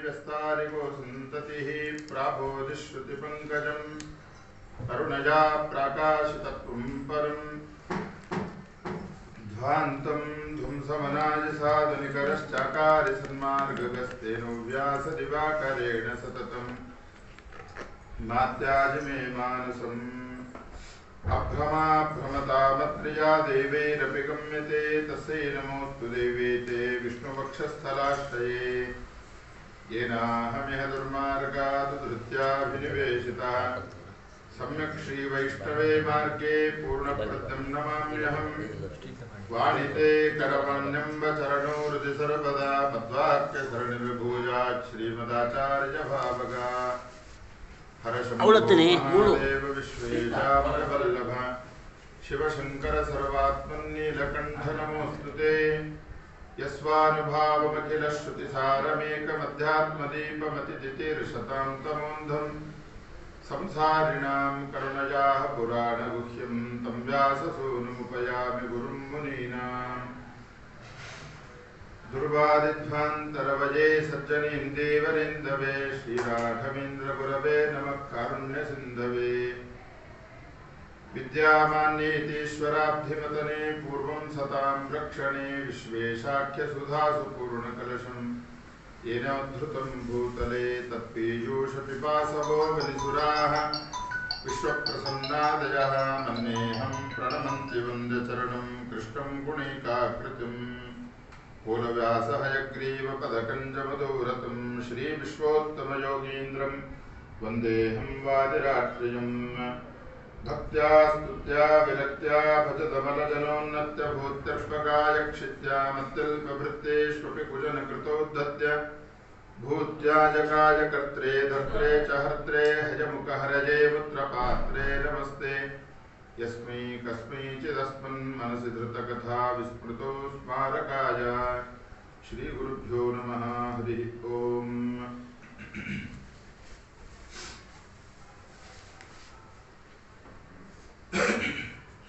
व्यस्तारिको सन्ततिः प्राबोधिश्रुतिपङ्कजं करुणया प्राकाशितत्वं परं ध्वान्तं ध्वंसमनाय साधुनिकरश्चाकारि सन्मार्गगस्तेनो व्यासदिवाकरेण सततं मात्याजि मे मानसम् अभ्रमाभ्रमतामत्र्या देवैरपि गम्यते तस्यै नमोऽस्तु देवेते विष्णुवक्षस्थलाश्रये येनाहमिह दुर्मार्गादुधृत्याभिनिवेशितः सम्यक् श्रीवैष्णवे मार्गे पूर्णप्रत्यं नमाम्यहम् वाणिते करवण्यम्बचरणो हृदि सर्वदा मद्वाक्यसरणिर्भूयात् श्रीमदाचार्यभावगा हरशम्भो विश्वेशामरवल्लभ शिवशङ्कर सर्वात्मन्नीलकण्ठ नमोऽस्तुते यस्वानुभावमखिलश्रुतिसारमेकमध्यात्मदीपमतिथितीर्षतां तमोन्धं संसारिणां करुणयाः पुराणगुह्यं तं व्याससूनुमुपयामि गुरुं मुनीनाम् दुर्वादिध्वान्तरवये सज्जनीं देवरिन्दवे श्रीराघवेन्द्रगुरवे नमः कारुण्यसिन्धवे विद्यामान्येतीश्वराब्धिमतने पूर्वं सतां रक्षणे विश्वेशाख्यसुधासु पूर्णकलशं येन उद्धृतं भूतले तत्पीयूषपिपासवो बलिसुराः विश्वप्रसन्नादयः मन्येऽहं प्रणमन्ति वन्द्यचरणं कृष्णं गुणैकाकृतिम् कुलव्यासहयग्रीवपदकञ्जमधुरतं श्रीविश्वोत्तमयोगीन्द्रं वन्देऽहं वादिरात्रियम् भक्त्या स्तुत्या विरक्त्या भजतमलजनोन्नत्यभूत्यर्पकाय क्षित्या मत्यल्पभृत्तेष्वपि कुजनकृतोद्धत्य भूत्याजकाय कर्त्रे धर्त्रे च हर्त्रे हयमुखहरये मुत्रपात्रे नमस्ते यस्मै कस्मैचिदस्मन् मनसि धृतकथा विस्मृतो स्मारकाय श्रीगुरुभ्यो नमः हरिः ओम्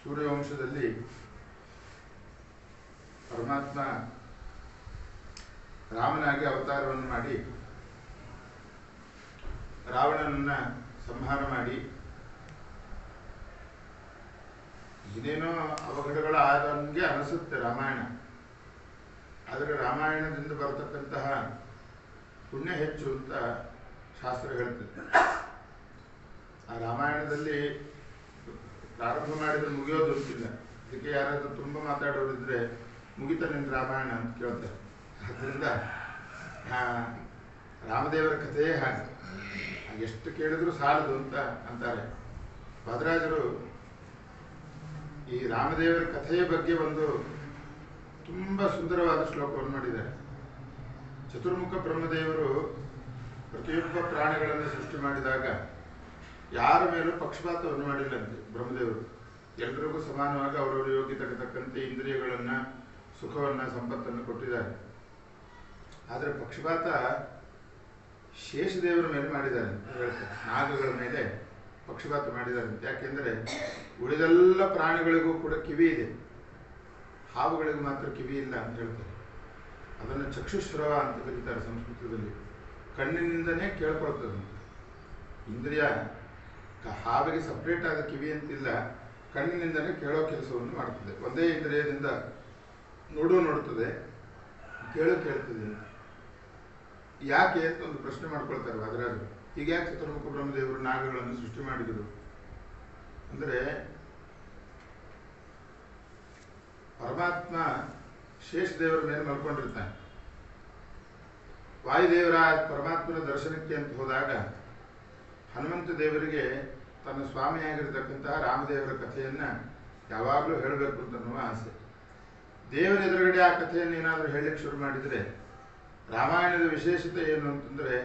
ಸೂರ್ಯವಂಶದಲ್ಲಿ ಪರಮಾತ್ಮ ರಾಮನಾಗಿ ಅವತಾರವನ್ನು ಮಾಡಿ ರಾವಣನನ್ನ ಸಂಹಾರ ಮಾಡಿ ಏನೇನೋ ಅವಘಡಗಳು ಆದಂಗೆ ಅನಿಸುತ್ತೆ ರಾಮಾಯಣ. ಆದರೆ ರಾಮಾಯಣದಿಂದ ಬರತಕ್ಕಂತಹ ಪುಣ್ಯ ಹೆಚ್ಚು ಅಂತ ಶಾಸ್ತ್ರ ಹೇಳ್ತದೆ. ಆ ರಾಮಾಯಣದಲ್ಲಿ ಪ್ರಾರಂಭ ಮಾಡಿದ್ರೆ ಮುಗಿಯೋದು ಅಂತಿಲ್ಲ. ಅದಕ್ಕೆ ಯಾರಾದರೂ ತುಂಬ ಮಾತಾಡೋರಿದ್ರೆ ಮುಗಿತ ನಿನ್ನ ರಾಮಾಯಣ ಅಂತ ಕೇಳ್ತಾರೆ. ಆದ್ದರಿಂದ ರಾಮದೇವರ ಕಥೆಯೇ ಹಾಗೆ, ಎಷ್ಟು ಕೇಳಿದ್ರು ಸಾಲದು ಅಂತ ಅಂತಾರೆ. ಭದ್ರಾಜರು ಈ ರಾಮದೇವರ ಕಥೆಯ ಬಗ್ಗೆ ಒಂದು ತುಂಬ ಸುಂದರವಾದ ಶ್ಲೋಕವನ್ನು ಮಾಡಿದ್ದಾರೆ. ಚತುರ್ಮುಖ ಬ್ರಹ್ಮದೇವರು ಪ್ರತಿಯೊಬ್ಬ ಪ್ರಾಣಿಗಳನ್ನು ಸೃಷ್ಟಿ ಮಾಡಿದಾಗ ಯಾರ ಮೇಲೂ ಪಕ್ಷಪಾತವನ್ನು ಮಾಡಿಲ್ಲಂತೆ ಬ್ರಹ್ಮದೇವರು. ಎಲ್ಲರಿಗೂ ಸಮಾನವಾಗಿ ಅವರವರ ಯೋಗ್ಯತೆಗೆ ತಕ್ಕಂತೆ ಇಂದ್ರಿಯಗಳನ್ನು, ಸುಖವನ್ನು, ಸಂಪತ್ತನ್ನು ಕೊಟ್ಟಿದ್ದಾರೆ. ಆದರೆ ಪಕ್ಷಪಾತ ಶೇಷದೇವರ ಮೇಲೆ ಮಾಡಿದ್ದಾರೆ ಅಂತ ಹೇಳ್ತಾರೆ. ನಾಗಗಳ ಮೇಲೆ ಪಕ್ಷಪಾತ ಮಾಡಿದ್ದಾರೆ. ಯಾಕೆಂದರೆ ಉಳಿದೆಲ್ಲ ಪ್ರಾಣಿಗಳಿಗೂ ಕೂಡ ಕಿವಿ ಇದೆ, ಹಾವುಗಳಿಗೆ ಮಾತ್ರ ಕಿವಿ ಇಲ್ಲ ಅಂತ ಹೇಳ್ತಾರೆ. ಅದನ್ನು ಚಕ್ಷುಶ್ರವ ಅಂತ ಕರೀತಾರೆ ಸಂಸ್ಕೃತದಲ್ಲಿ. ಕಣ್ಣಿನಿಂದನೇ ಕೇಳ್ಕೊಳ್ತದೆ ಇಂದ್ರಿಯ. ಹಾವಿಗೆ ಸಪ್ರೇಟ್ ಆದ ಕಿವಿ ಅಂತಿಲ್ಲ, ಕಣ್ಣಿನಿಂದನೇ ಕೇಳೋ ಕೆಲಸವನ್ನು ಮಾಡ್ತದೆ. ಒಂದೇ ಇಂದ್ರಿಯದಿಂದ ನೋಡ್ತದೆ, ಕೇಳ್ತದೆ ಅಂತ. ಯಾಕೆ ಅಂತ ಒಂದು ಪ್ರಶ್ನೆ ಮಾಡ್ಕೊಳ್ತಾರೆ ಅದರಾದ್ರು. ಹೀಗ್ಯಾಕೆ ಚತುರ್ಮುಖ ಬ್ರಹ್ಮದೇವರು ನಾಗಗಳನ್ನು ಸೃಷ್ಟಿ ಮಾಡಿದರು ಅಂದರೆ, ಪರಮಾತ್ಮ ಶೇಷದೇವರ ಮೇಲೆ ಮಲ್ಕೊಂಡಿರ್ತಾನೆ. ವಾಯುದೇವರ ಪರಮಾತ್ಮನ ದರ್ಶನಕ್ಕೆ ಅಂತ ಹೋದಾಗ ಹನುಮಂತ ದೇವರಿಗೆ ತನ್ನ ಸ್ವಾಮಿಯಾಗಿರ್ತಕ್ಕಂತಹ ರಾಮದೇವರ ಕಥೆಯನ್ನು ಯಾವಾಗಲೂ ಹೇಳಬೇಕು ಅಂತ ಅನ್ನುವ ಆಸೆ. ದೇವರ ಎದುರುಗಡೆ ಆ ಕಥೆಯನ್ನು ಏನಾದರೂ ಹೇಳಲಿಕ್ಕೆ ಶುರು ಮಾಡಿದರೆ, ರಾಮಾಯಣದ ವಿಶೇಷತೆ ಏನು ಅಂತಂದರೆ,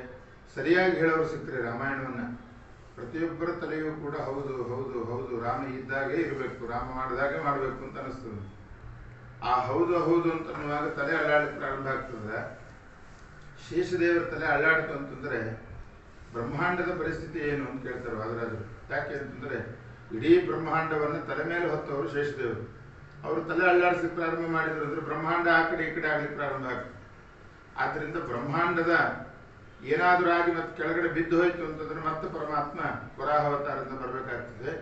ಸರಿಯಾಗಿ ಹೇಳೋರು ಸಿಕ್ಕರೆ ರಾಮಾಯಣವನ್ನು ಪ್ರತಿಯೊಬ್ಬರ ತಲೆಯೂ ಕೂಡ ಹೌದು ಹೌದು ಹೌದು ರಾಮ ಇದ್ದಾಗೆ ಇರಬೇಕು, ರಾಮ ಮಾಡಿದಾಗೆ ಮಾಡಬೇಕು ಅಂತ ಅನಿಸ್ತದೆ. ಆ ಹೌದು ಹೌದು ಅಂತ ಅನ್ನುವಾಗ ತಲೆ ಅಲ್ಲಾಡಲಿಕ್ಕೆ ಪ್ರಾರಂಭ ಆಗ್ತದೆ. ಶೇಷದೇವರ ತಲೆ ಅಲ್ಲಾಡ್ತು ಅಂತಂದರೆ ಬ್ರಹ್ಮಾಂಡದ ಪರಿಸ್ಥಿತಿ ಏನು ಅಂತ ಕೇಳ್ತಾರೆ ವಾದರಾಜರು. ಯಾಕೆ ಅಂತಂದರೆ, ಇಡೀ ಬ್ರಹ್ಮಾಂಡವನ್ನು ತಲೆ ಮೇಲೆ ಹೊತ್ತವರು ಶೇಷದೇವರು. ಅವರು ತಲೆ ಅಲ್ಲಾಡಿಸಲಿಕ್ಕೆ ಪ್ರಾರಂಭ ಮಾಡಿದ್ರು ಅಂದರೆ ಬ್ರಹ್ಮಾಂಡ ಆ ಕಡೆ ಈ ಕಡೆ ಆಗಲಿಕ್ಕೆ ಪ್ರಾರಂಭ ಆಗ್ತದೆ. ಆದ್ದರಿಂದ ಬ್ರಹ್ಮಾಂಡದ ಏನಾದರೂ ಆಗಿ ಮತ್ತೆ ಕೆಳಗಡೆ ಬಿದ್ದು ಹೋಯ್ತು ಅಂತಂದ್ರೆ ಮತ್ತೆ ಪರಮಾತ್ಮ ವರಾಹಾವತಾರದಿಂದ ಬರಬೇಕಾಗ್ತದೆ.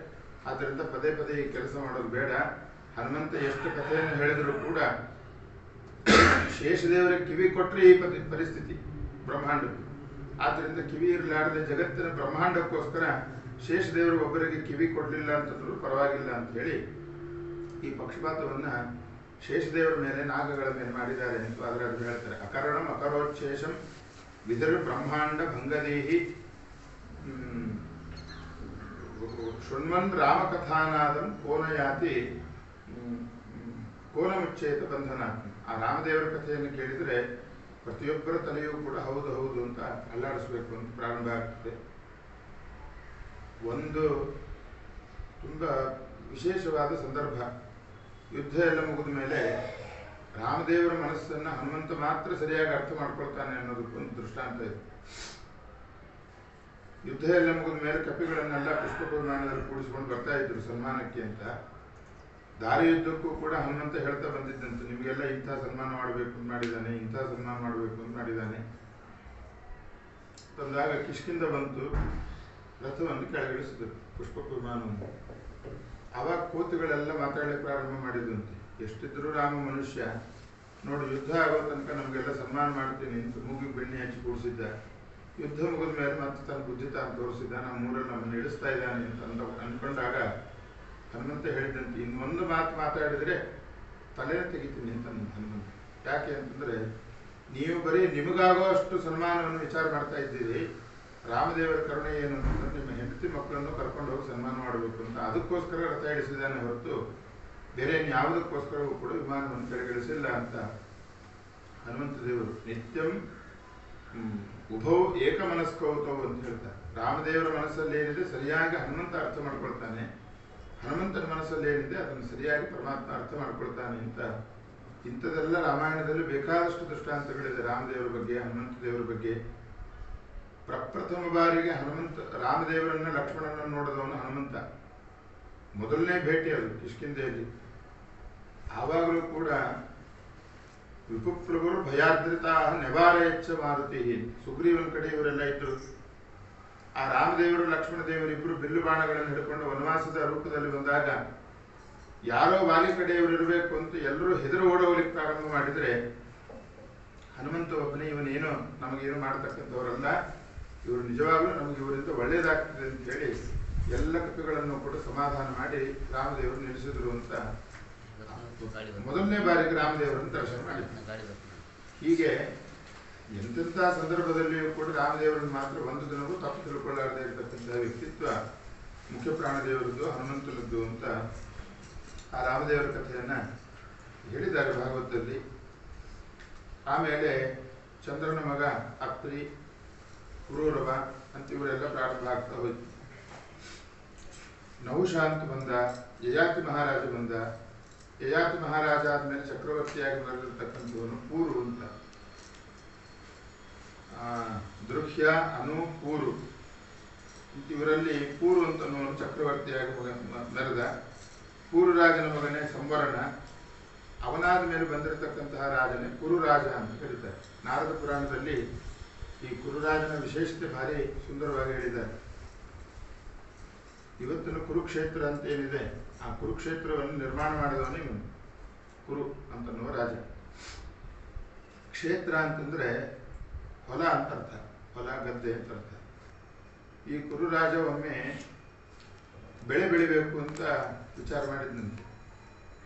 ಆದ್ದರಿಂದ ಪದೇ ಪದೇ ಈ ಕೆಲಸ ಮಾಡೋದು ಬೇಡ. ಹನುಮಂತ ಎಷ್ಟು ಕಥೆಯನ್ನು ಹೇಳಿದರೂ ಕೂಡ ಶೇಷದೇವರಿಗೆ ಕಿವಿ ಕೊಟ್ಟರೆ ಈ ಪರಿಸ್ಥಿತಿ ಬ್ರಹ್ಮಾಂಡದ್ದು. ಆದ್ದರಿಂದ ಕಿವಿ ಇರಲಾರದೆ ಜಗತ್ತಿನ ಬ್ರಹ್ಮಾಂಡಕ್ಕೋಸ್ಕರ ಶೇಷದೇವರು ಒಬ್ಬರಿಗೆ ಕಿವಿ ಕೊಡಲಿಲ್ಲ ಅಂತಂದ್ರೂ ಪರವಾಗಿಲ್ಲ ಅಂತ ಹೇಳಿ ಈ ಪಕ್ಷಪಾತವನ್ನು ಶೇಷದೇವರ ಮೇಲೆ ನಾಗಗಳ ಮೇಲೆ ಮಾಡಿದ್ದಾರೆ ಅಂತ ಅದರಲ್ಲಿ ಹೇಳ್ತಾರೆ. ಅಕರಣಂ ಅಕರೋಚ್ಛೇಷಂ ವಿದರ್ ಬ್ರಹ್ಮಾಂಡ ಭಂಗದೇಹಿ ಶೃಣ್ವನ್ ರಾಮಕಥಾನಾದಂ ಕೋನಯಾತಿ ಕೋನಮುಚ್ಚೇತ ಬಂಧನಾತ್ಮ. ಆ ರಾಮದೇವರ ಕಥೆಯನ್ನು ಕೇಳಿದರೆ ಪ್ರತಿಯೊಬ್ಬರ ತಲೆಯೂ ಕೂಡ ಹೌದು ಹೌದು ಅಂತ ಅಲ್ಲಾಡಿಸ್ಬೇಕು ಅಂತ ಪ್ರಾರಂಭ ಆಗ್ತದೆ. ಒಂದು ತುಂಬ ವಿಶೇಷವಾದ ಸಂದರ್ಭ, ಯುದ್ಧ ಎಲ್ಲ ಮುಗಿದ ಮೇಲೆ ರಾಮದೇವರ ಮನಸ್ಸನ್ನು ಹನುಮಂತ ಮಾತ್ರ ಸರಿಯಾಗಿ ಅರ್ಥ ಮಾಡ್ಕೊಳ್ತಾನೆ ಅನ್ನೋದಕ್ಕೊಂದು ದೃಷ್ಟಾಂತ ಇದೆ. ಯುದ್ಧ ಎಲ್ಲ ಮುಗಿದ ಮೇಲೆ ಕಪಿಗಳನ್ನೆಲ್ಲ ಪುಷ್ಪಪುರಾಣದಲ್ಲಿ ಕೂಡಿಸ್ಕೊಂಡು ಬರ್ತಾ ಇದ್ರು ಸನ್ಮಾನಕ್ಕೆ ಅಂತ. ದಾರಿ ಯುದ್ಧಕ್ಕೂ ಕೂಡ ಹನುಮಂತ ಹೇಳ್ತಾ ಬಂದಿದ್ದಂತೆ, ನಿಮಗೆಲ್ಲ ಇಂಥ ಸನ್ಮಾನ ಮಾಡಬೇಕು ಅಂತ ಮಾಡಿದ್ದಾನೆ, ಇಂಥ ಸನ್ಮಾನ ಮಾಡಬೇಕು ಅಂತ ಮಾಡಿದ್ದಾನೆ. ತಂದಾಗ ಕಿಷ್ಕಿಂದ ಬಂತು, ರಥವನ್ನು ಕೆಳಗಿಳಿಸಿದ್ರು ಪುಷ್ಪಪುರಾಣವನ್ನು. ಆವಾಗ ಕೋತಿಗಳೆಲ್ಲ ಮಾತಾಡಲಿಕ್ಕೆ ಪ್ರಾರಂಭ ಮಾಡಿದಂತೆ, ಎಷ್ಟಿದ್ರು ರಾಮ ಮನುಷ್ಯ, ನೋಡಿ ಯುದ್ಧ ಆಗೋ ತನಕ ನಮಗೆಲ್ಲ ಸನ್ಮಾನ ಮಾಡ್ತೀನಿ ಅಂತ ಮೂಗಿಗೆ ಬೆಣ್ಣೆ ಹಚ್ಚಿ ಕೂಡಿಸಿದ್ದ. ಯುದ್ಧ ಮುಗಿದ ಮೇಲೆ ಮತ್ತೆ ತನ್ನ ಬುದ್ಧಿ ತಾನು ತೋರಿಸಿದ್ದ, ನಮ್ಮ ಊರಲ್ಲಿ ನಮ್ಮನ್ನು ಇಳಿಸ್ತಾ ಇದ್ದಾನೆ ಅಂತ ಅಂದ್ಕೊಂಡಾಗ ಹನುಮಂತ ಹೇಳಿದಂತೆ, ಇನ್ನೊಂದು ಮಾತು ಮಾತಾಡಿದರೆ ತಲೆನೇ ತೆಗಿತೀನಿ ಅಂತ ಹನುಮಂತ. ಯಾಕೆ ಅಂತಂದರೆ ನೀವು ಬರೀ ನಿಮಗಾಗೋ ಅಷ್ಟು ಸನ್ಮಾನವನ್ನು ವಿಚಾರ ಮಾಡ್ತಾ ಇದ್ದೀರಿ, ರಾಮದೇವರ ಕರುಣೆ ಏನು ಅಂತಂದ್ರೆ ನಿಮ್ಮ ಹೆಂಡತಿ ಮಕ್ಕಳನ್ನು ಕರ್ಕೊಂಡು ಹೋಗಿ ಸನ್ಮಾನ ಮಾಡಬೇಕು ಅಂತ ಅದಕ್ಕೋಸ್ಕರ ರಥ ಇಳಿಸಿದ್ದಾನೆ ಹೊರತು ಬೇರೆ ಯಾವುದಕ್ಕೋಸ್ಕರವೂ ಕೂಡ ವಿಮಾನವನ್ನು ಕೆಳಗಿಳಿಸಿಲ್ಲ ಅಂತ ಹನುಮಂತ ದೇವರು ನಿತ್ಯಂ ಉಭೌ ಏಕಮನಸ್ಕೌತವು ಅಂತ ಹೇಳ್ತಾರೆ. ರಾಮದೇವರ ಮನಸ್ಸಲ್ಲಿ ಏನಿದೆ ಸರಿಯಾಗಿ ಹನುಮಂತ ಅರ್ಥ ಮಾಡ್ಕೊಳ್ತಾನೆ, ಹನುಮಂತನ ಮನಸ್ಸಲ್ಲಿ ಏನಿದೆ ಅದನ್ನು ಸರಿಯಾಗಿ ಪರಮಾತ್ಮ ಅರ್ಥ ಮಾಡ್ಕೊಳ್ತಾನೆ ಅಂತ. ಇಂಥದೆಲ್ಲ ರಾಮಾಯಣದಲ್ಲಿ ಬೇಕಾದಷ್ಟು ದೃಷ್ಟಾಂತಗಳಿದೆ ರಾಮದೇವರ ಬಗ್ಗೆ, ಹನುಮಂತ ದೇವರ ಬಗ್ಗೆ. ಪ್ರಪ್ರಥಮ ಬಾರಿಗೆ ಹನುಮಂತ ರಾಮದೇವರನ್ನ ಲಕ್ಷ್ಮಣನನ್ನು ನೋಡಿದವನು ಹನುಮಂತ. ಮೊದಲನೇ ಭೇಟಿ ಅದು ಕಿಷ್ಕಿಂಧೆಯಲ್ಲಿ. ಆವಾಗಲೂ ಕೂಡ ವಿಪುಪ್ರಭುರು ಭಯಾದ್ರಿತಾ ನೆವಾರಯಚ್ಚ ಮಾರುತಿ, ಸುಗ್ರೀವನ ಕಡೆ ಇವರೆಲ್ಲ ಇದ್ರು. ಆ ರಾಮದೇವರು ಲಕ್ಷ್ಮಣ ದೇವರಿಬ್ಬರು ಬಿಲ್ಲು ಬಾಣಗಳನ್ನು ಹಿಡ್ಕೊಂಡು ವನವಾಸದ ರೂಪದಲ್ಲಿ ಬಂದಾಗ ಯಾರೋ ವಾಲಿ ಕಡೆಯವರು ಇರಬೇಕು ಅಂತ ಎಲ್ಲರೂ ಹೆದರು ಓಡೋಗ್ಲಿಕ್ಕೆ ಪ್ರಾರಂಭ ಮಾಡಿದರೆ ಹನುಮಂತ ಒಬ್ಬನೇ ಇವನೇನು ನಮಗೇನು ಮಾಡತಕ್ಕಂಥವರಲ್ಲ, ಇವರು ನಿಜವಾಗ್ಲೂ ನಮಗೆ ಇವರಿಂದ ಒಳ್ಳೇದಾಗ್ತದೆ ಅಂತ ಹೇಳಿ ಎಲ್ಲ ಕಪಿಗಳನ್ನು ಕೂಡ ಸಮಾಧಾನ ಮಾಡಿ ರಾಮದೇವರು ನಿಲ್ಲಿಸಿದ್ರು ಅಂತ ಮೊದಲನೇ ಬಾರಿಗೆ ರಾಮದೇವರನ್ನು ದರ್ಶನ ಮಾಡಿದ್ರು. ಹೀಗೆ ಎಂತೆಂಥ ಸಂದರ್ಭದಲ್ಲಿಯೂ ಕೂಡ ರಾಮದೇವರನ್ನು ಮಾತ್ರ ಒಂದು ದಿನವೂ ತಪ್ಪು ತಿಳ್ಕೊಳ್ಳಾರದೆ ಇರತಕ್ಕಂತಹ ವ್ಯಕ್ತಿತ್ವ ಮುಖ್ಯ ಪ್ರಾಣದೇವರದ್ದು, ಹನುಮಂತನದ್ದು ಅಂತ ಆ ರಾಮದೇವರ ಕಥೆಯನ್ನು ಹೇಳಿದ್ದಾರೆ ಭಾಗವತದಲ್ಲಿ. ಆಮೇಲೆ ಚಂದ್ರನ ಮಗ ಅತ್ರಿ, ಪುರೂರವ ಅಂತ ಇವರೆಲ್ಲ ಪ್ರಾರಂಭ ಆಗ್ತಾ ಹೋಯ್ತು. ನಹುಷ ಅಂತ ಬಂದ, ಯಯಾತಿ ಮಹಾರಾಜ ಬಂದ. ಯಯಾತಿ ಮಹಾರಾಜ ಆದ್ಮೇಲೆ ಚಕ್ರವರ್ತಿಯಾಗಿ ಬರೆದಿರ್ತಕ್ಕಂಥವನು ಪೂರು ಅಂತ. ದೃಹ್ಯ, ಅನು, ಪೂರು ಇವರಲ್ಲಿ ಪೂರು ಅಂತನವನು ಚಕ್ರವರ್ತಿಯಾಗಿ ಮೆರೆದ. ಪೂರುರಾಜನ ಮಗನೇ ಸಂವರಣ. ಅವನಾದ ಮೇಲೆ ಬಂದಿರತಕ್ಕಂತಹ ರಾಜನೇ ಕುರುರಾಜ ಅಂತ ಕರೀತಾರೆ. ನಾರದ ಪುರಾಣದಲ್ಲಿ ಈ ಕುರುರಾಜನ ವಿಶೇಷತೆ ಭಾರಿ ಸುಂದರವಾಗಿ ಹೇಳಿದ್ದಾರೆ. ಇವತ್ತಿನ ಕುರುಕ್ಷೇತ್ರ ಅಂತ ಏನಿದೆ, ಆ ಕುರುಕ್ಷೇತ್ರವನ್ನು ನಿರ್ಮಾಣ ಮಾಡಿದವನೇ ಇವನು ಕುರು ಅಂತನ್ನುವ ರಾಜ. ಕ್ಷೇತ್ರ ಅಂತಂದ್ರೆ ಹೊಲ ಅಂತ ಅರ್ಥ, ಹೊಲ ಗದ್ದೆ ಅಂತ ಅರ್ಥ. ಈ ಕುರುರಾಜ ಒಮ್ಮೆ ಬೆಳೆ ಬೆಳಿಬೇಕು ಅಂತ ವಿಚಾರ ಮಾಡಿದ್ನಂತೆ.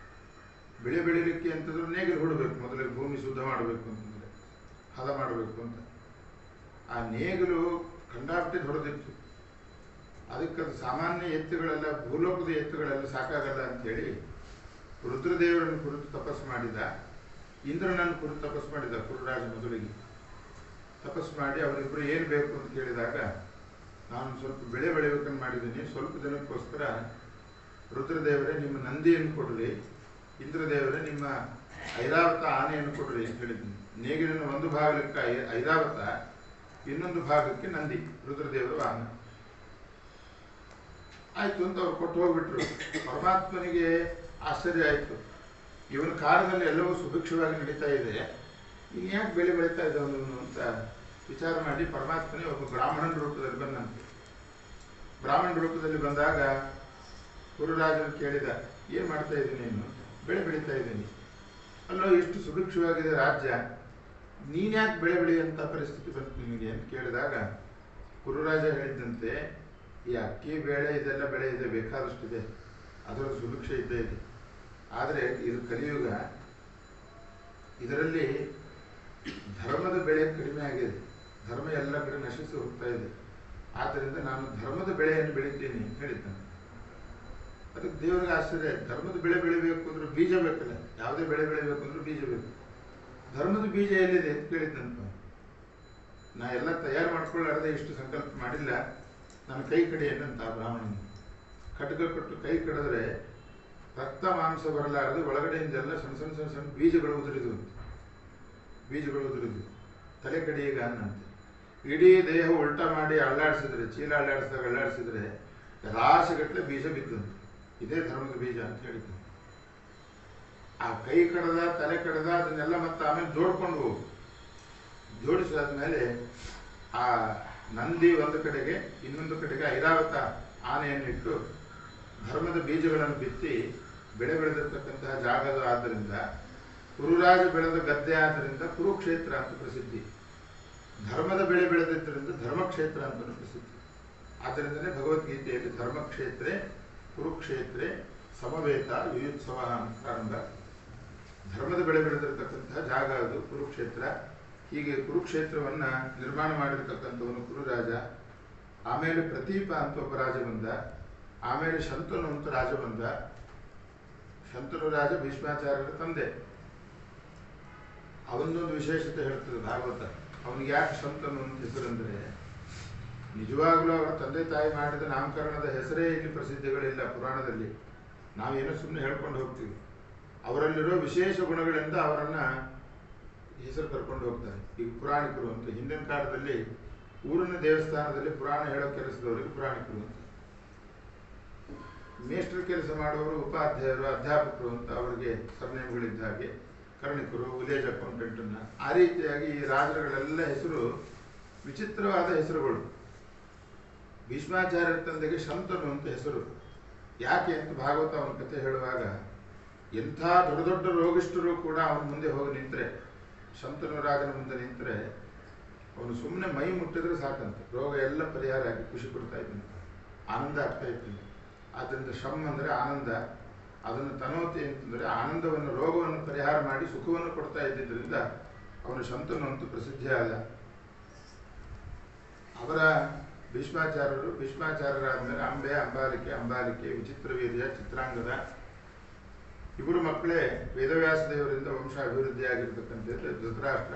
ಬೆಳೆ ಬೆಳಿಲಿಕ್ಕೆ ಅಂತಂದ್ರೆ ನೇಗಿಲು ಹೊಡಬೇಕು, ಮೊದಲಿಗೆ ಭೂಮಿ ಶುದ್ಧ ಮಾಡಬೇಕು ಅಂತಂದ್ರೆ, ಹದ ಮಾಡಬೇಕು ಅಂತ. ಆ ನೇಗಿಲು ಕಂಡಾಪಟ್ಟಿ ಹೊಡೆದಿತ್ತು. ಅದಕ್ಕೆ ಸಾಮಾನ್ಯ ಎತ್ತುಗಳೆಲ್ಲ, ಭೂಲೋಕದ ಎತ್ತುಗಳೆಲ್ಲ ಸಾಕಾಗಲ್ಲ ಅಂತೇಳಿ ರುದ್ರದೇವರನ್ನು ಕುರಿತು ತಪಸ್ಸು ಮಾಡಿದ, ಇಂದ್ರನನ್ನು ಕುರಿತು ತಪಸ್ಸು ಮಾಡಿದ. ಕುರುರಾಜ ಮೊದಲಿಗೆ ತಪಸ್ಸು ಮಾಡಿ ಅವರಿಬ್ಬರು ಏನು ಬೇಕು ಅಂತ ಕೇಳಿದಾಗ, ನಾನು ಸ್ವಲ್ಪ ಬೆಳೆ ಬೆಳಿಬೇಕಂತ ಮಾಡಿದ್ದೀನಿ, ಸ್ವಲ್ಪ ದಿನಕ್ಕೋಸ್ಕರ ರುದ್ರದೇವರೇ ನಿಮ್ಮ ನಂದಿಯನ್ನು ಕೊಡ್ರಿ, ಇಂದ್ರದೇವರೇ ನಿಮ್ಮ ಐರಾವತ ಆನೆಯನ್ನು ಕೊಡ್ರಿ ಅಂತ ಹೇಳಿದ್ದೀನಿ. ನೇಗಿಲಿನ ಒಂದು ಭಾಗಕ್ಕೆ ಐರಾವತ, ಇನ್ನೊಂದು ಭಾಗಕ್ಕೆ ನಂದಿ, ರುದ್ರದೇವರ ವಾಹನ. ಆಯ್ತು ಅಂತ ಅವ್ರು ಕೊಟ್ಟು ಹೋಗ್ಬಿಟ್ರು. ಪರಮಾತ್ಮನಿಗೆ ಆಶ್ಚರ್ಯ ಆಯಿತು, ಇವನ ಕಾಲದಲ್ಲಿ ಎಲ್ಲವೂ ಸುಭಿಕ್ಷವಾಗಿ ನಡೀತಾ ಇದೆ, ಈಗ ಯಾಕೆ ಬೆಳೆ ಬೆಳೀತಾ ಇದ್ದವನು ಅಂತ ವಿಚಾರ ಮಾಡಿ ಪರಮಾತ್ಮನೇ ಒಬ್ಬ ಬ್ರಾಹ್ಮಣನ ರೂಪದಲ್ಲಿ ಬಂದಂತೆ. ಬ್ರಾಹ್ಮಣ ರೂಪದಲ್ಲಿ ಬಂದಾಗ ಕುರುರಾಜನು ಕೇಳಿದ, ಏನು ಮಾಡ್ತಾ ಇದ್ದೀನಿ ನೀನು? ಬೆಳೆ ಬೆಳೀತಾ ಇದ್ದೀನಿ. ಅಲ್ಲೋ ಇಷ್ಟು ಸುಭಿಕ್ಷವಾಗಿದೆ ರಾಜ್ಯ, ನೀನ್ಯಾಕೆ ಬೆಳೆ ಬೆಳೆಯುವಂಥ ಪರಿಸ್ಥಿತಿ ಬಂತು ನಿನಗೆ ಅಂತ ಕೇಳಿದಾಗ ಕುರುರಾಜ ಹೇಳಿದಂತೆ, ಈ ಅಕ್ಕಿ ಬೇಳೆ ಇದೆಲ್ಲ ಬೆಳೆ ಇದೆ, ಬೇಕಾದಷ್ಟಿದೆ, ಅದರ ಸುಭಿಕ್ಷೆ ಇದ್ದೇ ಇದೆ. ಆದರೆ ಇದು ಕಲಿಯುಗ, ಇದರಲ್ಲಿ ಧರ್ಮದ ಬೆಳೆ ಕಡಿಮೆ ಆಗಿದೆ, ಧರ್ಮ ಎಲ್ಲ ಕಡೆ ನಶಿಸಿ ಹೋಗ್ತಾ ಇದೆ. ಆದ್ದರಿಂದ ನಾನು ಧರ್ಮದ ಬೆಳೆಯನ್ನು ಬೆಳಿತೀನಿ ಅಂತ ಹೇಳಿದ್ದಾನೆ. ಅದಕ್ಕೆ ದೇವರಿಗೆ ಆಶ್ಚರ್ಯ, ಧರ್ಮದ ಬೆಳೆ ಬೆಳಿಬೇಕು ಅಂದ್ರೆ ಬೀಜ ಬೇಕಲ್ಲ, ಯಾವುದೇ ಬೆಳೆ ಬೆಳಿಬೇಕು ಅಂದ್ರೆ ಬೀಜ ಬೇಕು. ಧರ್ಮದ ಬೀಜ ಎಲ್ಲಿದೆ ಅಂತ ಕೇಳಿದ್ದಂತ. ನಾ ಎಲ್ಲ ತಯಾರು ಮಾಡ್ಕೊಳ್ಳಾರದೆ ಇಷ್ಟು ಸಂಕಲ್ಪ ಮಾಡಿಲ್ಲ, ನನ್ನ ಕೈ ಕಡಿಯನ್ನಂತ ಬ್ರಾಹ್ಮಣನ. ಖಡ್ಗ ಕೊಟ್ಟು ಕೈ ಕಡಿದ್ರೆ ರಕ್ತ ಮಾಂಸ ಬರಲಾರದೆ ಒಳಗಡೆಯಿಂದೆಲ್ಲ ಸಣ್ಣ ಸಣ್ಣ ಸಣ್ಣ ಸಣ್ಣ ಬೀಜಗಳು ಉದುರಿದ್ವು. ತಲೆ ಕಡಿಯೀಗ ಅನ್ನಂತೆ. ಇಡೀ ದೇಹ ಉಲ್ಟಾ ಮಾಡಿ ಅಳ್ಳಾಡಿಸಿದ್ರೆ, ಚೀಲ ಅಳ್ಳಾಡಿಸಿದ್ರೆ ರಾಶಿಗಟ್ಟಲೆ ಬೀಜ ಬಿದ್ದಂತೆ. ಇದೇ ಧರ್ಮದ ಬೀಜ ಅಂತ ಹೇಳಿದ್ದು. ಆ ಕೈ ಕಡದ ತಲೆ ಕಡದ ಅದನ್ನೆಲ್ಲ ಮತ್ತೆ ಆಮೇಲೆ ಜೋಡ್ಕೊಂಡು ಹೋಗು. ಜೋಡಿಸಾದ್ಮೇಲೆ ಆ ನಂದಿ ಒಂದು ಕಡೆಗೆ, ಇನ್ನೊಂದು ಕಡೆಗೆ ಐರಾವತ ಆನೆಯನ್ನಿಟ್ಟು ಧರ್ಮದ ಬೀಜಗಳನ್ನು ಬಿತ್ತಿ ಬೆಳೆ ಬೆಳೆದಿರ್ತಕ್ಕಂತಹ ಜಾಗದ ಆದ್ದರಿಂದ, ಕುರುರಾಜ ಬೆಳೆದ ಗದ್ದೆ ಆದ್ದರಿಂದ ಕುರುಕ್ಷೇತ್ರ ಅಂತ ಪ್ರಸಿದ್ಧಿ. ಧರ್ಮದ ಬೆಳೆ ಬೆಳೆದಿದ್ದರಿಂದ ಧರ್ಮಕ್ಷೇತ್ರ ಅಂತ ಪ್ರಸಿದ್ಧಿ. ಆದ್ದರಿಂದಲೇ ಭಗವದ್ಗೀತೆಯಲ್ಲಿ ಧರ್ಮಕ್ಷೇತ್ರೆ ಕುರುಕ್ಷೇತ್ರೆ ಸಮವೇತ ಯುಯುತ್ಸವ ಅಂತ ಪ್ರಾರಂಭ. ಧರ್ಮದ ಬೆಳೆ ಬೆಳೆದಿರತಕ್ಕಂತಹ ಜಾಗ ಅದು ಕುರುಕ್ಷೇತ್ರ. ಹೀಗೆ ಕುರುಕ್ಷೇತ್ರವನ್ನು ನಿರ್ಮಾಣ ಮಾಡಿರ್ತಕ್ಕಂಥವನು ಕುರುರಾಜ. ಆಮೇಲೆ ಪ್ರತೀಪ ಅಂತ ಒಬ್ಬ ರಾಜ ಬಂದ. ಆಮೇಲೆ ಶಂತನು ಅಂತ ರಾಜ ಬಂದ. ಶಂತನು ರಾಜ ಭೀಷ್ಮಾಚಾರ್ಯರ ತಂದೆ. ಅವನೊಂದು ವಿಶೇಷತೆ ಹೇಳ್ತದೆ ಭಾಗವತ. ಅವನಿಗೆ ಯಾಕೆ ಶಂತನು ಅಂತ ಹೆಸರಂದ್ರೆ, ನಿಜವಾಗ್ಲೂ ಅವರ ತಂದೆ ತಾಯಿ ಮಾಡಿದ ನಾಮಕರಣದ ಹೆಸರೇ ಇಲ್ಲಿ ಪ್ರಸಿದ್ಧಿಗಳಿಲ್ಲ ಪುರಾಣದಲ್ಲಿ. ನಾವೇನೋ ಸುಮ್ಮನೆ ಹೇಳ್ಕೊಂಡು ಹೋಗ್ತೀವಿ. ಅವರಲ್ಲಿರೋ ವಿಶೇಷ ಗುಣಗಳಿಂದ ಅವರನ್ನ ಹೆಸರು ಕರ್ಕೊಂಡು ಹೋಗ್ತಾರೆ. ಈಗ ಪುರಾಣಿಕರು ಅಂತ. ಹಿಂದಿನ ಕಾಲದಲ್ಲಿ ಊರಿನ ದೇವಸ್ಥಾನದಲ್ಲಿ ಪುರಾಣ ಹೇಳೋ ಕೆಲಸದವರಿಗೆ ಪುರಾಣಿಕರು ಅಂತ, ಮೇಷ್ಟ್ರ ಕೆಲಸ ಮಾಡುವವರು ಉಪಾಧ್ಯಾಯರು, ಅಧ್ಯಾಪಕರು ಅಂತ ಅವರಿಗೆ ಸರ್ನೇಮ್ಗಳಿದ್ದ ಹಾಗೆ ಕರ್ಣಿಕರು, ವಿಲೇಜ್ ಅಕೌಂಟೆಂಟನ್ನ. ಆ ರೀತಿಯಾಗಿ ಈ ರಾಜರುಗಳೆಲ್ಲ ಹೆಸರು ವಿಚಿತ್ರವಾದ ಹೆಸರುಗಳು. ಭೀಷ್ಮಾಚಾರ್ಯರ ತಂದೆಗೆ ಶಂತನು ಅಂತ ಹೆಸರು. ಯಾಕೆ ಅಂತ ಭಾಗವತ ಅವನ ಕಥೆ ಹೇಳುವಾಗ, ಎಂಥ ದೊಡ್ಡ ದೊಡ್ಡ ರೋಗಿಷ್ಠರು ಕೂಡ ಅವನ ಮುಂದೆ ಹೋಗಿ ನಿಂತರೆ, ಶಂತನು ರಾಜನ ಮುಂದೆ ನಿಂತರೆ ಅವನು ಸುಮ್ಮನೆ ಮೈ ಮುಟ್ಟಿದ್ರೆ ಸಾಕಂತೆ, ರೋಗ ಎಲ್ಲ ಪರಿಹಾರ ಆಗಿ ಖುಷಿ ಕೊಡ್ತಾ ಇದ್ದಾನೆ, ಆನಂದ ಆಗ್ತಾ ಇದ್ದಾನೆ. ಆದ್ದರಿಂದ ಶಮ್ ಅಂದರೆ ಆನಂದ, ಅದನ್ನು ತನೋತಿ ಅಂತಂದರೆ ಆನಂದವನ್ನು, ರೋಗವನ್ನು ಪರಿಹಾರ ಮಾಡಿ ಸುಖವನ್ನು ಕೊಡ್ತಾ ಇದ್ದಿದ್ದರಿಂದ ಅವನು ಶಂತನು ಅಂತ ಪ್ರಸಿದ್ಧಿಯಾದ. ಅವರ ಭೀಷ್ಮಾಚಾರ್ಯರಾದ್ಮೇಲೆ ಅಂಬೆ, ಅಂಬಾಲಿಕೆ, ವಿಚಿತ್ರವೀರ್ಯ, ಚಿತ್ರಾಂಗದ ಇಬ್ಬರು ಮಕ್ಕಳೇ ವೇದವ್ಯಾಸ ದೇವರಿಂದ ವಂಶ ಅಭಿವೃದ್ಧಿ ಆಗಿರ್ತಕ್ಕಂಥದ್ದು. ಧೃತರಾಷ್ಟ್ರ,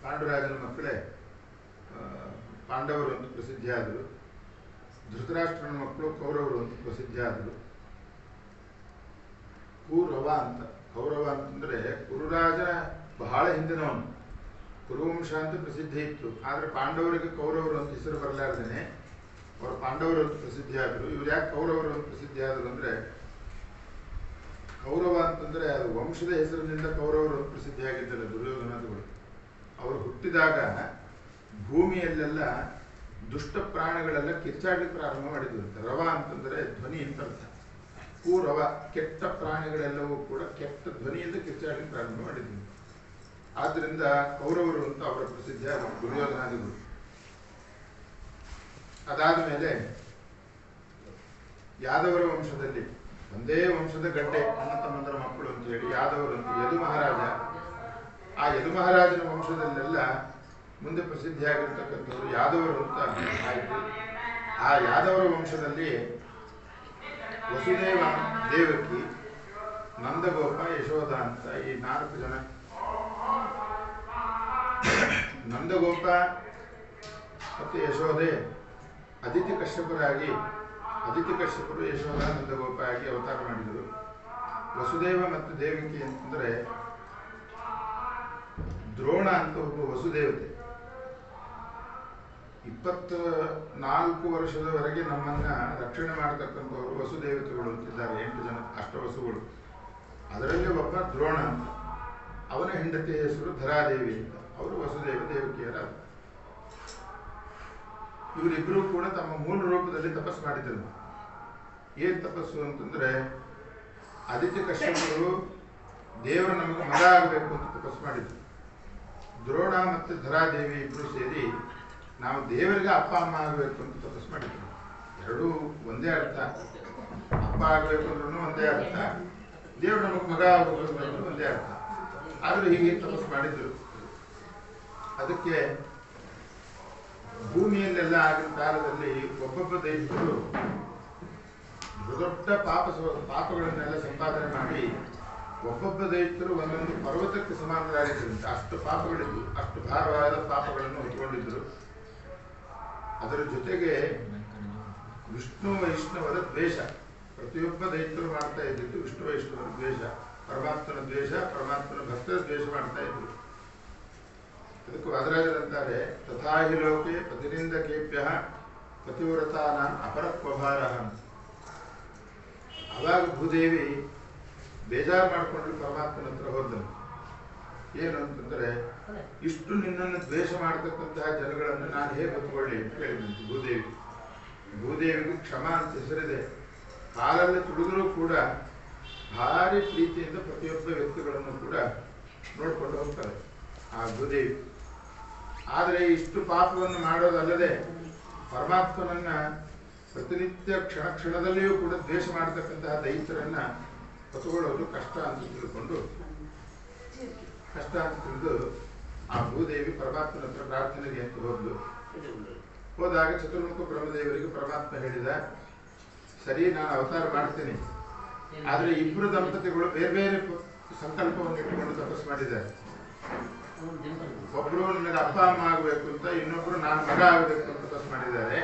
ಪಾಂಡುರಾಜನ ಮಕ್ಕಳೇ ಪಾಂಡವರು ಅಂತ ಪ್ರಸಿದ್ಧಿಯಾದರು. ಧೃತರಾಷ್ಟ್ರನ ಮಕ್ಕಳು ಕೌರವರು ಅಂತ ಪ್ರಸಿದ್ಧಿಯಾದರು. ಕೌರವ ಅಂತಂದ್ರೆ ಕುರುರಾಜನ ಬಹಳ ಹಿಂದಿನವನು. ಕುರುವಂಶ ಅಂತ ಪ್ರಸಿದ್ಧಿ ಇತ್ತು. ಆದರೆ ಪಾಂಡವರಿಗೆ ಕೌರವರು ಅಂತ ಹೆಸರು ಬರಲಾರ್ದೇನೆ ಅವರು ಪಾಂಡವರು ಅಂತ ಪ್ರಸಿದ್ಧಿಯಾದರು. ಇವ್ರು ಯಾಕೆ ಕೌರವರು ಅಂತ ಪ್ರಸಿದ್ಧಿಯಾದರು ಅಂದರೆ, ಕೌರವ ಅಂತಂದ್ರೆ ಅದು ವಂಶದ ಹೆಸರಿನಿಂದ ಕೌರವರು ಅಂತ ಪ್ರಸಿದ್ಧಿಯಾಗಿದ್ದಲ್ಲ ದುರ್ಯೋಧನಾದಿಗಳು. ಅವರು ಹುಟ್ಟಿದಾಗ ಭೂಮಿಯಲ್ಲೆಲ್ಲ ದುಷ್ಟ ಪ್ರಾಣಿಗಳೆಲ್ಲ ಕಿರ್ಚಾಡ್ಲಿಕ್ಕೆ ಪ್ರಾರಂಭ ಮಾಡಿದ್ರಂತೆ. ರವ ಅಂತಂದ್ರೆ ಧ್ವನಿ ಅಂತ ಅರ್ಥ. ಕೂರವ, ಕೆಟ್ಟ ಪ್ರಾಣಿಗಳೆಲ್ಲವೂ ಕೂಡ ಕೆಟ್ಟ ಧ್ವನಿಯಿಂದ ಕಿರ್ಚಾಡ್ಲಿಕ್ಕೆ ಪ್ರಾರಂಭ ಮಾಡಿದ್ವಿ. ಆದ್ದರಿಂದ ಕೌರವರು ಅಂತ ಅವರ ಪ್ರಸಿದ್ಧ ದುರ್ಯೋಧನಾದಿಗಳು. ಅದಾದ ಮೇಲೆ ಯಾದವರ ವಂಶದಲ್ಲಿ, ಒಂದೇ ವಂಶದ ಗಡ್ಡೆ ಅಣ್ಣ ತಮ್ಮಂದರ ಮಕ್ಕಳು ಅಂತ ಹೇಳಿ ಯಾದವರು ಅಂತ ಯದು ಮಹಾರಾಜ. ಆ ಯದು ಮಹಾರಾಜನ ವಂಶದಲ್ಲೆಲ್ಲ ಮುಂದೆ ಪ್ರಸಿದ್ಧಿಯಾಗಿರ್ತಕ್ಕಂಥವ್ರು ಯಾದವರು ಅಂತ ಆಯಿತು. ಆ ಯಾದವರ ವಂಶದಲ್ಲಿ ವಸುದೇವ, ದೇವಕಿ, ನಂದಗೋಪ, ಯಶೋಧ ಅಂತ ಈ 4 ಜನ. ನಂದಗೋಪ ಮತ್ತು ಯಶೋಧೆ ಅದಿತಿ ಕಶ್ಯಪರು ಯಶೋಧ ನಂದಗೋಪ ಆಗಿ ಅವತಾರ ಮಾಡಿದರು. ವಸುದೇವ ಮತ್ತು ದೇವಕಿ ಅಂತಂದ್ರೆ ದ್ರೋಣ ಅಂತ ಒಬ್ಬ ವಸುದೇವತೆ. 24 ವರ್ಷದವರೆಗೆ ನಮ್ಮನ್ನ ರಕ್ಷಣೆ ಮಾಡತಕ್ಕಂಥವರು ವಸುದೇವತೆಗಳು ಅಂತಿದ್ದಾರೆ. 8 ಜನ ಅಷ್ಟವಸುಗಳು. ಅದರಲ್ಲಿ ಒಬ್ಬ ದ್ರೋಣ ಅಂತ. ಅವನ ಹೆಂಡತಿಯ ಹೆಸರು ಧರಾದೇವಿ ಅಂತ. ಅವರು ವಸುದೇವ ದೇವಕಿಯರ. ಇವರಿಬ್ಬರು ಕೂಡ ತಮ್ಮ ಮೂಲ ರೂಪದಲ್ಲಿ ತಪಸ್ಸು ಮಾಡಿದರು. ಏನ್ ತಪಸ್ಸು ಅಂತಂದ್ರೆ, ಆದಿತ್ಯ ಕಶ್ಯಪರು ದೇವರು ನಮಗೆ ಮಗ ಆಗಬೇಕು ಅಂತ ತಪಸ್ಸು ಮಾಡಿದ್ರು. ದ್ರೋಣ ಮತ್ತು ಧರಾದೇವಿ ಇಬ್ಬರು ಸೇರಿ ನಾವು ದೇವರಿಗೆ ಅಪ್ಪ ಅಮ್ಮ ಆಗಬೇಕು ಅಂತ ತಪಸ್ಸು ಮಾಡಿದ್ರು. ಎರಡೂ ಒಂದೇ ಅರ್ಥ. ಅಪ್ಪ ಆಗಬೇಕು ಅಂದ್ರೂ ಒಂದೇ ಅರ್ಥ, ದೇವರು ನಮಗೆ ಮಗ ಆಗಬೇಕು ಅಂದ್ರೂ ಒಂದೇ ಅರ್ಥ. ಆದರೂ ಹೀಗೆ ತಪಸ್ಸು ಮಾಡಿದ್ರು. ಅದಕ್ಕೆ ಭೂಮಿಯಲ್ಲೆಲ್ಲ ಆಗಿನ ಕಾಲದಲ್ಲಿ ಒಬ್ಬೊಬ್ಬ ದೈತ್ಯರು ದೊಡ್ಡ ಪಾಪಗಳನ್ನೆಲ್ಲ ಸಂಪಾದನೆ ಮಾಡಿ ಒಬ್ಬೊಬ್ಬ ದೈತ್ಯರು ಒಂದೊಂದು ಪರ್ವತಕ್ಕೆ ಸಮಾನರಾಗಿದ್ದಂತೆ ಅಷ್ಟು ಪಾಪಗಳಿದ್ದು, ಅಷ್ಟು ಭಾರವಾದ ಪಾಪಗಳನ್ನು ಹೊತ್ಕೊಂಡಿದ್ರು. ಅದರ ಜೊತೆಗೆ ವಿಷ್ಣು ವೈಷ್ಣವರ ದ್ವೇಷ, ಪ್ರತಿಯೊಬ್ಬ ದೈತ್ಯರು ಮಾಡ್ತಾ ಇದ್ದಿದ್ದು ವಿಷ್ಣು ವೈಷ್ಣವರ ದ್ವೇಷ, ಪರಮಾತ್ಮನ ದ್ವೇಷ, ಪರಮಾತ್ಮನ ಭಕ್ತರ ದ್ವೇಷ ಮಾಡ್ತಾ ಇದ್ರು. ಅದಕ್ಕೆ ವಾದರಾಜರಂತಾರೆ, ತಥಾಹಿ ಲೋಕೆ ಪತಿನಿಂದಕೇಭ್ಯ ಪತಿವ್ರತಾನ ಅಪರಕ್ವಭಾರ. ಅವಾಗ ಭೂದೇವಿ ಬೇಜಾರು ಮಾಡಿಕೊಂಡು ಪರಮಾತ್ಮನ ಹತ್ರ ಹೋದನು. ಏನು ಅಂತಂದ್ರೆ, ಇಷ್ಟು ನಿನ್ನನ್ನು ದ್ವೇಷ ಮಾಡತಕ್ಕಂತಹ ಜನಗಳನ್ನು ನಾನು ಹೇಗೆ ಹೊತ್ಕೊಳ್ಳಿ ಅಂತ ಹೇಳಿದಂತೆ ಭೂದೇವಿ. ಭೂದೇವಿಗೆ ಕ್ಷಮಾ ಅಂತ ಹೆಸರಿದೆ. ಕಾಲಲ್ಲಿ ತುಳಿದರೂ ಕೂಡ ಭಾರಿ ಪ್ರೀತಿಯಿಂದ ಪ್ರತಿಯೊಬ್ಬ ವ್ಯಕ್ತಿಗಳನ್ನು ಕೂಡ ನೋಡ್ಕೊಂಡು ಹೋಗ್ತಾರೆ ಆ ಭೂದೇವಿ. ಆದರೆ ಇಷ್ಟು ಪಾಪವನ್ನು ಮಾಡೋದಲ್ಲದೆ ಪರಮಾತ್ಮನನ್ನ ಪ್ರತಿನಿತ್ಯ ಕ್ಷಣ ಕ್ಷಣದಲ್ಲಿಯೂ ಕೂಡ ದ್ವೇಷ ಮಾಡತಕ್ಕಂತಹ ದೈತ್ಯರನ್ನ ಹೊತ್ತುಕೊಳ್ಳೋದು ಕಷ್ಟ ಅಂತ ತಿಳಿದು ಆ ಭೂದೇವಿ ಪರಮಾತ್ಮನ ಹತ್ರ ಪ್ರಾರ್ಥನೆಗೆ ಅಂತ ಹೋದಾಗ ಚತುರ್ಮುಖ ಬ್ರಹ್ಮದೇವರಿಗೆ ಪರಮಾತ್ಮ ಹೇಳಿದ, ಸರಿ ನಾನು ಅವತಾರ ಮಾಡ್ತೀನಿ, ಆದರೆ ಇಬ್ಬರು ದಂಪತಿಗಳು ಬೇರೆ ಬೇರೆ ಸಂಕಲ್ಪವನ್ನು ಇಟ್ಟುಕೊಂಡು ತಪಸ್ಸು ಮಾಡಿದ್ದಾರೆ. ಒಬ್ರು ನನಗೆ ಅಪ್ಪ ಅಮ್ಮ ಆಗಬೇಕು ಅಂತ, ಇನ್ನೊಬ್ರು ನಾನು ಮಗ ಆಗಬೇಕು ಅಂತ ತಪಸ್ಸು ಮಾಡಿದ್ದಾರೆ.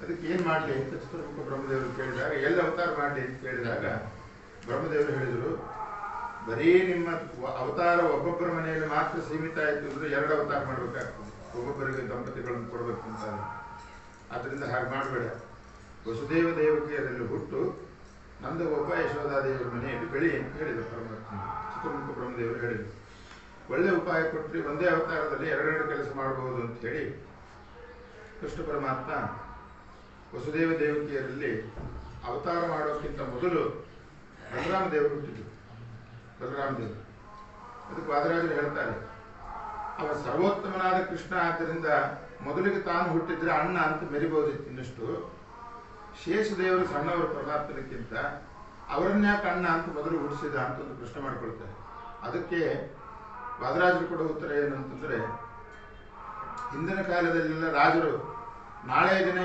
ಅದಕ್ಕೆ ಏನ್ ಮಾಡ್ಲಿ ಅಂತ ಚತುರ್ಮುಖ ಬ್ರಹ್ಮದೇವರು ಕೇಳಿದಾಗ, ಎಲ್ಲಿ ಅವತಾರ ಮಾಡ್ಲಿ ಅಂತ ಕೇಳಿದಾಗ ಬ್ರಹ್ಮದೇವರು ಹೇಳಿದರು, ಬರೀ ನಿಮ್ಮ ಅವತಾರ ಒಬ್ಬೊಬ್ಬರ ಮನೆಯಲ್ಲಿ ಮಾತ್ರ ಸೀಮಿತ ಆಯ್ತು ಅಂದ್ರೆ 2 ಅವತಾರ ಮಾಡ್ಬೇಕಾಗ್ತದೆ, ಒಬ್ಬೊಬ್ಬರಿಗೆ ದಂಪತಿಗಳನ್ನು ಕೊಡ್ಬೇಕು ಅಂತ. ಆದ್ರಿಂದ ಹಾಗೆ ಮಾಡಬೇಡ, ವಸುದೇವ ದೇವಕಿಯರಲ್ಲಿ ಹುಟ್ಟು ನಂದು ಒಬ್ಬ ಯಶೋಧಾದೇವರ ಮನೆಯಲ್ಲಿ ಬೆಳಿ ಅಂತ ಹೇಳಿದರು ಪರಮಾತ್ಮ. ಚತುರ್ಮುಖ ಬ್ರಹ್ಮದೇವರು ಹೇಳಿದರು, ಒಳ್ಳೆ ಉಪಾಯ ಕೊಟ್ಟರೆ ಒಂದೇ ಅವತಾರದಲ್ಲಿ 2 ಕೆಲಸ ಮಾಡಬಹುದು ಅಂತ ಹೇಳಿ ಕೃಷ್ಣ ಪರಮಾತ್ಮ ವಸುದೇವ ದೇವಕಿಯರಲ್ಲಿ ಅವತಾರ ಮಾಡೋಕ್ಕಿಂತ ಮೊದಲು ಬಲರಾಮ ದೇವರು ಹುಟ್ಟಿದ್ರು. ಬಲರಾಮ ದೇವರು, ಅದಕ್ಕೆ ವಾದರಾಜರು ಹೇಳ್ತಾರೆ, ಅವ ಸರ್ವೋತ್ತಮನಾದ ಕೃಷ್ಣ ಆದ್ದರಿಂದ ಮೊದಲಿಗೆ ತಾನು ಹುಟ್ಟಿದ್ರೆ ಅಣ್ಣ ಅಂತ ಮೆರಿಬಹುದಿತ್ತು. ಇನ್ನಷ್ಟು ಶೇಷದೇವರು ಸಣ್ಣವರು ಪರಮಾತ್ಮನಕ್ಕಿಂತ, ಅವರನ್ಯಾಕೆ ಅಣ್ಣ ಅಂತ ಮೊದಲು ಹುಟ್ಟಿಸಿದ ಅಂತ ಒಂದು ಪ್ರಶ್ನೆ ಮಾಡ್ಕೊಳ್ತಾರೆ. ಅದಕ್ಕೆ ವಾದರಾಜರು ಕೊಡೋ ಉತ್ತರ ಏನಂತಂದ್ರೆ, ಹಿಂದಿನ ಕಾಲದಲ್ಲೆಲ್ಲ ರಾಜರು ನಾಳೆ ದಿನ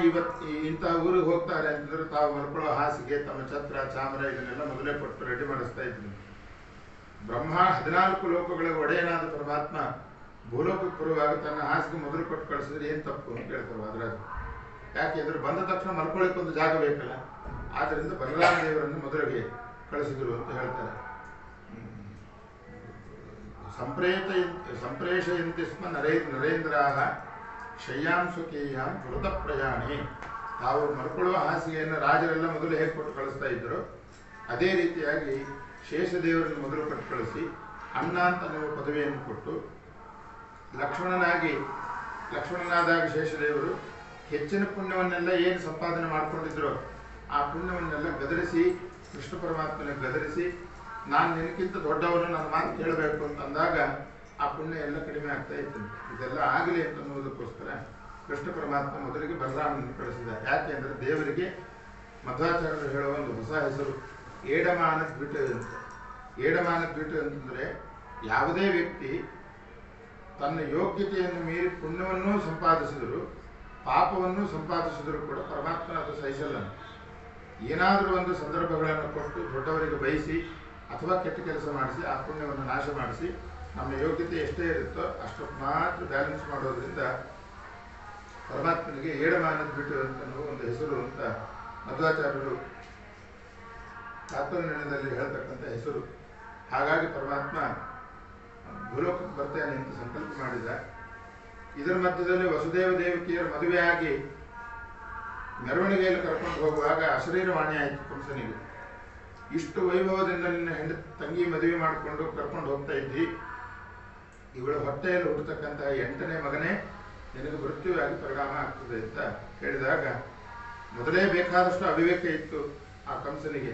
ಇಂಥ ಊರಿಗೆ ಹೋಗ್ತಾರೆ ಅಂತಂದ್ರೆ ತಾವು ಮಲ್ಕೊಳ್ಳೋ ಹಾಸಿಗೆ, ತಮ್ಮ ಛತ್ರ, ಚಾಮರ ಇದನ್ನೆಲ್ಲ ಮೊದಲೇ ಕೊಟ್ಟು ರೆಡಿ ಮಾಡಿಸ್ತಾ ಇದ್ರು. ಬ್ರಹ್ಮ 14 ಲೋಕಗಳ ಒಡೆಯನಾದ ಪರಮಾತ್ಮ ಭೂಲೋಕಕ್ಕೆ ಬರುವಾಗ ತನ್ನ ಹಾಸಿಗೆ ಮೊದಲು ಕೊಟ್ಟು ಕಳಿಸಿದ್ರೆ ಏನ್ ತಪ್ಪು ಅಂತ ಕೇಳ್ತಾರೆ ವಾದರಾಜ. ಯಾಕೆಂದ್ರೆ ಬಂದ ತಕ್ಷಣ ಮಲ್ಕೊಳ್ಳಿಕ್ಕೆ ಒಂದು ಜಾಗ ಬೇಕಲ್ಲ, ಆದ್ರಿಂದ ಬಲರಾಮ ದೇವರನ್ನು ಮೊದಲಿಗೆ ಕಳಿಸಿದ್ರು ಅಂತ ಹೇಳ್ತಾರೆ. ಸಂಪ್ರೇಷಯಂತಿ ಸ್ಮ ನರೇಂದ್ರಾಹ ಶಯ್ಯಾಂ ಸ್ವಕೀಯಾಂ ವೃತ ಪ್ರಯಾಣಿ. ತಾವು ಮಲ್ಕೊಳ್ಳುವ ಹಾಸಿಗೆಯನ್ನು ರಾಜರೆಲ್ಲ ಮೊದಲು ಹೇಗೆ ಕೊಟ್ಟು ಕಳಿಸ್ತಾ ಇದ್ರು, ಅದೇ ರೀತಿಯಾಗಿ ಶೇಷದೇವರನ್ನು ಮೊದಲು ಕೊಟ್ಟು ಕಳಿಸಿ ಅಣ್ಣ ಅಂತ ಅನ್ನುವ ಪದವಿಯನ್ನು ಕೊಟ್ಟು, ಲಕ್ಷ್ಮಣನಾದಾಗ ಶೇಷದೇವರು ಹೆಚ್ಚಿನ ಪುಣ್ಯವನ್ನೆಲ್ಲ ಏನು ಸಂಪಾದನೆ ಮಾಡ್ಕೊಂಡಿದ್ರು ಆ ಪುಣ್ಯವನ್ನೆಲ್ಲ ಗದರಿಸಿ ಕೃಷ್ಣ ಪರಮಾತ್ಮನಿಗೆ ಗದರಿಸಿ, ನಾನು ನಿನಕ್ಕಿಂತ ದೊಡ್ಡವನು, ನನ್ನ ಮಾತು ಕೇಳಬೇಕು ಅಂತಂದಾಗ ಆ ಪುಣ್ಯ ಎಲ್ಲ ಕಡಿಮೆ ಆಗ್ತಾ ಇತ್ತು. ಇದೆಲ್ಲ ಆಗಲಿ ಅಂತ ಅನ್ನೋದಕ್ಕೋಸ್ಕರ ಕೃಷ್ಣ ಪರಮಾತ್ಮ ಮೊದಲಿಗೆ ಬಲರಾಮನನ್ನು ಕಳಿಸಿದ. ಯಾಕೆ ಅಂದರೆ ದೇವರಿಗೆ ಮಧ್ವಾಚಾರ್ಯರು ಹೇಳುವ ಒಂದು ಹೊಸ ಹೆಸರು ಏಡಮಾನ ದ್ವಿಟ ಅಂತ. ಏಡಮಾನ ದ್ವಿಟ ಅಂತಂದರೆ ಯಾವುದೇ ವ್ಯಕ್ತಿ ತನ್ನ ಯೋಗ್ಯತೆಯನ್ನು ಮೀರಿ ಪುಣ್ಯವನ್ನೂ ಸಂಪಾದಿಸಿದರು ಪಾಪವನ್ನು ಸಂಪಾದಿಸಿದರೂ ಕೂಡ ಪರಮಾತ್ಮನ ಅದು ಸಹಿಸಲ್ಲ. ಏನಾದರೂ ಒಂದು ಸಂದರ್ಭಗಳನ್ನು ಕೊಟ್ಟು ದೊಡ್ಡವರಿಗೆ ಬಯಸಿ ಅಥವಾ ಕೆಟ್ಟ ಕೆಲಸ ಮಾಡಿಸಿ ಆ ಪುಣ್ಯವನ್ನು ನಾಶ ಮಾಡಿಸಿ ನಮ್ಮ ಯೋಗ್ಯತೆ ಎಷ್ಟೇ ಇರುತ್ತೋ ಅಷ್ಟಕ್ಕೆ ಮಾತ್ರ ಬ್ಯಾಲೆನ್ಸ್ ಮಾಡೋದ್ರಿಂದ ಪರಮಾತ್ಮನಿಗೆ ಏಡಮಾನದ ಬಿಟ್ಟು ಅಂತ ಒಂದು ಹೆಸರು ಅಂತ ಮಧ್ವಾಚಾರ್ಯರು ತಾತ್ಪರ್ಯದಲ್ಲಿ ಹೇಳ್ತಕ್ಕಂಥ ಹೆಸರು. ಹಾಗಾಗಿ ಪರಮಾತ್ಮ ಭೂಲೋಕಕ್ಕೆ ಬರ್ತೇನೆ ಅಂತ ಸಂಕಲ್ಪ ಮಾಡಿದ. ಇದರ ಮಧ್ಯದಲ್ಲಿ ವಸುದೇವ ದೇವಕಿಯರ ಮದುವೆಯಾಗಿ ಮೆರವಣಿಗೆಯಲ್ಲಿ ಕರ್ಕೊಂಡು ಹೋಗುವಾಗ ಅಶರೀರವಾಣಿ ಆಯಿತು ಕಂಸನಿಗೆ. ಇಷ್ಟು ವೈಭವದಿಂದ ನಿನ್ನ ತಂಗಿ ಮದುವೆ ಮಾಡಿಕೊಂಡು ಕರ್ಕೊಂಡು ಹೋಗ್ತಾ ಇದ್ದಿ, ಇವಳ ಹೊಟ್ಟೆಯಲ್ಲಿ ಹುಟ್ಟತಕ್ಕಂತಹ 8ನೇ ಮಗನೇ ನಿನಗೆ ಮೃತ್ಯುವಾಗಿ ಪರಿಣಾಮ ಆಗ್ತದೆ ಅಂತ ಹೇಳಿದಾಗ ಮೊದಲೇ ಬೇಕಾದಷ್ಟು ಅವಿವೇಕ ಇತ್ತು ಆ ಕಂಸನಿಗೆ.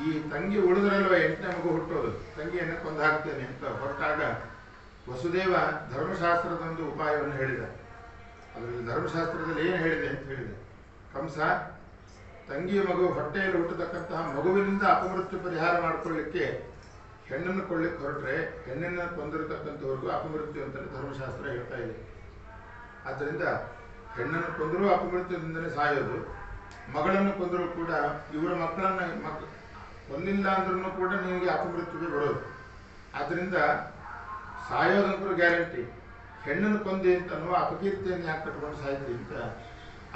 ಈ ತಂಗಿ ಉಳಿದ್ರಲ್ವ 8ನೇ ಮಗು ಹುಟ್ಟೋದು, ತಂಗಿಯನ್ನು ಕೊಂದು ಹಾಕ್ತೇನೆ ಅಂತ ಹೊರಟಾಗ ವಸುದೇವ ಧರ್ಮಶಾಸ್ತ್ರದ ಒಂದು ಉಪಾಯವನ್ನು ಹೇಳಿದ. ಅದರಲ್ಲಿ ಧರ್ಮಶಾಸ್ತ್ರದಲ್ಲಿ ಏನು ಹೇಳಿದೆ ಅಂತ ಹೇಳಿದೆ, ಕಂಸ ತಂಗಿಯ ಮಗು ಹೊಟ್ಟೆಯಲ್ಲಿ ಹುಟ್ಟತಕ್ಕಂತಹ ಮಗುವಿನಿಂದ ಅಪಮೃತ್ಯು ಪರಿಹಾರ ಮಾಡಿಕೊಳ್ಳಿಕ್ಕೆ ಹೆಣ್ಣನ್ನು ಕೊಳ್ಳಿಕ್ಕೆ ಹೊರಟ್ರೆ ಹೆಣ್ಣನ್ನು ಕೊಂದಿರತಕ್ಕಂಥವ್ರಿಗೂ ಅಪಮೃತ್ಯು ಅಂತಲೇ ಧರ್ಮಶಾಸ್ತ್ರ ಹೇಳ್ತಾ ಇದೆ. ಆದ್ದರಿಂದ ಹೆಣ್ಣನ್ನು ಕೊಂದರೂ ಅಪಮೃತ್ಯುದಿಂದಲೇ ಸಾಯೋದು, ಮಗಳನ್ನು ಕೊಂದರೂ ಕೂಡ ಇವರ ಮಕ್ಕಳನ್ನು ಕೊಲ್ಲಿಲ್ಲ ಅಂದ್ರೂ ಕೂಡ ನಿನಗೆ ಅಪಮೃತ್ಯುಗೆ ಬರೋದು. ಆದ್ದರಿಂದ ಸಾಯೋದಂತರೂ ಗ್ಯಾರಂಟಿ, ಹೆಣ್ಣನ್ನು ಕೊಂದಿ ಅಂತ ಅನ್ನುವ ಅಪಕೀರ್ತಿಯನ್ನು ಯಾಕೆ ಕಟ್ಕೊಂಡು ಸಾಯ್ತಿ ಅಂತ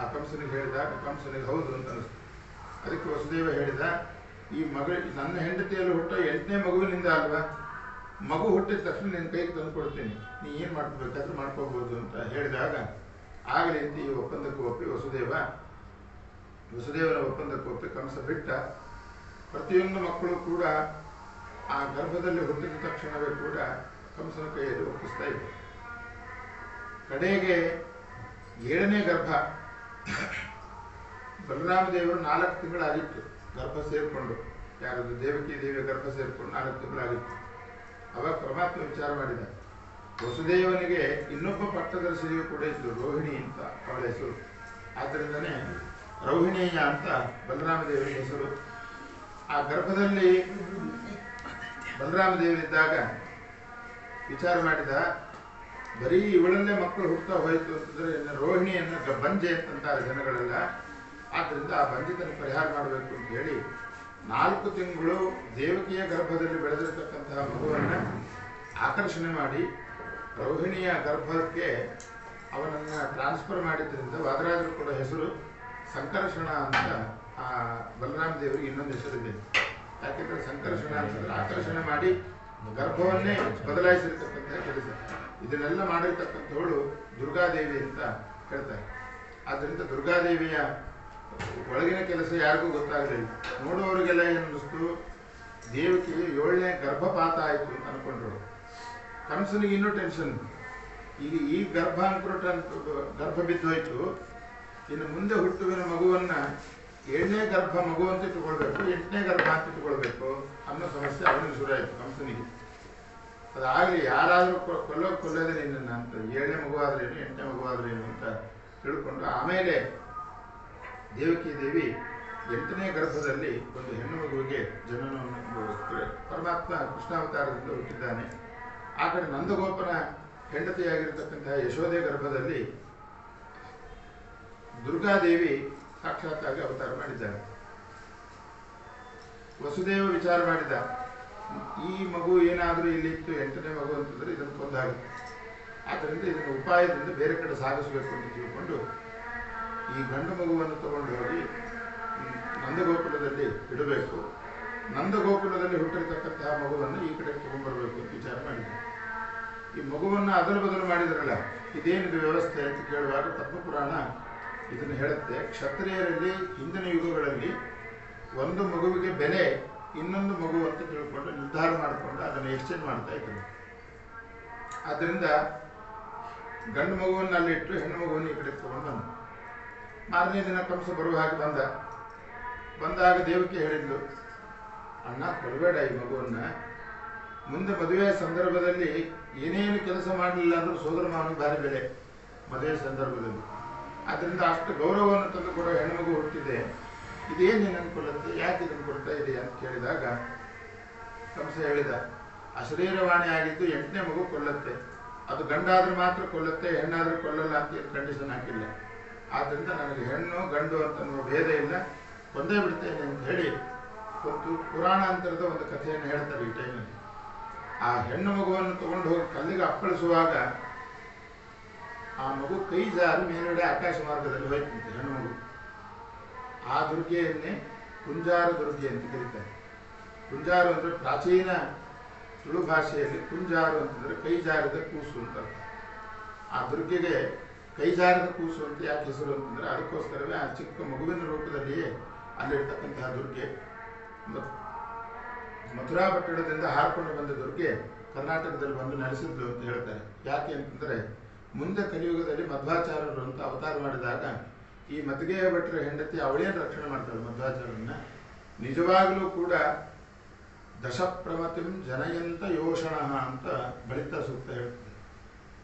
ಆ ಕಂಸನಿಗೆ ಹೇಳಿದಾಗ ಕಂಸನಿಗೆ ಹೌದು ಅಂತ ಅನಿಸ್ತು. ಅದಕ್ಕೆ ವಸುದೇವ ಹೇಳಿದ, ಈ ನನ್ನ ಹೆಂಡತಿಯಲ್ಲಿ ಹುಟ್ಟೋ 8ನೇ ಮಗುವಿನಿಂದ ಅಲ್ವಾ, ಮಗು ಹುಟ್ಟಿದ ತಕ್ಷಣ ನಿನ್ನ ಕೈಗೆ ತಂದು ಕೊಡ್ತೀನಿ, ನೀ ಏನು ಮಾಡ್ಕೋಬೇಕಾದ್ರೂ ಮಾಡ್ಕೋಬೋದು ಅಂತ ಹೇಳಿದಾಗ ಆಗಲಿ ಅಂತ ಈ ಒಪ್ಪಂದಕ್ಕೆ ಒಪ್ಪಿ ವಸುದೇವನ ಒಪ್ಪಂದಕ್ಕೆ ಒಪ್ಪಿ ಕಂಸ ಬಿಟ್ಟ. ಪ್ರತಿಯೊಂದು ಮಕ್ಕಳು ಕೂಡ ಆ ಗರ್ಭದಲ್ಲಿ ಹುಟ್ಟಿದ ತಕ್ಷಣವೇ ಕೂಡ ಕಂಸನ ಕೈಯಲ್ಲಿ ಒಪ್ಪಿಸ್ತಾ ಇದ್ದರು. ಕಡೆಗೆ 7ನೇ ಗರ್ಭ ಬಲರಾಮ ದೇವರು 4 ತಿಂಗಳಾಗಿತ್ತು ಗರ್ಭ ಸೇರಿಕೊಂಡು, ಯಾರದು ದೇವಕಿ ದೇವಿಯ ಗರ್ಭ ಸೇರಿಕೊಂಡು 4 ತಿಂಗಳಾಗಿತ್ತು. ಅವಾಗ ಪರಮಾತ್ಮ ವಿಚಾರ ಮಾಡಿದ, ವಸುದೇವನಿಗೆ ಇನ್ನೊಬ್ಬ ಪಟ್ಟದರ್ಶಿಯು ಕೂಡ ಇದ್ದು, ರೋಹಿಣಿ ಅಂತ ಅವಳ ಹೆಸರು. ಆದ್ದರಿಂದನೇ ರೋಹಿಣಿಯ ಅಂತ ಬಲರಾಮ ದೇವರ ಹೆಸರು. ಆ ಗರ್ಭದಲ್ಲಿ ಬಲರಾಮ ದೇವರಿದ್ದಾಗ ವಿಚಾರ ಮಾಡಿದ, ಬರೀ ಇವಳಲ್ಲೇ ಮಕ್ಕಳು ಹುಟ್ಟುತ್ತಾ ಹೋಯಿತು ಅಂತಂದರೆ ರೋಹಿಣಿಯನ್ನು ಬಂಜೆ ಅಂತಂತಾರೆ ಜನಗಳೆಲ್ಲ. ಆದ್ದರಿಂದ ಆ ಬಂಜಿತನ ಪರಿಹಾರ ಮಾಡಬೇಕು ಅಂತ ಹೇಳಿ 4 ತಿಂಗಳು ದೇವಕಿಯ ಗರ್ಭದಲ್ಲಿ ಬೆಳೆದಿರತಕ್ಕಂತಹ ಮಗುವನ್ನು ಆಕರ್ಷಣೆ ಮಾಡಿ ರೋಹಿಣಿಯ ಗರ್ಭಕ್ಕೆ ಅವನನ್ನು ಟ್ರಾನ್ಸ್ಫರ್ ಮಾಡಿದ್ದರಿಂದ ವಾದರಾಜರು ಕೂಡ ಹೆಸರು ಸಂಕರ್ಷಣ ಅಂತ ಆ ಬಲರಾಮ ದೇವರಿಗೆ ಇನ್ನೊಂದು ಹೆಸರಿದೆ. ಯಾಕೆಂದರೆ ಸಂಕರ್ಷಣ ಅಂತಂದರೆ ಆಕರ್ಷಣೆ ಮಾಡಿ ಗರ್ಭವನ್ನೇ ಬದಲಾಯಿಸಿರ್ತಕ್ಕಂಥ ಕೆಲಸ. ಇದನ್ನೆಲ್ಲ ಮಾಡಿರ್ತಕ್ಕಂಥವಳು ದುರ್ಗಾದೇವಿ ಅಂತ ಹೇಳ್ತಾರೆ. ಆದ್ದರಿಂದ ದುರ್ಗಾದೇವಿಯ ಒಳಗಿನ ಕೆಲಸ ಯಾರಿಗೂ ಗೊತ್ತಾಗಲಿಲ್ಲ. ನೋಡುವವರಿಗೆಲ್ಲ ಏನು ಅನ್ನಿಸ್ತು, ದೇವಕಿ 7ನೇ ಗರ್ಭಪಾತ ಆಯಿತು ಅಂತ ಅನ್ಕೊಂಡ್ರು. ಕಂಸನಿಗೆ ಇನ್ನೂ ಟೆನ್ಷನ್, ಈಗ ಈ ಗರ್ಭ ಬಿದ್ದೋಯ್ತು, ಇನ್ನು ಮುಂದೆ ಹುಟ್ಟುವಿನ ಮಗುವನ್ನು 7ನೇ ಗರ್ಭ ಮಗು ಅಂತ ಇಟ್ಟುಕೊಳ್ಬೇಕು, 8ನೇ ಗರ್ಭ ಅಂತ ಇಟ್ಟುಕೊಳ್ಬೇಕು ಅನ್ನೋ ಸಮಸ್ಯೆ ಅವನಿಗೆ ಶುರುವಾಯಿತು ಕಂಸನಿಗೆ. ಅದಾಗಲಿ ಯಾರಾದರೂ ಕೊಲ್ಲೋದೇ ನಿನ್ನನ್ನು ಅಂತ, 7ನೇ ಮಗು ಆದ್ರೇನು 8ನೇ ಮಗು ಆದ್ರೇನು ಅಂತ ತಿಳ್ಕೊಂಡು ಆಮೇಲೆ ದೇವಕಿ ದೇವಿ 8ನೇ ಗರ್ಭದಲ್ಲಿ ಒಂದು ಹೆಣ್ಣು ಮಗುವಿಗೆ ಜನನವನ್ನು ಪರಮಾತ್ಮ ಕೃಷ್ಣಾವತಾರದಿಂದ ಹುಟ್ಟಿದ್ದಾನೆ. ಆ ಕಡೆ ನಂದಗೋಪನ ಹೆಂಡತಿಯಾಗಿರ್ತಕ್ಕಂತಹ ಯಶೋದೆ ಗರ್ಭದಲ್ಲಿ ದುರ್ಗಾದೇವಿ ಸಾಕ್ಷಾತ್ತಾಗಿ ಅವತಾರ ಮಾಡಿದ್ದಾರೆ. ವಸುದೇವ ವಿಚಾರ ಮಾಡಿದ, ಈ ಮಗು ಏನಾದರೂ ಇಲ್ಲಿತ್ತು 8ನೇ ಮಗು ಅಂತಂದರೆ ಇದನ್ನು ಕೊಂದಾಗುತ್ತೆ, ಆದ್ದರಿಂದ ಇದನ್ನು ಉಪಾಯದಿಂದ ಬೇರೆ ಕಡೆ ಸಾಗಿಸಬೇಕು ಅಂತ ತಿಳ್ಕೊಂಡು ಈ ಗಂಡು ಮಗುವನ್ನು ತಗೊಂಡು ಹೋಗಿ ನಂದಗೋಕುಲದಲ್ಲಿ ಇಡಬೇಕು, ನಂದಗೋಕುಲದಲ್ಲಿ ಹುಟ್ಟಿರ್ತಕ್ಕಂತಹ ಮಗುವನ್ನು ಈ ಕಡೆ ತಗೊಂಡ್ಬರ್ಬೇಕು ಅಂತ ವಿಚಾರ ಮಾಡಿದ್ದಾರೆ. ಈ ಮಗುವನ್ನು ಅದಲು ಬದಲು ಮಾಡಿದ್ರಲ್ಲ, ಇದೇನಿದು ವ್ಯವಸ್ಥೆ ಅಂತ ಕೇಳುವಾಗ ಪದ್ಮಪುರಾಣ ಇದನ್ನು ಹೇಳುತ್ತೆ. ಕ್ಷತ್ರಿಯರಲ್ಲಿ ಹಿಂದಿನ ಯುಗಗಳಲ್ಲಿ ಒಂದು ಮಗುವಿಗೆ ಬೆಲೆ ಇನ್ನೊಂದು ಮಗು ಅಂತ ತಿಳ್ಕೊಂಡು ನಿರ್ಧಾರ ಮಾಡಿಕೊಂಡು ಅದನ್ನು ಎಕ್ಸ್ಚೇಂಜ್ ಮಾಡ್ತಾ ಇದ್ರು. ಆದ್ದರಿಂದ ಗಂಡು ಮಗುವನ್ನು ಅಲ್ಲಿಟ್ಟು ಹೆಣ್ಣು ಮಗುವನ್ನು ಈ ಕಡೆ ತಗೊಂಡು ಬಂದ. ಮಾರನೇ ದಿನ ಕಂಸ ಬರುವ ಹಾಗೆ ಬಂದಾಗ ದೇವಕಿ ಹೇಳಿದ್ಲು, ಅಣ್ಣ ಕೊಡಬೇಡ ಈ ಮಗುವನ್ನು, ಮುಂದೆ ಮದುವೆಯ ಸಂದರ್ಭದಲ್ಲಿ ಏನೇನು ಕೆಲಸ ಮಾಡಲಿಲ್ಲ ಅಂದ್ರೂ ಸೋದರ ಮಾವನಿಗೆ ಭಾರಿ ಬೆಲೆ ಮದುವೆ ಸಂದರ್ಭದಲ್ಲಿ. ಆದ್ದರಿಂದ ಅಷ್ಟು ಗೌರವವನ್ನು ತಂದು ಕೊಡೋ ಹೆಣ್ಮಗು ಹುಟ್ಟಿದೆ, ಇದೇನು ನಿನ್ನನ್ನು ಕೊಲ್ಲುತ್ತೆ, ಯಾಕೆ ಇದನ್ನು ಕೊಡ್ತಾ ಇದೆ ಅಂತ ಕೇಳಿದಾಗ ಕಂಸ ಹೇಳಿದ, ಅಶರೀರವಾಣಿ ಆಗಿದ್ದು 8ನೇ ಮಗು ಕೊಲ್ಲುತ್ತೆ, ಅದು ಗಂಡಾದ್ರೆ ಮಾತ್ರ ಕೊಲ್ಲುತ್ತೆ, ಹೆಣ್ಣಾದ್ರೆ ಕೊಲ್ಲಲ್ಲ ಅಂತ ಏನು ಕಂಡೀಷನ್ ಹಾಕಿಲ್ಲ. ಆದ್ದರಿಂದ ನನಗೆ ಹೆಣ್ಣು ಗಂಡು ಅಂತ ಭೇದ ಇಲ್ಲ, ಕೊಂದೇ ಬಿಡ್ತೇನೆ ಅಂತ ಹೇಳಿ ಒಂದು ಪುರಾಣಾಂತರದ ಒಂದು ಕಥೆಯನ್ನು ಹೇಳ್ತಾರೆ ಈ ಟೈಮಲ್ಲಿ. ಆ ಹೆಣ್ಣು ಮಗುವನ್ನು ತಗೊಂಡು ಹೋಗಿ ಕಲ್ಲಿಗೆ ಅಪ್ಪಳಿಸುವಾಗ ಆ ಮಗು ಕೈ ಜಾರಿ ಮೇಲುಗಡೆ ಆಕಾಶ ಮಾರ್ಗದಲ್ಲಿ ಹೋಯ್ತಂತೆ ಹೆಣ್ಣು ಮಗು. ಆ ದುರ್ಗೆಯನ್ನೇ ಕುಂಜಾರ ದುರ್ಗೆ ಅಂತ ಕರೀತಾರೆ. ಕುಂಜಾರು ಅಂದರೆ ಪ್ರಾಚೀನ ತುಳು ಭಾಷೆಯಲ್ಲಿ ಕುಂಜಾರು ಅಂತಂದರೆ ಕೈ ಜಾರಿದ ಕೂಸು ಅಂತ. ಆ ದುರ್ಗೆಗೆ ಕೈ ಜಾರಿದ ಕೂಸು ಅಂತ ಯಾಕೆ ಹೆಸರು ಅಂತಂದರೆ ಅದಕ್ಕೋಸ್ಕರವೇ ಆ ಚಿಕ್ಕ ಮಗುವಿನ ರೂಪದಲ್ಲಿಯೇ ಅಲ್ಲಿರ್ತಕ್ಕಂತಹ ದುರ್ಗೆ. ಮಥುರಾ ಪಟ್ಟಣದಿಂದ ಹಾರಿಕೊಂಡು ಬಂದ ದುರ್ಗೆ ಕರ್ನಾಟಕದಲ್ಲಿ ಬಂದು ನೆಲೆಸಿದ್ಲು ಅಂತ ಹೇಳ್ತಾರೆ. ಯಾಕೆ ಅಂತಂದರೆ ಮುಂದೆ ಕಲಿಯುಗದಲ್ಲಿ ಮಧ್ವಾಚಾರ್ಯರು ಅಂತ ಅವತಾರ ಮಾಡಿದಾಗ ಈ ಮದ್ಗೆಯ ಭಟ್ರ ಹೆಂಡತಿ ಅವಳೇನು ರಕ್ಷಣೆ ಮಾಡ್ತಾಳೆ ಮಧ್ವಾಚಾರ್ಯರನ್ನ. ನಿಜವಾಗಲೂ ಕೂಡ ದಶಪ್ರಮತಿಂ ಜನಯಂತ ಯೋಷಣ ಅಂತ ಬಳಿತ ಸೂಕ್ತ ಹೇಳ್ತದೆ.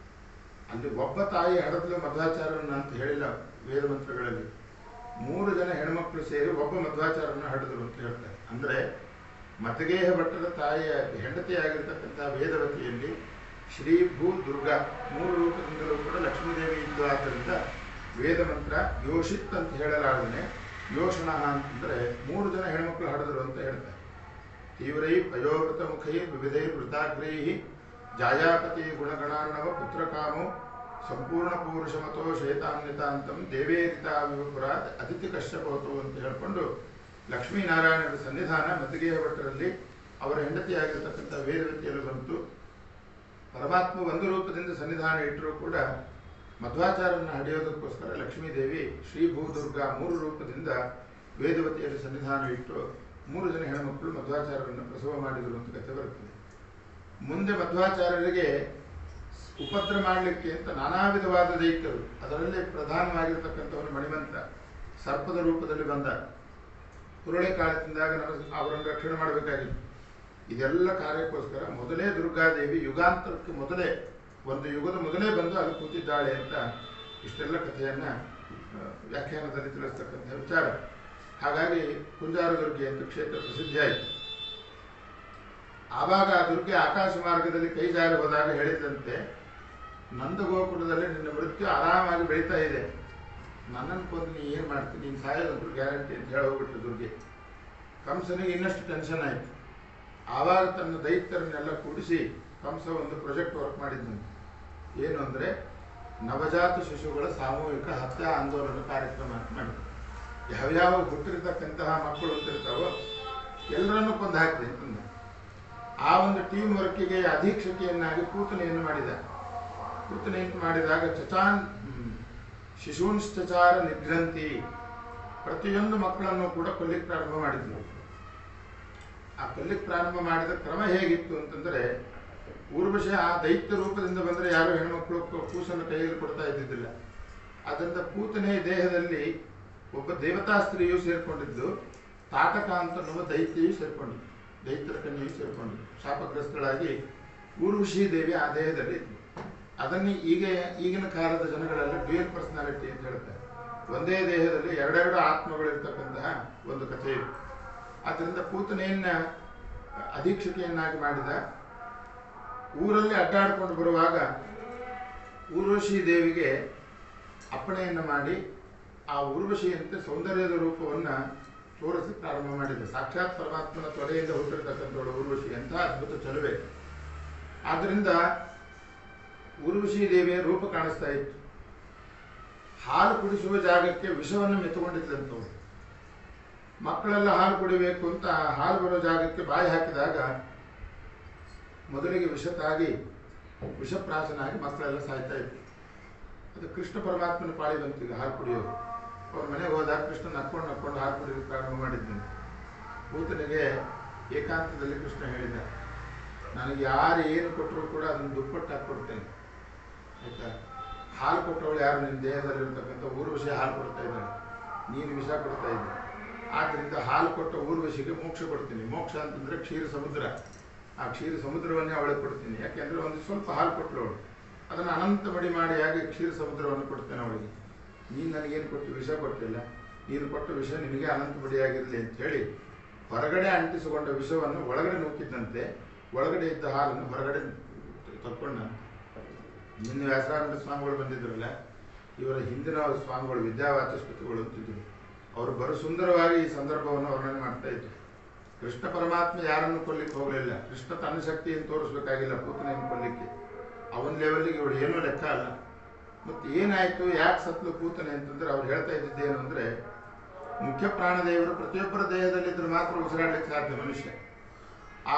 ಅಲ್ಲಿ ಒಬ್ಬ ತಾಯಿ ಹಡದ್ಲು ಮಧ್ವಾಚಾರ್ಯರನ್ನ ಅಂತ ಹೇಳಿಲ್ಲ ವೇದ ಮಂತ್ರಗಳಲ್ಲಿ. 3 ಜನ ಹೆಣ್ಮಕ್ಳು ಸೇರಿ ಒಬ್ಬ ಮಧ್ವಾಚಾರ್ಯರನ್ನ ಹಡಿದ್ರು ಅಂತ ಹೇಳ್ತಾರೆ. ಅಂದರೆ ಮತಗೇಹ ಭಟ್ಟರ ತಾಯಿಯ ಹೆಂಡತಿಯಾಗಿರ್ತಕ್ಕಂಥ ವೇದವತಿಯಲ್ಲಿ ಶ್ರೀ ಭೂ ದುರ್ಗಾ 3 ರೂಪದಿಂದಲೂ ಕೂಡ ಲಕ್ಷ್ಮೀದೇವಿ ಇದ್ದು ಆದ್ದರಿಂದ ವೇದ ಮಂತ್ರ ಯೋಷಿತ್ ಅಂತ ಹೇಳಲಾಗದೆ ಯೋಷಣ ಅಂತಂದರೆ 3 ಜನ ಹೆಣ್ಮಕ್ಳು ಹಡಿದ್ರು ಅಂತ ಹೇಳ್ತಾರೆ. ತೀವ್ರೈ ಪಯೋವೃತ ಮುಖೈ ವಿವಿಧೈ ವೃತಾಗ್ರೈ ಜಾಯಾಪತಿ ಗುಣಗಣಾರ್ಣವ ಪುತ್ರಕಾಮೋ ಸಂಪೂರ್ಣ ಪೂರುಷಮತೋ ಶ್ವೇತಾನ್ವಿತಾಂತಂ ದೇವೇರಿತಾ ವಿವಪುರಾತ್ ಅತಿಥಿ ಕಶ್ಯಪೋತು ಅಂತ ಹೇಳಿಕೊಂಡು ಲಕ್ಷ್ಮೀನಾರಾಯಣರ ಸನ್ನಿಧಾನ ಮದ್ದಿಗೆಯ ಭಟ್ಟರಲ್ಲಿ ಅವರ ಹೆಂಡತಿಯಾಗಿರ್ತಕ್ಕಂಥ ವೇದವತಿಯಲ್ಲಿ ಬಂತು. ಪರಮಾತ್ಮ ಒಂದು ರೂಪದಿಂದ ಸನ್ನಿಧಾನ ಇಟ್ಟರೂ ಕೂಡ ಮಧ್ವಾಚಾರ್ಯರನ್ನ ಹಡೆಯೋದಕ್ಕೋಸ್ಕರ ಲಕ್ಷ್ಮೀದೇವಿ ಶ್ರೀ ಭೂದುರ್ಗಾ 3 ರೂಪದಿಂದ ವೇದವತಿಯಲ್ಲಿ ಸನ್ನಿಧಾನ ಇಟ್ಟು 3 ಜನ ಹೆಣ್ಮಕ್ಕಳು ಮಧ್ವಾಚಾರ್ಯರನ್ನು ಪ್ರಸವ ಮಾಡಿದರು ಅಂತ ಕಥೆ ಬರುತ್ತದೆ. ಮುಂದೆ ಮಧ್ವಾಚಾರ್ಯರಿಗೆ ಉಪದ್ರ ಮಾಡಲಿಕ್ಕೆ ಅಂತ ನಾನಾ ವಿಧವಾದ ದೈತ್ಯರು, ಅದರಲ್ಲಿ ಪ್ರಧಾನವಾಗಿರ್ತಕ್ಕಂಥವನು ಮಣಿಮಂತ ಸರ್ಪದ ರೂಪದಲ್ಲಿ ಬಂದ. ಹುರುಳೆ ಕಾಳು ತಿಂದಾಗ ಅವರನ್ನು ರಕ್ಷಣೆ ಮಾಡಬೇಕಾಗಿತ್ತು. ಇದೆಲ್ಲ ಕಾರ್ಯಕ್ಕೋಸ್ಕರ ಮೊದಲೇ ದುರ್ಗಾದೇವಿ ಯುಗಾಂತರಕ್ಕೆ ಮೊದಲೇ ಒಂದು ಯುಗದ ಮೊದಲೇ ಬಂದು ಅಲ್ಲಿ ಕೂತಿದ್ದಾಳೆ ಅಂತ ಇಷ್ಟೆಲ್ಲ ಕಥೆಯನ್ನು ವ್ಯಾಖ್ಯಾನದಲ್ಲಿ ತಿಳಿಸ್ತಕ್ಕಂಥ ವಿಚಾರ. ಹಾಗಾಗಿ ಕುಂಜಾರ ದುರ್ಗೆ ಅಂತ ಕ್ಷೇತ್ರ ಪ್ರಸಿದ್ಧಿಯಾಯಿತು. ಆವಾಗ ಆ ದುರ್ಗೆ ಆಕಾಶ ಮಾರ್ಗದಲ್ಲಿ ಕೈ ಜಾರಿ ಹೋದಾಗ ಹೇಳಿದಂತೆ, ನಂದಗೋಕುಲದಲ್ಲಿ ನಿನ್ನ ಮೃತ್ಯು ಆರಾಮಾಗಿ ಬೆಳೀತಾ ಇದೆ, ನನ್ನನ್ನು ಕೊಂದು ನೀ ಏನು ಮಾಡ್ತೀನಿ, ನೀನು ಸಾಯೋದಂತೂ ಗ್ಯಾರಂಟಿ ಅಂತ ಹೇಳಿ ಹೋಗ್ಬಿಟ್ರು ದುರ್ಗೆ. ಕಂಸನಿಗೆ ಇನ್ನಷ್ಟು ಟೆನ್ಷನ್ ಆಯಿತು. ಆವಾಗ ತನ್ನ ದೈತ್ಯರನ್ನೆಲ್ಲ ಕೂಡಿಸಿ ಕಂಸ ಒಂದು ಪ್ರಾಜೆಕ್ಟ್ ವರ್ಕ್ ಮಾಡಿದ್ದಂತೆ. ಏನು ಅಂದರೆ ನವಜಾತ ಶಿಶುಗಳ ಸಾಮೂಹಿಕ ಹತ್ಯಾ ಆಂದೋಲನ ಕಾರ್ಯಕ್ರಮ ಅಂತ ಮಾಡಿದ್ರು. ಯಾವ್ಯಾವ ಹುಟ್ಟಿರ್ತಕ್ಕಂತಹ ಮಕ್ಕಳು ಅಂತಿರ್ತಾವೋ ಎಲ್ಲರನ್ನೂ ಕೊಂದು ಹಾಕಿದೆ ಅಂತಂದ. ಆ ಒಂದು ಟೀಮ್ ವರ್ಕಿಗೆ ಅಧೀಕ್ಷತೆಯನ್ನಾಗಿ ಪೂತನೆಯನ್ನು ಮಾಡಿದ. ಪೂತನೆಯನ್ನು ಮಾಡಿದಾಗ ಶಿಶೂಂಶ್ಚಾರ ನಿಗ್ರಂಥಿ, ಪ್ರತಿಯೊಂದು ಮಕ್ಕಳನ್ನು ಕೂಡ ಕೊಲ್ಲಿಕ್ಕೆ ಪ್ರಾರಂಭ ಮಾಡಿದ್ರು. ಆ ಕೊಲ್ಲಿಕ್ಕೆ ಪ್ರಾರಂಭ ಮಾಡಿದ ಕ್ರಮ ಹೇಗಿತ್ತು ಅಂತಂದರೆ, ಊರ್ವಶಿ ಆ ದೈತ್ಯ ರೂಪದಿಂದ ಬಂದರೆ ಯಾರು ಹೆಣ್ಮಕ್ಳು ಕೂಸನ್ನು ಕೈಯಲ್ಲಿ ಕೊಡ್ತಾ ಇದ್ದಿದ್ದಿಲ್ಲ. ಆದ್ದರಿಂದ ಪೂತನೆಯ ದೇಹದಲ್ಲಿ ಒಬ್ಬ ದೇವತಾ ಸ್ತ್ರೀಯು ಸೇರಿಕೊಂಡಿದ್ದು, ತಾಟಕ ಅಂತನ್ನುವ ದೈತ್ಯೆಯು ಸೇರಿಕೊಂಡಿದ್ದು, ದೈತ್ಯರ ಕನ್ಯೆಯು ಸೇರಿಕೊಂಡಿದ್ದು. ಶಾಪಗ್ರಸ್ತಳಾಗಿ ಊರ್ವಶಿ ದೇವಿ ಆ ದೇಹದಲ್ಲಿ ಇದ್ದರು. ಅದನ್ನೇ ಈಗಿನ ಕಾಲದ ಜನಗಳೆಲ್ಲ ಡ್ಯೂಯಲ್ ಪರ್ಸನಾಲಿಟಿ ಅಂತ ಹೇಳ್ತಾರೆ. ಒಂದೇ ದೇಹದಲ್ಲಿ ಎರಡೆರಡು ಆತ್ಮಗಳಿರ್ತಕ್ಕಂತಹ ಒಂದು ಕಥೆ ಇದೆ. ಆದ್ದರಿಂದ ಪೂತನೆಯನ್ನ ಅಧೀಕ್ಷತೆಯನ್ನಾಗಿ ಮಾಡಿದ. ಊರಲ್ಲಿ ಅಡ್ಡಾಡಿಕೊಂಡು ಬರುವಾಗ ಊರ್ವಶಿ ದೇವಿಗೆ ಅಪ್ಪಣೆಯನ್ನು ಮಾಡಿ ಆ ಊರ್ವಶಿಯಂತೆ ಸೌಂದರ್ಯದ ರೂಪವನ್ನು ತೋರಿಸಿ ಪ್ರಾರಂಭ ಮಾಡಿದೆ. ಸಾಕ್ಷಾತ್ ಪರಮಾತ್ಮನ ತೊಡೆಯಿಂದ ಹುಟ್ಟಿರ್ತಕ್ಕಂಥವಳು ಊರ್ವಶಿ, ಅಂತ ಅದ್ಭುತ ಚಲುವೆ. ಆದ್ದರಿಂದ ಊರ್ವಶಿ ದೇವಿಯ ರೂಪ ಕಾಣಿಸ್ತಾ ಇತ್ತು. ಹಾಲು ಕುಡಿಸುವ ಜಾಗಕ್ಕೆ ವಿಷವನ್ನು ಮೆತ್ತುಕೊಂಡಿದ್ದಂಥವ್ರು. ಮಕ್ಕಳೆಲ್ಲ ಹಾಲು ಕುಡಿಬೇಕು ಅಂತ ಹಾಲು ಬರೋ ಜಾಗಕ್ಕೆ ಬಾಯಿ ಹಾಕಿದಾಗ ಮೊದಲಿಗೆ ವಿಷ ತಾಗಿ ವಿಷಪ್ರಾಶನಾಗಿ ಮಕ್ಕಳೆಲ್ಲ ಸಾಯ್ತಾ ಇತ್ತು. ಅದು ಕೃಷ್ಣ ಪರಮಾತ್ಮನ ಪಾಳಿ ಬಂತೀಗ ಹಾಲು ಕುಡಿಯೋದು. ಅವ್ರ ಮನೆಗೆ ಹೋದಾಗ ಕೃಷ್ಣ ನಕ್ಕೊಂಡು ಹಾಲು ಕುಡಿಯೋದು ಪ್ರಾರಂಭ ಮಾಡಿದ್ದೀನಿ. ಪೂತನಿಗೆ ಏಕಾಂತದಲ್ಲಿ ಕೃಷ್ಣ ಹೇಳಿದ, ನನಗೆ ಯಾರು ಏನು ಕೊಟ್ಟರು ಕೂಡ ಅದನ್ನು ದುಪ್ಪಟ್ಟು ಹಾಕ್ಕೊಡ್ತೇನೆ, ಆಯಿತಾ. ಹಾಲು ಕೊಟ್ಟವಳು ಯಾರು? ನಿನ್ನ ದೇಹದಲ್ಲಿರ್ತಕ್ಕಂಥ ಊರ್ವಶಿ ಹಾಲು ಕೊಡ್ತಾ ಇದ್ದಾಳೆ, ನೀನು ವಿಷ ಕೊಡ್ತಾ ಇದ್ದೆ. ಆದ್ದರಿಂದ ಹಾಲು ಕೊಟ್ಟ ಊರ್ವಶಿಗೆ ಮೋಕ್ಷ ಕೊಡ್ತೀನಿ. ಮೋಕ್ಷ ಅಂತಂದರೆ ಕ್ಷೀರ ಸಮುದ್ರ. ಆ ಕ್ಷೀರ ಸಮುದ್ರವನ್ನೇ ಅವಳಿಗೆ ಕೊಡ್ತೀನಿ. ಯಾಕೆಂದರೆ ಒಂದು ಸ್ವಲ್ಪ ಹಾಲು ಕೊಟ್ಟಳು ಅವಳು, ಅದನ್ನು ಅನಂತ ಮಡಿ ಮಾಡಿ ಹಾಗೆ ಕ್ಷೀರ ಸಮುದ್ರವನ್ನು ಕೊಡ್ತೇನೆ ಅವಳಿಗೆ. ನೀನು ನನಗೇನು ಕೊಟ್ಟು ವಿಷ ಕೊಟ್ಟಿಲ್ಲ, ನೀನು ಕೊಟ್ಟ ವಿಷ ನಿನಗೆ ಅನಂತ ಮಡಿಯಾಗಿರಲಿ ಅಂಥೇಳಿ ಹೊರಗಡೆ ಅಂಟಿಸಿಕೊಂಡ ವಿಷವನ್ನು ಒಳಗಡೆ ನೂಕಿದ್ದಂತೆ ಒಳಗಡೆ ಇದ್ದ ಹಾಲನ್ನು ಹೊರಗಡೆ ತಕ್ಕೊಂಡ. ನಿನ್ನೆ ವ್ಯಾಸರಾಜ ಸ್ವಾಮಿಗಳು ಬಂದಿದ್ರಲ್ಲ, ಇವರ ಹಿಂದಿನ ಸ್ವಾಮಿಗಳು ವಿದ್ಯಾವಾಚಸ್ಪತಿಗಳು ಅಂತಿದ್ರು. ಅವರು ಬರು ಸುಂದರವಾಗಿ ಈ ಸಂದರ್ಭವನ್ನು ವರ್ಣನೆ ಮಾಡ್ತಾ ಇದ್ರು. ಕೃಷ್ಣ ಪರಮಾತ್ಮ ಯಾರನ್ನು ಕೊಲ್ಲಿಕ್ಕೆ ಹೋಗಲಿಲ್ಲ. ಕೃಷ್ಣ ತನ್ನ ಶಕ್ತಿಯನ್ನು ತೋರಿಸ್ಬೇಕಾಗಿಲ್ಲ ಪೂತನೆಯನ್ನು ಕೊಲ್ಲಿಕ್ಕೆ. ಅವನ ಲೆವೆಲ್ಗೆ ಇವಳು ಏನೂ ಲೆಕ್ಕ ಅಲ್ಲ. ಮತ್ತು ಏನಾಯಿತು, ಯಾಕೆ ಸತ್ಲು ಪೂತನೆ ಅಂತಂದ್ರೆ ಅವ್ರು ಹೇಳ್ತಾ ಇದ್ದಿದ್ದೇನು ಅಂದರೆ, ಮುಖ್ಯ ಪ್ರಾಣದೇವರು ಪ್ರತಿಯೊಬ್ಬರ ದೇಹದಲ್ಲಿದ್ದರೆ ಮಾತ್ರ ಉಸಿರಾಡಲಿಕ್ಕೆ ಸಾಧ್ಯ ಮನುಷ್ಯ.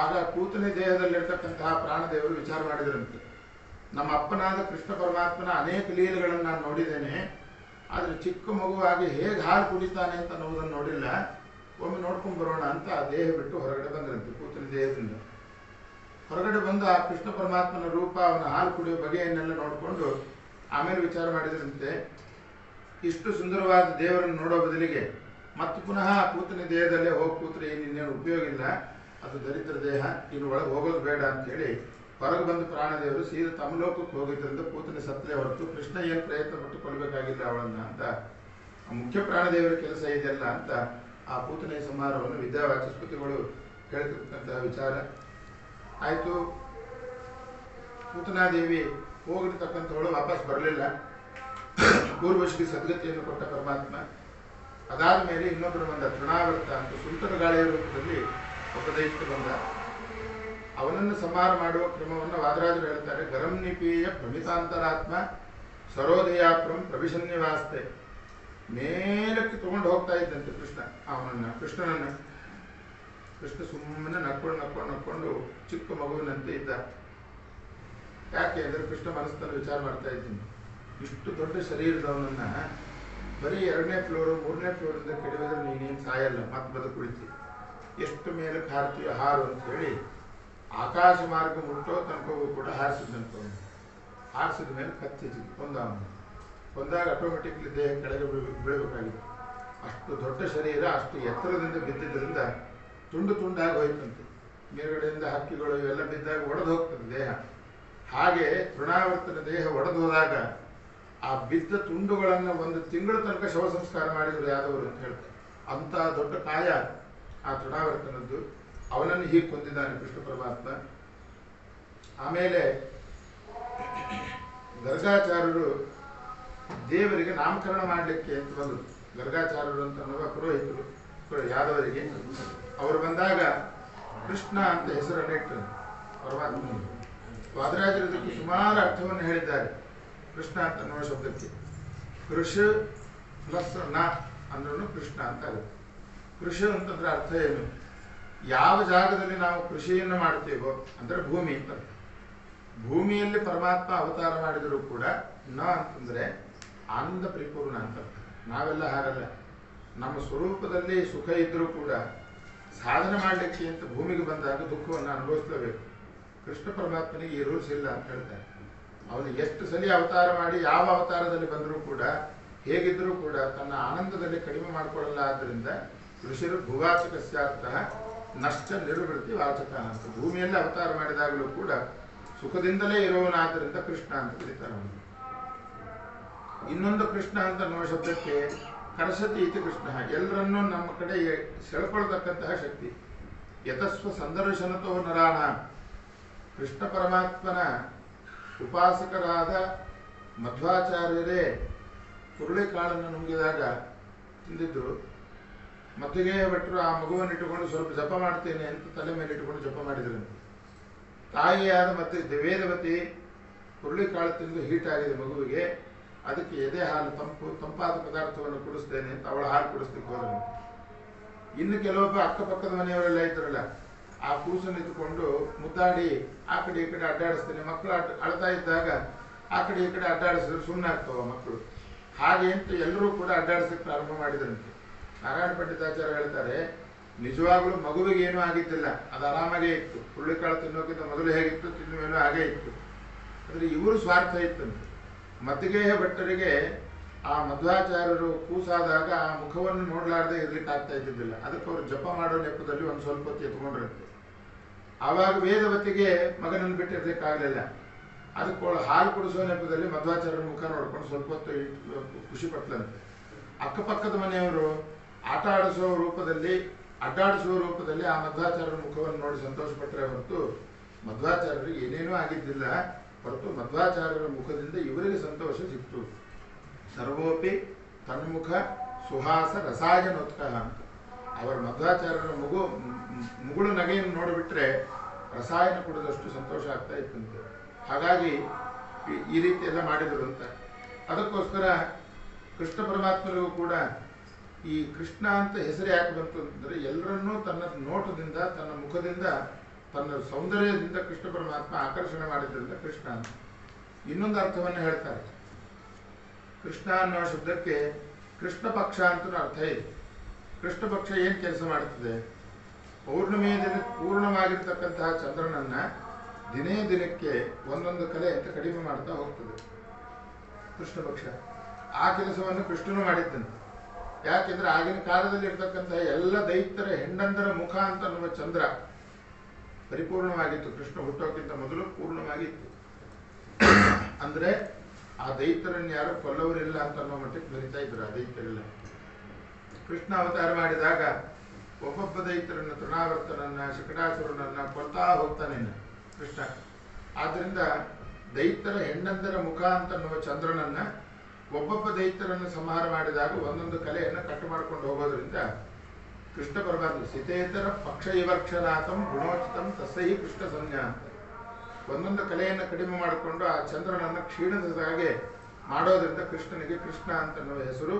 ಆಗ ಪೂತನೆ ದೇಹದಲ್ಲಿರ್ತಕ್ಕಂತಹ ಪ್ರಾಣದೇವರು ವಿಚಾರ ಮಾಡಿದ್ರಂತೆ, ನಮ್ಮ ಅಪ್ಪನಾದ ಕೃಷ್ಣ ಪರಮಾತ್ಮನ ಅನೇಕ ಲೀಲೆಗಳನ್ನು ನಾನು ನೋಡಿದ್ದೇನೆ, ಆದರೆ ಚಿಕ್ಕ ಮಗುವಾಗಿ ಹೇಗೆ ಹಾಲು ಕುಡಿತಾನೆ ಅಂತ ಅನ್ನೋದನ್ನು ನೋಡಿಲ್ಲ, ಒಮ್ಮೆ ನೋಡ್ಕೊಂಡು ಬರೋಣ ಅಂತ ಆ ದೇಹ ಬಿಟ್ಟು ಹೊರಗಡೆ ಬಂದ್ರಂತೆ ಪೂತನೆ ದೇಹದಿಂದ. ಹೊರಗಡೆ ಬಂದು ಆ ಕೃಷ್ಣ ಪರಮಾತ್ಮನ ರೂಪ, ಅವನ ಹಾಲು ಕುಡಿಯುವ ಬಗೆಯನ್ನೆಲ್ಲ ನೋಡಿಕೊಂಡು ಆಮೇಲೆ ವಿಚಾರ ಮಾಡಿದ್ರಂತೆ, ಇಷ್ಟು ಸುಂದರವಾದ ದೇವರನ್ನು ನೋಡೋ ಬದಲಿಗೆ ಮತ್ತು ಪುನಃ ಪೂತನ ದೇಹದಲ್ಲೇ ಹೋಗಿ ಕೂತ್ರೆ ಇನ್ನೇನು ಉಪಯೋಗ ಇಲ್ಲ, ಅದು ದರಿದ್ರ ದೇಹ, ಇನ್ನು ಒಳಗೆ ಹೋಗೋದು ಬೇಡ ಅಂತೇಳಿ ಹೊರಗೆ ಬಂದು ಪ್ರಾಣದೇವರು ಸೀದಾ ತಮ್ಮ ಲೋಕಕ್ಕೆ ಹೋಗಿದ್ದರಿಂದ ಪೂತನೆ ಸತ್ತಲೇ ಹೊರತು ಕೃಷ್ಣ ಏನು ಪ್ರಯತ್ನ ಪಟ್ಟು ಕೊಲ್ಲಬೇಕಾಗಿಲ್ಲ ಅವಳನ್ನು ಅಂತ, ಮುಖ್ಯ ಪ್ರಾಣದೇವರ ಕೆಲಸ ಇದೆಯಲ್ಲ ಅಂತ ಆ ಪೂತನೆಯ ಸಂಹಾರವನ್ನು ವಿದ್ಯಾವಾಚಸ್ಪತಿಗಳು ಹೇಳ್ತಿರ್ತಕ್ಕಂತಹ ವಿಚಾರ ಆಯಿತು. ಪೂತನಾದೇವಿ ಹೋಗಿರ್ತಕ್ಕಂಥವಳು ವಾಪಸ್ ಬರಲಿಲ್ಲ. ಪೂರ್ವಶ್ರೀ ಸದ್ಗತಿಯನ್ನು ಕೊಟ್ಟ ಪರಮಾತ್ಮ ಅದಾದ ಮೇಲೆ ಇನ್ನೊಬ್ಬರು ಬಂದ, ತೃಣಾವರ್ತ ಅಂತ ಸುಂಟರ ಗಾಳಿಯ ರೂಪದಲ್ಲಿ ಒಬ್ಬ ದೈತ್ಯ ಬಂದ. ಅವನನ್ನು ಸಂಹಾರ ಮಾಡುವ ಕ್ರಮವನ್ನು ವಾದರಾಜರು ಹೇಳ್ತಾರೆ. ಗರಂ ನಿಪೀಯ ಭ್ರಮಿತಾಂತರಾತ್ಮ ಸರೋದಯಾಪ್ರಂ ಪ್ರವಿಶನ್ಯವಾಸ್ತೆ. ಮೇಲಕ್ಕೆ ತಗೊಂಡು ಹೋಗ್ತಾ ಇದ್ದಂತೆ ಕೃಷ್ಣನನ್ನು. ಕೃಷ್ಣ ಸುಮ್ಮನೆ ನಕ್ಕೊಂಡು ಚಿಕ್ಕ ಮಗುವಿನಂತೆ ಇದ್ದ. ಯಾಕೆ ಅಂದರೆ ಕೃಷ್ಣ ಮನಸ್ಸಲ್ಲಿ ವಿಚಾರ ಮಾಡ್ತಾ ಇದ್ದೀನಿ, ಇಷ್ಟು ದೊಡ್ಡ ಶರೀರದವನನ್ನ ಬರೀ 2ನೇ ಫ್ಲೋರು 3ನೇ ಫ್ಲೋರಿಂದ ಕೆಡವಿದ್ರೆ ನೀನೇನು ಸಾಯಲ್ಲ, ಮತ್ತೆ ಬದುಕುಳಿತಿ, ಎಷ್ಟು ಮೇಲೆ ಹಾರ್ತೀಯ ಹಾರು ಅಂತ ಹೇಳಿ ಆಕಾಶ ಮಾರ್ಗ ಮುಟ್ಟೋ ತನಕವೂ ಕೂಡ ಹಾರಿಸಿದಂತ. ಹಾರಿಸಿದ ಮೇಲೆ ಕತ್ತಿಸಿ ಕೊಂದಾಗ ಆಟೋಮೆಟಿಕ್ಲಿ ದೇಹ ಕೆಳಗೆ ಬೀಳಬೇಕಾಗಿತ್ತು. ಅಷ್ಟು ದೊಡ್ಡ ಶರೀರ ಅಷ್ಟು ಎತ್ತರದಿಂದ ಬಿದ್ದಿದ್ದರಿಂದ ತುಂಡು ತುಂಡಾಗಿ ಹೋಯ್ತಂತೆ. ಮೇಲ್ಗಡೆಯಿಂದ ಹಕ್ಕಿಗಳು ಇವೆಲ್ಲ ಬಿದ್ದಾಗ ಒಡೆದು ಹೋಗ್ತದೆ ದೇಹ. ಹಾಗೆ ತೃಣಾವರ್ತನ ದೇಹ ಒಡೆದು ಹೋದಾಗ ಆ ಬಿದ್ದ ತುಂಡುಗಳನ್ನು 1 ತಿಂಗಳ ತನಕ ಶವ ಸಂಸ್ಕಾರ ಮಾಡಿದರು ಯಾದವರು ಅಂತ ಹೇಳ್ತಾರೆ. ಅಂಥ ದೊಡ್ಡ ಕಾಯ ಆ ತೃಣಾವರ್ತನದ್ದು. ಅವನನ್ನು ಹೀಗೆ ಕೊಂದಿದ್ದಾನೆ ಕೃಷ್ಣ ಪರಮಾತ್ಮ. ಆಮೇಲೆ ಗರ್ಗಾಚಾರ್ಯರು ದೇವರಿಗೆ ನಾಮಕರಣ ಮಾಡಲಿಕ್ಕೆ ಅಂತ ಬಂದರು. ಗರ್ಗಾಚಾರ್ಯರು ಅಂತ ಅನ್ನುವ ಪುರೋಹಿತರು ಯಾದವರಿಗೆ. ಅವರು ಬಂದಾಗ ಕೃಷ್ಣ ಅಂತ ಹೆಸರನ್ನು ಇಟ್ಟರು ಪರಮಾತ್ಮನಿಗೆ. ವಾದರಾಜರು ಇದಕ್ಕೆ ಸುಮಾರು ಅರ್ಥವನ್ನು ಹೇಳಿದ್ದಾರೆ. ಕೃಷ್ಣ ಅಂತ ಅನ್ನುವ ಶಬ್ದಕ್ಕೆ ಕೃಷ ಪ್ಲಸ್ ನ ಅಂದ್ರೂ ಕೃಷ್ಣ ಅಂತ ಆಗುತ್ತೆ. ಕೃಷಿ ಅಂತಂದ್ರೆ ಅರ್ಥ ಏನು? ಯಾವ ಜಾಗದಲ್ಲಿ ನಾವು ಕೃಷಿಯನ್ನು ಮಾಡ್ತೇವೋ ಅಂದ್ರೆ ಭೂಮಿ ಅಂತ. ಭೂಮಿಯಲ್ಲಿ ಪರಮಾತ್ಮ ಅವತಾರ ಮಾಡಿದರೂ ಕೂಡ ನ ಅಂತಂದ್ರೆ ಆನಂದ ಪರಿಪೂರ್ಣ ಅಂತ. ನಾವೆಲ್ಲ ಹಾಗಲ್ಲ. ನಮ್ಮ ಸ್ವರೂಪದಲ್ಲಿ ಸುಖ ಇದ್ದರೂ ಕೂಡ ಸಾಧನೆ ಮಾಡಲಿಕ್ಕೆ ಅಂತ ಭೂಮಿಗೆ ಬಂದಾಗ ದುಃಖವನ್ನು ಅನುಭವಿಸಲೇಬೇಕು. ಕೃಷ್ಣ ಪರಮಾತ್ಮನಿಗೆ ಈ ರೂಲ್ಸ್ ಇಲ್ಲ ಅಂತ ಹೇಳ್ತಾರೆ. ಅವನು ಎಷ್ಟು ಸಲ ಅವತಾರ ಮಾಡಿ ಯಾವ ಅವತಾರದಲ್ಲಿ ಬಂದರೂ ಕೂಡ ಹೇಗಿದ್ದರೂ ಕೂಡ ತನ್ನ ಆನಂದದಲ್ಲಿ ಕಡಿಮೆ ಮಾಡಿಕೊಳ್ಳಲ್ಲ. ಆದ್ದರಿಂದ ಋಷಿರು ಭೂವಾಚಕಸ್ಯಾರ್ಥ ನಷ್ಟ ನಿರುವೃತ್ತಿ ವಾಚಕ ಅಂತ. ಭೂಮಿಯಲ್ಲಿ ಅವತಾರ ಮಾಡಿದಾಗಲೂ ಕೂಡ ಸುಖದಿಂದಲೇ ಇರುವವನಾದ್ದರಿಂದ ಕೃಷ್ಣ ಅಂತ ಕರೀತಾರೆ. ಇನ್ನೊಂದು ಕೃಷ್ಣ ಅಂತ ಅನ್ನುವ ಶಬ್ದಕ್ಕೆ ಕರ್ಷತಿ ಇತಿ ಕೃಷ್ಣ, ಎಲ್ಲರನ್ನೂ ನಮ್ಮ ಕಡೆ ಸೆಳ್ಕೊಳ್ತಕ್ಕಂತಹ ಶಕ್ತಿ. ಯತಸ್ವ ಸಂದರ್ಶನತೋ ನರಾಣ. ಕೃಷ್ಣ ಪರಮಾತ್ಮನ ಉಪಾಸಕರಾದ ಮಧ್ವಾಚಾರ್ಯರೇ ಹುರುಳಿಕಾಳನ್ನು ನುಂಗಿದಾಗ ತಿಂದಿದ್ರು. ಮತ್ತಿಗೆ ಭಟ್ರು ಆ ಮಗುವನ್ನು ಇಟ್ಟುಕೊಂಡು ಸ್ವಲ್ಪ ಜಪ ಮಾಡ್ತೇನೆ ಅಂತ ತಲೆ ಮೇಲೆ ಇಟ್ಟುಕೊಂಡು ಜಪ ಮಾಡಿದ್ರಂತೆ. ತಾಯಿಯಾದ ಮತ್ತೆ ವೇದವತಿ ಹುರುಳಿಕಾಳು ತಿಂದು ಹೀಟ್ ಆಗಿದೆ ಮಗುವಿಗೆ, ಅದಕ್ಕೆ ಎದೆ ಹಾಲು ತಂಪಾದ ಪದಾರ್ಥವನ್ನು ಕುಡಿಸ್ತೇನೆ ಅಂತ ಅವಳ ಹಾಲು ಕುಡಿಸ್ಲಿಕ್ಕೆ ಹೋದ್ರು. ಇನ್ನು ಕೆಲವೊಬ್ಬ ಅಕ್ಕಪಕ್ಕದ ಮನೆಯವರೆಲ್ಲ ಇದ್ರಲ್ಲ, ಆ ಕೂಸನ್ನು ಇದ್ದುಕೊಂಡು ಮುದ್ದಾಡಿ ಆ ಕಡೆ ಈ ಕಡೆ ಅಡ್ಡಾಡಿಸ್ತೇನೆ. ಮಕ್ಕಳು ಅಳ್ತಾ ಇದ್ದಾಗ ಆ ಕಡೆ ಈ ಕಡೆ ಅಡ್ಡಾಡಿಸಿದ್ರು ಸುಮ್ಮನೆ ಆಗ್ತಾವ ಮಕ್ಕಳು. ಹಾಗೆ ಅಂತ ಎಲ್ಲರೂ ಕೂಡ ಅಡ್ಡಾಡಿಸಕ್ಕೆ ಪ್ರಾರಂಭ ಮಾಡಿದ್ರಂತೆ. ನಾರಾಯಣ ಪಂಡಿತಾಚಾರ್ಯ ಹೇಳ್ತಾರೆ, ನಿಜವಾಗ್ಲೂ ಮಗುವಿಗೆ ಏನೂ ಆಗಿದ್ದಿಲ್ಲ, ಅದು ಆರಾಮಾಗೇ ಇತ್ತು. ಹುರುಳಿಕಾಳು ತಿನ್ನೋಕ್ಕಿಂತ ಮೊದಲು ಹೇಗಿತ್ತು ತಿನ್ನುವೇನೋ ಹಾಗೇ ಇತ್ತು. ಆದರೆ ಇವರು ಸ್ವಾರ್ಥ ಇತ್ತಂತೆ. ಮತ್ತಿಗೆಯ ಭಟ್ಟರಿಗೆ ಆ ಮಧ್ವಾಚಾರ್ಯರು ಕೂಸಾದಾಗ ಆ ಮುಖವನ್ನು ನೋಡಲಾರದೆ ಇರ್ಲಿಕ್ಕೆ ಆಗ್ತಾ ಇದ್ದಿದ್ದಿಲ್ಲ. ಅದಕ್ಕೆ ಅವರು ಜಪ ಮಾಡೋ ನೆಪದಲ್ಲಿ ಒಂದು ಸ್ವಲ್ಪ ಹೊತ್ತು ಎತ್ಕೊಂಡ್ರಂತೆ. ಆವಾಗ ವೇದವತಿಗೆ ಮಗನನ್ನು ಬಿಟ್ಟಿರ್ಲಿಕ್ಕಾಗಲಿಲ್ಲ. ಅದಕ್ಕೆ ಹಾಲು ಕುಡಿಸೋ ನೆಪದಲ್ಲಿ ಮಧ್ವಾಚಾರ್ಯರ ಮುಖ ನೋಡ್ಕೊಂಡು ಸ್ವಲ್ಪ ಹೊತ್ತು ಖುಷಿ ಪಟ್ಲಂತೆ. ಅಕ್ಕಪಕ್ಕದ ಮನೆಯವರು ಆಟ ಆಡಿಸುವ ರೂಪದಲ್ಲಿ ಅಡ್ಡಾಡಿಸುವ ರೂಪದಲ್ಲಿ ಆ ಮಧ್ವಾಚಾರ್ಯರ ಮುಖವನ್ನು ನೋಡಿ ಸಂತೋಷ ಪಟ್ಟರೆ ಹೊರತು ಮಧ್ವಾಚಾರ್ಯರಿಗೆ ಏನೇನೂ ಆಗಿದ್ದಿಲ್ಲ. ಹೊರತು ಮಧ್ವಾಚಾರ್ಯರ ಮುಖದಿಂದ ಇವರಿಗೆ ಸಂತೋಷ ಸಿಕ್ತು. ಸರ್ವೋಪಿ ತನ್ಮುಖ ಸುಹಾಸ ರಸಾಯನೋತ್ಕಹ ಅಂತ. ಅವರ ಮಧ್ವಾಚಾರ್ಯರ ಮುಗುಳು ನಗೆಯನ್ನು ನೋಡಿಬಿಟ್ರೆ ರಸಾಯನ ಕುಡಿದಷ್ಟು ಸಂತೋಷ ಆಗ್ತಾ ಇತ್ತಂತೆ. ಹಾಗಾಗಿ ಈ ರೀತಿ ಎಲ್ಲ ಮಾಡಿದರು ಅಂತ. ಅದಕ್ಕೋಸ್ಕರ ಕೃಷ್ಣ ಪರಮಾತ್ಮನಿಗೂ ಕೂಡ ಈ ಕೃಷ್ಣ ಅಂತ ಹೆಸರು ಯಾಕೆ ಬಂತು ಅಂತಂದರೆ, ಎಲ್ಲರನ್ನೂ ತನ್ನ ನೋಟದಿಂದ ತನ್ನ ಮುಖದಿಂದ ತನ್ನ ಸೌಂದರ್ಯದಿಂದ ಕೃಷ್ಣ ಪರಮಾತ್ಮ ಆಕರ್ಷಣೆ ಮಾಡಿದ್ರಿಂದ ಕೃಷ್ಣ ಅಂತ. ಇನ್ನೊಂದು ಅರ್ಥವನ್ನು ಹೇಳ್ತಾರೆ. ಕೃಷ್ಣ ಅನ್ನೋ ಶಬ್ದಕ್ಕೆ ಕೃಷ್ಣ ಪಕ್ಷ ಅಂತ ಅರ್ಥ ಇದೆ. ಕೃಷ್ಣ ಪಕ್ಷ ಏನು ಕೆಲಸ ಮಾಡುತ್ತದೆ? ಪೌರ್ಣಮಿಯಲ್ಲಿ ಪೂರ್ಣವಾಗಿರ್ತಕ್ಕಂತಹ ಚಂದ್ರನನ್ನ ದಿನೇ ದಿನಕ್ಕೆ ಒಂದೊಂದು ಕಲೆ ಅಂತ ಕಡಿಮೆ ಮಾಡ್ತಾ ಹೋಗ್ತದೆ ಕೃಷ್ಣ ಪಕ್ಷ. ಆ ಕೆಲಸವನ್ನು ಕೃಷ್ಣನು ಮಾಡಿದ್ದಂತೆ. ಯಾಕೆಂದ್ರೆ ಆಗಿನ ಕಾಲದಲ್ಲಿ ಇರ್ತಕ್ಕಂತಹ ಎಲ್ಲ ದೈತ್ಯರ ಹೆಂಡಂದರ ಮುಖ ಅಂತ ಅನ್ನುವ ಚಂದ್ರ ಪರಿಪೂರ್ಣವಾಗಿತ್ತು. ಕೃಷ್ಣ ಹುಟ್ಟೋಕ್ಕಿಂತ ಮೊದಲು ಪೂರ್ಣವಾಗಿತ್ತು. ಅಂದ್ರೆ ಆ ದೈತ್ಯರನ್ನು ಯಾರು ಕೊಲ್ಲವರಿಲ್ಲ ಅಂತ ಅನ್ನೋ ಮಟ್ಟಕ್ಕೆ ಬರಿತಾ ಇದ್ರು. ಆ ದೈತ್ಯರಿಲ್ಲ. ಕೃಷ್ಣ ಅವತಾರ ಮಾಡಿದಾಗ ಒಬ್ಬೊಬ್ಬ ದೈತ್ಯರನ್ನ, ತೃಣಾವರ್ತನನ್ನ, ಶಕಟಾಸುರನನ್ನ ಕೊಲ್ತಾ ಹೋಗ್ತಾನೆ ಕೃಷ್ಣ. ಆದ್ರಿಂದ ದೈತ್ಯರ ಹೆಂಡಂದರ ಮುಖ ಅಂತ ಅನ್ನುವ ಚಂದ್ರನನ್ನ ಒಬ್ಬೊಬ್ಬ ದೈತ್ಯರನ್ನು ಸಂಹಾರ ಮಾಡಿದಾಗ ಒಂದೊಂದು ಕಲೆಯನ್ನು ಕಟ್ಟು ಮಾಡ್ಕೊಂಡು ಹೋಗೋದ್ರಿಂದ ಕೃಷ್ಣ ಪರಮಾತ್ಮ ಸಿತೇತರ ಪಕ್ಷ ಇವಕ್ಷನಾಥಂ ಗುಣೋಚಿತಂ ತಸ್ಸೈ ಕೃಷ್ಣ ಸಂಜ್ಞಾ ಅಂತ ಒಂದೊಂದು ಕಲೆಯನ್ನು ಕಡಿಮೆ ಮಾಡಿಕೊಂಡು ಆ ಚಂದ್ರನನ್ನು ಕ್ಷೀಣದ ಹಾಗೆ ಮಾಡೋದ್ರಿಂದ ಕೃಷ್ಣನಿಗೆ ಕೃಷ್ಣ ಅಂತನ್ನುವ ಹೆಸರು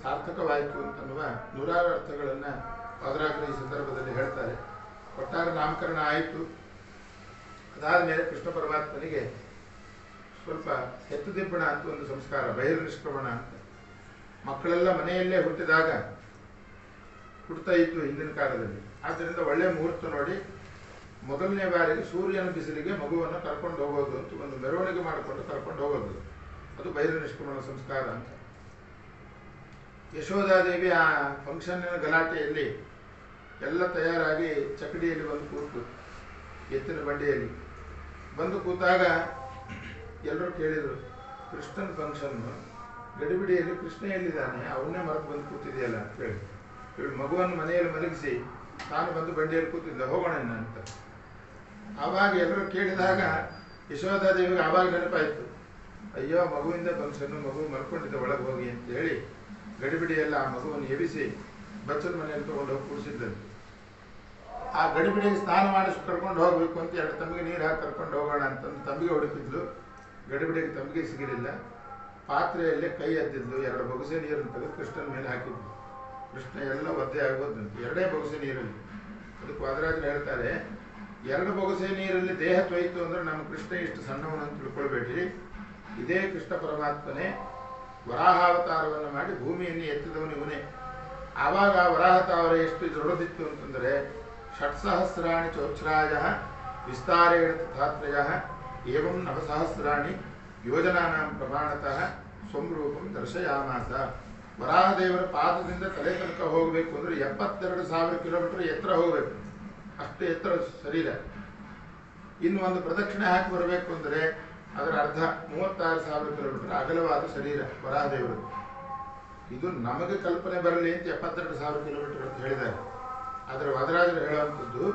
ಸಾರ್ಥಕವಾಯಿತು ಅಂತನ್ನುವ ನೂರಾರು ಅರ್ಥಗಳನ್ನು ವಾದರಾಜರು ಈ ಸಂದರ್ಭದಲ್ಲಿ ಹೇಳ್ತಾರೆ. ಒಟ್ಟಾರೆ ನಾಮಕರಣ ಆಯಿತು. ಅದಾದ ಮೇಲೆ ಕೃಷ್ಣ ಪರಮಾತ್ಮನಿಗೆ ಸ್ವಲ್ಪ ಹೆತ್ತು ದಿಬ್ಬಣ ಅಂತ ಒಂದು ಸಂಸ್ಕಾರ, ಬಹಿರ್ನಿಷ್ಕ್ರಮಣ ಅಂತ. ಮಕ್ಕಳೆಲ್ಲ ಮನೆಯಲ್ಲೇ ಹುಟ್ಟಿದಾಗ ಹುಡ್ತಾ ಇತ್ತು ಹಿಂದಿನ ಕಾಲದಲ್ಲಿ. ಆದ್ದರಿಂದ ಒಳ್ಳೆ ಮುಹೂರ್ತ ನೋಡಿ ಮೊದಲನೇ ಬಾರಿಗೆ ಸೂರ್ಯನ ಬಿಸಿಲಿಗೆ ಮಗುವನ್ನು ಕರ್ಕೊಂಡು ಹೋಗೋದು ಅಂತ ಒಂದು ಮೆರವಣಿಗೆ ಮಾಡಿಕೊಂಡು ಕರ್ಕೊಂಡು ಹೋಗೋದು, ಅದು ಬಹಿರ್ನಿಷ್ಕ್ರಮಣ ಸಂಸ್ಕಾರ ಅಂತ. ಯಶೋಧಾದೇವಿ ಆ ಫಂಕ್ಷನ್ನಿನ ಗಲಾಟೆಯಲ್ಲಿ ಎಲ್ಲ ತಯಾರಾಗಿ ಚಕಡಿಯಲ್ಲಿ ಬಂದು ಕೂತು, ಎತ್ತಿನ ಬಂಡಿಯಲ್ಲಿ ಬಂದು ಕೂತಾಗ ಎಲ್ಲರೂ ಕೇಳಿದರು, ಕೃಷ್ಣನ ಫಂಕ್ಷನ್ನು ಗಡಿಬಿಡಿಯಲ್ಲಿ ಕೃಷ್ಣ ಎಲ್ಲಿದ್ದಾನೆ, ಅವನ್ನೇ ಮರೆತು ಬಂದು ಕೂತಿದೆಯಲ್ಲ ಅಂತ ಹೇಳಿ ಇವಳು ಮಗುವನ್ನು ಮನೆಯಲ್ಲಿ ಮಲಗಿಸಿ ತಾನು ಬಂದು ಬಂಡಿಯಲ್ಲಿ ಕೂತಿದ್ದ, ಹೋಗೋಣ ಅಂತ. ಆವಾಗ ಎಲ್ಲರೂ ಕೇಳಿದಾಗ ಯಶೋಧಾದೇವಿಗೆ ಆವಾಗ ನೆನಪಾಯಿತು, ಅಯ್ಯೋ ಮಗುವಿಂದ ಫಂಕ್ಷನ್ನು, ಮಗು ಮಲ್ಕೊಂಡಿದ್ದ ಒಳಗೆ ಹೋಗಿ ಅಂತ ಹೇಳಿ ಗಡಿಬಿಡಿಯೆಲ್ಲ ಆ ಮಗುವನ್ನು ಎಬ್ಬಿಸಿ ಬಚ್ಚಲ ಮನೆಯಲ್ಲಿ ತಗೊಂಡು ಹೋಗಿ ಕೂಡಿಸಿದ್ದಂತೆ. ಆ ಗಡಿಬಿಡಿಗೆ ಸ್ನಾನ ಮಾಡಿಸಿ ಕರ್ಕೊಂಡು ಹೋಗ್ಬೇಕು ಅಂತ ಎರಡು ತಮ್ಮಿಗೆ ನೀರು ಹಾಕಿ ಕರ್ಕೊಂಡು ಹೋಗೋಣ ಅಂತಂದು ತಮ್ಮಿಗೆ ಹುಡುಕಿದ್ಲು. ಗಡಿಬಿಡಿಗೆ ತಮ್ಮಿಗೆ ಸಿಗಲಿಲ್ಲ. ಪಾತ್ರೆಯಲ್ಲೇ ಕೈ ಎದ್ದಿದ್ಲು. ಎರಡು ಬೊಗಸೆ ನೀರನ್ನು ತೆಗೆದು ಕೃಷ್ಣನ ಮೇಲೆ ಹಾಕಿದ್ಲು. ಕೃಷ್ಣ ಎಲ್ಲ ಒದ್ದೆ ಆಗೋದಂತೆ, ಎರಡೇ ಬೊಗಸೆ ನೀರಲ್ಲಿ. ಅದಕ್ಕೆ ವಾದರಾಜರು ಹೇಳ್ತಾರೆ, ಎರಡು ಬೊಗಸೆ ನೀರಲ್ಲಿ ದೇಹ ತೊಯ್ತು ಅಂದ್ರೆ ನಮ್ಮ ಕೃಷ್ಣ ಇಷ್ಟು ಸಣ್ಣವನಂತ ತಿಳ್ಕೊಳ್ಬೇಡ್ರಿ. ಇದೇ ಕೃಷ್ಣ ಪರಮಾತ್ಮನೇ ವರಾಹಾವತಾರವನ್ನು ಮಾಡಿ ಭೂಮಿಯನ್ನು ಎತ್ತಿದವನು ಇವನೇ. ಆವಾಗ ವರಾಹತಾವರ ಎಷ್ಟು ದೊಡ್ಡದಿತ್ತು ಅಂತಂದರೆ ಷಟ್ಸಹಸ್ರಾಣಿ ಚೋಚ್ಛ್ರಾಯ ವಿಸ್ತಾರೇಣ ತಥಾತ್ರಯ ಏವಂ ನವಸಹಸ್ರಾಣಿ ಯೋಜನಾನಾಂ ಪ್ರಮಾಣತಃ ಸ್ವರೂಪಂ ದರ್ಶಯಾಮಾಸ. ವರಾಹದೇವರ ಪಾದದಿಂದ ತಲೆ ತನಕ ಹೋಗಬೇಕು ಅಂದರೆ 72,000 ಕಿಲೋಮೀಟರ್ ಎತ್ತರ ಹೋಗಬೇಕು. ಅಷ್ಟು ಎತ್ತರ ಶರೀರ. ಇನ್ನು ಒಂದು ಪ್ರದಕ್ಷಿಣೆ ಹಾಕಿ ಬರಬೇಕು ಅಂದರೆ ಅದರ ಅರ್ಧ 36,000 ಕಿಲೋಮೀಟರ್ ಅಗಲವಾದ ಶರೀರ ವರಾಹದೇವರು. ಇದು ನಮಗೆ ಕಲ್ಪನೆ ಬರಲಿ ಅಂತ 72,000 ಕಿಲೋಮೀಟರ್ ಅಂತ ಹೇಳಿದ್ದಾರೆ. ಆದರೆ ವಾದರಾಜರು ಹೇಳುವಂಥದ್ದು,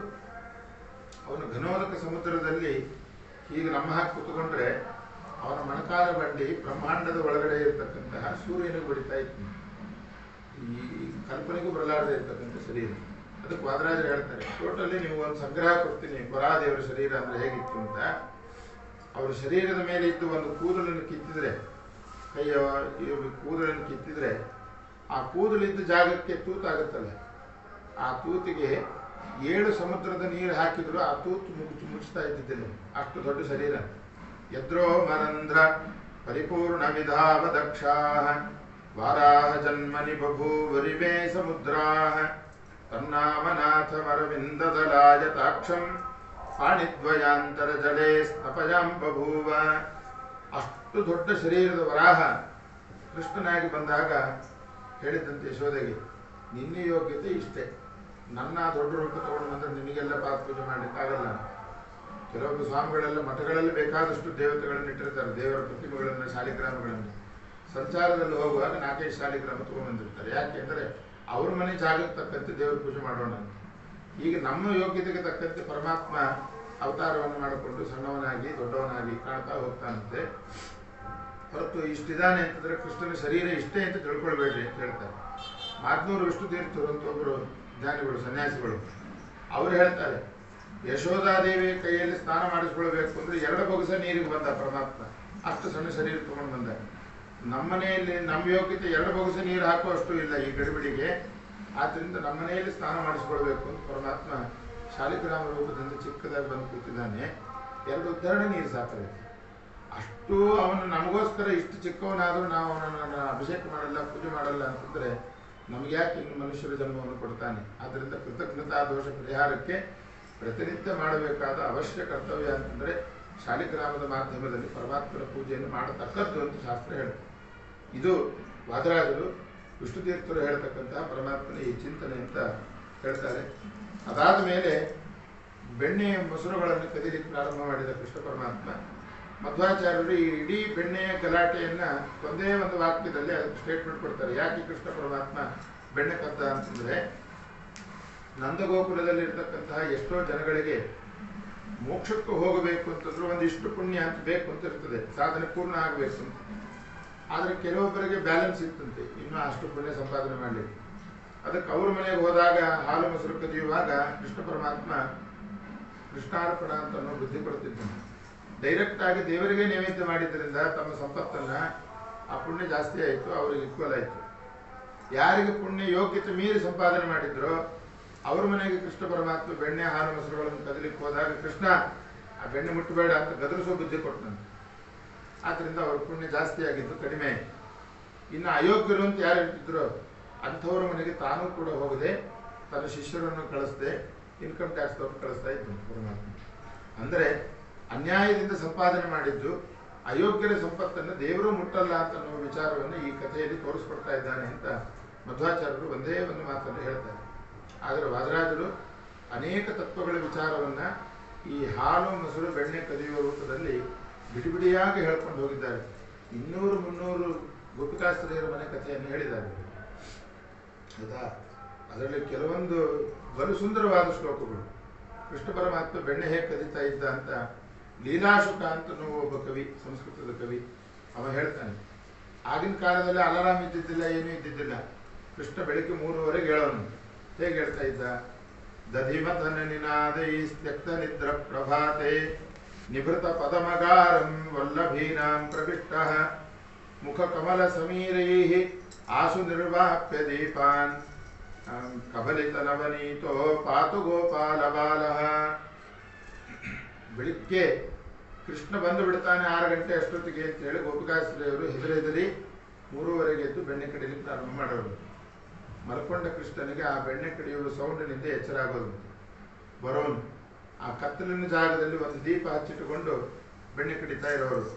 ಅವನು ಘನೋದಕ ಸಮುದ್ರದಲ್ಲಿ ಹೀಗೆ ನಮ್ಮ ಹಾಕಿ ಕೂತ್ಕೊಂಡ್ರೆ ಅವನ ಮೊಣಕಾಲ ಬಂಡಿ ಬ್ರಹ್ಮಾಂಡದ ಒಳಗಡೆ ಇರತಕ್ಕಂತಹ ಸೂರ್ಯನಿಗೆ ಬಡಿತಾ ಇತ್ತು. ಈ ಕಲ್ಪನೆಗೂ ಬರಲಾರದೆ ಇರ್ತಕ್ಕಂಥ ಶರೀರ. ಅದಕ್ಕೆ ವಾದರಾಜರು ಹೇಳ್ತಾರೆ, ಟೋಟಲಿ ನೀವು ಒಂದು ಸಂಗ್ರಹ ಕೊಡ್ತೀನಿ ವರಾಹದೇವರ ಶರೀರ ಅಂದರೆ ಹೇಗಿತ್ತು ಅಂತ. ಅವರ ಶರೀರದ ಮೇಲೆ ಇದ್ದು ಒಂದು ಕೂದಲನ್ನು ಕಿತ್ತಿದ್ರೆ, ಕೈಯ ಕೂದಲನ್ನು ಕಿತ್ತಿದ್ರೆ ಆ ಕೂದಲಿದ್ದ ಜಾಗಕ್ಕೆ ತೂತಾಗುತ್ತಲ್ಲ, ಆ ತೂತಿಗೆ 7 ಸಮುದ್ರದ ನೀರು ಹಾಕಿದ್ರು ಆ ತೂತು ಮುಚ್ಚಿತಾ ಇದ್ದಿದ್ದಿಲ್ಲ. ಅಷ್ಟು ದೊಡ್ಡ ಶರೀರ. ಯದ್ರೋ ಮರಂಧ್ರ ಪರಿಪೂರ್ಣ ವಿಧಾವ ದಕ್ಷಾ ವಾರಾಹ ಜನ್ಮನಿ ಬಭೂವರಿವೇ ಸಮುದ್ರಾಹ ತನ್ನಾಮನಾಥ ಮರವಿಂದದಲಾಯತಾಕ್ಷಂ ಪಾಣಿದ್ವಯಾಂತರ ಜಲೇ ಸ್ನಪಯಾಂ ಬಭೂವ. ಅಷ್ಟು ದೊಡ್ಡ ಶರೀರದ ವರಾಹ ಕೃಷ್ಣನಾಗಿ ಬಂದಾಗ ಹೇಳಿದಂತೆ ಯಶೋಧೆಗೆ, ನಿನ್ನ ಯೋಗ್ಯತೆ ಇಷ್ಟೇ, ನನ್ನ ದೊಡ್ಡ ರೂಪ ತಗೊಂಡು ಬಂದರೆ ನಿನಗೆಲ್ಲ ಪಾದ ಪೂಜೆ ಮಾಡಲಿಕ್ಕಾಗಲ್ಲ. ಕೆಲವೊಂದು ಸ್ವಾಮಿಗಳೆಲ್ಲ ಮಠಗಳಲ್ಲಿ ಬೇಕಾದಷ್ಟು ದೇವತೆಗಳನ್ನು ಇಟ್ಟಿರ್ತಾರೆ, ದೇವರ ಪ್ರತಿಮೆಗಳನ್ನು, ಶಾಲಿಗ್ರಾಮಗಳನ್ನು. ಸಂಚಾರದಲ್ಲಿ ಹೋಗುವಾಗ 4-5 ಶಾಲಿಗ್ರಾಮ ತಗೊಂಡ್ಬಂದಿರ್ತಾರೆ. ಯಾಕೆಂದರೆ ಅವ್ರ ಮನೆ ಜಾಗಕ್ಕೆ ತಕ್ಕಂತೆ ದೇವರ ಪೂಜೆ ಮಾಡೋಣ ಅಂತ. ಈಗ ನಮ್ಮ ಯೋಗ್ಯತೆಗೆ ತಕ್ಕಂತೆ ಪರಮಾತ್ಮ ಅವತಾರವನ್ನು ಮಾಡಿಕೊಂಡು ಸಣ್ಣವನಾಗಿ ದೊಡ್ಡವನಾಗಿ ಕಾಣ್ತಾ ಹೋಗ್ತಾನಂತೆ. ಹೊರತು ಇಷ್ಟಿದ್ದಾನೆ ಅಂತಂದರೆ ಕೃಷ್ಣನ ಶರೀರ ಇಷ್ಟೇ ಅಂತ ತಿಳ್ಕೊಳ್ಬೇಡ್ರಿ ಅಂತ ಹೇಳ್ತಾರೆ. ಮಾದ್ನೂರು ವಿಷ್ಣು ತೀರ್ಥರು ಅಂತ ಒಬ್ಬರು ಜ್ಞಾನಿಗಳು, ಸನ್ಯಾಸಿಗಳು, ಅವರು ಹೇಳ್ತಾರೆ, ಯಶೋಧಾದೇವಿ ಕೈಯಲ್ಲಿ ಸ್ನಾನ ಮಾಡಿಸ್ಕೊಳ್ಬೇಕು ಅಂದರೆ 2 ಬೊಗಸೆ ನೀರಿಗೆ ಬಂದ ಪರಮಾತ್ಮ. ಅಷ್ಟು ಸಣ್ಣ ಶರೀರ ತಗೊಂಡು ಬಂದ. ನಮ್ಮನೆಯಲ್ಲಿ ನಮ್ಮ ಯೋಗ್ಯತೆ 2 ಬೊಗಸೆ ನೀರು ಹಾಕುವಷ್ಟು ಇಲ್ಲ ಈ ಗಡಿಬಿಡಿಗೆ. ಆದ್ದರಿಂದ ನಮ್ಮನೆಯಲ್ಲಿ ಸ್ನಾನ ಮಾಡಿಸ್ಕೊಳ್ಬೇಕು ಅಂತ ಪರಮಾತ್ಮ ಶಾಲಿಗ್ರಾಮ ರೂಪದಿಂದ ಚಿಕ್ಕದಾಗಿ ಬಂದು ಕೂತಿದ್ದಾನೆ. 2 ಉದ್ಧರಣೆ ನೀರು ಸಾಕಬೇಕು. ಅಷ್ಟು ಅವನು ನಮಗೋಸ್ಕರ ಇಷ್ಟು ಚಿಕ್ಕವನಾದರೂ ನಾವು ಅವನನ್ನು ಅಭಿಷೇಕ ಮಾಡಲ್ಲ, ಪೂಜೆ ಮಾಡಲ್ಲ ಅಂತಂದರೆ ನಮ್ಗೆ ಯಾಕೆ ಇನ್ನು ಮನುಷ್ಯರ ಜನ್ಮವನ್ನು ಕೊಡ್ತಾನೆ. ಆದ್ದರಿಂದ ಕೃತಜ್ಞತಾ ದೋಷ ಪರಿಹಾರಕ್ಕೆ ಪ್ರತಿನಿತ್ಯ ಮಾಡಬೇಕಾದ ಅವಶ್ಯ ಕರ್ತವ್ಯ ಅಂತಂದರೆ ಶಾಲಿಗ್ರಾಮದ ಮಾಧ್ಯಮದಲ್ಲಿ ಪರಮಾತ್ಮನ ಪೂಜೆಯನ್ನು ಮಾಡತಕ್ಕದ್ದು ಅಂತ ಶಾಸ್ತ್ರ ಹೇಳುತ್ತೆ. ಇದು ವಾದರಾಜರು ವಿಷ್ಣುತೀರ್ಥರು ಹೇಳ್ತಕ್ಕಂತಹ ಪರಮಾತ್ಮನ ಈ ಚಿಂತನೆ ಅಂತ ಹೇಳ್ತಾರೆ. ಅದಾದ ಮೇಲೆ ಬೆಣ್ಣೆಯ ಮೊಸರುಗಳನ್ನು ಕದಿಲಿಕ್ಕೆ ಪ್ರಾರಂಭ ಮಾಡಿದ ಕೃಷ್ಣ ಪರಮಾತ್ಮ ಮಧ್ವಾಚಾರ್ಯರು ಈ ಇಡೀ ಬೆಣ್ಣೆಯ ಗಲಾಟೆಯನ್ನು ಒಂದೇ ಒಂದು ವಾಕ್ಯದಲ್ಲಿ ಅದಕ್ಕೆ ಸ್ಟೇಟ್ಮೆಂಟ್ ಕೊಡ್ತಾರೆ. ಯಾಕೆ ಕೃಷ್ಣ ಪರಮಾತ್ಮ ಬೆಣ್ಣೆ ಕದ್ದ ಅಂತಂದರೆ, ನಂದಗೋಕುಲದಲ್ಲಿ ಇರ್ತಕ್ಕಂತಹ ಎಷ್ಟೋ ಜನಗಳಿಗೆ ಮೋಕ್ಷಕ್ಕೂ ಹೋಗಬೇಕು ಅಂತಂದ್ರೂ ಒಂದಿಷ್ಟು ಪುಣ್ಯ ಅಂತ ಬೇಕು ಅಂತ ಇರ್ತದೆ, ಸಾಧನೆ ಪೂರ್ಣ ಆಗಬೇಕು ಅಂತ. ಆದರೆ ಕೆಲವೊಬ್ಬರಿಗೆ ಬ್ಯಾಲೆನ್ಸ್ ಇತ್ತಂತೆ, ಇನ್ನೂ ಅಷ್ಟು ಪುಣ್ಯ ಸಂಪಾದನೆ ಮಾಡಲಿಕ್ಕೆ. ಅದಕ್ಕೆ ಅವ್ರ ಮನೆಗೆ ಹೋದಾಗ ಹಾಲು ಮೊಸರು ಕದಿಯುವಾಗ ಕೃಷ್ಣ ಪರಮಾತ್ಮ ಕೃಷ್ಣಾರ್ಪಣ ಅಂತ ಅನ್ನೋ ಬುದ್ಧಿ ಕೊಡ್ತಿದ್ದಾನೆ. ಡೈರೆಕ್ಟ್ ಆಗಿ ದೇವರಿಗೆ ನೈವೇದ್ಯ ಮಾಡಿದ್ದರಿಂದ ತಮ್ಮ ಸಂಪತ್ತನ್ನ ಆ ಪುಣ್ಯ ಜಾಸ್ತಿ ಆಯಿತು, ಅವರಿಗೆ ಈಕ್ವಲ್ ಆಯಿತು. ಯಾರಿಗೆ ಪುಣ್ಯ ಯೋಗ್ಯತೆ ಮೀರಿ ಸಂಪಾದನೆ ಮಾಡಿದ್ರು ಅವ್ರ ಮನೆಗೆ ಕೃಷ್ಣ ಪರಮಾತ್ಮ ಬೆಣ್ಣೆ ಹಾಲು ಮೊಸರುಗಳನ್ನು ಕದಲಿಕ್ಕೆ ಹೋದಾಗ ಕೃಷ್ಣ ಆ ಬೆಣ್ಣೆ ಮುಟ್ಟಬೇಡ ಅಂತ ಗದರಿಸೋ ಬುದ್ಧಿ ಕೊಟ್ಟನಂತೆ. ಆದ್ರಿಂದ ಅವ್ರ ಪುಣ್ಯ ಜಾಸ್ತಿ ಆಗಿದ್ದು ಕಡಿಮೆ. ಇನ್ನು ಅಯೋಗ್ಯರು ಅಂತ ಯಾರು ಇರ್ತಿದ್ರು ಅಂಥವ್ರ ಮನೆಗೆ ತಾನೂ ಕೂಡ ಹೋಗದೆ ತನ್ನ ಶಿಷ್ಯರನ್ನು ಕಳಿಸದೆ ಇನ್ಕಮ್ ಟ್ಯಾಕ್ಸ್ ತಗೊಂಡು ಕಳಿಸ್ತಾ ಇದ್ದು ಪರಮಾತ್ಮ. ಅಂದರೆ ಅನ್ಯಾಯದಿಂದ ಸಂಪಾದನೆ ಮಾಡಿದ್ದು ಅಯೋಗ್ಯರ ಸಂಪತ್ತನ್ನು ದೇವರು ಮುಟ್ಟಲ್ಲ ಅಂತ ಅನ್ನೋ ವಿಚಾರವನ್ನು ಈ ಕಥೆಯಲ್ಲಿ ತೋರಿಸ್ಕೊಡ್ತಾ ಇದ್ದಾನೆ ಅಂತ ಮಧ್ವಾಚಾರ್ಯರು ಒಂದೇ ಒಂದು ಮಾತನ್ನು ಹೇಳ್ತಾರೆ. ಆದರೆ ವಾದರಾಜರು ಅನೇಕ ತತ್ವಗಳ ವಿಚಾರವನ್ನು ಈ ಹಾಲು ಮೊಸರು ಬೆಣ್ಣೆ ಕದಿಯುವ ರೂಪದಲ್ಲಿ ಬಿಡಿಬಿಡಿಯಾಗಿ ಹೇಳ್ಕೊಂಡು ಹೋಗಿದ್ದಾರೆ. 200-300 ಗೋಪಿಕಾಸ್ತ್ರೀಯರ ಮನೆ ಕಥೆಯನ್ನು ಹೇಳಿದ್ದಾರೆ. ಹೌದಾ? ಅದರಲ್ಲಿ ಕೆಲವೊಂದು ಬಲು ಸುಂದರವಾದ ಶ್ಲೋಕಗಳು. ಕೃಷ್ಣ ಪರಮಾತ್ಮ ಬೆಣ್ಣೆ ಹೇಗೆ ಕದೀತಾ ಇದ್ದ ಅಂತ ಲೀಲಾಶುಕ ಅಂತ ಒಬ್ಬ ಕವಿ, ಸಂಸ್ಕೃತದ ಕವಿ, ಅವ ಹೇಳ್ತಾನೆ. ಆಗಿನ ಕಾಲದಲ್ಲಿ ಅಲಾರಾಮ್ ಇದ್ದಿದ್ದಿಲ್ಲ, ಏನೂ ಇದ್ದಿದ್ದಿಲ್ಲ. ಕೃಷ್ಣ ಬೆಳಿಗ್ಗೆ 3:30 ಹೇಳೋನು. ಹೇಗೆ ಹೇಳ್ತಾ ಇದ್ದ? ದಧಿಮಥನ ನಿನಾದೈ ತ್ಯಕ್ತ ನಿದ್ರ ಪ್ರಭಾತೆ ನಿಭೃತ ಪದಮಗಾರಂ ವಲ್ಲಭೀನಾಂ ಪ್ರವಿಷ್ಟಃ ಮುಖ ಕಮಲ ಸಮೀರೈಃ ಆಸು ನಿರ್ವಾಪ್ಯ ದೀಪಾನ್ ಕಬಲಿತ ನವನೀತೋ ಪಾತು ಗೋಪಾಲ ಬಾಲಃ. ಬೆಳಿಗ್ಗೆ ಕೃಷ್ಣ ಬಂದು ಬಿಡ್ತಾನೆ 6 ಗಂಟೆ ಅಷ್ಟೊತ್ತಿಗೆ ಅಂತ ಹೇಳಿ ಗೋಪಿಕಾಸ್ತ್ರೀಯರು ಹೆದರಿ 3:30 ಎದ್ದು ಬೆಣ್ಣೆ ಕಡಿಲಿಕ್ಕೆ ಪ್ರಾರಂಭ ಮಾಡೋರು. ಮಲ್ಕೊಂಡ ಕೃಷ್ಣನಿಗೆ ಆ ಬೆಣ್ಣೆ ಕಡಿಯುವ ಸೌಂಡಿನಿಂದ ಎಚ್ಚರ ಆಗೋದು. ಬರೋನು ಆ ಕತ್ತಲಿನ ಜಾಗದಲ್ಲಿ ಒಂದು ದೀಪ ಹಚ್ಚಿಟ್ಟುಕೊಂಡು ಬೆಣ್ಣೆ ಕಡಿತಾ ಇರೋರು.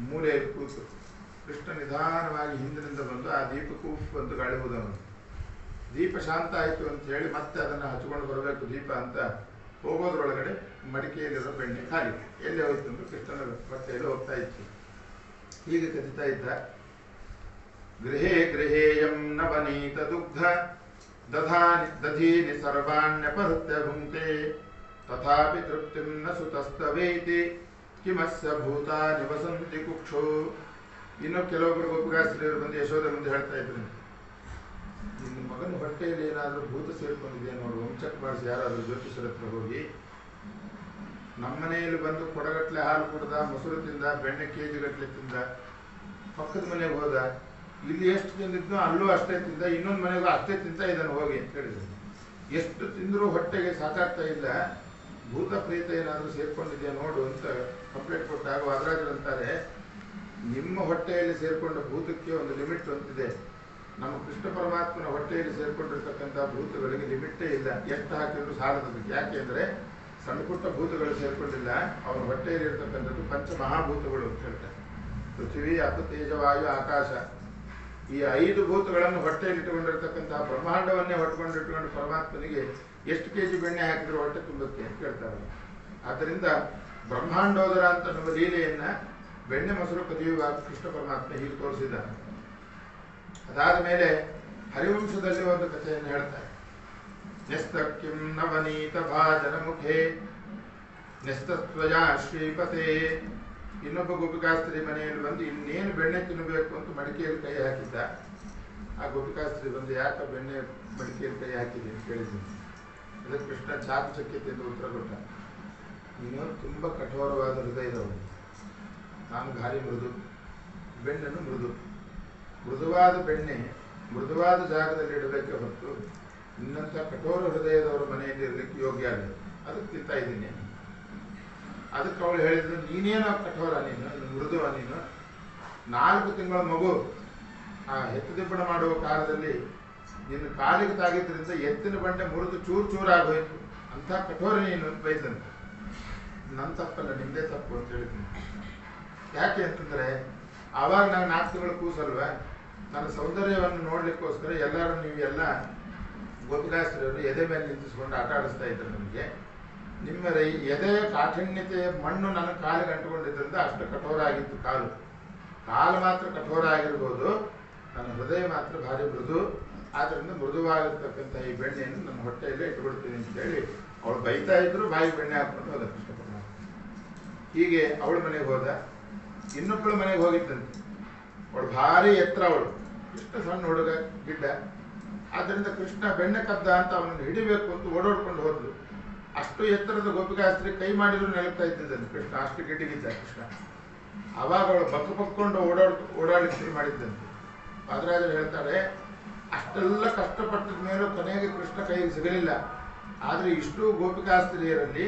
ಮೂಲೆಯಲ್ಲಿ ಕೂತು ಕೃಷ್ಣ ನಿಧಾನವಾಗಿ ಹಿಂದಿನಿಂದ ಬಂದು ಆ ದೀಪಕ್ಕೂ ಬಂದು ಗಾಳಿ ಹೋದವನು. ದೀಪ ಶಾಂತ ಆಯಿತು ಅಂತ ಹೇಳಿ ಮತ್ತೆ ಅದನ್ನು ಹಚ್ಕೊಂಡು ಬರಬೇಕು ದೀಪ ಅಂತ ಹೋಗೋದ್ರೊಳಗಡೆ ಮಡಿಕೆಯಲ್ಲಿರೋ ಬೆಣ್ಣೆ ಖಾಲಿ. ಎಲ್ಲಿ ಹೋಯ್ತು ಅಂದ್ರೆ ಕೃಷ್ಣನ ಹೊಟ್ಟೆಯಲ್ಲಿ ಹೋಗ್ತಾ ಇತ್ತು. ಹೀಗೆ ಕದಿತಾ ಇದ್ದ. ಗೃಹೇ ಗೃಹೇಯಂ ನವನೀತ ದುಗ್ಧ ದಧೀನಿ ಸರ್ವಾಣ್ಯಪಹೃತ್ಯ ಭುಂಕ್ತೆ ತಥಾಪಿ ತೃಪ್ತಿಂ ನ ಸುತಸ್ತವೇತಿ ಕಿಮಸ್ಯ ಭೂತಾನಿ ವಸಂತಿ ಕುಕ್ಷೋ. ಇನ್ನು ಕೆಲವೊಬ್ಬರು ಗೋಪಿಕಾಸ್ತ್ರೀಯರು ಬಂದು ಯಶೋಧ ಮುಂದೆ ಹೇಳ್ತಾ ಇದ್ರು, ನಿನ್ನ ಮಗನ ಹೊಟ್ಟೆಯಲ್ಲಿ ಏನಾದರೂ ಭೂತ ಸೇರ್ಕೊಂಡಿದೆ ನೋಡು, ವಂಚಕ್ ಮಾಡಿಸಿ ಯಾರಾದರೂ ಜ್ಯೋತಿಷರ ಹತ್ರ ಹೋಗಿ. ನಮ್ಮನೆಯಲ್ಲಿ ಬಂದು ಕೊಡಗಟ್ಲೆ ಹಾಲು ಕುಡ್ದ, ಮೊಸರು ತಿಂದ, ಬೆಣ್ಣೆ ಕೆಜಿಗಟ್ಲೆ ತಿಂದ, ಪಕ್ಕದ ಮನೆಗೆ ಹೋದ, ಇಲ್ಲಿ ಎಷ್ಟು ತಿಂದಿದ್ನೋ ಅಲ್ಲೂ ಅಷ್ಟೇ ತಿಂದ, ಇನ್ನೊಂದು ಮನೆಗೂ ಅಷ್ಟೇ ತಿಂತ ಇದನ್ನು ಹೋಗಿ ಅಂತ ಹೇಳಿದ್ರು. ಎಷ್ಟು ತಿಂದರೂ ಹೊಟ್ಟೆಗೆ ಸಾಕಾಗ್ತಾ ಇಲ್ಲ, ಭೂತ ಪ್ರೀತ ಏನಾದರೂ ಸೇರ್ಕೊಂಡಿದೆಯಾ ನೋಡು ಅಂತ ಕಂಪ್ಲೇಂಟ್ ಕೊಟ್ಟಾಗ ವಾದರಾಜರು ಅಂತಾರೆ, ನಿಮ್ಮ ಹೊಟ್ಟೆಯಲ್ಲಿ ಸೇರ್ಕೊಂಡ ಭೂತಕ್ಕೆ ಒಂದು ಲಿಮಿಟ್ ಅಂತಿದೆ. ನಮ್ಮ ಕೃಷ್ಣ ಪರಮಾತ್ಮನ ಹೊಟ್ಟೆಯಲ್ಲಿ ಸೇರ್ಕೊಂಡಿರ್ತಕ್ಕಂಥ ಭೂತಗಳಿಗೆ ಲಿಮಿಟೇ ಇಲ್ಲ, ಎಷ್ಟು ಹಾಕಿದ್ರು ಸಾಲದಕ್ಕೆ. ಯಾಕೆಂದರೆ ಸಣ್ಣ ಪುಟ್ಟ ಭೂತಗಳು ಸೇರ್ಕೊಂಡಿಲ್ಲ, ಅವನ ಹೊಟ್ಟೆಯಲ್ಲಿ ಇರ್ತಕ್ಕಂಥದ್ದು ಪಂಚಮಹಾಭೂತಗಳು ಅಂತ ಹೇಳ್ತಾರೆ. ಪೃಥ್ವಿ, ಅಪ, ತೇಜ, ವಾಯು, ಆಕಾಶ. ಈ 5 ಭೂತಗಳನ್ನು ಹೊಟ್ಟೆಯಲ್ಲಿ ಇಟ್ಟುಕೊಂಡಿರ್ತಕ್ಕಂತಹ ಬ್ರಹ್ಮಾಂಡವನ್ನೇ ಹೊಟ್ಕೊಂಡಿಟ್ಕೊಂಡು ಪರಮಾತ್ಮನಿಗೆ ಎಷ್ಟು ಕೆಜಿ ಬೆಣ್ಣೆ ಹಾಕಿದ್ರು ಹೊಟ್ಟೆ ತುಂಬಕ್ಕೆ ಅಂತ ಕೇಳ್ತಾರೆ. ಆದ್ದರಿಂದ ಬ್ರಹ್ಮಾಂಡೋದರ ಅಂತ ನಮ್ಮ ಲೀಲೆಯನ್ನ ಬೆಣ್ಣೆ ಮೊಸರು ಕದಿಯುವಾಗ ಕೃಷ್ಣ ಪರಮಾತ್ಮ ಹೀಗೆ ತೋರಿಸಿದ. ಅದಾದ ಮೇಲೆ ಹರಿವಂಶದಲ್ಲಿ ಒಂದು ಕಥೆಯನ್ನು ಹೇಳ್ತಾರೆ. ನ್ಯಸ್ತಕ್ಕಿಂ ನವನೀತ ಭಾಜನ ಮುಖೇ ನ್ಯಸ್ತತ್ವಯಾ ಶ್ರೀಪತೆ. ಇನ್ನೊಬ್ಬ ಗೋಪಿಕಾಸ್ತ್ರೀ ಮನೆಯಲ್ಲಿ ಬಂದು ಇನ್ನೇನು ಬೆಣ್ಣೆ ತಿನ್ನಬೇಕು ಅಂತ ಮಡಿಕೆಯಲ್ಲಿ ಕೈ ಹಾಕಿದ್ದ. ಆ ಗೋಪಿಕಾಸ್ತ್ರೀ ಬಂದು ಯಾಕೆ ಬೆಣ್ಣೆ ಮಡಿಕೆಯಲ್ಲಿ ಕೈ ಹಾಕಿದೆ ಅಂತ ಕೇಳಿದ್ದೀನಿ. ಅದಕ್ಕೆ ಕೃಷ್ಣ ಚಾಕಚಕ್ಯತೆಯಿಂದ ಉತ್ತರ ಕೊಟ್ಟ, ನೀನು ತುಂಬ ಕಠೋರವಾದ ಹೃದಯದವನು, ನಾನು ಭಾರಿ ಮೃದು, ಬೆಣ್ಣನ್ನು ಮೃದುವಾದ ಬೆಣ್ಣೆ ಮೃದುವಾದ ಜಾಗದಲ್ಲಿ ಇಡಬೇಕೆ ಹೊರತು ನಿನ್ನಂಥ ಕಠೋರ ಹೃದಯದವರ ಮನೆಯಲ್ಲಿ ಇರಲಿಕ್ಕೆ ಯೋಗ್ಯ ಆಗಲಿ, ಅದಕ್ಕೆ ತಿಂತಾ ಇದ್ದೀನಿ. ಅದಕ್ಕೆ ಅವಳು ಹೇಳಿದ್ರು, ನೀನೇನೋ ಕಠೋರ, ನೀನು ಮೃದುವ, ನೀನು 4 ತಿಂಗಳ ಮಗು ಆ ಎತ್ತು ದಿಬ್ಬಣ ಮಾಡುವ ಕಾಲದಲ್ಲಿ ನಿನ್ನ ಕಾಲಿಗೆ ತಾಗಿದ್ದರಿಂದ ಎತ್ತಿನ ಬಂಡೆ ಮುರಿದು ಚೂರಾಗೋಯ್ತು. ಅಂಥ ಕಠೋರ ನೀನು ಅಂತ ಬೈದಂತೆ. ನನ್ನ ತಪ್ಪಲ್ಲ, ನಿಮ್ಮದೇ ತಪ್ಪು ಅಂತ ಹೇಳಿದ್ದೀನಿ. ಯಾಕೆ ಅಂತಂದರೆ ಆವಾಗ ನಾನು 4 ತಿಂಗಳು ಕೂಸಲ್ವ, ನನ್ನ ಸೌಂದರ್ಯವನ್ನು ನೋಡಲಿಕ್ಕೋಸ್ಕರ ಎಲ್ಲರೂ ನೀವೆಲ್ಲ ಗೋಪಿಕಾಸ್ತ್ರೀಯವರು ಎದೆ ಮೇಲೆ ನಿಂತಿಸ್ಕೊಂಡು ಆಟ ಆಡಿಸ್ತಾ ಇದ್ರು. ನನಗೆ ನಿಮ್ಮ ಎದೆಯ ಕಾಠಿಣ್ಯತೆಯ ಮಣ್ಣು ನನ್ನ ಕಾಲಿಗೆ ಅಂಟುಕೊಂಡಿದ್ದರಿಂದ ಅಷ್ಟು ಕಠೋರ ಆಗಿತ್ತು. ಕಾಲು ಮಾತ್ರ ಕಠೋರ ಆಗಿರ್ಬೋದು, ನನ್ನ ಹೃದಯ ಮಾತ್ರ ಭಾರಿ ಮೃದು. ಆದ್ದರಿಂದ ಮೃದುವಾಗಿರ್ತಕ್ಕಂಥ ಈ ಬೆಣ್ಣೆಯನ್ನು ನನ್ನ ಹೊಟ್ಟೆಯಲ್ಲೇ ಇಟ್ಕೊಳ್ತೀನಿ ಅಂತೇಳಿ ಅವಳು ಬೈತಾ ಇದ್ರು. ಬಾಯಿ ಬೆಣ್ಣೆ ಹಾಕ್ಕೊಂಡು ಹೋದ ಕೃಷ್ಣ ಪರಮಾತ್ಮ. ಹೀಗೆ ಅವಳ ಮನೆಗೆ ಹೋದ. ಇನ್ನೊಬ್ಬಳ ಮನೆಗೆ ಹೋಗಿದ್ದಂತೆ. ಅವಳು ಭಾರಿ ಎತ್ತರ, ಅವಳು ಎಷ್ಟು ಸಣ್ಣ ಹುಡುಗ, ಗಿಡ್ಡ. ಆದ್ದರಿಂದ ಕೃಷ್ಣ ಬೆಣ್ಣೆ ಕದ್ದ ಅಂತ ಅವನನ್ನು ಹಿಡಿಬೇಕು ಅಂತ ಓಡಾಡ್ಕೊಂಡು ಹೋದ್ಲು. ಅಷ್ಟು ಎತ್ತರದ ಗೋಪಿಕಾಸ್ತ್ರೀ ಕೈ ಮಾಡಿದ್ರು ನೆಲಕ್ತಾ ಇದ್ದಿದ್ದಂತೆ ಕೃಷ್ಣ, ಅಷ್ಟು ಗಿಡ್ಡಗಿದ್ದ ಕೃಷ್ಣ. ಆವಾಗ ಅವಳು ಬಕ್ಕೊಂಡು ಓಡಾಡಲಿಕ್ಕೆ ಶುರು ಮಾಡಿದ್ದಂತೆ. ಪಾದರಾಜರು ಹೇಳ್ತಾರೆ, ಅಷ್ಟೆಲ್ಲ ಕಷ್ಟಪಟ್ಟದ ಮೇಲೂ ಕೊನೆಗೆ ಕೃಷ್ಣ ಕೈಗೆ ಸಿಗಲಿಲ್ಲ. ಆದರೆ ಇಷ್ಟು ಗೋಪಿಕಾಸ್ತ್ರೀಯರಲ್ಲಿ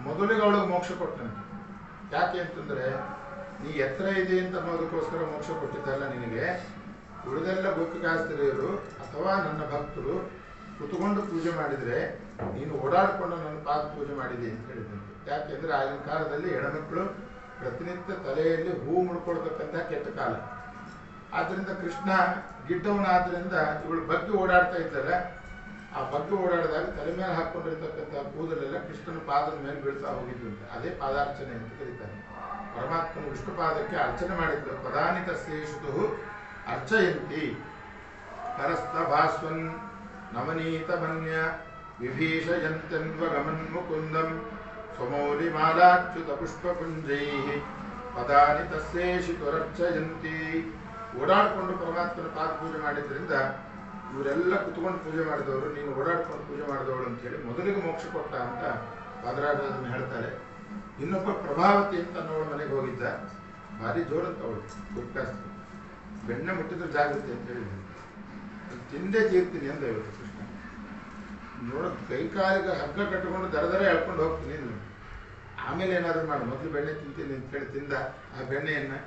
ಮೊದಲಿಗೆ ಅವಳಿಗೆ ಮೋಕ್ಷ ಕೊಟ್ಟಂತೆ. ಯಾಕೆ ಅಂತಂದರೆ, ನೀ ಎತ್ತರ ಇದೆ ಅಂತ ಅನ್ನೋದಕ್ಕೋಸ್ಕರ ಮೋಕ್ಷ ಕೊಟ್ಟಿದ್ದಲ್ಲ ನಿನಗೆ. ಉಳಿದೆಲ್ಲ ಗೋಪಿಕಾಸ್ತ್ರೀಯರು ಅಥವಾ ನನ್ನ ಭಕ್ತರು ಕುತ್ಕೊಂಡು ಪೂಜೆ ಮಾಡಿದರೆ ನೀನು ಓಡಾಡಿಕೊಂಡು ನನ್ನ ಪಾದ ಪೂಜೆ ಮಾಡಿದೆ ಅಂತ ಹೇಳಿದಂತೆ. ಯಾಕೆಂದರೆ ಆಗಿನ ಕಾಲದಲ್ಲಿ ಹೆಣ್ಮಕ್ಳು ಪ್ರತಿನಿತ್ಯ ತಲೆಯಲ್ಲಿ ಹೂ ಮುಡ್ಕೊಳ್ತಕ್ಕಂಥ ಕೆಟ್ಟ ಕಾಲ. ಆದ್ದರಿಂದ ಕೃಷ್ಣ ಗಿಡ್ಡವನಾದ್ರಿಂದ ಇವಳು ಬಗ್ಗೆ ಓಡಾಡ್ತಾ ಇದ್ದಾರೆ. ಆ ಬಗ್ಗೆ ಓಡಾಡಿದಾಗ ತಲೆ ಮೇಲೆ ಹಾಕ್ಕೊಂಡಿರ್ತಕ್ಕಂಥ ಕೂದಲೆಲ್ಲ ಕೃಷ್ಣನ ಪಾದದ ಮೇಲೆ ಬೀಳ್ತಾ ಹೋಗಿದ್ದಂತೆ. ಅದೇ ಪಾದಾರ್ಚನೆ ಅಂತ ಕರೀತಾರೆ. ಪರಮಾತ್ಮನ ವಿಷ್ಣು ಪಾದಕ್ಕೆ ಅರ್ಚನೆ ಮಾಡಿದ್ರು. ಪದಾನಿ ತಸ್ಯೇಷು ಅರ್ಚಯಂತಿ ಕರಸ್ಥ ಭಾಸ್ವನ್ ನವನೀತ ಮನ್ಯ ವಿಭೀಷಯಂತನ್ವ ಗಮನ್ ಮುಕುಂದಂ ಸ್ವಮೌಲಿ ಮಾಲಾಚ್ಯುತ ಪುಷ್ಪಪುಂಜೈ ಪದಾನಿ ತಸ್ಯೇಷಿತುರರ್ಚಯಂತಿ. ಓಡಾಡಿಕೊಂಡು ಪರಮಾತ್ಮನ ಪಾದ ಪೂಜೆ ಮಾಡಿದ್ರಿಂದ ಇವರೆಲ್ಲ ಕುತ್ಕೊಂಡು ಪೂಜೆ ಮಾಡಿದವರು, ನೀನು ಓಡಾಡ್ಕೊಂಡು ಪೂಜೆ ಮಾಡಿದವಳು ಅಂತೇಳಿ ಮೊದಲಿಗೆ ಮೋಕ್ಷ ಕೊಟ್ಟ ಅಂತ ಪಾದರಾಜರು ಅದನ್ನು ಹೇಳ್ತಾರೆ. ಇನ್ನೊಬ್ಬ ಪ್ರಭಾವತಿ ಅಂತ ಅನ್ನೋಳ ಮನೆಗೆ ಹೋಗಿದ್ದ. ಭಾರಿ ಜೋರಂತ ಅವಳು ಗೋಪಿಕಾಸ್ತ್ರೀ. ಬೆಣ್ಣೆ ಮುಟ್ಟಿದ್ರೆ ಜಾಗೃತಿ ಅಂತ ಹೇಳಿದ್ರು. ತಿಂದೇ ತೀರ್ತೀನಿ ಅಂದ ಇವತ್ತು ಕೃಷ್ಣ. ನೋಡ ಕೈಕಾಲಿಗೆ ಹಗ್ಗ ಕಟ್ಟಿಕೊಂಡು ದರ ಎಳ್ಕೊಂಡು ಹೋಗ್ತೀನಿ ಅಂದ್ರು. ಆಮೇಲೆ ಏನಾದರೂ ಮಾಡು, ಮೊದಲು ಬೆಣ್ಣೆ ತಿಂತೀನಿ ಅಂತ ಹೇಳಿ ತಿಂದ. ಆ ಬೆಣ್ಣೆಯನ್ನು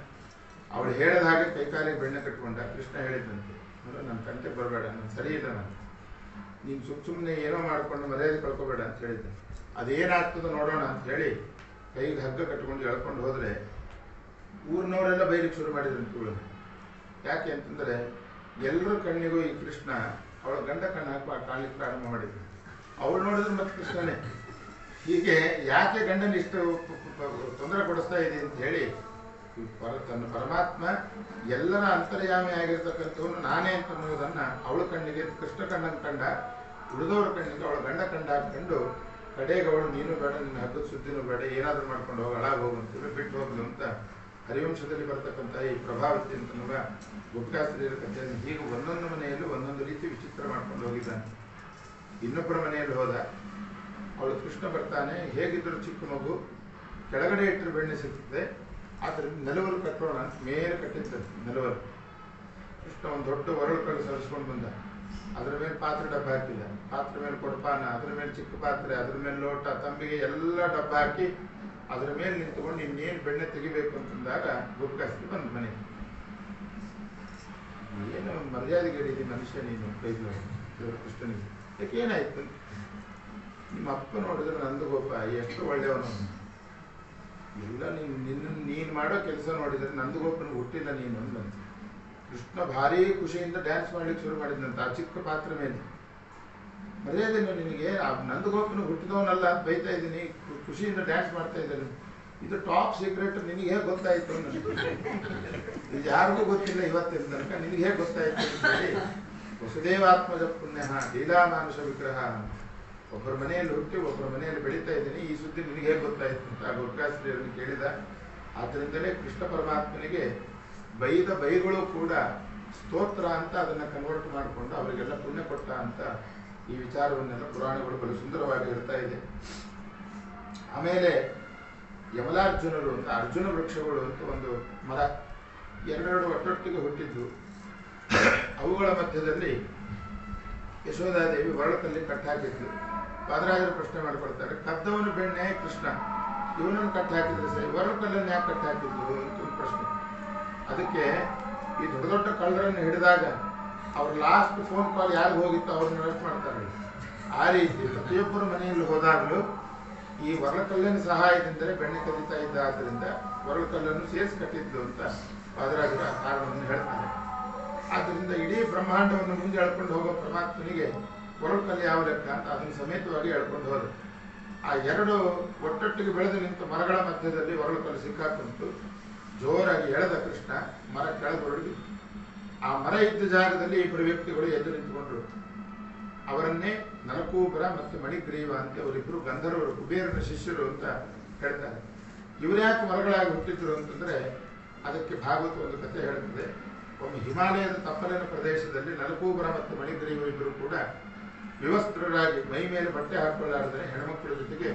ಅವಳು ಹೇಳಿದ ಹಾಗೆ ಕೈಕಾಲಿಗೆ ಬೆಣ್ಣೆ ಕಟ್ಕೊಂಡ. ಕೃಷ್ಣ ಹೇಳಿದಂತೆ, ನೋಡ ನನ್ನ ಕಂಟೆ ಬರಬೇಡ, ನಾನು ಸರಿ ಇಲ್ಲ, ನೀನು ಸುಮ್ಮನೆ ಏನೋ ಮಾಡಿಕೊಂಡು ಮರ್ಯಾದೆ ಕಳ್ಕೊಬೇಡ ಅಂತ ಹೇಳಿದ್ದೆ. ಅದೇನಾಗ್ತದೋ ನೋಡೋಣ ಅಂತ ಹೇಳಿ ಕೈಗೆ ಹಗ್ಗ ಕಟ್ಕೊಂಡು ಎಳ್ಕೊಂಡು ಹೋದರೆ ಊರಿನವರೆಲ್ಲ ಬೈಲಿಕ್ಕೆ ಶುರು ಮಾಡಿದ್ರು ಇವಳನ್ನು. ಯಾಕೆ ಅಂತಂದರೆ ಎಲ್ಲರ ಕಣ್ಣಿಗೂ ಈ ಕೃಷ್ಣ ಅವಳ ಗಂಡ ಕಣ್ಣು ಕಾಣಲಿಕ್ಕೆ ಪ್ರಾರಂಭ ಮಾಡಿದ್ರು. ಅವಳು ನೋಡಿದ್ರೆ ಮತ್ತೆ ಕೃಷ್ಣನೇ. ಹೀಗೆ ಯಾಕೆ ಗಂಡನ ಇಷ್ಟು ತೊಂದರೆ ಕೊಡಿಸ್ತಾ ಇದೆ ಅಂತ ಹೇಳಿ ತನ್ನ ಪರಮಾತ್ಮ ಎಲ್ಲರ ಅಂತರ್ಯಾಮಿ ಆಗಿರ್ತಕ್ಕಂಥವನು ನಾನೇ ಅಂತ ಅನ್ನೋದನ್ನು ಅವಳ ಕಣ್ಣಿಗೆ ಕೃಷ್ಣ ಕಣ್ಣನ್ನು ಕಂಡ, ಉಳಿದವರ ಕಣ್ಣಿಗೆ ಅವಳ ಗಂಡ ಕಂಡು ಹಾಕೊಂಡು ಕಡೆಗೆ ಅವಳು ನೀನು ಬೇಡ, ನಿನ್ನ ಹಗ್ಗದ ಸುದ್ದಿನೂ ಬೇಡ, ಏನಾದರೂ ಮಾಡ್ಕೊಂಡು ಹೋಗಿ ಹಾಳಾಗಿ ಹೋಗುವಂತೀವಿ, ಬಿಟ್ಟು ಹೋಗ್ಲು ಅಂತ ಹರಿವಂಶದಲ್ಲಿ ಬರ್ತಕ್ಕಂಥ ಈ ಪ್ರಭಾವತಿ ಅಂತನ್ನುವ ಗೋಪಿಕಾಸ್ತ್ರೀಯರ ಕಥೆಯನ್ನು ಹೀಗೆ ಒಂದೊಂದು ಮನೆಯಲ್ಲೂ ಒಂದೊಂದು ರೀತಿ ವಿಚಿತ್ರ ಮಾಡ್ಕೊಂಡು ಹೋಗಿದ್ದಾನೆ. ಇನ್ನೊಬ್ಬರ ಮನೆಯಲ್ಲಿ ಹೋದ. ಅವಳು ಕೃಷ್ಣ ಬರ್ತಾನೆ, ಹೇಗಿದ್ದರೂ ಚಿಕ್ಕ ಮಗು, ಕೆಳಗಡೆ ಇಟ್ಟರೆ ಬೆಣ್ಣೆ ಸಿಗ್ತದೆ, ಆದ್ದರಿಂದ ನೆಲವರು ಕಟ್ಟೋಣ ಅಂತ ಮೇಲೆ ಕಟ್ಟಿರ್ತದೆ ನೆಲವರು. ಕೃಷ್ಣ ಒಂದು ದೊಡ್ಡ ಒರಳು ಕಲ್ಲು ಸರಿಸ್ಕೊಂಡು ಬಂದ. ಅದರ ಮೇಲೆ ಪಾತ್ರೆ ಡಬ್ಬ ಹಾಕಿದ, ಪಾತ್ರೆ ಮೇಲೆ ಕೊಡಪಾನ, ಅದರ ಮೇಲೆ ಚಿಕ್ಕ ಪಾತ್ರೆ, ಅದ್ರ ಮೇಲೆ ಲೋಟ, ತಂಬಿಗೆ ಎಲ್ಲ ಡಬ್ಬ ಹಾಕಿ ಅದರ ಮೇಲೆ ನಿಂತುಕೊಂಡು ಇನ್ನೇನು ಬೆಣ್ಣೆ ತೆಗಿಬೇಕು ಅಂತಂದಾಗ ಗೋಪಿಕಾಸ್ತ್ರೀ ಬಂದು ಮನೆ. ಏನು ಮರ್ಯಾದೆಗೇಡಿದೆ ಮನುಷ್ಯ ನೀನು, ಕೈದು ಕೃಷ್ಣನಿಗೆ. ಯಾಕೆ ಏನಾಯ್ತು? ನಿಮ್ಮ ಅಪ್ಪ ನೋಡಿದ್ರೆ ನಂದಗೋಪ ಎಷ್ಟು ಒಳ್ಳೆಯವನು ಇಲ್ಲ, ನೀನು ಮಾಡೋ ಕೆಲಸ ನೋಡಿದ್ರೆ ನಂದಗೋಪನ ಹುಟ್ಟಿಲ್ಲ ನೀನು ಅಂತ. ಕೃಷ್ಣ ಭಾರಿ ಖುಷಿಯಿಂದ ಡ್ಯಾನ್ಸ್ ಮಾಡ್ಲಿಕ್ಕೆ ಶುರು ಮಾಡಿದಂತ ಆ ಚಿಕ್ಕ ಪಾತ್ರ ಮೇಲೆ. ಮರ್ಯಾದೆ ನಿನಗೆ, ಆ ನಂದಗೋಪನ ಹುಟ್ಟಿದವನಲ್ಲ ಅಂತ ಬೈತಾ ಇದ್ದೀನಿ, ಖುಷಿಯಿಂದ ಡ್ಯಾನ್ಸ್ ಮಾಡ್ತಾ ಇದ್ದಾನೆ. ಇದು ಟಾಪ್ ಸೀಕ್ರೆಟ್, ನಿನಗೆ ಹೇಗೆ ಗೊತ್ತಾಯ್ತು? ಇದು ಯಾರಿಗೂ ಗೊತ್ತಿಲ್ಲ ಇವತ್ತಿನ ತನಕ, ನಿನಗೆ ಹೇಗೆ ಗೊತ್ತಾಯ್ತು ಅಂತ ಹೇಳಿ ವಸುದೇವಾತ್ಮಜ ಪುಣ್ಯ ಲೀಲಾ ಮಾನುಷ ವಿಗ್ರಹ, ಒಬ್ಬರ ಮನೆಯಲ್ಲಿ ಹುಟ್ಟಿ ಒಬ್ಬರ ಮನೆಯಲ್ಲಿ ಬೆಳೀತಾ ಇದ್ದೀನಿ, ಈ ಸುದ್ದಿ ನಿನಗೆ ಹೇಗೆ ಗೊತ್ತಾಯ್ತು ಅಂತ ಗೋಪಿಕಾಸ್ತ್ರೀಯರನ್ನು ಕೇಳಿದ. ಆದ್ದರಿಂದಲೇ ಕೃಷ್ಣ ಪರಮಾತ್ಮನಿಗೆ ಬೈದ ಬೈಗಳು ಕೂಡ ಸ್ತೋತ್ರ ಅಂತ ಅದನ್ನು ಕನ್ವರ್ಟ್ ಮಾಡಿಕೊಂಡು ಅವರಿಗೆಲ್ಲ ಪುಣ್ಯ ಕೊಟ್ಟ ಅಂತ ಈ ವಿಚಾರವನ್ನೆಲ್ಲ ಪುರಾಣಗಳು ಬಲು ಸುಂದರವಾಗಿ ಹೇಳ್ತಾ ಇದೆ. ಆಮೇಲೆ ಯಮಲಾರ್ಜುನರು ಅಂತ ಅರ್ಜುನ ವೃಕ್ಷಗಳು ಅಂತ ಒಂದು ಮರ, ಎರಡೆರಡು ಒಟ್ಟೊಟ್ಟಿಗೆ ಹುಟ್ಟಿದ್ದು. ಅವುಗಳ ಮಧ್ಯದಲ್ಲಿ ಯಶೋಧಾದೇವಿ ಒರಳಕಲ್ಲಿ ಕಟ್ಟಾಕಿದ್ಲು. ಪಾದರಾಜರು ಪ್ರಶ್ನೆ ಮಾಡಿಕೊಳ್ತಾರೆ, ಕದ್ದವನು ಬೆಣ್ಣೆ ಕೃಷ್ಣ, ಇವನನ್ನು ಕಟ್ಟಾಕಿದ್ರೆ ಸರಿ, ಒರಳಕಲ್ಲನ್ನು ಯಾಕೆ ಕಟ್ಟಾಕಿದ್ಲು ಅಂತ ಒಂದು ಪ್ರಶ್ನೆ. ಅದಕ್ಕೆ ಈ ದೊಡ್ಡ ದೊಡ್ಡ ಕಳ್ಳರನ್ನು ಹಿಡಿದಾಗ ಅವ್ರ ಲಾಸ್ಟ್ ಫೋನ್ ಕಾಲ್ ಯಾರಿಗೆ ಹೋಗಿತ್ತು ಅವ್ರನ್ನ ಅರೆಸ್ಟ್ ಮಾಡ್ತಾರೆ. ಆ ರೀತಿ ಪ್ರತಿಯೊಬ್ಬರ ಮನೆಯಲ್ಲಿ ಹೋದಾಗಲೂ ಈ ಒರಳಕಲ್ಲಿನ ಸಹಾಯದಿಂದಲೇ ಬೆಣ್ಣೆ ಕದೀತಾ ಇದ್ದ. ಆದ್ದರಿಂದ ಒರಳಕಲ್ಲನ್ನು ಸೇರಿಸಿ ಕಟ್ಟಿದ್ದು ಅಂತ ವಾದರಾಜರ ಕಾರಣವನ್ನು ಹೇಳ್ತಾರೆ. ಆದ್ದರಿಂದ ಇಡೀ ಬ್ರಹ್ಮಾಂಡವನ್ನು ಮುಂದೆ ಎಳ್ಕೊಂಡು ಹೋಗೋ ಪರಮಾತ್ಮನಿಗೆ ಒರಳಕಲ್ಲು ಯಾವ ಲೆಕ್ಕ ಅಂತ ಅದನ್ನು ಸಮೇತವಾಗಿ ಎಳ್ಕೊಂಡು ಹೋದರು. ಆ ಎರಡು ಒಟ್ಟೊಟ್ಟಿಗೆ ಬೆಳೆದು ನಿಂತ ಮರಗಳ ಮಧ್ಯದಲ್ಲಿ ಒರಳಕಲ್ಲು ಸಿಕ್ಕಾಕೊಂತು. ಜೋರಾಗಿ ಎಳೆದ ಕೃಷ್ಣ ಮರ ಕೆಳಗೊರಗಿ ಆ ಮರ ಇದ್ದ ಜಾಗದಲ್ಲಿ ಇಬ್ಬರು ವ್ಯಕ್ತಿಗಳು ಎದ್ದು ನಿಂತುಕೊಂಡ್ರು. ಅವರನ್ನೇ ನಲಕೂಬರ ಮತ್ತು ಮಣಿಗ್ರೀವ ಅಂತ ಅವರಿಬ್ಬರು ಗಂಧರ್ವರು, ಕುಬೇರನ ಶಿಷ್ಯರು ಅಂತ ಹೇಳ್ತಾರೆ. ಇವರ್ಯಾಕೆ ಮರಗಳಾಗಿ ಹುಟ್ಟಿದ್ರು ಅಂತಂದ್ರೆ ಅದಕ್ಕೆ ಭಾಗವತ ಒಂದು ಕಥೆ ಹೇಳ್ತದೆ. ಒಮ್ಮೆ ಹಿಮಾಲಯದ ತಪ್ಪಲಿನ ಪ್ರದೇಶದಲ್ಲಿ ನಲಕೂಬರ ಮತ್ತು ಮಣಿಗ್ರೀವ ಇಬ್ಬರು ಕೂಡ ವಿವಸ್ತ್ರರಾಗಿ ಮೈ ಮೇಲೆ ಬಟ್ಟೆ ಹಾಕೊಳ್ಳಾರ್ದರೆ ಹೆಣ್ಮಕ್ಕಳ ಜೊತೆಗೆ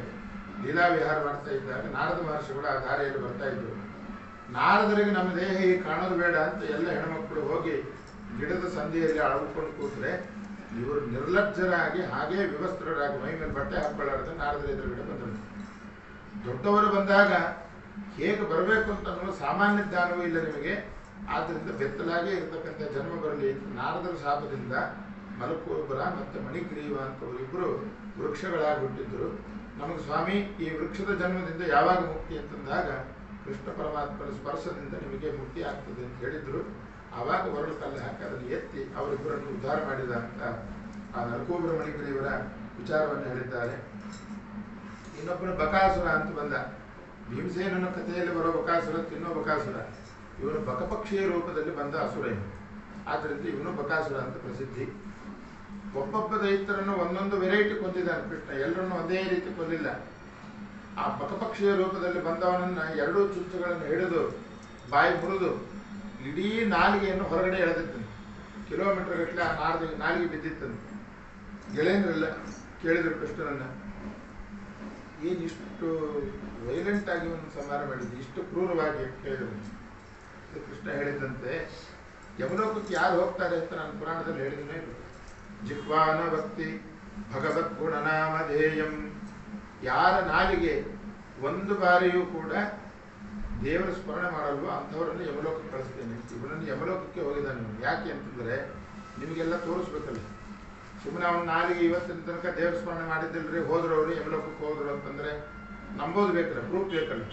ಲೀಲಾ ವಿಹಾರ ಮಾಡ್ತಾ ಇದ್ದಾಗ ನಾರದ ಮಹರ್ಷಿಗಳು ಆ ದಾರಿಯಲ್ಲಿ ಬರ್ತಾ ಇದ್ರು. ನಾರದರಿಗೆ ನಮ್ಮ ದೇಹ ಹೀಗೆ ಕಾಣೋದು ಬೇಡ ಅಂತ ಎಲ್ಲ ಹೆಣ್ಮಕ್ಕಳು ಹೋಗಿ ಗಿಡದ ಸಂಧಿಯಲ್ಲಿ ಅಳವಡ್ಕೊಂಡು ಕೂತ್ರೆ ಇವರು ನಿರ್ಲಜ್ಜರಾಗಿ ಹಾಗೇ ವಿವಸ್ತ್ರರಾಗಿ ಮೈ ಮೇಲೆ ಬಟ್ಟೆ ಹಾಕೊಳ್ಳಾರ್ದೆ ನಾರದರ ಎದುರುಗಡೆ ಬಂದರು. ದೊಡ್ಡವರು ಬಂದಾಗ ಹೇಗೆ ಬರಬೇಕು ಅಂತ ಅನ್ನೋ ಸಾಮಾನ್ಯ ಜ್ಞಾನವೂ ಇಲ್ಲ ನಿಮಗೆ. ಆದ್ದರಿಂದ ಬೆತ್ತಲಾಗೇ ಇರತಕ್ಕಂಥ ಜನ್ಮ ಬರಲಿ ಅಂತ ನಾರದರ ಶಾಪದಿಂದ ಮಲಕೂಬರ ಮತ್ತು ಮಣಿಗ್ರೀವ ಅಂತವರಿಬ್ಬರು ವೃಕ್ಷಗಳಾಗಿ ಹುಟ್ಟಿದ್ರು. ನಮಗೆ ಸ್ವಾಮಿ ಈ ವೃಕ್ಷದ ಜನ್ಮದಿಂದ ಯಾವಾಗ ಮುಕ್ತಿ ಅಂತಂದಾಗ ಕೃಷ್ಣ ಪರಮಾತ್ಮನ ಸ್ಪರ್ಶದಿಂದ ನಿಮಗೆ ಮುಕ್ತಿ ಆಗ್ತದೆ ಅಂತ ಹೇಳಿದ್ರು. ಆವಾಗ ಒರಳು ಕಲ್ಲು ಹಾಕಿ ಅದನ್ನು ಎತ್ತಿ ಅವರಿಬ್ಬರನ್ನು ಉದ್ಧಾರ ಮಾಡಿದ ಅಂತ ಆ ನಲಕೂಬರ ಮಣಿಗ್ರೀವರ ವಿಚಾರವನ್ನು ಹೇಳಿದ್ದಾರೆ. ಇನ್ನೊಬ್ಬನು ಬಕಾಸುರ ಅಂತ ಬಂದ. ಭೀಮಸೇನನ ಕಥೆಯಲ್ಲಿ ಬರೋ ಬಕಾಸುರ ತಿನ್ನೋ ಬಕಾಸುರ. ಇವನು ಬಕಪಕ್ಷಿಯ ರೂಪದಲ್ಲಿ ಬಂದ ಅಸುರ. ಆದ್ದರಿಂದ ಇವನು ಬಕಾಸುರ ಅಂತ ಪ್ರಸಿದ್ಧಿ. ಒಬ್ಬೊಬ್ಬ ದೈತ್ಯರನ್ನು ಒಂದೊಂದು ವೆರೈಟಿ ಕೊಂದಿದ್ದಾನೆ ಕೃಷ್ಣ, ಎಲ್ಲರನ್ನು ಒಂದೇ ರೀತಿ ಕೊಲ್ಲಿಲ್ಲ. ಆ ಬಕಪಕ್ಷಿಯ ರೂಪದಲ್ಲಿ ಬಂದವನನ್ನ ಎರಡೂ ಚುಚ್ಚುಗಳನ್ನು ಹಿಡಿದು ಬಾಯಿ ಮುರಿದು ಇಡೀ ನಾಲಿಗೆಯನ್ನು ಹೊರಗಡೆ ಎಳೆದಿದ್ದನು. ಕಿಲೋಮೀಟರ್ ಗಟ್ಟಲೆ ಆ ನಾಲಿಗೆ ಬಿದ್ದಿತ್ತನು. ಗೆಳೆಯನರೆಲ್ಲ ಕೇಳಿದ್ರು ಕೃಷ್ಣನನ್ನ, ಏನಿಷ್ಟು ವೈಲೆಂಟ್ ಆಗಿ ಒಂದು ಸಂಹಾರ ಮಾಡಿದ್ದು, ಇಷ್ಟು ಕ್ರೂರವಾಗಿ ಕೇಳಿದ್ರು. ಕೃಷ್ಣ ಹೇಳಿದಂತೆ ಯಮಲೋಕಕ್ಕೆ ಯಾರು ಹೋಗ್ತಾರೆ ಅಂತ ನಾನು ಪುರಾಣದಲ್ಲಿ ಹೇಳಿದನೇ ಇಲ್ಲ. ಜಿಹ್ವಾನ ಭಕ್ತಿ ಭಗವದ್ ಗುಣನಾಮಧೇಯಂ. ಯಾರ ನಾಲಿಗೆ ಒಂದು ಬಾರಿಯೂ ಕೂಡ ದೇವರ ಸ್ಮರಣೆ ಮಾಡಲ್ವೋ ಅಂಥವರನ್ನು ಯಮಲೋಕಕ್ಕೆ ಕಳಿಸ್ತೇನೆ. ಇವನನ್ನು ಯಮಲೋಕಕ್ಕೆ ಹೋಗಿದ್ದಾನೆ ಇವನು. ಯಾಕೆ ಅಂತಂದರೆ ನಿಮಗೆಲ್ಲ ತೋರಿಸ್ಬೇಕಲ್ಲ. ಸುಮ್ಮನೆ ಅವನ ನಾಲಿಗೆ ಇವತ್ತಿನ ತನಕ ದೇವರ ಸ್ಮರಣೆ ಮಾಡಿದ್ದಿಲ್ಲರಿ ಹೋದ್ರು ಅವರು ಯಮಲೋಕಕ್ಕೆ ಹೋದ್ರು ಅಂತಂದರೆ ನಂಬೋದು ಬೇಕಲ್ಲ, ಪ್ರೂಫ್ ಬೇಕಲ್ಲ.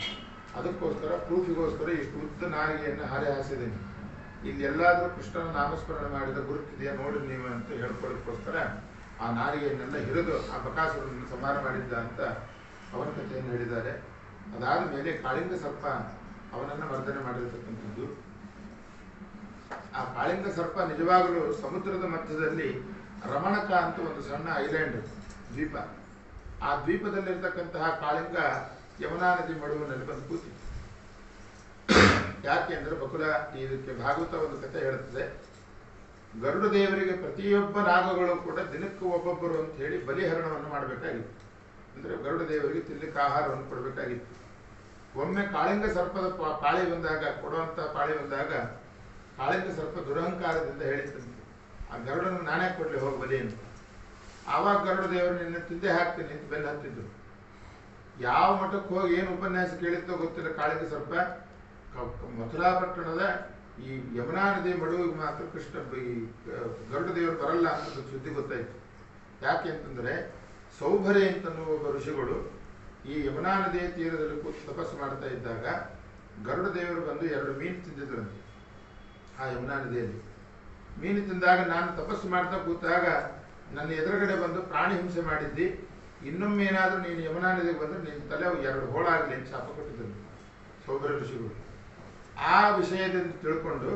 ಅದಕ್ಕೋಸ್ಕರ ಪ್ರೂಫಿಗೋಸ್ಕರ ಇಷ್ಟು ಉದ್ದ ನಾಲಿಗೆಯನ್ನು ಹಾರೆ ಹಾಸಿದ್ದೇನೆ. ಇಲ್ಲಿ ಎಲ್ಲಾದರೂ ಕೃಷ್ಣನ ನಾಮಸ್ಮರಣೆ ಮಾಡಿದ ಗುರುತಿದೆಯಾ ನೋಡಿ ನೀವು ಅಂತ ಹೇಳ್ಕೊಳ್ಳೋದಕ್ಕೋಸ್ಕರ ಆ ನಾಲಿಗೆಯನ್ನೆಲ್ಲ ಹಿರಿದು ಆ ಬಕಾಸುರನ್ನು ಸಂಹಾರ ಮಾಡಿದ್ದ ಅಂತ ಅವನ ಕಥೆಯನ್ನು ಹೇಳಿದ್ದಾರೆ. ಅದಾದ ಮೇಲೆ ಕಾಳಿಂಗ ಸರ್ಪ ಅವನನ್ನು ಮರ್ದನೆ ಮಾಡಿರತಕ್ಕಂಥದ್ದು. ಆ ಕಾಳಿಂಗ ಸರ್ಪ ನಿಜವಾಗಲೂ ಸಮುದ್ರದ ಮಧ್ಯದಲ್ಲಿ ರಮಣಕ ಅಂತ ಒಂದು ಸಣ್ಣ ಐಲ್ಯಾಂಡ್ ದ್ವೀಪ. ಆ ದ್ವೀಪದಲ್ಲಿರ್ತಕ್ಕಂತಹ ಕಾಳಿಂಗ ಯಮುನಾ ನದಿ ಮಡುವಿನಲ್ಲಿ ಬಂದು ಕೂತಿತ್ತು. ಯಾಕೆ ಅಂದರೆ ಬಕುಲ ಇದಕ್ಕೆ ಭಾಗವತ ಒಂದು ಕಥೆ ಹೇಳುತ್ತದೆ. ಗರುಡ ದೇವರಿಗೆ ಪ್ರತಿಯೊಬ್ಬ ನಾಗಗಳು ಕೂಡ ದಿನಕ್ಕೂ ಒಬ್ಬೊಬ್ಬರು ಅಂತ ಹೇಳಿ ಬಲಿಹರಣವನ್ನು ಮಾಡಬೇಕಾಗಿತ್ತು. ಅಂದರೆ ಗರುಡ ದೇವರಿಗೆ ತಿನ್ನಲಿಕ್ಕೆ ಆಹಾರವನ್ನು ಕೊಡಬೇಕಾಗಿತ್ತು. ಒಮ್ಮೆ ಕಾಳಿಂಗ ಸರ್ಪದ ಪಾಳಿ ಬಂದಾಗ, ಕೊಡುವಂಥ ಪಾಳಿ ಬಂದಾಗ ಕಾಳಿಂಗ ಸರ್ಪ ದುರಹಂಕಾರದಿಂದ ಹೇಳಿತ್ತಂತೆ, ಆ ಗರುಡನ್ನು ನಾನೇ ಕೊಡಲಿ ಹೋಗಿ ಬಲಿ ಅಂತ. ಆವಾಗ ಗರುಡ ದೇವರು ನಿನ್ನ ತಿಂದೆ ಹಾಕ್ತೀನಿ ಅಂತ ಬೆನ್ನು ಹತ್ತಿದ್ರು. ಯಾವ ಮಠಕ್ಕೆ ಹೋಗಿ ಏನು ಉಪನ್ಯಾಸ ಕೇಳಿತ್ತೋ ಗೊತ್ತಿಲ್ಲ. ಕಾಳಿಂಗ ಸರ್ಪ ಮಥುರಾ ಪಟ್ಟಣದ ಈ ಯಮುನಾ ನದಿ ಮಡುವಿಗೆ ಮಾತ್ರ ಕೃಷ್ಣ ಈ ಗರುಡ ದೇವರು ಬರಲ್ಲ ಅಂತ ಸುದ್ದಿ ಗೊತ್ತಾಯ್ತು. ಯಾಕೆ ಅಂತಂದರೆ ಸೌಭರೆ ಅಂತನ್ನುವ ಒಬ್ಬ ಋಷಿಗಳು ಈ ಯಮುನಾ ನದಿಯ ತೀರದಲ್ಲಿ ಕೂತು ತಪಸ್ಸು ಮಾಡ್ತಾ ಇದ್ದಾಗ ಗರುಡ ದೇವರು ಬಂದು 2 ಮೀನು ತಿಂದಿದ್ರಂತೆ ಆ ಯಮುನಾ ನದಿಯಲ್ಲಿ. ಮೀನು ತಿಂದಾಗ ನಾನು ತಪಸ್ಸು ಮಾಡ್ತಾ ಕೂತಾಗ ನನ್ನ ಎದುರುಗಡೆ ಬಂದು ಪ್ರಾಣಿ ಹಿಂಸೆ ಮಾಡಿದ್ದಿ, ಇನ್ನೊಮ್ಮೆ ಏನಾದರೂ ನೀನು ಯಮುನಾ ನದಿಗೆ ಬಂದರೆ ನಿನ್ನ ತಲೆ 2 ಹೋಳಾಗಲಿ ಅಂತ ಶಾಪ ಕೊಟ್ಟಿದ್ದರು ಸೌಭರ ಋಷಿಗಳು. ಆ ವಿಷಯದಿಂದ ತಿಳ್ಕೊಂಡು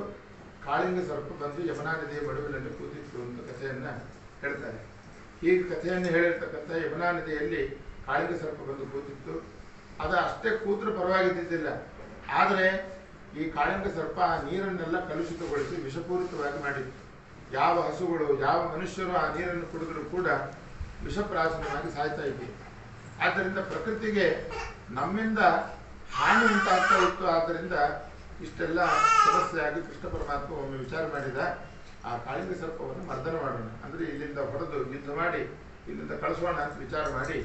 ಕಾಳಿಂಗ ಸರ್ಪ ಬಂದು ಯಮುನಾ ನದಿಯ ಮಡುವಿನಲ್ಲಿ ಕೂತಿತ್ತು ಅಂತ ಕಥೆಯನ್ನು ಹೇಳ್ತಾರೆ. ಹೀಗೆ ಕಥೆಯನ್ನು ಹೇಳಿರ್ತಕ್ಕಂಥ ಯಮುನಾ ನದಿಯಲ್ಲಿ ಕಾಳಿಂಗ ಸರ್ಪ ಬಂದು ಕೂತಿತ್ತು. ಅದು ಅಷ್ಟೇ ಕೂತ್ರೆ ಪರವಾಗಿದ್ದಿದ್ದಿಲ್ಲ. ಆದರೆ ಈ ಕಾಳಿಂಗ ಸರ್ಪ ಆ ನೀರನ್ನೆಲ್ಲ ಕಲುಷಿತಗೊಳಿಸಿ ವಿಷಪೂರಿತವಾಗಿ ಮಾಡಿತ್ತು. ಯಾವ ಹಸುಗಳು ಯಾವ ಮನುಷ್ಯರು ಆ ನೀರನ್ನು ಕುಡಿದರೂ ಕೂಡ ವಿಷಪ್ರಾಶನವಾಗಿ ಸಾಯ್ತಾ ಇದ್ವಿ. ಆದ್ದರಿಂದ ಪ್ರಕೃತಿಗೆ ನಮ್ಮಿಂದ ಹಾನಿ ಉಂಟಾಗ್ತಾ ಇತ್ತು. ಆದ್ದರಿಂದ ಇಷ್ಟೆಲ್ಲ ಸಮಸ್ಯೆಯಾಗಿ ಕೃಷ್ಣ ಪರಮಾತ್ಮ ಒಮ್ಮೆ ವಿಚಾರ ಮಾಡಿದ, ಆ ಕಾಳಿಂಗ ಸರ್ಪವನ್ನು ಮರ್ದನ ಮಾಡೋಣ, ಅಂದರೆ ಇಲ್ಲಿಂದ ಹೊಡೆದು ಯುದ್ಧ ಮಾಡಿ ಇಲ್ಲಿಂದ ಕಳಿಸೋಣ ಅಂತ ವಿಚಾರ ಮಾಡಿ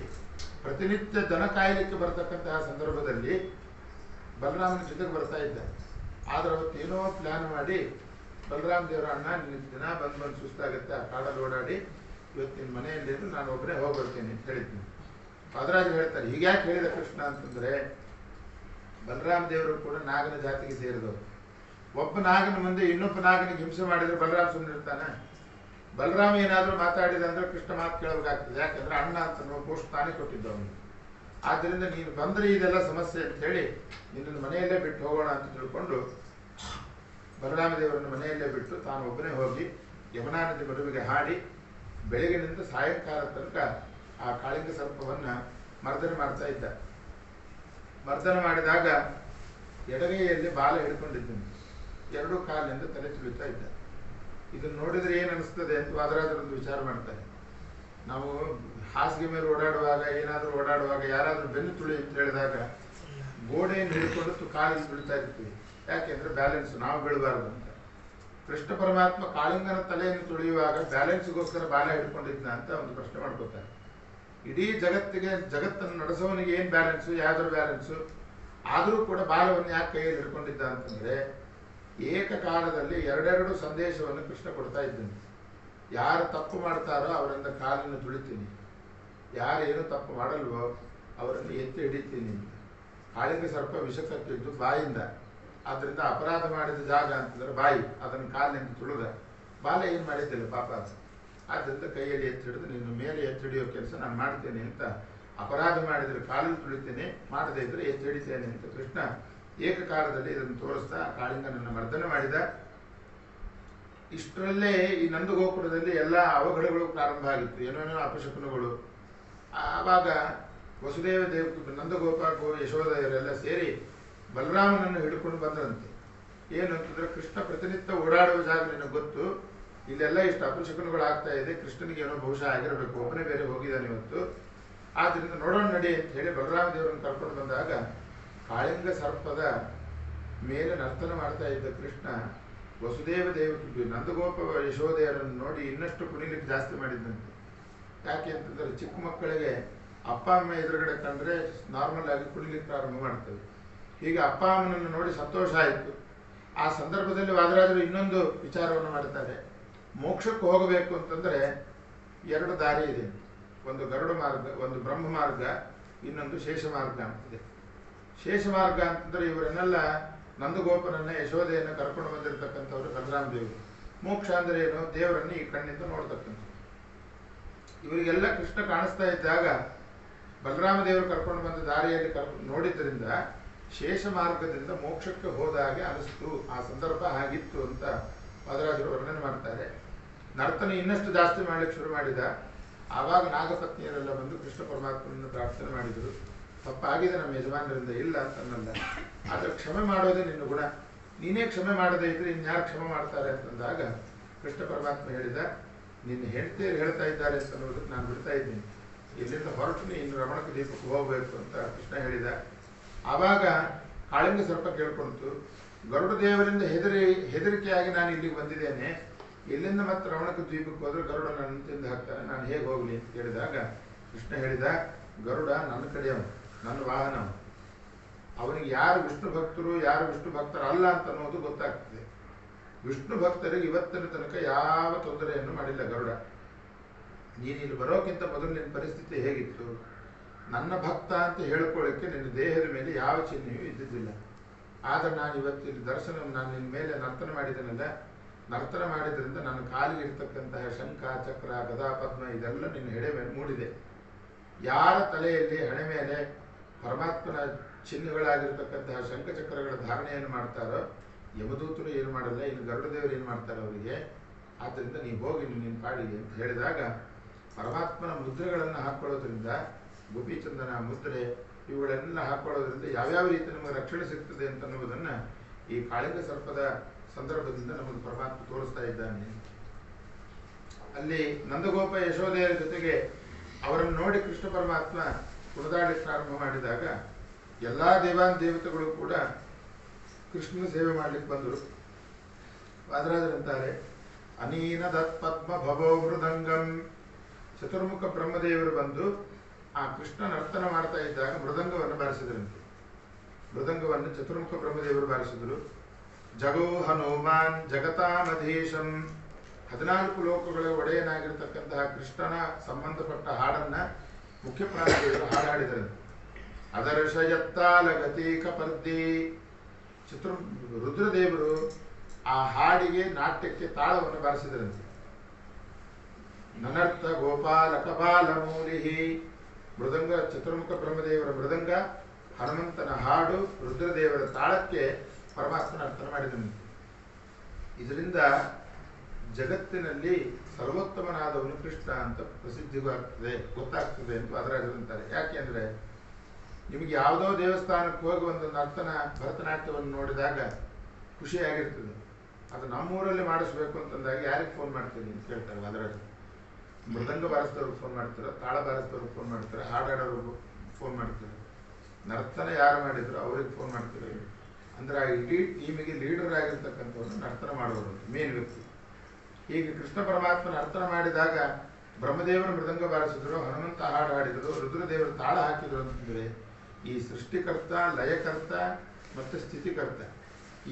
ಪ್ರತಿನಿತ್ಯ ದನ ಕಾಯಲಿಕ್ಕೆ ಬರ್ತಕ್ಕಂತಹ ಸಂದರ್ಭದಲ್ಲಿ ಬಲರಾಮನ ಜೊತೆಗೆ ಬರ್ತಾ ಇದ್ದ. ಆದರೆ ಅವತ್ತೇನೋ ಪ್ಲ್ಯಾನ್ ಮಾಡಿ ಬಲರಾಮ ದೇವರ ಅಣ್ಣ ನಿನ್ನ ದಿನ ಬಂದು ಸುಸ್ತಾಗುತ್ತೆ, ಆ ಕಾಡಲ್ಲಿ ಓಡಾಡಿ ಇವತ್ತು ನಿನ್ನ ಮನೆಯಲ್ಲಿ ನಾನು ಒಬ್ಬನೇ ಹೋಗ್ಬರ್ತೀನಿ ಅಂತ ಹೇಳಿದ್ದೀನಿ. ವಾದರಾಜರು ಹೇಳ್ತಾರೆ, ಹೀಗ್ಯಾಕೆ ಹೇಳಿದ ಕೃಷ್ಣ ಅಂತಂದರೆ, ಬಲರಾಮ ದೇವರು ಕೂಡ ನಾಗನ ಜಾತಿಗೆ ಸೇರಿದವರು. ಒಬ್ಬ ನಾಗನ ಮುಂದೆ ಇನ್ನೊಬ್ಬ ನಾಗನಿಗೆ ಹಿಂಸೆ ಮಾಡಿದರೆ ಬಲರಾಮ ಸುಮ್ಮನೆ ಇರ್ತಾನೆ? ಬಲರಾಮ ಏನಾದರೂ ಮಾತಾಡಿದ ಅಂದರೆ ಕೃಷ್ಣ ಮಾತು ಕೇಳಬೇಕಾಗ್ತದೆ. ಯಾಕಂದ್ರೆ ಅಣ್ಣ ಅಂತ ನಾವು ಪೋಸ್ಟ್ ತಾನೇ ಕೊಟ್ಟಿದ್ದವನು. ಆದ್ದರಿಂದ ನೀನು ಬಂದರೆ ಇದೆಲ್ಲ ಸಮಸ್ಯೆ ಅಂತ ಹೇಳಿ ನಿನ್ನನ್ನು ಮನೆಯಲ್ಲೇ ಬಿಟ್ಟು ಹೋಗೋಣ ಅಂತ ತಿಳ್ಕೊಂಡು ಬಲರಾಮ ದೇವರನ್ನು ಮನೆಯಲ್ಲೇ ಬಿಟ್ಟು ತಾನು ಒಬ್ಬನೇ ಹೋಗಿ ಯಮುನಾ ನದಿ ಮಡುವಿಗೆ ಹಾಡಿ ಬೆಳಗಿನಿಂದ ಸಾಯಂಕಾಲ ತನಕ ಆ ಕಾಳಿಂಗ ಸರ್ಪವನ್ನು ಮರ್ದನೆ ಮಾಡ್ತಾ ಇದ್ದ. ಮರ್ದನ ಮಾಡಿದಾಗ ಎಡಗೈಯಲ್ಲಿ ಬಾಲ ಹಿಡ್ಕೊಂಡಿದ್ದೀನಿ, ಎರಡೂ ಕಾಲಿನಿಂದ ತಲೆ ತುಳಿತಾ ಇದ್ದ. ಇದನ್ನು ನೋಡಿದರೆ ಏನು ಅನಿಸ್ತದೆ ಅಂತ ವಾದರಾಜರೊಂದು ವಿಚಾರ ಮಾಡ್ತಾರೆ. ನಾವು ಹಾಸಿಗೆ ಮೇಲೆ ಓಡಾಡುವಾಗ, ಏನಾದರೂ ಓಡಾಡುವಾಗ ಯಾರಾದರೂ ಬೆನ್ನು ತುಳಿ ಅಂತ ಹೇಳಿದಾಗ ಗೋಡೆಯನ್ನು ಹಿಡ್ಕೊಂಡು ಕಾಲಿಗೆ ತುಳಿತಾ ಇರ್ತೀವಿ. ಯಾಕೆಂದ್ರೆ ಬ್ಯಾಲೆನ್ಸ್, ನಾವು ಬೀಳಬಾರ್ದು ಅಂತ. ಕೃಷ್ಣ ಪರಮಾತ್ಮ ಕಾಳಿಂಗನ ತಲೆಯನ್ನು ತುಳಿಯುವಾಗ ಬ್ಯಾಲೆನ್ಸ್ಗೋಸ್ಕರ ಬಾಲ ಹಿಡ್ಕೊಂಡಿದ್ದ ಅಂತ ಒಂದು ಪ್ರಶ್ನೆ ಮಾಡ್ಕೋತಾರೆ. ಇಡೀ ಜಗತ್ತನ್ನು ನಡೆಸೋವನಿಗೆ ಏನು ಬ್ಯಾಲೆನ್ಸು, ಯಾವ್ದಾದ್ರು ಬ್ಯಾಲೆನ್ಸು, ಆದರೂ ಕೂಡ ಬಾಲವನ್ನು ಯಾಕೆ ಕೈಯಲ್ಲಿ ಹಿಡ್ಕೊಂಡಿದ್ದ ಅಂತಂದ್ರೆ, ಏಕಕಾಲದಲ್ಲಿ ಎರಡೆರಡು ಸಂದೇಶವನ್ನು ಕೃಷ್ಣ ಕೊಡ್ತಾ ಇದ್ದಾನೆ. ಯಾರು ತಪ್ಪು ಮಾಡ್ತಾರೋ ಅವರಿಂದ ಕಾಲನ್ನು ತುಳಿತೀನಿ, ಯಾರೇನು ತಪ್ಪು ಮಾಡಲ್ವೋ ಅವರನ್ನು ಎತ್ತಿ ಹಿಡಿತೀನಿ ಅಂತ. ಕಾಳಿಂಗ ಸರ್ಪ ವಿಷ ಕಟ್ಟಿದ್ದು ಬಾಯಿಂದ, ಆದ್ದರಿಂದ ಅಪರಾಧ ಮಾಡಿದ ಜಾಗ ಅಂತಂದ್ರೆ ಬಾಯಿ, ಅದನ್ನು ಕಾಲಿನಿಂದ ತುಳಿದ. ಬಾಲ ಏನು ಮಾಡಿದ್ದಿಲ್ಲ ಪಾಪ ಅದು. ಆದ್ದರಿಂದ ಕೈಯಲ್ಲಿ ಎತ್ತಿ ಹಿಡಿದು ನಿನ್ನ ಮೇಲೆ ಎತ್ತಿ ಹಿಡಿಯೋ ಕೆಲಸ ನಾನು ಮಾಡ್ತೇನೆ ಅಂತ. ಅಪರಾಧ ಮಾಡಿದರೆ ಕಾಲಲ್ಲಿ ತುಳಿತೇನೆ, ಮಾಡದೇ ಇದ್ರೆ ಎತ್ತಿ ಹಿಡಿತೇನೆ ಅಂತ ಕೃಷ್ಣ ಏಕಕಾಲದಲ್ಲಿ ಇದನ್ನು ತೋರಿಸ್ತಾ ಕಾಳಿಂಗನನ್ನು ಮರ್ದನೆ ಮಾಡಿದ. ಇಷ್ಟರಲ್ಲೇ ಈ ನಂದಗೋಪುರದಲ್ಲಿ ಎಲ್ಲ ಅವಘಡಗಳು ಪ್ರಾರಂಭ ಆಗಿತ್ತು, ಏನೇನೋ ಅಪಶಕುನಗಳು. ಆವಾಗ ವಸುದೇವ ದೇವ ನಂದಗೋಪ ಯಶೋಧೆಯರೆಲ್ಲ ಸೇರಿ ಬಲರಾಮನನ್ನು ಹಿಡ್ಕೊಂಡು ಬಂದ್ರಂತೆ. ಏನು ಅಂತಂದ್ರೆ, ಕೃಷ್ಣ ಪ್ರತಿನಿತ್ಯ ಓಡಾಡುವ ಜಾಗ ನಿನಗೆ ಗೊತ್ತು, ಇಲ್ಲೆಲ್ಲ ಇಷ್ಟು ಅಪಶಕುನಗಳು ಆಗ್ತಾ ಇದೆ, ಕೃಷ್ಣನಿಗೆ ಏನೋ ಬಹುಶಃ ಆಗಿರಬೇಕು, ಒಬ್ಬನೇ ಬೇರೆ ಹೋಗಿದ್ದಾನೆ ಇವತ್ತು, ಆದ್ದರಿಂದ ನೋಡೋಣ ನಡಿ ಅಂತ ಹೇಳಿ ಬಲರಾಮ ದೇವರನ್ನು ಕರ್ಕೊಂಡು ಬಂದಾಗ ಕಾಳಿಂಗ ಸರ್ಪದ ಮೇಲೆ ನರ್ತನ ಮಾಡ್ತಾ ಇದ್ದ ಕೃಷ್ಣ ವಸುದೇವ ದೇವಕಿ ನಂದಗೋಪ ಯಶೋಧೆಯರನ್ನು ನೋಡಿ ಇನ್ನಷ್ಟು ಕುಣಿಲಿಕ್ಕೆ ಜಾಸ್ತಿ ಮಾಡಿದ್ದಂತೆ. ಯಾಕೆ ಅಂತಂದ್ರೆ, ಚಿಕ್ಕ ಮಕ್ಕಳಿಗೆ ಅಪ್ಪ ಅಮ್ಮ ಎದುರುಗಡೆ ಕಂಡ್ರೆ ನಾರ್ಮಲ್ ಆಗಿ ಕುಣಿಲಿಕ್ಕೆ ಪ್ರಾರಂಭ ಮಾಡ್ತವೆ. ಹೀಗೆ ಅಪ್ಪ ಅಮ್ಮನನ್ನು ನೋಡಿ ಸಂತೋಷ ಆಯಿತು. ಆ ಸಂದರ್ಭದಲ್ಲಿ ವಾದರಾಜರು ಇನ್ನೊಂದು ವಿಚಾರವನ್ನು ಮಾಡ್ತಾರೆ. ಮೋಕ್ಷಕ್ಕೆ ಹೋಗಬೇಕು ಅಂತಂದ್ರೆ ಎರಡು ದಾರಿ ಇದೆ, ಒಂದು ಗರುಡ ಮಾರ್ಗ, ಒಂದು ಬ್ರಹ್ಮ ಮಾರ್ಗ, ಇನ್ನೊಂದು ಶೇಷ ಮಾರ್ಗ ಅಂತಿದೆ. ಶೇಷ ಮಾರ್ಗ ಅಂತಂದ್ರೆ ಇವರನ್ನೆಲ್ಲ ನಂದಗೋಪನನ್ನ ಯಶೋಧೆಯನ್ನು ಕರ್ಕೊಂಡು ಬಂದಿರತಕ್ಕಂಥವ್ರು ಬಲರಾಮ ದೇವರು. ಮೋಕ್ಷ ಅಂದ್ರೆ ಏನು, ದೇವರನ್ನು ಈ ಕಣ್ಣಿಂದ ನೋಡ್ತಕ್ಕಂಥ. ಇವರಿಗೆಲ್ಲ ಕೃಷ್ಣ ಕಾಣಿಸ್ತಾ ಇದ್ದಾಗ ಬಲರಾಮ ದೇವರು ಕರ್ಕೊಂಡು ಬಂದ ದಾರಿಯಲ್ಲಿ ನೋಡಿದ್ರಿಂದ ಶೇಷ ಮಾರ್ಗದಿಂದ ಮೋಕ್ಷಕ್ಕೆ ಹೋದ ಹಾಗೆ ಅನಿಸ್ತು, ಆ ಸಂದರ್ಭ ಹಾಗಿತ್ತು ಅಂತ ವಾದರಾಜರು ವರ್ಣನೆ ಮಾಡ್ತಾರೆ. ನರ್ತನ ಇನ್ನಷ್ಟು ಜಾಸ್ತಿ ಮಾಡ್ಲಿಕ್ಕೆ ಶುರು ಮಾಡಿದ. ಆವಾಗ ನಾಗಪತ್ನಿಯರೆಲ್ಲ ಬಂದು ಕೃಷ್ಣ ಪರಮಾತ್ಮನನ್ನು ಪ್ರಾರ್ಥನೆ ಮಾಡಿದರು. ತಪ್ಪಾಗಿದೆ ನಮ್ಮ ಯಜಮಾನರಿಂದ, ಇಲ್ಲ ಅಂತನ್ನಲ್ಲ, ಆದರೆ ಕ್ಷಮೆ ಮಾಡೋದೇ ನಿನ್ನ ಗುಣ, ನೀನೇ ಕ್ಷಮೆ ಮಾಡದೇ ಇದ್ರೆ ಇನ್ಯಾರು ಕ್ಷಮೆ ಮಾಡ್ತಾರೆ ಅಂತಂದಾಗ ಕೃಷ್ಣ ಪರಮಾತ್ಮ ಹೇಳಿದ, ನಿನ್ನ ಹೆಂಡತಿಯರು ಹೇಳ್ತಾ ಇದ್ದಾರೆ ಅಂತ ಅನ್ನೋದಕ್ಕೆ ನಾನು ಬಿಡ್ತಾ ಇದ್ದೀನಿ, ಇಲ್ಲಿಂದ ಹೊರಟು ಇನ್ನು ರಮಣಕ ದೀಪಕ್ಕೆ ಹೋಗಬೇಕು ಅಂತ ಕೃಷ್ಣ ಹೇಳಿದ. ಆವಾಗ ಕಾಳಿಂಗ ಸರ್ಪ ಕೇಳ್ಕೊಂತು, ಗರುಡ ದೇವರಿಂದ ಹೆದರಿಕೆಯಾಗಿ ನಾನು ಇಲ್ಲಿಗೆ ಬಂದಿದ್ದೇನೆ, ಇಲ್ಲಿಂದ ಮತ್ತೆ ರಮಣಕ ದ್ವೀಪಕ್ಕೆ ಹೋದ್ರೆ ಗರುಡ ನನ್ನ ತಿಂದು ಹಾಕ್ತಾನೆ, ನಾನು ಹೇಗೆ ಹೋಗಲಿ ಅಂತ ಕೇಳಿದಾಗ ಕೃಷ್ಣ ಹೇಳಿದ, ಗರುಡ ನನ್ನ ಕಡೆಯವನು, ನನ್ನ ವಾಹನ, ಅವನಿಗೆ ಯಾರು ವಿಷ್ಣು ಭಕ್ತರು ಯಾರು ವಿಷ್ಣು ಭಕ್ತರಲ್ಲ ಅಂತ ಅನ್ನೋದು ಗೊತ್ತಾಗ್ತದೆ. ವಿಷ್ಣು ಭಕ್ತರಿಗೆ ಇವತ್ತಿನ ತನಕ ಯಾವ ತೊಂದರೆಯನ್ನು ಮಾಡಿಲ್ಲ ಗರುಡ. ನೀನು ಇಲ್ಲಿ ಬರೋಕ್ಕಿಂತ ಮೊದಲು ನಿನ್ನ ಪರಿಸ್ಥಿತಿ ಹೇಗಿತ್ತು? ನನ್ನ ಭಕ್ತ ಅಂತ ಹೇಳ್ಕೊಳ್ಳಿಕ್ಕೆ ನಿನ್ನ ದೇಹದ ಮೇಲೆ ಯಾವ ಚಿಹ್ನೆಯೂ ಇದ್ದಿದ್ದಿಲ್ಲ. ಆದರೆ ನಾನು ಇವತ್ತಿನ ದರ್ಶನ, ನಾನು ನಿನ್ನ ಮೇಲೆ ನರ್ತನ ಮಾಡಿದ್ದೇನಲ್ಲ, ನರ್ತನ ಮಾಡಿದ್ರಿಂದ ನನ್ನ ಕಾಲಿಗೆ ಇರ್ತಕ್ಕಂತಹ ಶಂಖ ಚಕ್ರ ಗದಾ ಪದ್ಮ ಇದೆಲ್ಲ ನಿನ್ನ ಹೆಡೆ ಮೇಲೆ ಮೂಡಿದೆ. ಯಾರ ತಲೆಯಲ್ಲಿ ಹಣೆ ಮೇಲೆ ಪರಮಾತ್ಮನ ಚಿಹ್ನೆಗಳಾಗಿರ್ತಕ್ಕಂತಹ ಶಂಖಚಕ್ರಗಳ ಧಾರಣೆಯನ್ನು ಮಾಡ್ತಾರೋ ಯಮದೂತರು ಏನು ಮಾಡಲ್ಲ, ಇನ್ನು ಗರುಡದೇವರು ಏನು ಮಾಡ್ತಾರೆ ಅವರಿಗೆ. ಆದ್ದರಿಂದ ನೀವು ಹೋಗಿ ನಿನ್ನ ಪಾಡಿಗೆ ಅಂತ ಹೇಳಿದಾಗ ಪರಮಾತ್ಮನ ಮುದ್ರೆಗಳನ್ನು ಹಾಕ್ಕೊಳ್ಳೋದ್ರಿಂದ, ಗೋಪಿಚಂದನ ಮುದ್ರೆ ಇವುಗಳನ್ನೆಲ್ಲ ಹಾಕ್ಕೊಳ್ಳೋದ್ರಿಂದ ಯಾವ್ಯಾವ ರೀತಿ ನಮಗೆ ರಕ್ಷಣೆ ಸಿಗ್ತದೆ ಅಂತನ್ನುವುದನ್ನು ಈ ಕಾಳಿಂಗ ಸರ್ಪದ ಸಂದರ್ಭದಿಂದ ನಮಗೆ ಪರಮಾತ್ಮ ತೋರಿಸ್ತಾ ಇದ್ದಾನೆ. ಅಲ್ಲಿ ನಂದಗೋಪ ಯಶೋಧೆಯರ ಜೊತೆಗೆ ಅವರನ್ನು ನೋಡಿ ಕೃಷ್ಣ ಪರಮಾತ್ಮ ಕುಣಿದಾಡಲಿಕ್ಕೆ ಪ್ರಾರಂಭ ಮಾಡಿದಾಗ ಎಲ್ಲ ದೇವತೆಗಳು ಕೂಡ ಕೃಷ್ಣನ ಸೇವೆ ಮಾಡಲಿಕ್ಕೆ ಬಂದರು. ವಾದರಾಜರಂತಾರೆ, ಅನೀನ ದತ್ ಪದ್ಮ ಭವೋ ಮೃದಂಗಂ. ಚತುರ್ಮುಖ ಬ್ರಹ್ಮದೇವರು ಬಂದು ಆ ಕೃಷ್ಣ ನರ್ತನ ಮಾಡ್ತಾ ಇದ್ದಾಗ ಮೃದಂಗವನ್ನು ಬಾರಿಸಿದ್ರಂತೆ. ಮೃದಂಗವನ್ನು ಚತುರ್ಮುಖ ಬ್ರಹ್ಮದೇವರು ಬಾರಿಸಿದರು. ಜಗೋ ಹನುಮಾನ್ ಜಗತಾಮಧೀಶಂ 14 ಲೋಕಗಳ ಒಡೆಯನಾಗಿರ್ತಕ್ಕಂತಹ ಕೃಷ್ಣನ ಸಂಬಂಧಪಟ್ಟ ಹಾಡನ್ನ ಮುಖ್ಯ ಪ್ರಾಣದೇವರು ಹಾಡಾಡಿದರು. ಅದರ್ಶಯತ್ತಾಲ ಗತೀಕ ಪರ್ದಿ ರುದ್ರದೇವರು ಆ ಹಾಡಿಗೆ ನಾಟ್ಯಕ್ಕೆ ತಾಳವನ್ನು ಬಾರಿಸಿದರಂತೆ. ನನರ್ಥ ಗೋಪಾಲ ಕಪಾಲ ಮೂಲಿಹಿ ಮೃದಂಗ, ಚತುರ್ಮುಖ ಬ್ರಹ್ಮದೇವರ ಮೃದಂಗ, ಹನುಮಂತನ ಹಾಡು, ರುದ್ರದೇವರ ತಾಳಕ್ಕೆ ಪರಮಾತ್ಮನ ಅರ್ಥನ ಮಾಡಿದಂತೆ. ಇದರಿಂದ ಜಗತ್ತಿನಲ್ಲಿ ಸರ್ವೋತ್ತಮನಾದವನು ಕೃಷ್ಣ ಅಂತ ಪ್ರಸಿದ್ಧಿಗಾಗ್ತದೆ, ಗೊತ್ತಾಗ್ತದೆ ಅಂತ ವಾದರಾಜರಂತಾರೆ. ಯಾಕೆಂದ್ರೆ ನಿಮಗೆ ಯಾವುದೋ ದೇವಸ್ಥಾನಕ್ಕೆ ಹೋಗಿ ಒಂದು ನರ್ತನ ಭರತನಾಟ್ಯವನ್ನು ನೋಡಿದಾಗ ಖುಷಿಯಾಗಿರ್ತದೆ. ಅದು ನಮ್ಮೂರಲ್ಲಿ ಮಾಡಿಸ್ಬೇಕು ಅಂತಂದಾಗ ಯಾರಿಗೆ ಫೋನ್ ಮಾಡ್ತೀನಿ ಅಂತ ಕೇಳ್ತಾರೆ ವಾದರಾಜರು. ಮೃದಂಗ ಬಾರಿಸಿದವ್ರಿಗೆ ಫೋನ್ ಮಾಡ್ತಾರೆ, ತಾಳ ಬಾರಿಸಿದವ್ರಿಗೆ ಫೋನ್ ಮಾಡ್ತಾರೆ, ಹಾಡಾಡೋರ್ಗೂ ಫೋನ್ ಮಾಡ್ತಾರೆ, ನರ್ತನ ಯಾರು ಮಾಡಿದ್ರು ಅವ್ರಿಗೆ ಫೋನ್ ಮಾಡ್ತಾರೆ. ಅಂದ್ರೆ ಆ ಇಡೀ ಟೀಮಿಗೆ ಲೀಡರ್ ಆಗಿರ್ತಕ್ಕಂಥವ್ರು ನರ್ತನ ಮಾಡೋರು ಮೇನ್ ವ್ಯಕ್ತಿ. ಹೀಗೆ ಕೃಷ್ಣ ಪರಮಾತ್ಮ ನರ್ತನ ಮಾಡಿದಾಗ ಬ್ರಹ್ಮದೇವರು ಮೃದಂಗ ಬಾರಿಸಿದ್ರು, ಹನುಮಂತ ಹಾಡು ಹಾಡಿದ್ರು, ರುದ್ರದೇವರು ತಾಳ ಹಾಕಿದ್ರು ಅಂತಂದ್ರೆ ಈ ಸೃಷ್ಟಿಕರ್ತ, ಲಯಕರ್ತ ಮತ್ತು ಸ್ಥಿತಿಕರ್ತ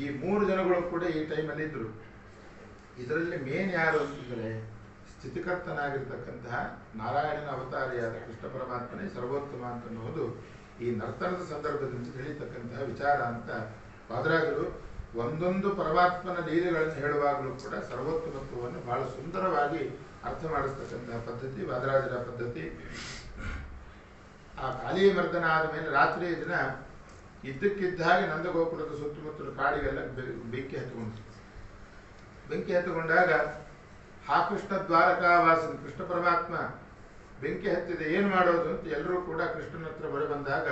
ಈ 3 ಜನಗಳು ಕೂಡ ಈ ಟೈಮಲ್ಲಿ ಇದ್ರು. ಇದರಲ್ಲಿ ಮೇನ್ ಯಾರು ಅಂತಂದರೆ ಸ್ಥಿತಿಕರ್ತನಾಗಿರ್ತಕ್ಕಂತಹ ನಾರಾಯಣನ ಅವತಾರಿಯಾದ ಕೃಷ್ಣ ಪರಮಾತ್ಮನೇ ಸರ್ವೋತ್ತಮ ಅಂತನ್ನುವುದು ಈ ನರ್ತನದ ಸಂದರ್ಭದಿಂದ ತಿಳಿತಕ್ಕಂತಹ ವಿಚಾರ ಅಂತ ವಾದರಾಜರು ಒಂದೊಂದು ಪರಮಾತ್ಮನ ಲೀಲೆಗಳನ್ನು ಹೇಳುವಾಗಲೂ ಕೂಡ ಸರ್ವೋತ್ತಮತ್ವವನ್ನು ಬಹಳ ಸುಂದರವಾಗಿ ಅರ್ಥ ಮಾಡಿಸ್ತಕ್ಕಂತಹ ಪದ್ಧತಿ ವಾದರಾಜರ ಪದ್ಧತಿ. ಆ ಕಾಲಿಯ ಮರ್ದನ ಆದ ಮೇಲೆ ರಾತ್ರಿಯ ದಿನ ಇದ್ದಕ್ಕಿದ್ದ ಹಾಗೆ ನಂದಗೋಕುಲದ ಸುತ್ತಮುತ್ತಲ ಕಾಡಿಗೆಲ್ಲ ಬೆಂಕಿ ಹತ್ತುಕೊಂಡಾಗ ಹಾ ಕೃಷ್ಣ ದ್ವಾರಕಾವಾಸನ ಕೃಷ್ಣ ಪರಮಾತ್ಮ ಬೆಂಕಿ ಹತ್ತಿದೆ, ಏನು ಮಾಡೋದು ಅಂತ ಎಲ್ಲರೂ ಕೂಡ ಕೃಷ್ಣನ ಹತ್ರ ಬಳಿ ಬಂದಾಗ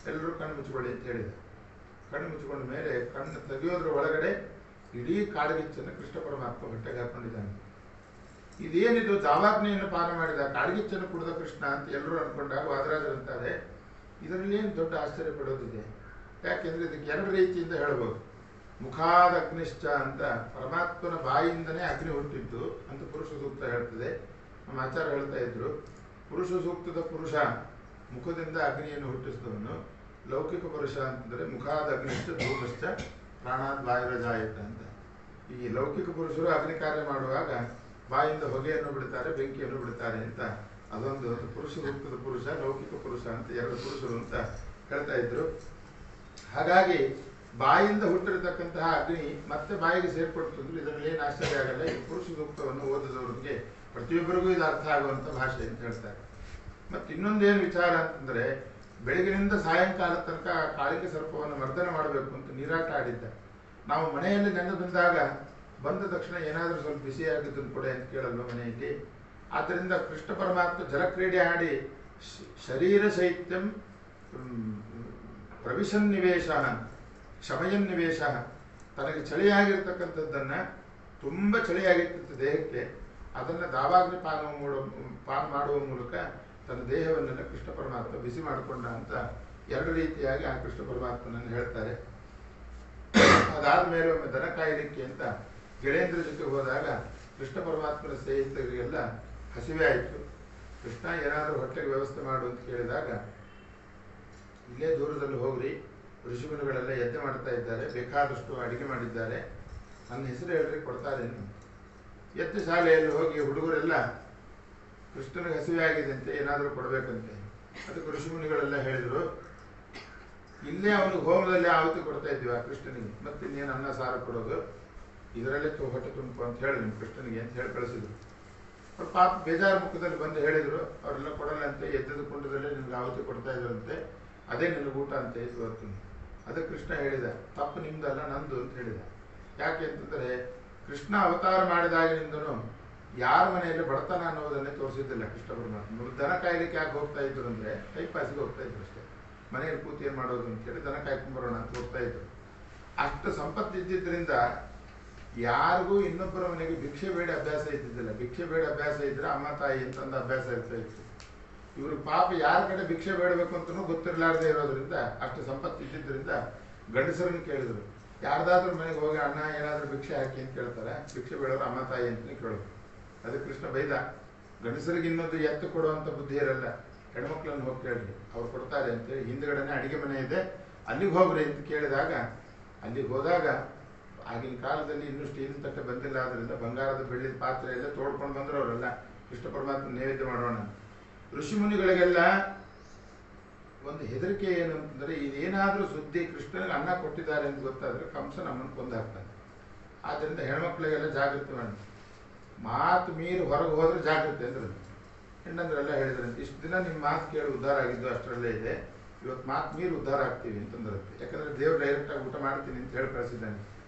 ಎಲ್ಲರೂ ಕಣ್ಣು ಮುಚ್ಚಿಕೊಳ್ಳಿ ಅಂತ ಹೇಳಿದ. ಕಣ್ಣು ಮುಚ್ಚಿಕೊಂಡ ಮೇಲೆ ಕಣ್ಣು ತೆಗೆಯೋದ್ರ ಒಳಗಡೆ ಇಡೀ ಕಾಡ್ಗಿಚ್ಚನ್ನು ಕೃಷ್ಣ ಪರಮಾತ್ಮ ಹೊಟ್ಟೆಗೆ ಹಾಕೊಂಡಿದ್ದಾನೆ. ಇದೇನಿದು ದಾವಾಗ್ನೆಯನ್ನು ಪಾನ ಮಾಡಿದ ಕಾಡ್ಗಿಚ್ಚನ್ನು ಕುಡಿದ ಕೃಷ್ಣ ಅಂತ ಎಲ್ಲರೂ ಅನ್ಕೊಂಡಾಗ ವಾದರಾಜರು ಅಂತಾರೆ ಇದರಲ್ಲಿ ಏನು ದೊಡ್ಡ ಆಶ್ಚರ್ಯ ಪಡೋದಿದೆ. ಯಾಕೆಂದ್ರೆ ಇದಕ್ಕೆ 2 ರೀತಿಯಿಂದ ಹೇಳ್ಬೋದು. ಮುಖಾದ ಅಗ್ನಿಶ್ಚ ಅಂತ ಪರಮಾತ್ಮನ ಬಾಯಿಂದನೇ ಅಗ್ನಿ ಹುಟ್ಟಿದ್ದು ಅಂತ ಪುರುಷ ಸೂಕ್ತ ಹೇಳ್ತದೆ. ನಮ್ಮ ಆಚಾರ್ಯ ಹೇಳ್ತಾ ಇದ್ರು, ಪುರುಷ ಸೂಕ್ತದ ಪುರುಷ ಮುಖದಿಂದ ಅಗ್ನಿಯನ್ನು ಹುಟ್ಟಿಸಿದವನು, ಲೌಕಿಕ ಪುರುಷ ಅಂತಂದರೆ ಮುಖಾದ ಅಗ್ನಿಶ್ಚ ಧೂಮಶ್ಚ ಪ್ರಾಣಾದ್ ವಾಯುರಜಾಯತ ಅಂತ. ಈ ಲೌಕಿಕ ಪುರುಷರು ಅಗ್ನಿ ಕಾರ್ಯ ಮಾಡುವಾಗ ಬಾಯಿಂದ ಹೊಗೆಯನ್ನು ಬಿಡ್ತಾರೆ, ಬೆಂಕಿಯನ್ನು ಬಿಡ್ತಾರೆ ಅಂತ. ಅದೊಂದು ಪುರುಷ ಸೂಕ್ತದ ಪುರುಷ, ಲೌಕಿಕ ಪುರುಷ ಅಂತ 2 ಪುರುಷರು ಅಂತ ಹೇಳ್ತಾ ಇದ್ರು. ಹಾಗಾಗಿ ಬಾಯಿಂದ ಹುಟ್ಟಿರತಕ್ಕಂತಹ ಅಗ್ನಿ ಮತ್ತೆ ಬಾಯಿಗೆ ಸೇರ್ಪಡ್ತಂದ್ರೆ ಇದರಲ್ಲಿ ಏನು ಆಶ್ಚರ್ಯ ಆಗಲ್ಲ. ಈ ಪುರುಷ ಸೂಕ್ತವನ್ನು ಓದಿದವ್ರಿಗೆ ಪ್ರತಿಯೊಬ್ಬರಿಗೂ ಇದು ಅರ್ಥ ಆಗುವಂಥ ಭಾಷೆ ಅಂತ ಹೇಳ್ತಾರೆ. ಮತ್ತು ಇನ್ನೊಂದೇನು ವಿಚಾರ ಅಂತಂದರೆ ಬೆಳಗಿನಿಂದ ಸಾಯಂಕಾಲ ತನಕ ಕಾಳಿಂಗ ಸರ್ಪವನ್ನು ಮರ್ದನ ಮಾಡಬೇಕು ಅಂತ ನೀರಾಟ ಆಡಿದ್ದ. ನಾವು ಮನೆಯಲ್ಲಿ ನೆನೆ ಬಂದಾಗ ಬಂದ ತಕ್ಷಣ ಏನಾದರೂ ಸ್ವಲ್ಪ ಬಿಸಿಯಾಗಿದ್ದನ್ನು ಕೊಡೆ ಅಂತ ಕೇಳಲ್ವ ಮನೆಯಲ್ಲಿ. ಆದ್ದರಿಂದ ಕೃಷ್ಣ ಪರಮಾತ್ಮ ಜಲಕ್ರೀಡೆ ಆಡಿ ಶರೀರ ಶೈತ್ಯಂ ಪ್ರವಿಶನ್ನಿವೇಶ ಶಮಯನ್ನಿವೇಶ, ತನಗೆ ಚಳಿಯಾಗಿರ್ತಕ್ಕಂಥದ್ದನ್ನು ತುಂಬ ಚಳಿಯಾಗಿರ್ತದೆ ದೇಹಕ್ಕೆ, ಅದನ್ನು ದಾವಾಗ್ನಿ ಪಾನ ಮಾಡುವ ಮೂಲಕ ತನ್ನ ದೇಹವನ್ನೆಲ್ಲ ಕೃಷ್ಣ ಪರಮಾತ್ಮ ಬಿಸಿ ಮಾಡಿಕೊಂಡ ಅಂತ 2 ರೀತಿಯಾಗಿ ಆ ಕೃಷ್ಣ ಪರಮಾತ್ಮನನ್ನು ಹೇಳ್ತಾರೆ. ಅದಾದ ಮೇಲೆ ಒಮ್ಮೆ ದನ ಕಾಯಲಿಕ್ಕೆ ಅಂತ ಗೆಳೆಯಂದ್ರ ಜೊತೆ ಹೋದಾಗ ಕೃಷ್ಣ ಪರಮಾತ್ಮನ ಸ್ನೇಹಿತರಿಗೆಲ್ಲ ಹಸಿವೆ ಆಯಿತು. ಕೃಷ್ಣ ಏನಾದರೂ ಹೊಟ್ಟೆಗೆ ವ್ಯವಸ್ಥೆ ಮಾಡು ಅಂತ ಕೇಳಿದಾಗ ಇಲ್ಲೇ ದೂರದಲ್ಲಿ ಹೋಗ್ರಿ, ಋಷಿಮುನಿಗಳೆಲ್ಲ ಯಜ್ಞ ಮಾಡ್ತಾ ಇದ್ದಾರೆ, ಬೇಕಾದಷ್ಟು ಅಡಿಗೆ ಮಾಡಿದ್ದಾರೆ, ನನ್ನ ಹೆಸರು ಹೇಳ್ರಿ ಕೊಡ್ತಾರೇನು. ಯಜ್ಞ ಶಾಲೆಯಲ್ಲಿ ಹೋಗಿ ಹುಡುಗರೆಲ್ಲ ಕೃಷ್ಣನಿಗೆ ಹಸಿವೆ ಆಗಿದೆ ಅಂತೆ, ಏನಾದರೂ ಕೊಡಬೇಕಂತೆ. ಅದಕ್ಕೆ ಋಷಿಮುನಿಗಳೆಲ್ಲ ಹೇಳಿದರು, ಇಲ್ಲೇ ಅವನಿಗೆ ಹೋಮದಲ್ಲಿ ಆಹುತಿ ಕೊಡ್ತಾ ಇದ್ದೀವಿ ಆ ಕೃಷ್ಣನಿಗೆ, ಮತ್ತೆ ಇನ್ನೇನು ಅನ್ನ ಸಾರು ಕೊಡೋದು, ಇದರಲ್ಲೇ ಹೊಟ್ಟೆ ತುಂಬು ಅಂತ ಹೇಳಿ ನಿಮ್ಮ ಕೃಷ್ಣನಿಗೆ ಅಂತ ಹೇಳಿ ಕಳಿಸಿದ್ರು. ಅವ್ರು ಪಾಪ ಬೇಜಾರು ಮುಖದಲ್ಲಿ ಬಂದು ಹೇಳಿದರು, ಅವರೆಲ್ಲ ಕೊಡಲ್ಲ ಅಂತೆ, ಎದ್ದದ ಕುಂಡದಲ್ಲೇ ನಿಮ್ಗೆ ಆಹುತಿ ಕೊಡ್ತಾ ಇದ್ರಂತೆ, ಅದೇ ನಿನಗೆ ಊಟ ಅಂತ ಇವತ್ತು. ಅದಕ್ಕೆ ಕೃಷ್ಣ ಹೇಳಿದ, ತಪ್ಪು ನಿಮ್ದಲ್ಲ ನಂದು ಅಂತ ಹೇಳಿದ. ಯಾಕೆ ಅಂತಂದರೆ ಕೃಷ್ಣ ಅವತಾರ ಮಾಡಿದಾಗಿನಿಂದನೂ ಯಾರ ಮನೆಯಲ್ಲಿ ಬಡತನ ಅನ್ನೋದನ್ನೇ ತೋರಿಸಿದ್ದಿಲ್ಲ ಕೃಷ್ಣ ಪರಮಾತ್ಮ. ದನ ಕಾಯ್ಲಿಕ್ಕೆ ಯಾಕೆ ಹೋಗ್ತಾ ಇದ್ರು ಅಂದರೆ ಟೈಮ್ ಪಾಸಿಗೆ ಹೋಗ್ತಾ ಇದ್ರು ಅಷ್ಟೇ. ಮನೆಯಲ್ಲಿ ಕೂತು ಏನು ಮಾಡೋದು ಅಂತೇಳಿ ದನ ಕಾಯ್ಕೊಂಬರೋಣ ಅಂತ ಹೋಗ್ತಾ ಇದ್ರು. ಅಷ್ಟು ಸಂಪತ್ತು ಇದ್ದಿದ್ದರಿಂದ ಯಾರಿಗೂ ಇನ್ನೊಬ್ಬರ ಮನೆಗೆ ಭಿಕ್ಷೆ ಬೇಡ ಅಭ್ಯಾಸ ಇದ್ದಿದ್ದಿಲ್ಲ. ಭಿಕ್ಷೆ ಬೇಡ ಅಭ್ಯಾಸ ಇದ್ರೆ ಅಮ್ಮ ತಾಯಿ ಅಂತಂದು ಅಭ್ಯಾಸ ಇರ್ತಾ ಇತ್ತು. ಇವ್ರಿಗೆ ಪಾಪ ಯಾರ ಕಡೆ ಭಿಕ್ಷೆ ಬೇಡಬೇಕು ಅಂತಲೂ ಗೊತ್ತಿರಲಾರ್ದೇ ಇರೋದ್ರಿಂದ, ಅಷ್ಟು ಸಂಪತ್ತು ಇದ್ದಿದ್ದರಿಂದ ಗಂಡಸರನ್ನು ಕೇಳಿದ್ರು. ಯಾರ್ದಾದ್ರೂ ಮನೆಗೆ ಹೋಗಿ ಅಣ್ಣ ಏನಾದರೂ ಭಿಕ್ಷೆ ಹಾಕಿ ಅಂತ ಕೇಳ್ತಾರೆ, ಭಿಕ್ಷೆ ಬೇಡೋರು ಅಮ್ಮ ತಾಯಿ ಅಂತಲೇ ಕೇಳೋದು. ಅದಕ್ಕೆ ಕೃಷ್ಣ ಬೈದ, ಗಂಡಸರಿಗೆ ಇನ್ನೊಂದು ಎತ್ತು ಕೊಡುವಂಥ ಬುದ್ಧಿ ಇರಲ್ಲ, ಹೆಣ್ಮಕ್ಳನ್ನು ಹೋಗಿ ಕೇಳಿರಿ ಅವ್ರು ಕೊಡ್ತಾರೆ ಅಂತೇಳಿ. ಹಿಂದ್ಗಡೆನೆ ಅಡಿಗೆ ಮನೆ ಇದೆ, ಅಲ್ಲಿಗೆ ಹೋಗ್ರಿ ಅಂತ ಕೇಳಿದಾಗ ಅಲ್ಲಿಗೆ ಹೋದಾಗ ಆಗಿನ ಕಾಲದಲ್ಲಿ ಇನ್ನೂ ಸ್ಟೀಲ್ ತಟ್ಟೆ ಬಂದಿಲ್ಲ, ಆದ್ದರಿಂದ ಬಂಗಾರದ ಬೆಳ್ಳಿದ ಪಾತ್ರೆ ಎಲ್ಲ ತೋಡ್ಕೊಂಡು ಬಂದ್ರು ಅವರೆಲ್ಲ ಕೃಷ್ಣ ಪರಮಾತ್ಮ ನೈವೇದ್ಯ ಮಾಡೋಣ. ಋಷಿ ಮುನಿಗಳಿಗೆಲ್ಲ ಒಂದು ಹೆದರಿಕೆ ಏನು ಅಂತಂದರೆ, ಇದೇನಾದರೂ ಸುದ್ದಿ ಕೃಷ್ಣನಿಗೆ ಅನ್ನ ಕೊಟ್ಟಿದ್ದಾರೆ ಅಂತ ಗೊತ್ತಾದರೆ ಕಂಸ ನಮ್ಮನ್ನು ಕೊಂದಾಗ್ತಾನೆ. ಆದ್ದರಿಂದ ಹೆಣ್ಮಕ್ಳಿಗೆಲ್ಲ ಜಾಗೃತಿ ಮಾಡಿ, ಮಾತು ಮೀರಿ ಹೊರಗೆ ಹೋದ್ರೆ ಜಾಗೃತಿ ಅಂದ್ರೆ ಹೆಣ್ಣಂದ್ರೆಲ್ಲ ಹೇಳಿದ್ರಂತೆ, ಇಷ್ಟು ದಿನ ನಿಮ್ಮ ಮಾತು ಕೇಳಿ ಉದ್ಧಾರ ಆಗಿದ್ದು ಅಷ್ಟರಲ್ಲೇ ಇದೆ, ಇವತ್ತು ಮಾತು ಮೀರಿ ಉದ್ಧಾರ ಆಗ್ತೀವಿ ಅಂತಂದ್ರಂತೆ. ಯಾಕಂದರೆ ದೇವ್ರು ಡೈರೆಕ್ಟಾಗಿ ಊಟ ಮಾಡ್ತೀನಿ ಅಂತ ಹೇಳಿ ಕಳಿಸಿದ್ದಾನೆ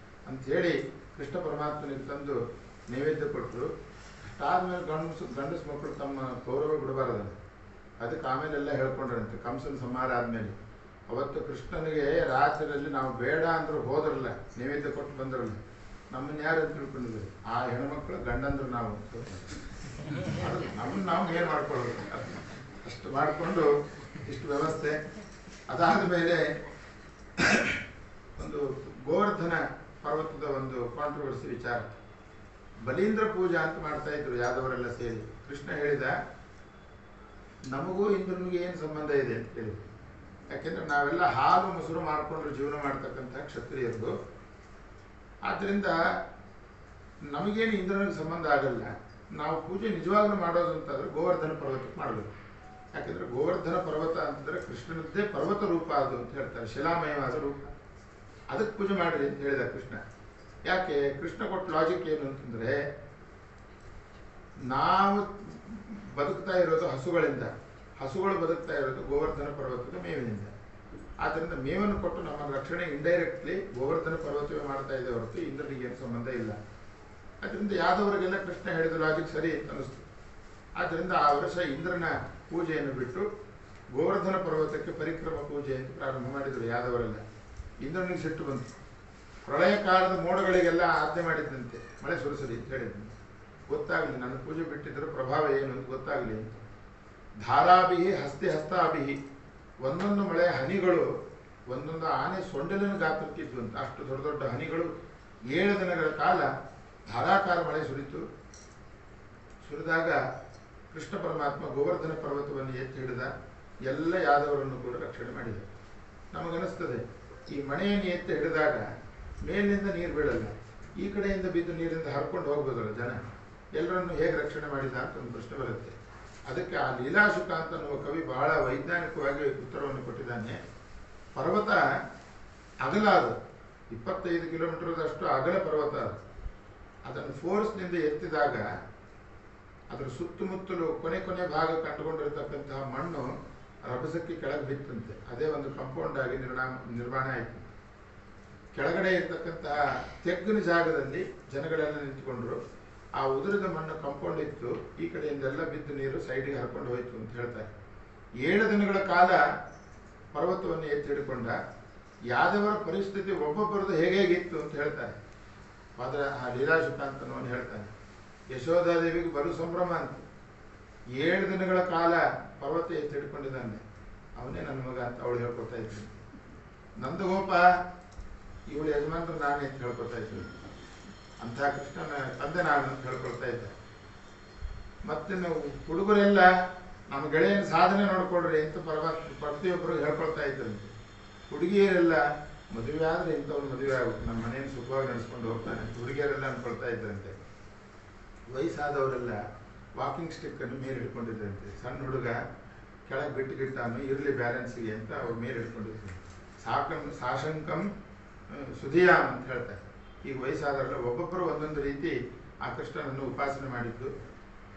ಅಂಥೇಳಿ ಕೃಷ್ಣ ಪರಮಾತ್ಮನಿಗೆ ತಂದು ನೈವೇದ್ಯ ಕೊಟ್ಟರು. ಅಷ್ಟಾದ್ಮೇಲೆ ಗಂಡಸು ಮಕ್ಕಳು ತಮ್ಮ ಗೌರವ ಬಿಡಬಾರದಲ್ಲ, ಅದಕ್ಕೆ ಆಮೇಲೆಲ್ಲ ಹೇಳ್ಕೊಂಡ್ರಂತೆ. ಕಂಸನ ಸಂಹಾರ ಆದಮೇಲೆ ಅವತ್ತು ಕೃಷ್ಣನಿಗೆ ರಾತ್ರಿಯಲ್ಲಿ ನಾವು ಬೇಡ ಅಂದ್ರೂ ಹೋದ್ರಲ್ಲ, ನೈವೇದ್ಯ ಕೊಟ್ಟು ಬಂದ್ರಲ್ಲ, ನಮ್ಮನ್ನು ಯಾರು ಅಂತ ತಿಳ್ಕೊಂಡಿದ್ರು, ಆ ಹೆಣ್ಮಕ್ಳು ಗಂಡಂದ್ರು ನಾವು ನಮ್ಮನ್ನು ನಾವು ಏನು ಮಾಡ್ಕೊಳ್ಳೋದು ಅಷ್ಟು ಮಾಡಿಕೊಂಡು ಇಷ್ಟು ವ್ಯವಸ್ಥೆ. ಅದಾದ ಮೇಲೆ ಒಂದು ಗೋವರ್ಧನ ಪರ್ವತದ ಒಂದು ಕಾಂಟ್ರವರ್ಸಿ ವಿಚಾರ, ಬಲೀಂದ್ರ ಪೂಜಾ ಅಂತ ಮಾಡ್ತಾ ಇದ್ರು ಯಾದವರೆಲ್ಲ ಸೇರಿ. ಕೃಷ್ಣ ಹೇಳಿದ, ನಮಗೂ ಇಂದ್ರನಿಗೆ ಏನು ಸಂಬಂಧ ಇದೆ ಅಂತ ಹೇಳಿದ್ರು. ಯಾಕೆಂದ್ರೆ ನಾವೆಲ್ಲ ಹಾಲು ಮೊಸರು ಮಾಡಿಕೊಂಡು ಜೀವನ ಮಾಡ್ತಕ್ಕಂಥ ಕ್ಷತ್ರಿಯರು, ಆದ್ದರಿಂದ ನಮಗೇನು ಇಂದ್ರನಿಗೆ ಸಂಬಂಧ ಆಗಲ್ಲ. ನಾವು ಪೂಜೆ ನಿಜವಾಗ್ಲೂ ಮಾಡೋದು ಅಂತಂದ್ರೆ ಗೋವರ್ಧನ ಪರ್ವತಕ್ಕೆ ಮಾಡಬೇಕು. ಯಾಕೆಂದ್ರೆ ಗೋವರ್ಧನ ಪರ್ವತ ಅಂತಂದ್ರೆ ಕೃಷ್ಣನದ್ದೇ ಪರ್ವತ ರೂಪ ಅದು ಅಂತ ಹೇಳ್ತಾರೆ, ಶಿಲಾಮಯವಾದ ರೂಪ, ಅದಕ್ಕೆ ಪೂಜೆ ಮಾಡಿರಿ ಅಂತ ಹೇಳಿದ ಕೃಷ್ಣ. ಯಾಕೆ? ಕೃಷ್ಣ ಕೊಟ್ಟ ಲಾಜಿಕ್ ಏನು ಅಂತಂದ್ರೆ, ನಾವು ಬದುಕ್ತಾ ಇರೋದು ಹಸುಗಳಿಂದ, ಹಸುಗಳು ಬದುಕ್ತಾ ಇರೋದು ಗೋವರ್ಧನ ಪರ್ವತದ ಮೇವಿನಿಂದ. ಆದ್ದರಿಂದ ಮೇವನ್ನು ಕೊಟ್ಟು ನಮ್ಮ ರಕ್ಷಣೆ ಇಂಡೈರೆಕ್ಟ್ಲಿ ಗೋವರ್ಧನ ಪರ್ವತವೇ ಮಾಡ್ತಾ ಇದೆ ಹೊರತು ಇಂದ್ರನಿಗೆ ಏನು ಸಂಬಂಧ ಇಲ್ಲ. ಅದರಿಂದ ಯಾದವರಿಗೆಲ್ಲ ಕೃಷ್ಣ ಹೇಳಿದ ಲಾಜಿಕ್ ಸರಿ ಅಂತ ಅನಿಸ್ತು. ಆದ್ದರಿಂದ ಆ ವರ್ಷ ಇಂದ್ರನ ಪೂಜೆಯನ್ನು ಬಿಟ್ಟು ಗೋವರ್ಧನ ಪರ್ವತಕ್ಕೆ ಪರಿಕ್ರಮ ಪೂಜೆ ಅಂತ ಪ್ರಾರಂಭ ಮಾಡಿದರು ಯಾದವರೆಲ್ಲ. ಇಂದ್ರನಿಗೆ ಸಿಟ್ಟು ಬಂತು. ಪ್ರಳಯ ಕಾಲದ ಮೋಡಗಳಿಗೆಲ್ಲ ಆಜ್ಞೆ ಮಾಡಿದ್ದಂತೆ, ಮಳೆ ಸುರಿಸಲಿ ಅಂತ ಹೇಳಿದ್ದಂತೆ. ಗೊತ್ತಾಗಲಿ ನನ್ನ ಪೂಜೆ ಬಿಟ್ಟಿದ್ರೆ ಪ್ರಭಾವ ಏನು ಅಂತ ಗೊತ್ತಾಗಲಿ ಅಂತ. ಧಾರಾಭಿಹಿ ಹಸ್ತಿ ಹಸ್ತಾಭಿಹಿ, ಒಂದೊಂದು ಮಳೆಯ ಹನಿಗಳು ಒಂದೊಂದು ಆನೆ ಸೊಂಡಿಲಿನ ಗಾತ್ರಕ್ಕಿದ್ದು ಅಂತ. ಅಷ್ಟು ದೊಡ್ಡ ದೊಡ್ಡ ಹನಿಗಳು 7 ದಿನಗಳ ಕಾಲ ಧಾರಾಕಾರ ಮಳೆ ಸುರಿತು. ಸುರಿದಾಗ ಕೃಷ್ಣ ಪರಮಾತ್ಮ ಗೋವರ್ಧನ ಪರ್ವತವನ್ನು ಎತ್ತಿ ಹಿಡಿದ, ಎಲ್ಲ ಯಾದವರನ್ನು ಕೂಡ ರಕ್ಷಣೆ ಮಾಡಿದ. ನಮಗನಿಸ್ತದೆ, ಈ ಮಳೆಯನ್ನು ಎತ್ತಿ ಹಿಡಿದಾಗ ಮೇಲಿನಿಂದ ನೀರು ಬೀಳಲ್ಲ, ಈ ಕಡೆಯಿಂದ ಬಿದ್ದು ನೀರಿಂದ ಹರ್ಕೊಂಡು ಹೋಗ್ಬೋದಲ್ಲ ಜನ, ಎಲ್ಲರನ್ನು ಹೇಗೆ ರಕ್ಷಣೆ ಮಾಡಿದ ಅಂತ ಒಂದು ಪ್ರಶ್ನೆ ಬರುತ್ತೆ. ಅದಕ್ಕೆ ಆ ಲೀಲಾಶುಕ ಅಂತ ಅನ್ನುವ ಕವಿ ಬಹಳ ವೈಜ್ಞಾನಿಕವಾಗಿ ಉತ್ತರವನ್ನು ಕೊಟ್ಟಿದ್ದಾನೆ. ಪರ್ವತ ಅಗಲ, ಅದು 25 ಕಿಲೋಮೀಟರ್ದಷ್ಟು ಅಗಲ ಪರ್ವತ. ಅದನ್ನು ಫೋರ್ಸ್ನಿಂದ ಎತ್ತಿದಾಗ ಅದರ ಸುತ್ತಮುತ್ತಲು ಕೊನೆ ಭಾಗ ಕಂಡುಕೊಂಡಿರತಕ್ಕಂತಹ ಮಣ್ಣು ರಭಸಕ್ಕೆ ಕೆಳಗೆ ಬಿತ್ತಂತೆ. ಅದೇ ಒಂದು ಕಾಂಪೌಂಡ್ ಆಗಿ ನಿರ್ಮಾಣ ಆಯಿತು. ಕೆಳಗಡೆ ಇರ್ತಕ್ಕಂತಹ ತೆಗ್ಗಿನ ಜಾಗದಲ್ಲಿ ಜನಗಳೆಲ್ಲ ನಿಂತ್ಕೊಂಡ್ರು. ಆ ಉದುರಿದ ಮಣ್ಣು ಕಾಂಪೌಂಡ್ ಇತ್ತು, ಈ ಕಡೆಯಿಂದೆಲ್ಲ ಬಿದ್ದು ನೀರು ಸೈಡಿಗೆ ಹರ್ಕೊಂಡು ಹೋಯ್ತು ಅಂತ ಹೇಳ್ತಾರೆ. 7 ದಿನಗಳ ಕಾಲ ಪರ್ವತವನ್ನು ಎತ್ತಿ ಹಿಡ್ಕೊಂಡ. ಯಾದವರ ಪರಿಸ್ಥಿತಿ ಒಬ್ಬೊಬ್ಬರದು ಹೇಗಿತ್ತು ಅಂತ ಹೇಳ್ತಾರೆ. ಆದ್ರೆ ಆ ಲೀಲಾಶುಕ ಅಂತನವನು ಹೇಳ್ತಾನೆ, ಯಶೋಧಾದೇವಿಗೆ ಬಲು ಸಂಭ್ರಮ ಅಂತ. 7 ದಿನಗಳ ಕಾಲ ಪರ್ವತ ಎತ್ತಿ ಹಿಡ್ಕೊಂಡಿದ್ದಾನೆ, ಅವನೇ ನನ್ನ ಮಗ ಅಂತ ಅವಳು ಹೇಳ್ಕೊತಾ ಇದ್ದೀನಿ. ನಂದಗೋಪ ಇವಳು ಯಜಮಾನ್ರು ನಾನೇ ಅಂತ ಹೇಳ್ಕೊತಾ ಇದ್ದೀನಿ. ಅಂಥ ಕೃಷ್ಣನ ತಂದೆ ನಾನು ಅಂತ ಹೇಳ್ಕೊಳ್ತಾ ಇದ್ದೆ. ಮತ್ತೆ ನಾವು ಹುಡುಗರೆಲ್ಲ ನಮ್ಮ ಗೆಳೆಯನ ಸಾಧನೆ ನೋಡ್ಕೊಡ್ರಿ ಅಂತ ಪ್ರತಿಯೊಬ್ಬರು ಹೇಳ್ಕೊಳ್ತಾ ಇದ್ರಂತೆ. ಹುಡುಗಿಯರೆಲ್ಲ ಮದುವೆ ಆದರೆ ಇಂಥವ್ರು ಮದುವೆ ಆಗುತ್ತೆ, ನಮ್ಮ ಮನೆಯನ್ನು ಸುಖವಾಗಿ ನಡೆಸ್ಕೊಂಡು ಹೋಗ್ತಾನೆ ಅಂತ ಹುಡುಗಿಯರೆಲ್ಲ ಅನ್ಕೊಳ್ತಾ ಇದ್ರಂತೆ. ವಯಸ್ಸಾದವರೆಲ್ಲ ವಾಕಿಂಗ್ ಸ್ಟಿಕ್ಕನ್ನು ಮೇಲೆ ಹಿಡ್ಕೊಂಡಿದ್ರಂತೆ. ಸಣ್ಣ ಹುಡುಗ ಕೆಳಗೆ ಬಿಟ್ಟು ಇರಲಿ ಬ್ಯಾಲೆನ್ಸಿಗೆ ಅಂತ ಅವ್ರು ಮೇಲೆ ಹಿಡ್ಕೊಂಡಿದ್ರು. ಸಾಶಂಕಂ ಸುಧಿಯಾಮ್ ಅಂತ ಹೇಳ್ತಾರೆ. ಈಗ ವಯಸ್ಸಾದವರೆಲ್ಲ ಒಬ್ಬೊಬ್ಬರು ಒಂದೊಂದು ರೀತಿ ಆ ಕೃಷ್ಣನನ್ನು ಉಪಾಸನೆ ಮಾಡಿದ್ದು.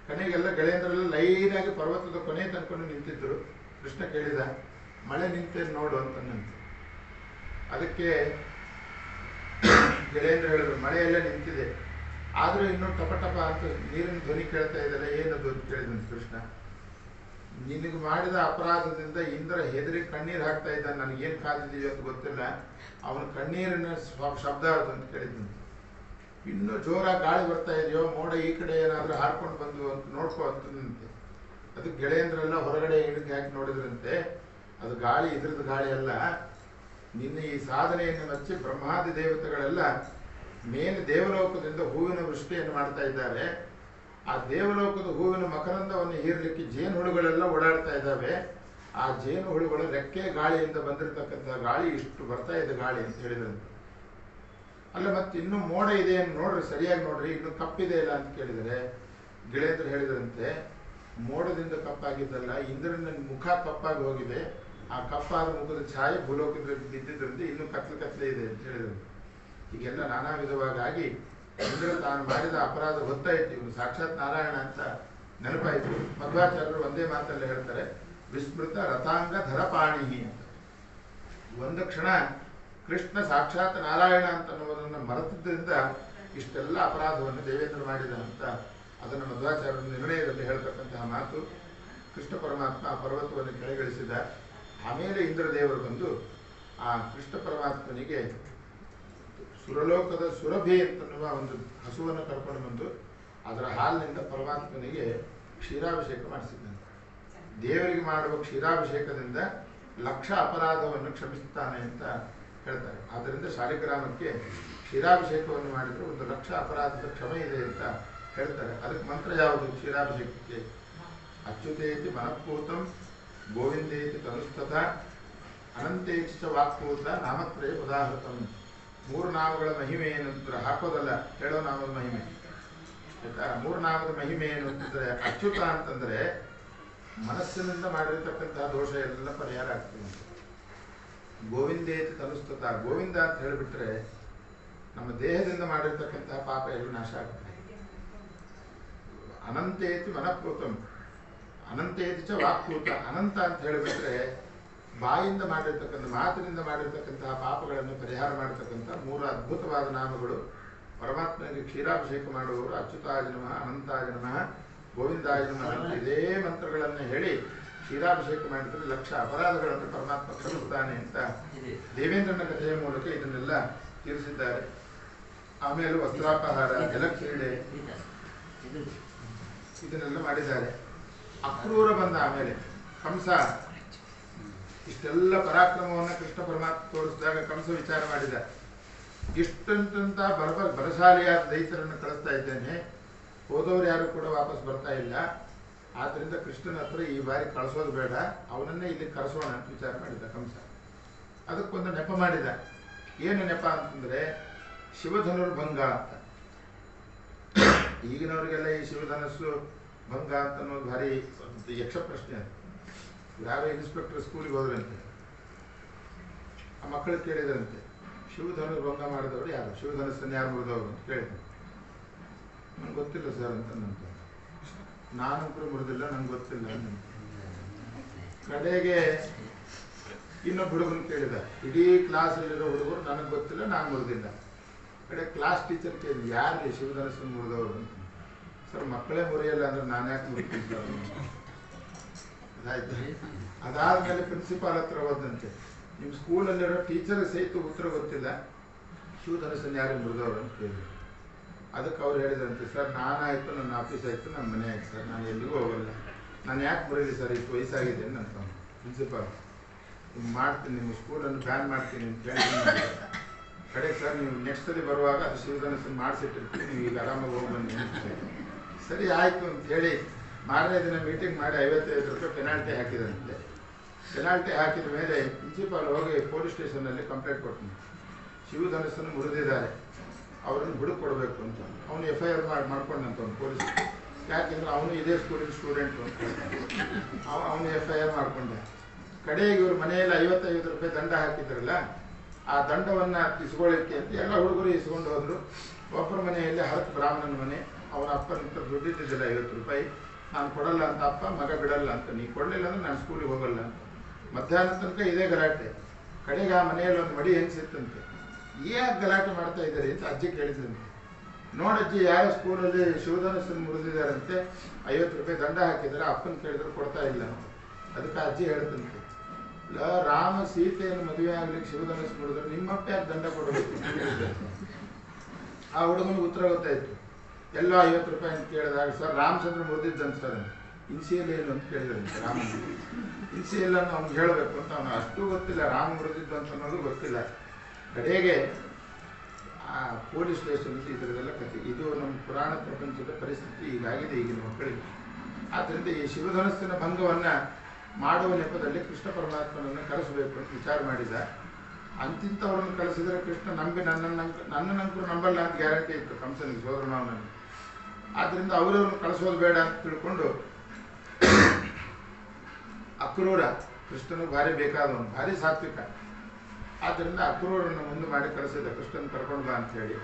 ಕನೆಗೆಲ್ಲ ಗೆಳೆಯಂದ್ರೆಲ್ಲ ಲೈನಾಗಿ ಪರ್ವತದ ಕೊನೆ ತನ್ಕೊಂಡು ನಿಂತಿದ್ರು. ಕೃಷ್ಣ ಕೇಳಿದ, ಮಳೆ ನಿಂತೇನು ನೋಡು ಅಂತಂದಂತೆ. ಅದಕ್ಕೆ ಗೆಳೆಯಂದ್ರ ಹೇಳಿದ್ರು, ಮಳೆಯೆಲ್ಲ ನಿಂತಿದೆ, ಆದರೂ ಇನ್ನೂ ಟಪ ಟಪ ಅಂತ ನೀರಿನ ಧ್ವನಿ ಕೇಳ್ತಾ ಇದ್ದಲ್ಲ, ಏನದು ಅಂತ ಕೇಳಿದಂತೆ ಕೃಷ್ಣ. ನಿನಗೆ ಮಾಡಿದ ಅಪರಾಧದಿಂದ ಇಂದ್ರ ಹೆದರಿ ಕಣ್ಣೀರು ಹಾಕ್ತಾ ಇದ್ದ, ನನಗೇನು ಕಾದಿದ್ದೀವಿ ಅಂತ ಗೊತ್ತಿಲ್ಲ, ಅವನ ಕಣ್ಣೀರಿನ ಶಬ್ದ ಅದು ಅಂತ ಕೇಳಿದಂತೆ. ಇನ್ನೂ ಜೋರಾಗಿ ಗಾಳಿ ಬರ್ತಾ ಇದೆಯೋ, ಮೋಡ ಈ ಕಡೆ ಏನಾದರೂ ಹಾರ್ಕೊಂಡು ಬಂದು ಅಂತ ನೋಡ್ಕೋ ಅಂತಂತೆ. ಅದಕ್ಕೆ ಗೆಳೆಯಂದ್ರೆಲ್ಲ ಹೊರಗಡೆ ಹಿಡಿದು ಹಾಕಿ ನೋಡಿದ್ರಂತೆ, ಅದು ಗಾಳಿ ಇದ್ರದ್ದು ಗಾಳಿ ಅಲ್ಲ, ನಿನ್ನ ಈ ಸಾಧನೆಯನ್ನು ಮೆಚ್ಚಿ ಬ್ರಹ್ಮಾದಿ ದೇವತೆಗಳೆಲ್ಲ ಮೇಲೆ ದೇವಲೋಕದಿಂದ ಹೂವಿನ ವೃಷ್ಟಿಯನ್ನು ಮಾಡ್ತಾ ಇದ್ದಾರೆ. ಆ ದೇವಲೋಕದ ಹೂವಿನ ಮಕರಂದವನ್ನು ಹೀರಲಿಕ್ಕೆ ಜೇನು ಹುಳುಗಳೆಲ್ಲ ಓಡಾಡ್ತಾ ಇದ್ದಾವೆ. ಆ ಜೇನು ಹುಳುಗಳು ರೆಕ್ಕೆ ಗಾಳಿಯಿಂದ ಬಂದಿರತಕ್ಕಂತಹ ಗಾಳಿ ಇಷ್ಟು ಬರ್ತಾ ಇದೆ ಗಾಳಿ ಅಂತ ಹೇಳಿದಂತೆ. ಅಲ್ಲ ಮತ್ತೆ ಇನ್ನೂ ಮೋಡ ಇದೆ ಅಂತ ನೋಡ್ರಿ, ಸರಿಯಾಗಿ ನೋಡ್ರಿ, ಇನ್ನು ಕಪ್ಪಿದೆ ಇಲ್ಲ ಅಂತ ಕೇಳಿದರೆ ಗೆಳೆಯರು ಹೇಳಿದ್ರಂತೆ, ಮೋಡದಿಂದ ಕಪ್ಪಾಗಿದ್ದಲ್ಲ, ಇಂದ್ರನ ಮುಖ ಕಪ್ಪಾಗಿ ಹೋಗಿದೆ, ಆ ಕಪ್ಪಾದ ಮುಖದ ಛಾಯೆ ಭೂಲೋಕದಲ್ಲಿ ಬಿದ್ದಿದ್ರಿಂದ ಇನ್ನೂ ಕತ್ಲೆ ಇದೆ ಅಂತ ಹೇಳಿದ್ರು. ಹೀಗೆಲ್ಲ ನಾನಾ ವಿಧವಾಗಿ ಇಂದ್ರ ತಾನು ಮಾಡಿದ ಅಪರಾಧ ಗೊತ್ತಾಯ್ತು, ಇವನು ಸಾಕ್ಷಾತ್ ನಾರಾಯಣ ಅಂತ ನೆನಪಾಯಿತು. ಮಧ್ವಾಚಾರ್ಯರು ಒಂದೇ ಮಾತಲ್ಲಿ ಹೇಳ್ತಾರೆ, ವಿಸ್ಮೃತ ರಥಾಂಗ ಧರಪಾಣಿ ಅಂತ. ಒಂದು ಕ್ಷಣ ಕೃಷ್ಣ ಸಾಕ್ಷಾತ್ ನಾರಾಯಣ ಅಂತ ಅನ್ನುವುದನ್ನು ಮರೆತಿದ್ದರಿಂದ ಇಷ್ಟೆಲ್ಲ ಅಪರಾಧವನ್ನು ದೇವೇಂದ್ರ ಮಾಡಿದ ಅಂತ ಅದನ್ನು ಮಧ್ವಾಚಾರ್ಯರ ನಿರ್ಣಯದಲ್ಲಿ ಹೇಳ್ತಕ್ಕಂತಹ ಮಾತು. ಕೃಷ್ಣ ಪರಮಾತ್ಮ ಆ ಪರ್ವತವನ್ನು ಕೆಳಗಿಳಿಸಿದ. ಆಮೇಲೆ ಇಂದ್ರದೇವರು ಬಂದು ಆ ಕೃಷ್ಣ ಪರಮಾತ್ಮನಿಗೆ ಸುರಲೋಕದ ಸುರಭಿ ಅಂತನ್ನುವ ಒಂದು ಹಸುವನ್ನು ಕರ್ಕೊಂಡು ಬಂದು ಅದರ ಹಾಲಿನಿಂದ ಪರಮಾತ್ಮನಿಗೆ ಕ್ಷೀರಾಭಿಷೇಕ ಮಾಡಿಸಿದ್ದಾನೆ. ದೇವರಿಗೆ ಮಾಡುವ ಕ್ಷೀರಾಭಿಷೇಕದಿಂದ ಲಕ್ಷ ಅಪರಾಧವನ್ನು ಕ್ಷಮಿಸುತ್ತಾನೆ ಅಂತ ಹೇಳ್ತಾರೆ. ಆದ್ದರಿಂದ ಶಾಲಿಗ್ರಾಮಕ್ಕೆ ಕ್ಷೀರಾಭಿಷೇಕವನ್ನು ಮಾಡಿದರೆ 1,00,000 ಅಪರಾಧದ ಕ್ಷಮೆ ಇದೆ ಅಂತ ಹೇಳ್ತಾರೆ. ಅದಕ್ಕೆ ಮಂತ್ರ ಯಾವುದು ಕ್ಷೀರಾಭಿಷೇಕಕ್ಕೆ? ಅಚ್ಯುತೇತಿ ಮನಃಪೂತಂ ಗೋವಿಂದೇತಿ ತನುಸ್ತಥ ಅನಂತೇಕ್ಷ ವಾಕ್ಪೂತ ನಾಮತ್ರಯ ಉದಾಹೃತಂ. 3 ನಾಮಗಳ ಮಹಿಮೆ ಏನು ಅಂತಂದ್ರೆ ಹಾಕೋದಲ್ಲ, ಹೇಳೋ ನಾಮದ ಮಹಿಮೆ. ಆಯ್ತಾ? 3 ನಾಮದ ಮಹಿಮೆ ಏನು ಅಂತಂದ್ರೆ ಅಚ್ಯುತ ಅಂತಂದ್ರೆ ಮನಸ್ಸಿನಿಂದ ಮಾಡಿರ್ತಕ್ಕಂತಹ ದೋಷ ಎಲ್ಲ ಪರಿಹಾರ ಆಗ್ತದೆ. ಗೋವಿಂದೇತಿ ತನುಸ್ತತ, ಗೋವಿಂದ ಅಂತ ಹೇಳಿಬಿಟ್ರೆ ನಮ್ಮ ದೇಹದಿಂದ ಮಾಡಿರ್ತಕ್ಕಂತಹ ಪಾಪ ಎಲ್ಲ ನಾಶ ಆಗ್ತದೆ. ಅನಂತೇತಿ ಮನಃಪೂತಂ ಅನಂತೇತಿ ಚ ವಾಕ್ಪೂತ, ಅನಂತ ಅಂತ ಹೇಳಿಬಿಟ್ರೆ ಬಾಯಿಂದ ಮಾಡಿರ್ತಕ್ಕಂಥ ಮಾತಿನಿಂದ ಮಾಡಿರ್ತಕ್ಕಂತಹ ಪಾಪಗಳನ್ನು ಪರಿಹಾರ ಮಾಡತಕ್ಕಂಥ 3 ಅದ್ಭುತವಾದ ನಾಮಗಳು. ಪರಮಾತ್ಮನಿಗೆ ಕ್ಷೀರಾಭಿಷೇಕ ಮಾಡುವವರು ಅಚ್ಯುತಾಯ ನಮಃ, ಅನಂತಾಯ ನಮಃ, ಗೋವಿಂದಾಯ ನಮಃ ಅಂತ ಇದೇ ಮಂತ್ರಗಳನ್ನು ಹೇಳಿ ಕ್ಷೀರಾಭಿಷೇಕ ಮಾಡಿದರೆ 1,00,000 ಅಪರಾಧಗಳನ್ನು ಪರಮಾತ್ಮ ಕ್ಷಮಿಸುತ್ತಾನೆ ಅಂತ ದೇವೇಂದ್ರನ ಕಥೆಯ ಮೂಲಕ ಇದನ್ನೆಲ್ಲ ತೀರಿಸಿದ್ದಾರೆ. ಆಮೇಲೆ ವಸ್ತ್ರಾಪಹಾರ, ಜಲಕ್ರೀಡೆ ಇದನ್ನೆಲ್ಲ ಮಾಡಿದ್ದಾರೆ. ಅಕ್ರೂರ ಬಂದ ಆಮೇಲೆ ಕಂಸ ಇಷ್ಟೆಲ್ಲ ಪರಾಕ್ರಮವನ್ನು ಕೃಷ್ಣ ಪರಮಾತ್ಮ ತೋರಿಸಿದಾಗ ಕಂಸ ವಿಚಾರ ಮಾಡಿದ, ಇಷ್ಟಂತ ಬಲಶಾಲಿಯಾದ ದೈತ್ಯರನ್ನು ಕಳಿಸ್ತಾ ಇದ್ದೇನೆ, ಹೋದವರು ಯಾರು ಕೂಡ ವಾಪಸ್ ಬರ್ತಾ ಇಲ್ಲ, ಆದ್ದರಿಂದ ಕೃಷ್ಣನ ಹತ್ರ ಈ ಬಾರಿ ಕಳಿಸೋದು ಬೇಡ, ಅವನನ್ನೇ ಇಲ್ಲಿ ಕರೆಸೋಣ ಅಂತ ವಿಚಾರ ಮಾಡಿದ ಕಂಸ. ಅದಕ್ಕೊಂದು ನೆಪ ಮಾಡಿದ. ಏನು ನೆಪ ಅಂತಂದ್ರೆ ಶಿವಧನುರ್ಭಂಗ ಅಂತ. ಈಗಿನವರಿಗೆಲ್ಲ ಈ ಶಿವಧನಸ್ಸು ಭಂಗ ಅಂತ ಅನ್ನೋದು ಭಾರಿ ಯಕ್ಷ ಪ್ರಶ್ನೆ. ಅದು ಯಾರೋ ಇನ್ಸ್ಪೆಕ್ಟರ್ ಸ್ಕೂಲಿಗೆ ಹೋದ್ರಂತೆ, ಆ ಮಕ್ಕಳು ಕೇಳಿದ್ರಂತೆ, ಶಿವಧನುರ್ಭಂಗ ಮಾಡಿದವರು ಯಾರು, ಶಿವಧನಸ್ಸನ್ನು ಯಾರು ಮುರಿದವರು ಅಂತ ಕೇಳಿದ್ರು. ನಂಗೆ ಗೊತ್ತಿಲ್ಲ ಸರ್ ಅಂತ ನಂತ, ನಾನೊಬ್ಬರು ಮುರಿದಿಲ್ಲ, ನಂಗೆ ಗೊತ್ತಿಲ್ಲ ಅಂತ. ಕಡೆಗೆ ಇನ್ನೊಬ್ಬ ಹುಡುಗನ ಕೇಳಿದ, ಇಡೀ ಕ್ಲಾಸಲ್ಲಿರೋ ಹುಡುಗರು ನನಗೆ ಗೊತ್ತಿಲ್ಲ, ನಾನು ಮುರಿದಿಲ್ಲ. ಕಡೆ ಕ್ಲಾಸ್ ಟೀಚರ್ ಕೇಳಿದ, ಯಾರು ಶಿವಧನಸ್ಸನ್ನು ಮುರಿದವರು ಅಂತ. ಸರ್ ಮಕ್ಕಳೇ ಮುರಿಯಲ್ಲ ಅಂದ್ರೆ ನಾನು ಯಾಕೆ ಮುರಿತಿದ್ದ. ಅದಾಯ್ತು. ಅದಾದ್ಮೇಲೆ ಪ್ರಿನ್ಸಿಪಾಲ್ ಹತ್ರ ಹೋದಂತೆ, ನಿಮ್ಮ ಸ್ಕೂಲಲ್ಲಿರೋ ಟೀಚರ್ ಸಹಿತ ಉತ್ತರ ಗೊತ್ತಿಲ್ಲ, ಶಿವಧನಸ್ಸನ್ನು ಯಾರು ಮುರಿದವರು ಅಂತ ಕೇಳಿದ್ರು. ಅದಕ್ಕೆ ಅವ್ರು ಹೇಳಿದ್ರಂತೆ, ಸರ್ ನಾನಾಯ್ತು, ನನ್ನ ಆಫೀಸ್ ಆಯಿತು, ನನ್ನ ಮನೆ ಆಯ್ತು ಸರ್, ನಾನು ಎಲ್ಲಿಗೂ ಹೋಗಲ್ಲ, ನಾನು ಯಾಕೆ ಮುರಿಲಿ ಸರ್, ಇಷ್ಟು ವಯಸ್ಸಾಗಿದೆ ಅಂತ ಪ್ರಿನ್ಸಿಪಾಲ್. ಮಾಡ್ತೀನಿ, ನಿಮ್ಮ ಸ್ಕೂಲನ್ನು ಬ್ಯಾನ್ ಮಾಡ್ತೀನಿ ಅಂತ ಹೇಳಿ ಕಡೆ ಸರ್ ನೀವು ನೆಕ್ಸ್ಟ್ ಸಲ ಬರುವಾಗ ಅದು ಶಿವಧನಸ್ಸನ್ನು ಮಾಡಿಸಿಟ್ಟಿರ್ತೀನಿ, ನೀವು ಈಗ ಆರಾಮಾಗಿ ಹೋಗಿ ಬನ್ನಿ ಅಂತ. ಸರಿ ಆಯಿತು ಅಂತ ಹೇಳಿ ಮಾರನೇ ದಿನ ಮೀಟಿಂಗ್ ಮಾಡಿ 55 ರೂಪಾಯಿ ಪೆನಾಲ್ಟಿ ಹಾಕಿದಂತೆ. ಪೆನಾಲ್ಟಿ ಹಾಕಿದ ಮೇಲೆ ಪ್ರಿನ್ಸಿಪಾಲ್ ಹೋಗಿ ಪೊಲೀಸ್ ಸ್ಟೇಷನ್ನಲ್ಲಿ ಕಂಪ್ಲೇಂಟ್ ಕೊಡ್ತೀನಿ, ಶಿವಧನಸ್ಸನ್ನು ಮುರಿದಿದ್ದಾರೆ, ಅವರನ್ನು ಹುಡುಕ್ ಕೊಡಬೇಕು ಅಂತ. ಅವನು FIR ಮಾಡ್ಕೊಂಡಂತ ಅವನು ಪೊಲೀಸ್. ಯಾಕೆಂದ್ರೆ ಅವನು ಇದೇ ಸ್ಕೂಲಿನ ಸ್ಟೂಡೆಂಟು ಅಂತ ಅವನು FIR ಮಾಡಿಕೊಂಡ. ಕಡೆಗೆ ಇವರು ಮನೆಯಲ್ಲಿ 55 ರೂಪಾಯಿ ದಂಡ ಹಾಕಿದ್ರಲ್ಲ, ಆ ದಂಡವನ್ನು ಇಸ್ಕೊಳ್ಳಿಕ್ಕೆ ಅಂತ ಎಲ್ಲ ಹುಡುಗರು ಇಸ್ಕೊಂಡು ಹೋದ್ರು. ಒಬ್ಬರ ಮನೆಯಲ್ಲಿ ಹರತ್ ಬ್ರಾಹ್ಮಣನ ಮನೆ, ಅವನ ಅಪ್ಪನ ಹತ್ರ ದುಡ್ಡಿದ್ದಿಲ್ಲ 50 ರೂಪಾಯಿ, ನಾನು ಕೊಡಲ್ಲ ಅಂತ ಅಪ್ಪ, ಮಗ ಬಿಡಲ್ಲ ಅಂತ, ನೀ ಕೊಡಲಿಲ್ಲ ಅಂದ್ರೆ ನಾನು ಸ್ಕೂಲಿಗೆ ಹೋಗಲ್ಲ ಅಂತ. ಮಧ್ಯಾಹ್ನ ತನಕ ಇದೇ ಗಲಾಟೆ. ಕಡೆಗೆ ಆ ಮನೆಯಲ್ಲಿ ಒಂದು ಮಡಿ ಹೆಂಗಸಿತ್ತಂತೆ. ಯಾಕೆ ಗಲಾಟೆ ಮಾಡ್ತಾ ಇದ್ದಾರೆ ಅಂತ ಅಜ್ಜಿ ಕೇಳಿದಂತೆ. ನೋಡಜ್ಜಿ, ಯಾರೋ ಸ್ಕೂಲಲ್ಲಿ ಶಿವಧನಸ್ಸನ್ನು ಮುರಿದಿದ್ದಾರಂತೆ, 50 ರೂಪಾಯಿ ದಂಡ ಹಾಕಿದ್ದಾರೆ, ಅಪ್ಪನ ಕೇಳಿದ್ರು ಕೊಡ್ತಾ ಇಲ್ಲ ಅಂತ. ಅದಕ್ಕೆ ಅಜ್ಜಿ ಹೇಳ್ತಂತೆ, ರಾಮ ಸೀತೆಯನ್ನು ಮದುವೆ ಆಗ್ಲಿಕ್ಕೆ ಶಿವಧನಸ್ಸು ಮುರಿದ್ರೆ ನಿಮ್ಮಪ್ಪ ಯಾಕೆ ದಂಡ ಕೊಡಬೇಕು ಅಂತ ಹೇಳಿದ್ದಾರೆ. ಆ ಹುಡುಗನಿಗೆ ಉತ್ತರ ಗೊತ್ತಾಯ್ತು. ಎಲ್ಲ 50 ರೂಪಾಯಿ ಅಂತ ಕೇಳಿದಾಗ, ಸರ್ ರಾಮಚಂದ್ರ ಮುರಿದಿದ್ದಂತ ಸರ್, ಇನ್ಸಿಯಲ್ ಏನು ಅಂತ ಕೇಳಿದ್ರಂತೆ. ರಾಮ ಇನ್ಸಿಯಲ್ ಅನ್ನು ಅವ್ನಿಗೆ ಹೇಳಬೇಕು ಅಂತ, ಅವನು ಅಷ್ಟು ಗೊತ್ತಿಲ್ಲ, ರಾಮ ಮುರಿದಿದ್ದು ಅಂತ ಅನ್ನೋದು ಗೊತ್ತಿಲ್ಲ. ಕಡೆಗೆ ಆ ಪೊಲೀಸ್ ಸ್ಟೇಷನ್ ಇದರದೆಲ್ಲ ಕಥೆ. ಇದು ನಮ್ಮ ಪುರಾಣ ಪ್ರಪಂಚದ ಪರಿಸ್ಥಿತಿ ಈಗಾಗಿದೆ ಈಗಿನ ಮಕ್ಕಳಿಗೆ. ಆದ್ದರಿಂದ ಈ ಶಿವಧನಸ್ಸಿನ ಭಂಗವನ್ನು ಮಾಡುವ ನೆಪದಲ್ಲಿ ಕೃಷ್ಣ ಪರಮಾತ್ಮನನ್ನು ಕರೆಸಬೇಕು ಅಂತ ವಿಚಾರ ಮಾಡಿದ. ಅಂತಿಂಥವ್ರನ್ನು ಕಳಿಸಿದರೆ ಕೃಷ್ಣ ನಂಬಿ ನನ್ನನ್ನಂಕರು ನಂಬಲ್ಲ ಅಂತ ಗ್ಯಾರಂಟಿ ಇತ್ತು ಕಂಸನಿಗೆ, ಸೋದರ ಮಾವನಲ್ಲಿ. ಆದ್ದರಿಂದ ಅವರವ್ರನ್ನ ಕಳಿಸೋದು ಬೇಡ ಅಂತ ತಿಳ್ಕೊಂಡು ಅಕ್ರೂರ ಕೃಷ್ಣನಿಗೆ ಭಾರಿ ಬೇಕಾದವನು, ಭಾರಿ ಸಾತ್ವಿಕ. ಆದ್ದರಿಂದ ಅಕ್ರೂರನ್ನು ಮುಂದೆ ಮಾಡಿ ಕಳಿಸಿದ, ಕೃಷ್ಣನ ಕರ್ಕೊಂಡು ಬಾ ಅಂತ ಹೇಳಿ.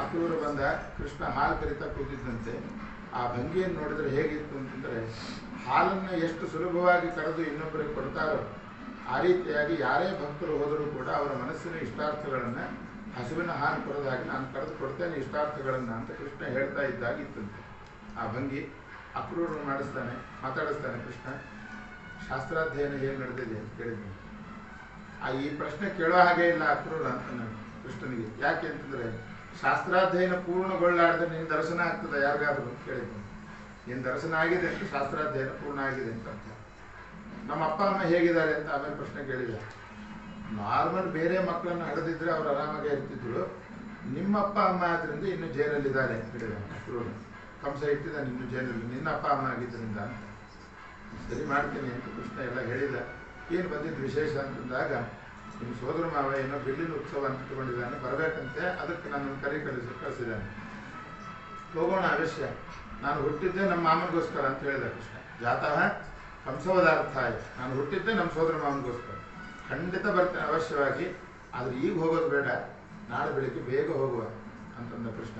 ಅಕ್ರೂರ ಬಂದ, ಕೃಷ್ಣ ಹಾಲು ಕರಿತಾ ಕೂತಿದ್ದಂತೆ. ಆ ಭಂಗಿಯನ್ನು ನೋಡಿದರೆ ಹೇಗಿತ್ತು ಅಂತಂದರೆ, ಹಾಲನ್ನು ಎಷ್ಟು ಸುಲಭವಾಗಿ ಕರೆದು ಇನ್ನೊಬ್ಬರಿಗೆ ಕೊಡ್ತಾರೋ ಆ ರೀತಿಯಾಗಿ ಯಾರೇ ಭಕ್ತರು ಹೋದರೂ ಕೂಡ ಅವರ ಮನಸ್ಸಿನ ಇಷ್ಟಾರ್ಥಗಳನ್ನು ಹಸುವಿನ ಹಾಲು ಕೊಡೋದಾಗಿ ನಾನು ಕರೆದು ಕೊಡ್ತೇನೆ ಇಷ್ಟಾರ್ಥಗಳನ್ನು ಅಂತ ಕೃಷ್ಣ ಹೇಳ್ತಾ ಇದ್ದಾಗಿತ್ತಂತೆ. ಆ ಭಂಗಿ ಅಕ್ರೂರನ್ನು ಮಾತಾಡಿಸ್ತಾನೆ ಕೃಷ್ಣ. ಶಾಸ್ತ್ರಾಧ್ಯಯನ ಏನು ನಡೆದಿದೆ ಅಂತ ಕೇಳಿದ್ದೆ. ಈ ಪ್ರಶ್ನೆ ಕೇಳೋ ಹಾಗೆ ಇಲ್ಲ ಅಕ್ರೂರ ಅಂತ ನಾನು ಕೃಷ್ಣನಿಗೆ. ಯಾಕೆ ಅಂತಂದರೆ, ಶಾಸ್ತ್ರಾಧ್ಯಯನ ಪೂರ್ಣಗೊಳ್ಳಾರ್ದೆ ನಿನ್ನ ದರ್ಶನ ಆಗ್ತದೆ ಯಾರಿಗಾದ್ರು ಅಂತ ಕೇಳಿದ್ದೆ. ನಿನ್ನ ದರ್ಶನ ಆಗಿದೆ ಅಂತ ಶಾಸ್ತ್ರಾಧ್ಯಯನ ಪೂರ್ಣ ಆಗಿದೆ ಅಂತ ಅರ್ಥ. ನಮ್ಮ ಅಪ್ಪ ಅಮ್ಮ ಹೇಗಿದ್ದಾರೆ ಅಂತ ಆಮೇಲೆ ಪ್ರಶ್ನೆ ಕೇಳಿದ. ನಾರ್ಮಲ್ ಬೇರೆ ಮಕ್ಕಳನ್ನು ಹಡೆದಿದ್ರೆ ಅವ್ರು ಆರಾಮಾಗೆ ಇರ್ತಿದ್ರು, ನಿಮ್ಮ ಅಪ್ಪ ಅಮ್ಮ ಆದ್ರಿಂದ ಇನ್ನು ಜೈಲಲ್ಲಿದ್ದಾರೆ ಅಂತ ಹೇಳಿದ ಅಕ್ರೂರ. ಕಂಸ ಇಟ್ಟಿದ್ದಾನೆ ಇನ್ನು ಜೈಲಲ್ಲಿ, ನಿನ್ನ ಅಪ್ಪ ಅಮ್ಮ ಆಗಿದ್ದರಿಂದ ಅಂತ. ಸರಿ ಮಾಡ್ತೀನಿ ಅಂತ ಕೃಷ್ಣ ಎಲ್ಲ ಹೇಳಿದ. ಏನು ಬಂದಿದ್ದು ವಿಶೇಷ ಅಂತಂದಾಗ, ನಿಮ್ಮ ಸೋದರ ಮಾವ ಏನೋ ಬಿಲ್ಲಿನ ಉತ್ಸವ ಅಂತ ಇಟ್ಕೊಂಡಿದ್ದಾನೆ, ಬರಬೇಕಂತೆ, ಅದಕ್ಕೆ ನನ್ನನ್ನು ಕಳಿಸಿದ್ದಾನೆ. ಹೋಗೋಣ ಅವಶ್ಯ. ನಾನು ಹುಟ್ಟಿದ್ದೆ ನಮ್ಮ ಮಾಮನಿಗೋಸ್ಕರ ಅಂತ ಹೇಳಿದ ಕೃಷ್ಣ. ಜಾತಃ ಕಂಸವದಾರ್ಥ ಆಯ್ತು, ನಾನು ಹುಟ್ಟಿದ್ದೆ ನಮ್ಮ ಸೋದರ ಮಾಮನಿಗೋಸ್ಕರ, ಖಂಡಿತ ಬರ್ತೇನೆ ಅವಶ್ಯವಾಗಿ. ಆದರೆ ಈಗ ಹೋಗೋದು ಬೇಡ, ನಾಳೆ ಬೆಳಿಗ್ಗೆ ಬೇಗ ಹೋಗುವ ಅಂತಂದ ಕೃಷ್ಣ.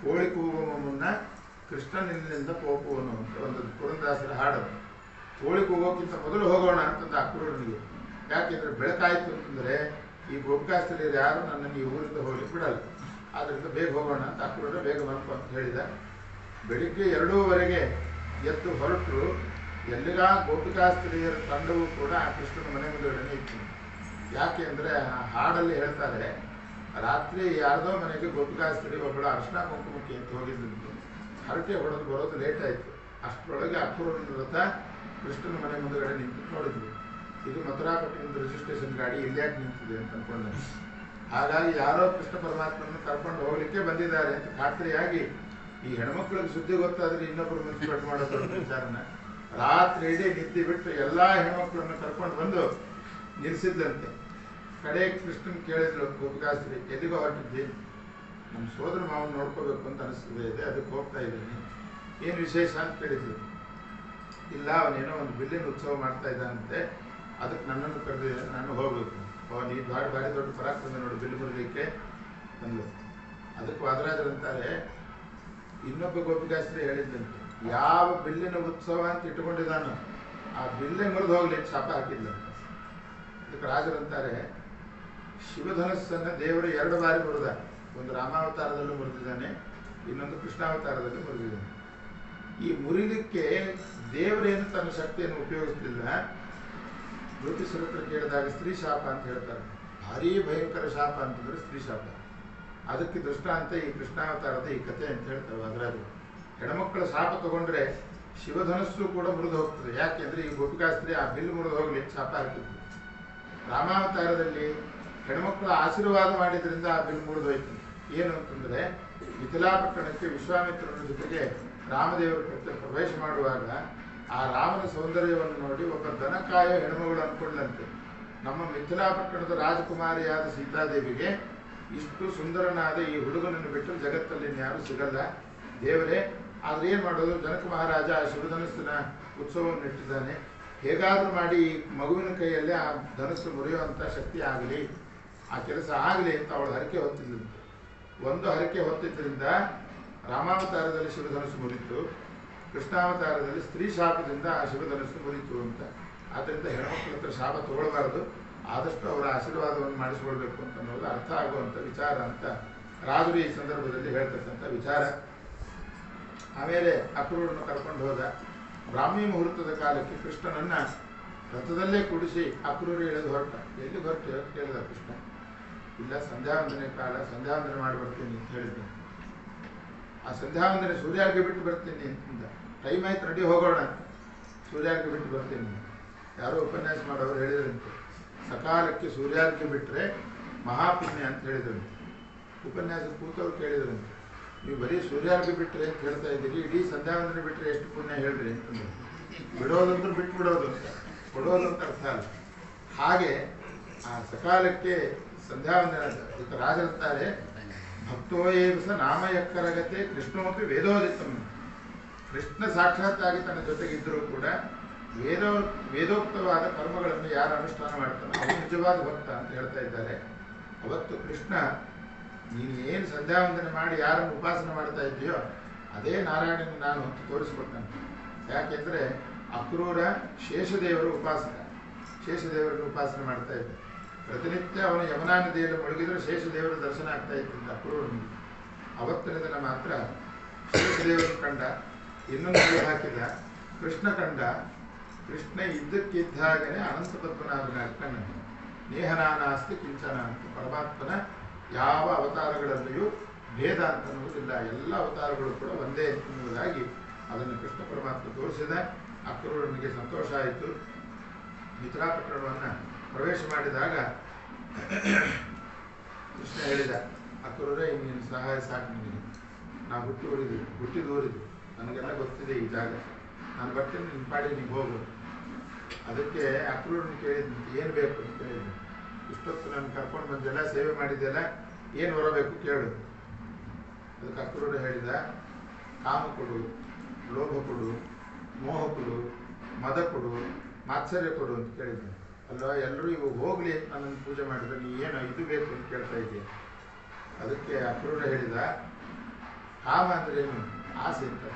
ಕೋಳಿ ಕೂಗುವ ಮುನ್ನ ಕೃಷ್ಣನಿಂದ ಪೋಪುವನು ಅಂತ ಒಂದು ಪುರಂದಾಸರ ಹಾಡು. ಕೋಳಿ ಕೂಗೋಕ್ಕಿಂತ ಮೊದಲು ಹೋಗೋಣ ಅಂತಂದ ಅಕ್ರೂರನಿಗೆ. ಯಾಕೆಂದರೆ ಬೆಳಕಾಯಿತು ಅಂತಂದರೆ ಈ ಗೋಪಿಕಾಸ್ಥಳೀಯರು ಯಾರು ನನ್ನನ್ನು ಈ ಊರಿಂದ ಹೋಗ್ಲಿಕ್ಕೆ ಬಿಡಲ್ಲ, ಆದ್ದರಿಂದ ಬೇಗ ಹೋಗೋಣ ಅಂತ ಅಕ್ರೂರ ಬೇಗ ಮಲ್ಪ ಅಂತ ಹೇಳಿದ. ಬೆಳಿಗ್ಗೆ 2:15 ಎದ್ದು ಹೊರಟರು. ಎಲ್ಲಿಗ ಗೋಪಿಕಾಸ್ಥಳೀಯರ ತಂಡವೂ ಕೂಡ ಆ ಕೃಷ್ಣನ ಮನೆ ಮುಂದೆಗಡೆ ಇತ್ತು. ಯಾಕೆ ಅಂದರೆ ಆ ಹಾಡಲ್ಲಿ ಹೇಳ್ತಾರೆ, ರಾತ್ರಿ ಯಾರ್ದೋ ಮನೆಗೆ ಗೋಪಿಕಾಸ್ಥಳಿ ಒಬ್ಬಳು ಅರ್ಶನ ಕುಂಕುಮಕ್ಕೆ ಅಂತ ಹೋಗಿದ್ದು, ಹರಟೆ ಹೊಡೆದು ಬರೋದು ಲೇಟ್ ಆಯಿತು. ಅಷ್ಟರೊಳಗೆ ಅಕ್ರೂರನ ರಥ ಕೃಷ್ಣನ ಮನೆ ಮುಂದೆಗಡೆ ನಿಂತು ನೋಡಿದ್ವಿ. ಇದು ಮಥುರಾಪಟ್ಟಣದ ರಿಜಿಸ್ಟ್ರೇಷನ್ ಗಾಡಿ ಇಲ್ಯಾಕೆ ನಿಂತಿದೆ ಅಂತ ಅನ್ಕೊಂಡೆ. ಹಾಗಾಗಿ ಯಾರೋ ಕೃಷ್ಣ ಪರಮಾತ್ಮನ ಕರ್ಕೊಂಡು ಹೋಗ್ಲಿಕ್ಕೆ ಬಂದಿದ್ದಾರೆ ಅಂತ ಖಾತ್ರಿಯಾಗಿ, ಈ ಹೆಣ್ಮಕ್ಳಿಗೆ ಸುದ್ದಿ ಗೊತ್ತಾದ್ರೆ ಇನ್ನೊಬ್ಬರು ಮುನ್ಸಿಪೇಟ್ ಮಾಡೋದು ವಿಚಾರನ ರಾತ್ರಿ ಇಡೀ ನಿದ್ದೆ ಬಿಟ್ಟು ಎಲ್ಲ ಹೆಣ್ಮಕ್ಳನ್ನು ಕರ್ಕೊಂಡು ಬಂದು ನಿಲ್ಲಿಸಿದ್ದಂತೆ. ಕಡೆ ಕೃಷ್ಣನ್ ಕೇಳಿದ್ರು ಗೋಪಿಕಾಸ್ತ್ರಿ, ಎಲ್ಲಿಗೋ ಹೊರಟಿದ್ದಿ? ನಮ್ಮ ಸೋದರ ಮಾವನ ನೋಡ್ಕೋಬೇಕು ಅಂತ ಅನಿಸ್ತದೆ, ಅದಕ್ಕೆ ಹೋಗ್ತಾ ಇದ್ದೀನಿ. ಏನು ವಿಶೇಷ ಅಂತ ಕೇಳಿದ್ರು. ಇಲ್ಲ, ಅವನೇನೋ ಒಂದು ಬಿಲ್ಲಿನ ಉತ್ಸವ ಮಾಡ್ತಾ ಇದ್ದಾನಂತೆ, ಅದಕ್ಕೆ ನನ್ನನ್ನು ಕರೆದಿದೆ, ನಾನು ಹೋಗ್ಬೇಕು. ಅವನು ಈ ಭಾರಿ ದೊಡ್ಡ ಪರಾಕ್ರಮ ನೋಡು ಬಿಲ್ಲು ಮುರಿಲಿಕ್ಕೆ ಅಂದು. ಅದಕ್ಕೆ ವಾದರಾಜರಂತಾರೆ, ಇನ್ನೊಬ್ಬ ಗೋಪಿಕಾಸ್ತ್ರಿ ಹೇಳಿದ್ದಂತೆ, ಯಾವ ಬಿಲ್ಲಿನ ಉತ್ಸವ ಅಂತ ಇಟ್ಟುಕೊಂಡಿದ್ದಾನೋ ಆ ಬಿಲ್ಲೆ ಮುರಿದು ಹೋಗ್ಲಿಕ್ಕೆ ಶಾಪ ಹಾಕಿದ್ದಂತೆ. ಅದಕ್ಕೆ ರಾಜರಂತಾರೆ, ಶಿವಧನಸ್ಸನ್ನು ದೇವರು 2 ಬಾರಿ ಮುರಿದ. ಒಂದು ರಾಮಾವತಾರದಲ್ಲೂ ಮುರಿದಿದ್ದಾನೆ, ಇನ್ನೊಂದು ಕೃಷ್ಣಾವತಾರದಲ್ಲೂ ಮುರಿದಿದ್ದಾನೆ. ಈ ಮುರಿಲಿಕ್ಕೆ ದೇವರೇನು ತನ್ನ ಶಕ್ತಿಯನ್ನು ಉಪಯೋಗಿಸ್ತಿಲ್ಲ. ಜ್ಯೋತಿಷರ ಹತ್ರ ಕೇಳಿದಾಗ ಸ್ತ್ರೀ ಶಾಪ ಅಂತ ಹೇಳ್ತಾರೆ. ಭಾರೀ ಭಯಂಕರ ಶಾಪ ಅಂತಂದ್ರೆ ಸ್ತ್ರೀ ಶಾಪ. ಅದಕ್ಕೆ ದೃಷ್ಟಾಂತ ಈ ಕೃಷ್ಣಾವತಾರದ ಈ ಕಥೆ ಅಂತ ಹೇಳ್ತಾರೆ ಅದರಾದ್ರು. ಹೆಣ್ಮಕ್ಕಳ ಶಾಪ ತಗೊಂಡ್ರೆ ಶಿವಧನಸ್ಸು ಕೂಡ ಮುರಿದು ಹೋಗ್ತದೆ. ಯಾಕೆಂದ್ರೆ ಈ ಗೋಪಿಕಾಸ್ತ್ರೀ ಆ ಬಿಲ್ಲು ಮುರಿದು ಹೋಗ್ಲಿಕ್ಕೆ ಶಾಪ ಹಾಕಿದ್ರು. ರಾಮಾವತಾರದಲ್ಲಿ ಹೆಣ್ಮಕ್ಕಳ ಆಶೀರ್ವಾದ ಮಾಡಿದ್ರಿಂದ ಆ ಬಿಲ್ಲು ಮುರಿದು ಹೋಯ್ತು. ಏನು ಅಂತಂದ್ರೆ, ಮಿಥಿಲಾಪಟ್ಟಣಕ್ಕೆ ವಿಶ್ವಾಮಿತ್ರನ ಜೊತೆಗೆ ರಾಮದೇವರು ಪ್ರವೇಶ ಮಾಡುವಾಗ ಆ ರಾಮನ ಸೌಂದರ್ಯವನ್ನು ನೋಡಿ ಒಬ್ಬ ದನಕಾಯ ಹೆಣ್ಮಗಳು ಅಂದ್ಕೊಂಡಂತೆ, ನಮ್ಮ ಮಿಥಿಲಾಪಟ್ಟಣದ ರಾಜಕುಮಾರಿಯಾದ ಸೀತಾದೇವಿಗೆ ಇಷ್ಟು ಸುಂದರನಾದ ಈ ಹುಡುಗನನ್ನು ಬಿಟ್ಟರೆ ಜಗತ್ತಲ್ಲಿ ಯಾರು ಸಿಗಲ್ಲ ದೇವರೇ. ಆದ್ರೆ ಏನು ಮಾಡೋದು, ಜನಕ ಮಹಾರಾಜ ಆ ಶಿವಧನಸ್ಸಿನ ಉತ್ಸವವನ್ನು ಇಟ್ಟಿದ್ದಾನೆ, ಹೇಗಾದರೂ ಮಾಡಿ ಈ ಮಗುವಿನ ಕೈಯಲ್ಲಿ ಆ ಧನಸ್ಸು ಮುರಿಯುವಂಥ ಶಕ್ತಿ ಆಗಲಿ, ಆ ಕೆಲಸ ಆಗಲಿ ಅಂತ ಅವಳು ಹರಕೆ ಹೊತ್ತಿದ್ದಂತೆ. ಒಂದು ಹರಕೆ ಹೊತ್ತಿದ್ದರಿಂದ ರಾಮಾವತಾರದಲ್ಲಿ ಶಿವಧನಸ್ಸು ಮುರಿತು, ಕೃಷ್ಣಾವತಾರದಲ್ಲಿ ಸ್ತ್ರೀ ಶಾಪದಿಂದ ಆ ಶಿವಧನಸ್ಸು ಮುರಿತು ಅಂತ. ಆದ್ದರಿಂದ ಹೆಣ್ಮಕ್ಳ ಹತ್ರ ಶಾಪ ತಗೊಳ್ಬಾರ್ದು, ಆದಷ್ಟು ಅವರ ಆಶೀರ್ವಾದವನ್ನು ಮಾಡಿಸ್ಕೊಳ್ಬೇಕು ಅಂತ ಅನ್ನೋದು ಅರ್ಥ ಆಗುವಂಥ ವಿಚಾರ ಅಂತ ರಾಜರು ಈ ಸಂದರ್ಭದಲ್ಲಿ ಹೇಳ್ತಕ್ಕಂಥ ವಿಚಾರ. ಆಮೇಲೆ ಅಕ್ರೂರನ್ನು ಕರ್ಕೊಂಡು ಹೋದ. ಬ್ರಾಹ್ಮಿ ಮುಹೂರ್ತದ ಕಾಲಕ್ಕೆ ಕೃಷ್ಣನನ್ನ ರಥದಲ್ಲೇ ಕುಡಿಸಿ ಅಕ್ರೂರು ಎಳೆದು ಹೊರಟ. ಎಲ್ಲಿ ಹೊರಟು ಕೇಳಿದ ಕೃಷ್ಣ. ಇಲ್ಲ, ಸಂಧ್ಯಾವಂದನೆ ಕಾಲ, ಸಂಧ್ಯಾವಂದನೆ ಮಾಡಿ ಬರ್ತೀನಿ ಅಂತ ಹೇಳಿದ್ದೆ. ಆ ಸಂಧ್ಯಾವಂದನೆ ಸೂರ್ಯಾರ್ಗೆ ಬಿಟ್ಟು ಬರ್ತೀನಿ ಅಂತಂದ. ಟೈಮ್ ಆಯ್ತು, ರೆಡಿ ಹೋಗೋಣ, ಸೂರ್ಯಾರ್ಗೆ ಬಿಟ್ಟು ಬರ್ತೀನಿ. ಯಾರೋ ಉಪನ್ಯಾಸ ಮಾಡೋರು ಹೇಳಿದ್ರಂತೆ, ಸಕಾಲಕ್ಕೆ ಸೂರ್ಯಾರ್ಗೆ ಬಿಟ್ಟರೆ ಮಹಾಪುಣ್ಯ ಅಂತ ಹೇಳಿದ್ರಂತೆ. ಉಪನ್ಯಾಸ ಕೂತವ್ರು ಕೇಳಿದ್ರಂತೆ, ನೀವು ಬರೀ ಸೂರ್ಯಾರ್ಗೆ ಬಿಟ್ಟರೆ ಅಂತ ಹೇಳ್ತಾ ಇದ್ದೀರಿ, ಇಡೀ ಸಂಧ್ಯಾವಂದನೆ ಬಿಟ್ಟರೆ ಎಷ್ಟು ಪುಣ್ಯ ಹೇಳ್ರಿ ಅಂತಂದ್ರೆ. ಬಿಡೋದಂದ್ರೆ ಬಿಟ್ಟು ಬಿಡೋದು ಅಂತ, ಕೊಡೋದು ಅಂತ ಅರ್ಥ ಅಲ್ಲ. ಹಾಗೆ ಆ ಸಕಾಲಕ್ಕೆ ಸಂಧ್ಯಾವಂದನ ಅದಕ್ಕೆ ರಾಜರಂತಾರೆ ಭಕ್ತೋ ಏವ ನಾಮ ಎಕ್ಕರಗತೆ ಕೃಷ್ಣೋಪಿ ವೇದೋದಿತಂ. ಕೃಷ್ಣ ಸಾಕ್ಷಾತ್ತಾಗಿ ತನ್ನ ಜೊತೆಗಿದ್ದರೂ ಕೂಡ ವೇದೋಕ್ತವಾದ ಕರ್ಮಗಳನ್ನು ಯಾರು ಅನುಷ್ಠಾನ ಮಾಡ್ತಾನೋ ಅವನು ನಿಜವಾದ ಭಕ್ತ ಅಂತ ಹೇಳ್ತಾ ಇದ್ದಾರೆ. ಅವತ್ತು ಕೃಷ್ಣ ನೀನು ಏನು ಸಂಧ್ಯಾವಂದನೆ ಮಾಡಿ ಯಾರನ್ನು ಉಪಾಸನೆ ಮಾಡ್ತಾ ಇದ್ದೀಯೋ ಅದೇ ನಾರಾಯಣನ ನಾನು ಅಂತ ತೋರಿಸ್ಕೊಡ್ತಾನೆ. ಯಾಕೆಂದರೆ ಅಕ್ರೂರ ಶೇಷದೇವರ ಉಪಾಸಕ, ಶೇಷದೇವರನ್ನು ಉಪಾಸನೆ ಮಾಡ್ತಾ ಇದ್ದ. ಪ್ರತಿನಿತ್ಯ ಅವನು ಯಮುನಾ ನದಿಯಲ್ಲಿ ಮುಳುಗಿದ್ರೆ ಶೇಷದೇವರ ದರ್ಶನ ಆಗ್ತಾ ಇದ್ದಿಲ್ಲ ಅಕ್ರೂರನಿಗೆ. ಅವತ್ತಿನ ದಿನ ಮಾತ್ರ ಶೇಷದೇವರನ್ನು ಕಂಡ, ಇನ್ನೊಂದು ಹಾಕಿದ, ಕೃಷ್ಣ ಕಂಡ. ಕೃಷ್ಣ ಇದ್ದಕ್ಕಿದ್ದಾಗನೇ ಅನಂತ ಪದ್ಮನಾಭನ ಕಣ್ಣ ನೇಹನಾನಾಸ್ತಿ ಕಿಂಚನ ಅಂತ. ಪರಮಾತ್ಮನ ಯಾವ ಅವತಾರಗಳಲ್ಲಿಯೂ ಭೇದ ಅಂತ ಅನ್ನುವುದಿಲ್ಲ, ಎಲ್ಲ ಅವತಾರಗಳು ಕೂಡ ಒಂದೇ ಎನ್ನುವುದಾಗಿ ಅದನ್ನು ಕೃಷ್ಣ ಪರಮಾತ್ಮ ತೋರಿಸಿದ. ಅಕ್ರೂರನಿಗೆ ಸಂತೋಷ ಆಯಿತು. ಮಿಥಿಲಾಪಟ್ಟಣವನ್ನು ಪ್ರವೇಶ ಮಾಡಿದಾಗ ಕೃಷ್ಣ ಹೇಳಿದ, ಅಕ್ರೂರೇ ನೀನು ಸಹಾಯ ಸಾಕು, ನಿನಗೆ ನಾವು ಹುಟ್ಟಿದೂರಿದ್ದು ನನಗೆಲ್ಲ ಗೊತ್ತಿದೆ ಈ ಜಾಗ, ನಾನು ಬರ್ತೀನಿ, ನಿನ್ನ ಪಾಡಿ ನೀವು ಹೋಗು. ಅದಕ್ಕೆ ಅಕ್ರೂರನ್ನ ಕೇಳಿದ್ದು ಏನು ಬೇಕು ಅಂತ ಕೇಳಿದ್ದೆ. ಇಷ್ಟೊತ್ತು ನಾನು ಕರ್ಕೊಂಡು ಬಂದೆಲ್ಲ, ಸೇವೆ ಮಾಡಿದ್ದೆಲ್ಲ, ಏನು ಹೊರಬೇಕು ಕೇಳು. ಅದಕ್ಕೆ ಅಕ್ರೂರ ಹೇಳಿದ, ಕಾಮ ಕೊಡು, ಲೋಭ ಕೊಡು, ಮೋಹ ಕೊಡು, ಮದ ಕೊಡು, ಮಾತ್ಸರ್ಯ ಕೊಡು ಅಂತ ಕೇಳಿದ್ದೆ. ಅಲ್ವಾ ಎಲ್ಲರೂ ಇವಾಗ ಹೋಗ್ಲಿ ನನ್ನನ್ನು ಪೂಜೆ ಮಾಡಿದ್ರೆ ನೀ ಏನು ಇದು ಬೇಕು ಅಂತ ಕೇಳ್ತಾ ಇದ್ದೆ. ಅದಕ್ಕೆ ಅಕ್ರೂರ ಹೇಳಿದ, ಕಾಮ ಅಂದ್ರೆ ಏನು? ಆಸೆ ಅಂತ.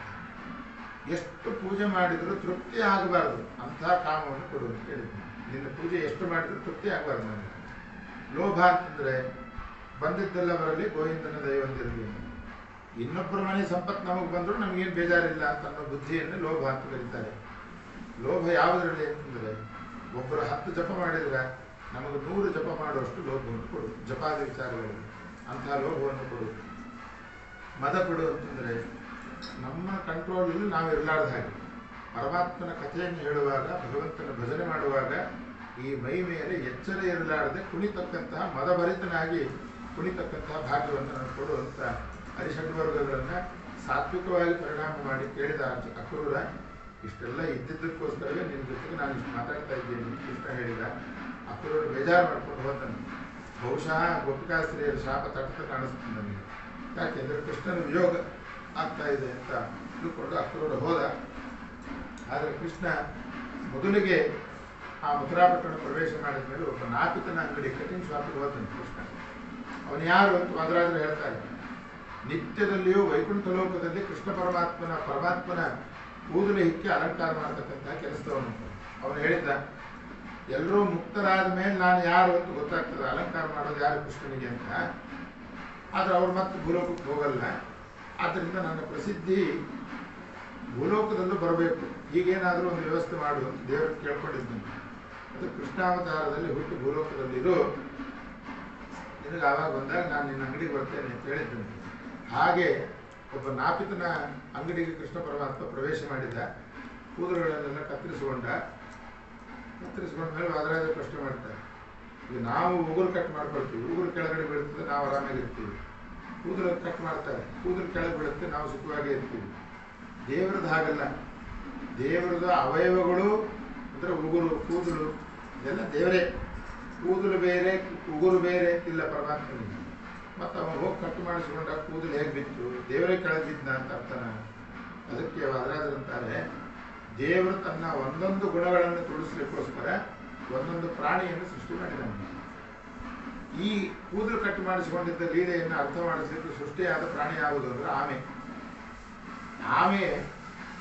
ಎಷ್ಟು ಪೂಜೆ ಮಾಡಿದರೂ ತೃಪ್ತಿ ಆಗಬಾರ್ದು ಅಂಥ ಕಾಮವನ್ನು ಕೊಡು ಅಂತ ಕೇಳಿದ್ದೆ. ನಿನ್ನ ಪೂಜೆ ಎಷ್ಟು ಮಾಡಿದರೂ ತೃಪ್ತಿ ಆಗಬಾರ್ದು ನನಗೆ. ಲೋಭ ಅಂತಂದರೆ ಬಂದಿದ್ದೆಲ್ಲ ಬರಲಿ, ಗೋವಿಂದನ ದಯವಂದಿರಲಿ. ಇನ್ನೊಬ್ಬರ ಮನೆ ಸಂಪತ್ತು ನಮಗೆ ಬಂದರೂ ನಮಗೇನು ಬೇಜಾರಿಲ್ಲ ಅಂತ ಅನ್ನೋ ಬುದ್ಧಿಯನ್ನು ಲೋಭ ಅಂತ ಕರೀತಾರೆ. ಲೋಭ ಯಾವುದರಲ್ಲಿ ಅಂತಂದರೆ ಒಬ್ಬರು 10 ಜಪ ಮಾಡಿದರೆ ನಮಗೆ 100 ಜಪ ಮಾಡುವಷ್ಟು ಲೋಭವನ್ನು ಕೊಡು, ಜಪಾದಿ ವಿಚಾರಗಳಲ್ಲಿ ಅಂಥ ಲೋಭವನ್ನು ಕೊಡು. ಮದ ಕೊಡು ಅಂತಂದರೆ ನಮ್ಮ ಕಂಟ್ರೋಲಲ್ಲಿ ನಾವು ಇರಲಾರ್ದ ಹಾಗೆ. ಪರಮಾತ್ಮನ ಕಥೆಯನ್ನು ಹೇಳುವಾಗ, ಭಗವಂತನ ಭಜನೆ ಮಾಡುವಾಗ ಈ ಮೈ ಮೇಲೆ ಎಚ್ಚರ ಇರಲಾರದೆ ಕುಣಿತಕ್ಕಂತಹ ಮದಭರಿತನಾಗಿ ಕುಣಿತಕ್ಕಂತಹ ಭಾಗ್ಯವನ್ನು ನಾನು ಕೊಡುವಂಥ ಹರಿಷಡ್ವರ್ಗಗಳನ್ನು ಸಾತ್ವಿಕವಾಗಿ ಪರಿಣಾಮ ಮಾಡಿ ಕೇಳಿದ ಅಕ್ರೂರ, ಇಷ್ಟೆಲ್ಲ ಇದ್ದಿದ್ದಕ್ಕೋಸ್ಕರವೇ ನಿನ್ನ ಜೊತೆಗೆ ನಾನು ಇಷ್ಟು ಮಾತಾಡ್ತಾ ಇದ್ದೀನಿ ಕೃಷ್ಣ ಹೇಳಿದ. ಅಕ್ರೂರ ಬೇಜಾರು ಮಾಡ್ಕೊಂಡು ಹೋದನು. ಬಹುಶಃ ಗೋಪಿಕಾಸ್ತ್ರೀಯರ ಶಾಪ ತಟ್ಟ ಕಾಣಿಸ್ತು ನನಗೆ. ಯಾಕೆಂದರೆ ಕೃಷ್ಣನ ವಿಯೋಗ ಆಗ್ತಾ ಇದೆ ಅಂತ ತಿಳ್ಕೊಂಡು ಅಕ್ರೂರ ಹೋದ. ಆದರೆ ಕೃಷ್ಣ ಮೊದಲಿಗೆ ಆ ಮಥುರಾಪಟ್ಟಣ ಪ್ರವೇಶ ಮಾಡಿದ ಮೇಲೆ ಒಬ್ಬ ನಾಪಿತನ ಅಂಗಡಿ, ಕಟಿಂಗ್ ಶಾಪಿಗೆ ಹೋಗ್ತಾನೆ ಕೃಷ್ಣ. ಅವನು ಯಾರು ಅಂತ ವಾದರಾಜರು ಹೇಳ್ತಾರೆ. ನಿತ್ಯದಲ್ಲಿಯೂ ವೈಕುಂಠ ಲೋಕದಲ್ಲಿ ಕೃಷ್ಣ ಪರಮಾತ್ಮನ ಕೂದಲು ಹಿಕ್ಕಿ ಅಲಂಕಾರ ಮಾಡ್ತಕ್ಕಂಥ ಕೆಲಸದವನು. ಅವನು ಹೇಳಿದ್ದ, ಎಲ್ಲರೂ ಮುಕ್ತರಾದ ಮೇಲೆ ನಾನು ಯಾರು ಅಂತ ಗೊತ್ತಾಗ್ತದೆ, ಅಲಂಕಾರ ಮಾಡೋದು ಯಾರು ಕೃಷ್ಣನಿಗೆ ಅಂತ. ಆದರೆ ಅವ್ರು ಮತ್ತೆ ಭೂಲೋಕಕ್ಕೆ ಹೋಗಲ್ಲ. ಆದ್ದರಿಂದ ನನ್ನ ಪ್ರಸಿದ್ಧಿ ಭೂಲೋಕದಲ್ಲೂ ಬರಬೇಕು, ಈಗೇನಾದರೂ ಒಂದು ವ್ಯವಸ್ಥೆ ಮಾಡು ಅಂತ ದೇವರಿಗೆ ಕೇಳ್ಕೊಂಡಿದ್ದೀನಿ. ಅದು ಕೃಷ್ಣಾವತಾರದಲ್ಲಿ ಹುಟ್ಟು ಭೂಲೋಕದಲ್ಲಿರೋ ನಿನಗೆ ಆವಾಗ ಬಂದಾಗ ನಾನು ನಿನ್ನ ಅಂಗಡಿಗೆ ಬರ್ತೇನೆ ಅಂತ ಹೇಳಿದ್ದೀನಿ. ಹಾಗೆ ಒಬ್ಬ ನಾಪಿತನ ಅಂಗಡಿಗೆ ಕೃಷ್ಣ ಪರಮಾತ್ಮ ಪ್ರವೇಶ ಮಾಡಿದ್ದ. ಕೂದಲುಗಳನ್ನೆಲ್ಲ ಕತ್ತರಿಸಿಕೊಂಡ ಮೇಲೆ ವಾದರಾಜ ಪ್ರಶ್ನೆ ಮಾಡ್ತಾರೆ, ಈಗ ನಾವು ಉಗುರು ಕಟ್ ಮಾಡ್ಕೊಳ್ತೀವಿ, ಉಗುರು ಕೆಳಗಡೆ ಬೀಳ್ತದೆ, ನಾವು ಆರಾಮಾಗಿರ್ತೀವಿ. ಕೂದಲು ಕಟ್ ಮಾಡ್ತಾರೆ, ಕೂದಲು ಕೆಳಗೆ ಬೀಳುತ್ತೆ, ನಾವು ಸುಖವಾಗಿ ಇರ್ತೀವಿ. ದೇವರದ್ದು ಹಾಗಲ್ಲ. ದೇವರದ ಅವಯವಗಳು ಅಂದರೆ ಉಗುರು, ಕೂದಲು ಇದೆಲ್ಲ ದೇವರೇ. ಕೂದಲು ಬೇರೆ, ಉಗುರು ಬೇರೆ ಇಲ್ಲ ಪರಮಾತ್ಮನಿಗೆ. ಮತ್ತು ಅವನು ಹೋಗಿ ಕಟ್ಟು ಮಾಡಿಸ್ಕೊಂಡ ಕೂದಲು ಹೇಗೆ ಬಿತ್ತು, ದೇವರೇ ಕೆಳಗೆ ಬಿದ್ದ ಅಂತ ಅರ್ಥನ. ಅದಕ್ಕೆ ವಾದರಾಜರಂತಾರೆ, ದೇವರು ತನ್ನ ಒಂದೊಂದು ಗುಣಗಳನ್ನು ತೋರಿಸಲಿಕ್ಕೋಸ್ಕರ ಒಂದೊಂದು ಪ್ರಾಣಿಯನ್ನು ಸೃಷ್ಟಿ ಮಾಡಿದ್ದಾನೆ. ಈ ಕೂದಲು ಕಟ್ಟು ಮಾಡಿಸಿಕೊಂಡಿದ್ದ ಲೀಲೆಯನ್ನು ಅರ್ಥ ಮಾಡಿಸಲಿಕ್ಕೆ ಸೃಷ್ಟಿಯಾದ ಪ್ರಾಣಿ ಯಾವುದು ಅಂದರೆ ಆಮೆ. ಆಮೆ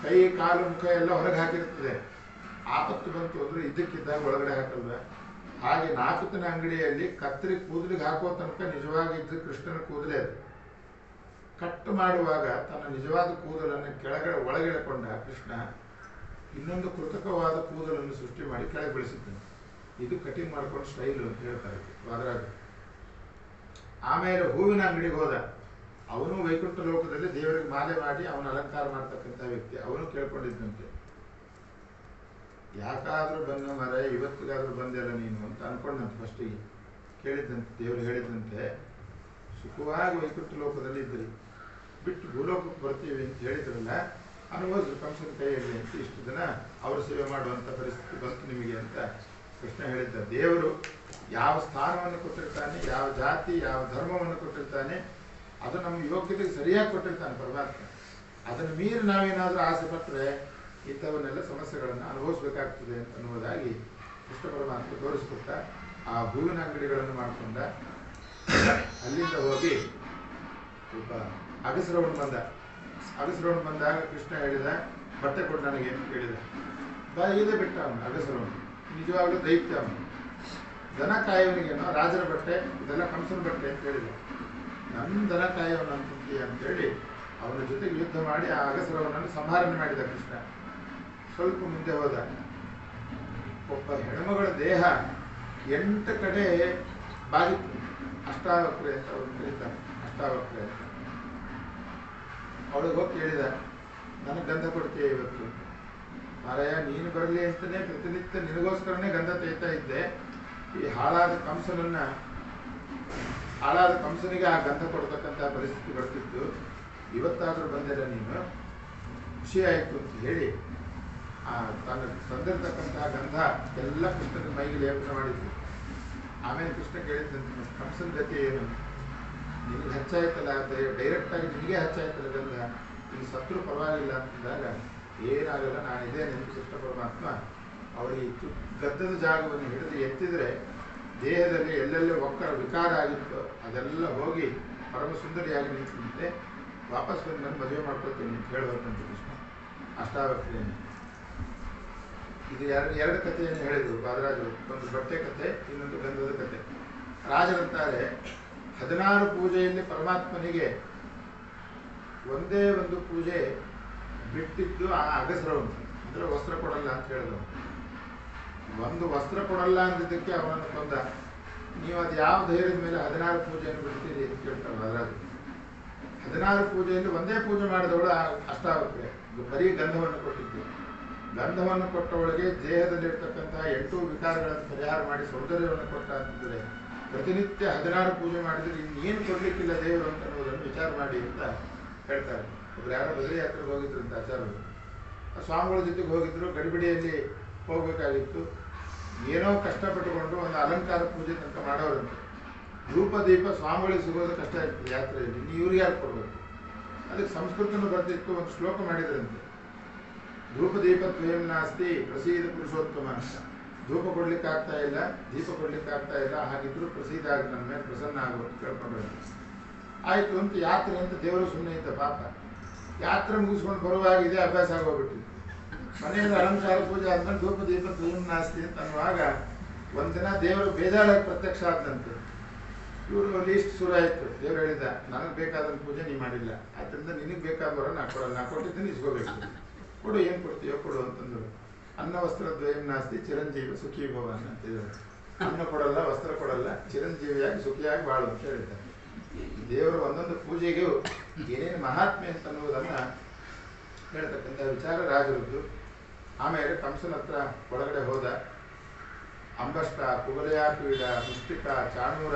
ಕೈ ಕಾಲು ಮುಖ ಎಲ್ಲ ಹೊರಗೆ ಹಾಕಿರ್ತದೆ. ಆಪತ್ತು ಬಂತು ಅಂದರೆ ಇದ್ದಕ್ಕಿದ್ದಾಗ ಒಳಗಡೆ ಹಾಕಲ್ವ. ಹಾಗೆ ನಾಪಿತನ ಅಂಗಡಿಯಲ್ಲಿ ಕತ್ತರಿ ಕೂದಲಿಗೆ ಹಾಕೋ ತನಕ ನಿಜವಾಗಿ ಇದ್ದ ಕೃಷ್ಣನ ಕೂದಲೇ ಅದು. ಕಟ್ಟು ಮಾಡುವಾಗ ತನ್ನ ನಿಜವಾದ ಕೂದಲನ್ನು ಕೆಳಗಡೆ ಒಳಗೆಳೆಕೊಂಡ ಕೃಷ್ಣ ಇನ್ನೊಂದು ಕೃತಕವಾದ ಕೂದಲನ್ನು ಸೃಷ್ಟಿ ಮಾಡಿ ಕೆಳಗೆ ಬೆಳೆಸಿದ್ದಾನೆ. ಇದು ಕಟಿಂಗ್ ಮಾಡ್ಕೊಂಡು ಸ್ಟೈಲು ಅಂತ ಹೇಳ್ತಾರೆ ವಾದರಾಜ. ಆಮೇಲೆ ಹೂವಿನ ಅಂಗಡಿಗೆ ಹೋದ. ಅವನು ವೈಕುಂಠ ಲೋಕದಲ್ಲಿ ದೇವರಿಗೆ ಮಾಲೆ ಮಾಡಿ ಅವನ ಅಲಂಕಾರ ಮಾಡ್ತಕ್ಕಂಥ ವ್ಯಕ್ತಿ. ಅವನು ಕೇಳ್ಕೊಂಡಿದ್ದಂತೆ, ಯಾಕಾದರೂ ಬಂದ ಮರ ಇವತ್ತಿಗಾದರೂ ಬಂದೆಲ್ಲ ನೀನು ಅಂತ ಅನ್ಕೊಂಡಂತೆ. ಫಸ್ಟಿಗೆ ಕೇಳಿದ್ದಂತೆ, ದೇವರು ಹೇಳಿದಂತೆ, ಸುಖವಾಗಿ ವೈಕುಂಠ ಲೋಕದಲ್ಲಿ ಇದ್ರಿ, ಬಿಟ್ಟು ಭೂಲೋಕಕ್ಕೆ ಬರ್ತೀವಿ ಅಂತ ಹೇಳಿದ್ರಲ್ಲ, ಅನುಭವಿಸ್ರು ಕಂಸನ ಕೈಯಲ್ಲಿ ಅಂತ. ಇಷ್ಟು ದಿನ ಅವ್ರ ಸೇವೆ ಮಾಡುವಂಥ ಪರಿಸ್ಥಿತಿ ಬಂತು ನಿಮಗೆ ಅಂತ ಕೃಷ್ಣ ಹೇಳಿದ್ದ, ದೇವರು ಯಾವ ಸ್ಥಾನವನ್ನು ಕೊಟ್ಟಿರ್ತಾನೆ, ಯಾವ ಜಾತಿ ಯಾವ ಧರ್ಮವನ್ನು ಕೊಟ್ಟಿರ್ತಾನೆ, ಅದು ನಮ್ಮ ಯೋಗ್ಯತೆಗೆ ಸರಿಯಾಗಿ ಕೊಟ್ಟಿರ್ತಾನೆ ಪರಮಾತ್ಮ. ಅದನ್ನು ಮೀರಿ ನಾವೇನಾದರೂ ಆಸೆ ಪಟ್ಟರೆ ಇಂಥವನ್ನೆಲ್ಲ ಸಮಸ್ಯೆಗಳನ್ನು ಅನುಭವಿಸ್ಬೇಕಾಗ್ತದೆ ಅನ್ನುವುದಾಗಿ ಕೃಷ್ಣ ಪರಮಾತ್ಮ ತೋರಿಸ್ಕೊಟ್ಟ. ಆ ಹೂವಿನ ಅಂಗಡಿಗಳನ್ನು ಮಾಡಿಕೊಂಡ. ಅಲ್ಲಿಂದ ಹೋಗಿ ಒಬ್ಬ ಅಗಸರವನು ಬಂದ. ಅಗಸರವನು ಬಂದಾಗ ಕೃಷ್ಣ ಹೇಳಿದ, ಬಟ್ಟೆ ಕೊಟ್ಟು ನನಗೆ ಅಂತ ಕೇಳಿದ. ಬಾಯಿದೆ ಬಿಟ್ಟ ಅವನು ಅಗಸರವನು. ನಿಜವಾಗ್ಲೂ ದೈತ್ಯ ಅವನು. ದನ ಕಾಯೋನಿಗೇನೋ ರಾಜರ ಬಟ್ಟೆ, ಇದೆಲ್ಲ ಕಂಸನ ಬಟ್ಟೆ ಅಂತ ಹೇಳಿದ. ನನ್ನ ದನ ಕಾಯೋನು ಅಂತೀಯ ಅಂತೇಳಿ ಅವನ ಜೊತೆಗೆ ಯುದ್ಧ ಮಾಡಿ ಆ ಅಗಸರವನನ್ನು ಸಂಹಾರಣೆ ಮಾಡಿದ ಕೃಷ್ಣ. ಸ್ವಲ್ಪ ಮುಂದೆ ಹೋದ. ಒಬ್ಬ ಹೆಣ್ಮಗಳ ದೇಹ 8 ಕಡೆ ಬಾಗಿತ್ತು. ಅಷ್ಟಾವಕ್ರೆ ಅಂತ ಅವ್ರು ಕರೀತಾರೆ, ಅಷ್ಟಾವಕ್ರೆ ಅಂತ. ಅವಳಿಗೆ ಹೋಗಿ ಕೇಳಿದ, ನನಗೆ ಗಂಧ ಕೊಡ್ತೀಯ ಇವತ್ತು? ಮಾರಾಯ, ನೀನು ಬರಲಿ ಅಂತಲೇ ಪ್ರತಿನಿತ್ಯ ನಿನಗೋಸ್ಕರನೇ ಗಂಧ ತೆಯ್ತಾ ಇದ್ದೆ. ಈ ಹಾಳಾದ ಕಂಸನಿಗೆ ಆ ಗಂಧ ಕೊಡ್ತಕ್ಕಂಥ ಪರಿಸ್ಥಿತಿ ಬರ್ತಿತ್ತು. ಇವತ್ತಾದರೂ ಬಂದಿಲ್ಲ ನೀನು, ಖುಷಿ ಆಯಿತು ಅಂತ ಹೇಳಿ ತನ್ನ ತಂದಿರತಕ್ಕಂತಹ ಗಂಧ ಎಲ್ಲ ಕೃಷ್ಣನ ಮೈಗೆ ಲೇಪನ ಮಾಡಿದ್ರು. ಆಮೇಲೆ ಕೃಷ್ಣ ಕೇಳಿದ್ದಂತೆ, ಕಂಸನ ಗತಿ ಏನು? ನಿನಗೆ ಹಚ್ಚಾಯ್ತಲ್ಲ, ಡೈರೆಕ್ಟಾಗಿ ನಿನಗೆ ಹಚ್ಚಾಯ್ತಲ್ಲ ಗಂಧ, ನೀನು ಸತ್ರು ಪರವಾಗಿಲ್ಲ ಅಂತಂದಾಗ, ಏನಾಗಲ್ಲ ನಾನಿದೆ ಎಂದು ಕೃಷ್ಣ ಪರಮಾತ್ಮ ಅವಳಿಗೆ ಗದ್ದದ ಜಾಗವನ್ನು ಹಿಡಿದು ಎತ್ತಿದ್ರೆ ದೇಹದಲ್ಲಿ ಎಲ್ಲೆಲ್ಲ ಒಕ್ಕರ ವಿಕಾರ ಆಗಿತ್ತು ಅದೆಲ್ಲ ಹೋಗಿ ಪರಮ ಸುಂದರಿಯಾಗಿ ನಿಂತಿದ್ದೆ. ವಾಪಸ್ ಬಂದು ನಾನು ಮದುವೆ ಮಾಡ್ಕೊಳ್ತೇನೆ ಅಂತ ಹೇಳುವಂತ ಕೃಷ್ಣ ಅಷ್ಟಾವಕ್ರೆಯನ್ನು. ಇದು ಎರಡು ಕಥೆಯನ್ನು ಹೇಳಿದರು ಬಾದರಾಜರು. ಒಂದು ಬಟ್ಟೆ ಕಥೆ, ಇನ್ನೊಂದು ಗಂಧದ ಕಥೆ. ರಾಜರಂತಾರೆ 16 ಪೂಜೆಯಲ್ಲಿ ಪರಮಾತ್ಮನಿಗೆ ಒಂದೇ ಒಂದು ಪೂಜೆ ಬಿಟ್ಟಿದ್ದು ಆ ಅಗಸರವನು. ಅಂದ್ರೆ ವಸ್ತ್ರ ಕೊಡಲ್ಲ ಅಂತ ಹೇಳಿದವು. ಒಂದು ವಸ್ತ್ರ ಕೊಡಲ್ಲ ಅಂದಿದ್ದಕ್ಕೆ ಅವನನ್ನು ಕೊಂದ. ನೀವು ಅದು ಯಾವ ಧೈರ್ಯದ ಮೇಲೆ 16 ಪೂಜೆಯನ್ನು ಬಿಡ್ತೀರಿ ಅಂತ ಕೇಳ್ತಾರೆ ಬಾದರಾಜರು. 16 ಪೂಜೆಯಲ್ಲಿ ಒಂದೇ ಪೂಜೆ ಮಾಡಿದವಳು ಅಷ್ಟಾವಕ್ರೆ, ಬರೀ ಗಂಧವನ್ನು ಕೊಟ್ಟಿದ್ದು. ಗಂಧವನ್ನು ಕೊಟ್ಟವಳಿಗೆ ದೇಹದಲ್ಲಿರ್ತಕ್ಕಂತಹ 8 ವಿಕಾರಗಳನ್ನು ಪರಿಹಾರ ಮಾಡಿ ಸೌಂದರ್ಯವನ್ನು ಕೊಟ್ಟ ಅಂತಿದ್ರೆ, ಪ್ರತಿನಿತ್ಯ 16 ಪೂಜೆ ಮಾಡಿದ್ರೆ ಇನ್ನೇನು ಕೊಡ್ಲಿಕ್ಕಿಲ್ಲ ದೇವರು ಅಂತ ಅನ್ನೋದನ್ನು ವಿಚಾರ ಮಾಡಿ ಅಂತ ಹೇಳ್ತಾರೆ. ಒಬ್ರು ಯಾರೋ ಬದರಿ ಯಾತ್ರೆಗೆ ಹೋಗಿದ್ರು ಅಂತ ಆಚಾರ್ಯರು. ಸ್ವಾಮಿಗಳ ಜೊತೆಗೆ ಹೋಗಿದ್ರು. ಗಡಿಬಿಡಿಯಲ್ಲಿ ಹೋಗ್ಬೇಕಾಗಿತ್ತು. ಏನೋ ಕಷ್ಟಪಟ್ಟುಕೊಂಡು ಒಂದು ಅಲಂಕಾರ ಪೂಜೆ ತನಕ ಮಾಡೋರಂತೆ. ಧೂಪ ದೀಪ ಸ್ವಾಮಿಗಳಿಗೆ ಸಿಗೋದು ಕಷ್ಟ ಇರ್ತದೆ ಯಾತ್ರೆಯಲ್ಲಿ, ಇವ್ರಿಗೆ ಯಾರು ಕೊಡ್ಬೇಕು? ಅದಕ್ಕೆ ಸಂಸ್ಕೃತನು ಬರ್ತಿತ್ತು, ಒಂದು ಶ್ಲೋಕ ಮಾಡಿದ್ರಂತೆ. ಧೂಪ ದೀಪ ದ್ವಯಂ ನಾಸ್ತಿ ಪ್ರಸೀದ ಪುರುಷೋತ್ತಮ. ಧೂಪ ಕೊಡ್ಲಿಕ್ಕೆ ಆಗ್ತಾ ಇಲ್ಲ, ದೀಪ ಕೊಡ್ಲಿಕ್ಕೆ ಆಗ್ತಾ ಇಲ್ಲ, ಹಾಗಿದ್ರು ಪ್ರಸೀದ ಆಗಿ ನನ್ನ ಮೇಲೆ ಪ್ರಸನ್ನ ಆಗು ಅಂತ ಕೇಳ್ಕೊಂಡ್ರೆ ಆಯ್ತು ಅಂತ. ಯಾತ್ರೆ ಅಂತ ದೇವರು ಸುಮ್ಮನೆ ಇದ್ದ ಪಾಪ. ಯಾತ್ರೆ ಮುಗಿಸ್ಕೊಂಡು ಬರುವಾಗ ಇದೇ ಅಭ್ಯಾಸ ಆಗೋಗ್ಬಿಟ್ಟಿತ್ತು. ಮನೆಯಲ್ಲಿ ಅಲಂಕಾರ ಪೂಜೆ ಆದ್ಮೇಲೆ ಧೂಪ ದೀಪ ದ್ವಯಂ ನಾಸ್ತಿ ಅಂತ ಅನ್ನುವಾಗ ಒಂದಿನ ದೇವರು ಬೇಜಾರಾಗಿ ಪ್ರತ್ಯಕ್ಷ ಆದಂತೆ. ಇವರು ಲೀಸ್ಟ್ ಶುರು ಆಯಿತು. ದೇವರು ಹೇಳಿದ, ನನಗೆ ಬೇಕಾದಂಥ ಪೂಜೆ ನೀ ಮಾಡಿಲ್ಲ, ಆದ್ದರಿಂದ ನಿನಗೆ ಬೇಕಾದವರ ನಾ ಕೊಡಲ್ಲ, ನಾ ಕೊಟ್ಟಿದ್ದೀನಿ ಇಸ್ಕೋಬೇಕು, ಕೊಡು, ಏನು ಕೊಡ್ತೀಯೋ ಕೊಡು ಅಂತಂದರು. ಅನ್ನ ವಸ್ತ್ರ ದ್ವಯಂ ನಾಸ್ತಿ ಚಿರಂಜೀವಿ ಸುಖಿ ಭವನ್ ಅಂತಿದ್ದಾರೆ. ಅನ್ನ ಕೊಡಲ್ಲ, ವಸ್ತ್ರ ಕೊಡಲ್ಲ, ಚಿರಂಜೀವಿಯಾಗಿ ಸುಖಿಯಾಗಿ ಬಾಳು ಅಂತ ಹೇಳಿದ್ದಾರೆ. ದೇವರು ಒಂದೊಂದು ಪೂಜೆಗೂ ಏನೇನು ಮಹಾತ್ಮೆ ಅಂತ ಅನ್ನುವುದನ್ನು ಹೇಳ್ತಕ್ಕಂಥ ವಿಚಾರ ರಾಜರದ್ದು. ಆಮೇಲೆ ಕಂಸನ ಹತ್ರ ಒಳಗಡೆ ಹೋದ. ಅಂಬಷ್ಟ, ಕುವಲಯಾಪೀಡ, ಮುಷ್ಟಿಕ, ಚಾಣೂರ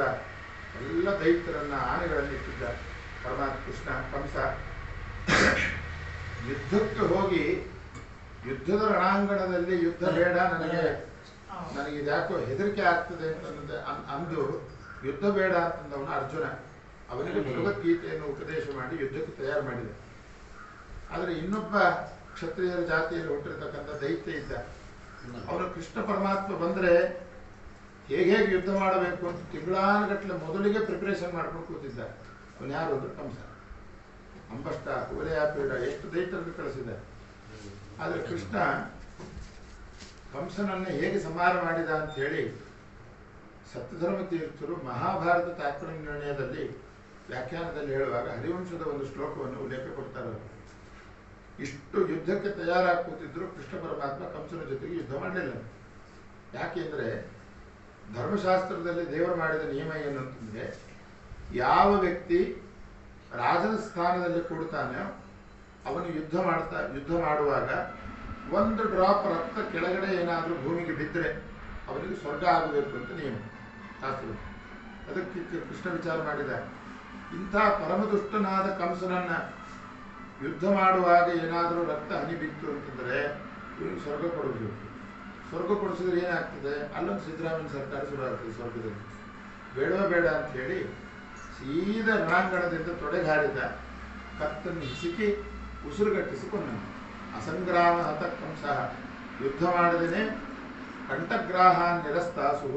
ಎಲ್ಲ ದೈತ್ಯರನ್ನ ಆನೆಗಳನ್ನು ಇಟ್ಟಿದ್ದ ಪರಮಾತ್ಮ ಕೃಷ್ಣ. ಕಂಸ ಯುದ್ಧಕ್ಕೆ ಹೋಗಿ ಯುದ್ಧದ ರಣಾಂಗಣದಲ್ಲಿ ಯುದ್ಧ ಬೇಡ, ನನಗೆ ಇದ್ಯಾಕೋ ಹೆದರಿಕೆ ಆಗ್ತದೆ ಅಂತ ಅಂದು ಯುದ್ಧ ಬೇಡ ಅಂತಂದವನು ಅರ್ಜುನ. ಅವನಿಗೆ ಭಗವದ್ಗೀತೆಯನ್ನು ಉಪದೇಶ ಮಾಡಿ ಯುದ್ಧಕ್ಕೆ ತಯಾರು ಮಾಡಿದ. ಆದರೆ ಇನ್ನೊಬ್ಬ ಕ್ಷತ್ರಿಯರ ಜಾತಿಯಲ್ಲಿ ಹುಟ್ಟಿರ್ತಕ್ಕಂಥ ದೈತ್ಯ ಇದ್ದ. ಅವನು ಕೃಷ್ಣ ಪರಮಾತ್ಮ ಬಂದರೆ ಹೇಗೆ ಯುದ್ಧ ಮಾಡಬೇಕು ಅಂತ ತಿಂಗಳಾನುಗಟ್ಟಲೆ ಮೊದಲಿಗೆ ಪ್ರಿಪರೇಷನ್ ಮಾಡ್ಕೊಂಡು ಕೂತಿದ್ದ. ಅವನು ಯಾರು ಅಂದ್ರೆ ಕಂಸ. ಅಂಬಷ್ಟ, ಕುವಲಯಾಪೀಡ ಎಷ್ಟು ದೈತ್ಯರನ್ನು ಕಳಿಸಿದ. ಆದರೆ ಕೃಷ್ಣ ಕಂಸನನ್ನು ಹೇಗೆ ಸಂಹಾರ ಮಾಡಿದ ಅಂತ ಹೇಳಿ ಸತ್ಯಧರ್ಮ ತೀರ್ಥರು ಮಹಾಭಾರತ ತಾತ್ಪರ್ಯ ನಿರ್ಣಯದಲ್ಲಿ ವ್ಯಾಖ್ಯಾನದಲ್ಲಿ ಹೇಳುವಾಗ ಹರಿವಂಶದ ಒಂದು ಶ್ಲೋಕವನ್ನು ಉಲ್ಲೇಖ ಕೊಡ್ತಾರೆ. ಇಷ್ಟು ಯುದ್ಧಕ್ಕೆ ತಯಾರಾಗಿ ಕೂತಿದ್ರು ಕೃಷ್ಣ ಪರಮಾತ್ಮ ಕಂಸನ ಜೊತೆಗೆ ಯುದ್ಧ ಮಾಡಲಿಲ್ಲ. ಯಾಕೆಂದ್ರೆ ಧರ್ಮಶಾಸ್ತ್ರದಲ್ಲಿ ದೇವರು ಮಾಡಿದ ನಿಯಮ ಏನು ಅಂತಂದ್ರೆ, ಯಾವ ವ್ಯಕ್ತಿ ರಾಜನ ಸ್ಥಾನದಲ್ಲಿ ಕೂಡ್ತಾನೆ ಅವನು ಯುದ್ಧ ಮಾಡುವಾಗ ಒಂದು ಡ್ರಾಪ್ ರಕ್ತ ಕೆಳಗಡೆ ಏನಾದರೂ ಭೂಮಿಗೆ ಬಿದ್ದರೆ ಅವನಿಗೆ ಸ್ವರ್ಗ ಆಗಬೇಕು ಅಂತ ನಿಯಮ ಶಾಸ್ತ್ರ. ಅದಕ್ಕೆ ಕೃಷ್ಣ ವಿಚಾರ ಮಾಡಿದ, ಇಂಥ ಪರಮದುಷ್ಟನಾದ ಕಂಸನನ್ನ ಯುದ್ಧ ಮಾಡುವಾಗ ಏನಾದರೂ ರಕ್ತ ಹನಿ ಬಿತ್ತು ಅಂತಂದರೆ ಇವನಿಗೆ ಸ್ವರ್ಗ ಕೊಡಬೇಕು. ಸ್ವರ್ಗ ಕೊಡಿಸಿದ್ರೆ ಏನಾಗ್ತದೆ, ಅಲ್ಲೊಂದು ಸಿದ್ದರಾಮಯ್ಯ ಸರ್ಕಾರ ಶುರು ಆಗ್ತದೆ ಸ್ವರ್ಗದಲ್ಲಿ. ಬೇಡವೇ ಬೇಡ ಅಂತ ಹೇಳಿ ಸೀದಾ ರಣಾಂಗಣದಿಂದ ತೊಡೆಗಾರಿದ ಕತ್ತನ್ನು ಹಿಸುಕಿ ಉಸಿರುಗಟ್ಟಿಸಿಕೊಂಡನು. ಅಸಂಗ್ರಾಮ ಹತಕ್ಕಂಸಃ, ಯುದ್ಧ ಮಾಡದೇನೆ ಕಂಠಗ್ರಾಹ ನಿರಸ್ತಾಸು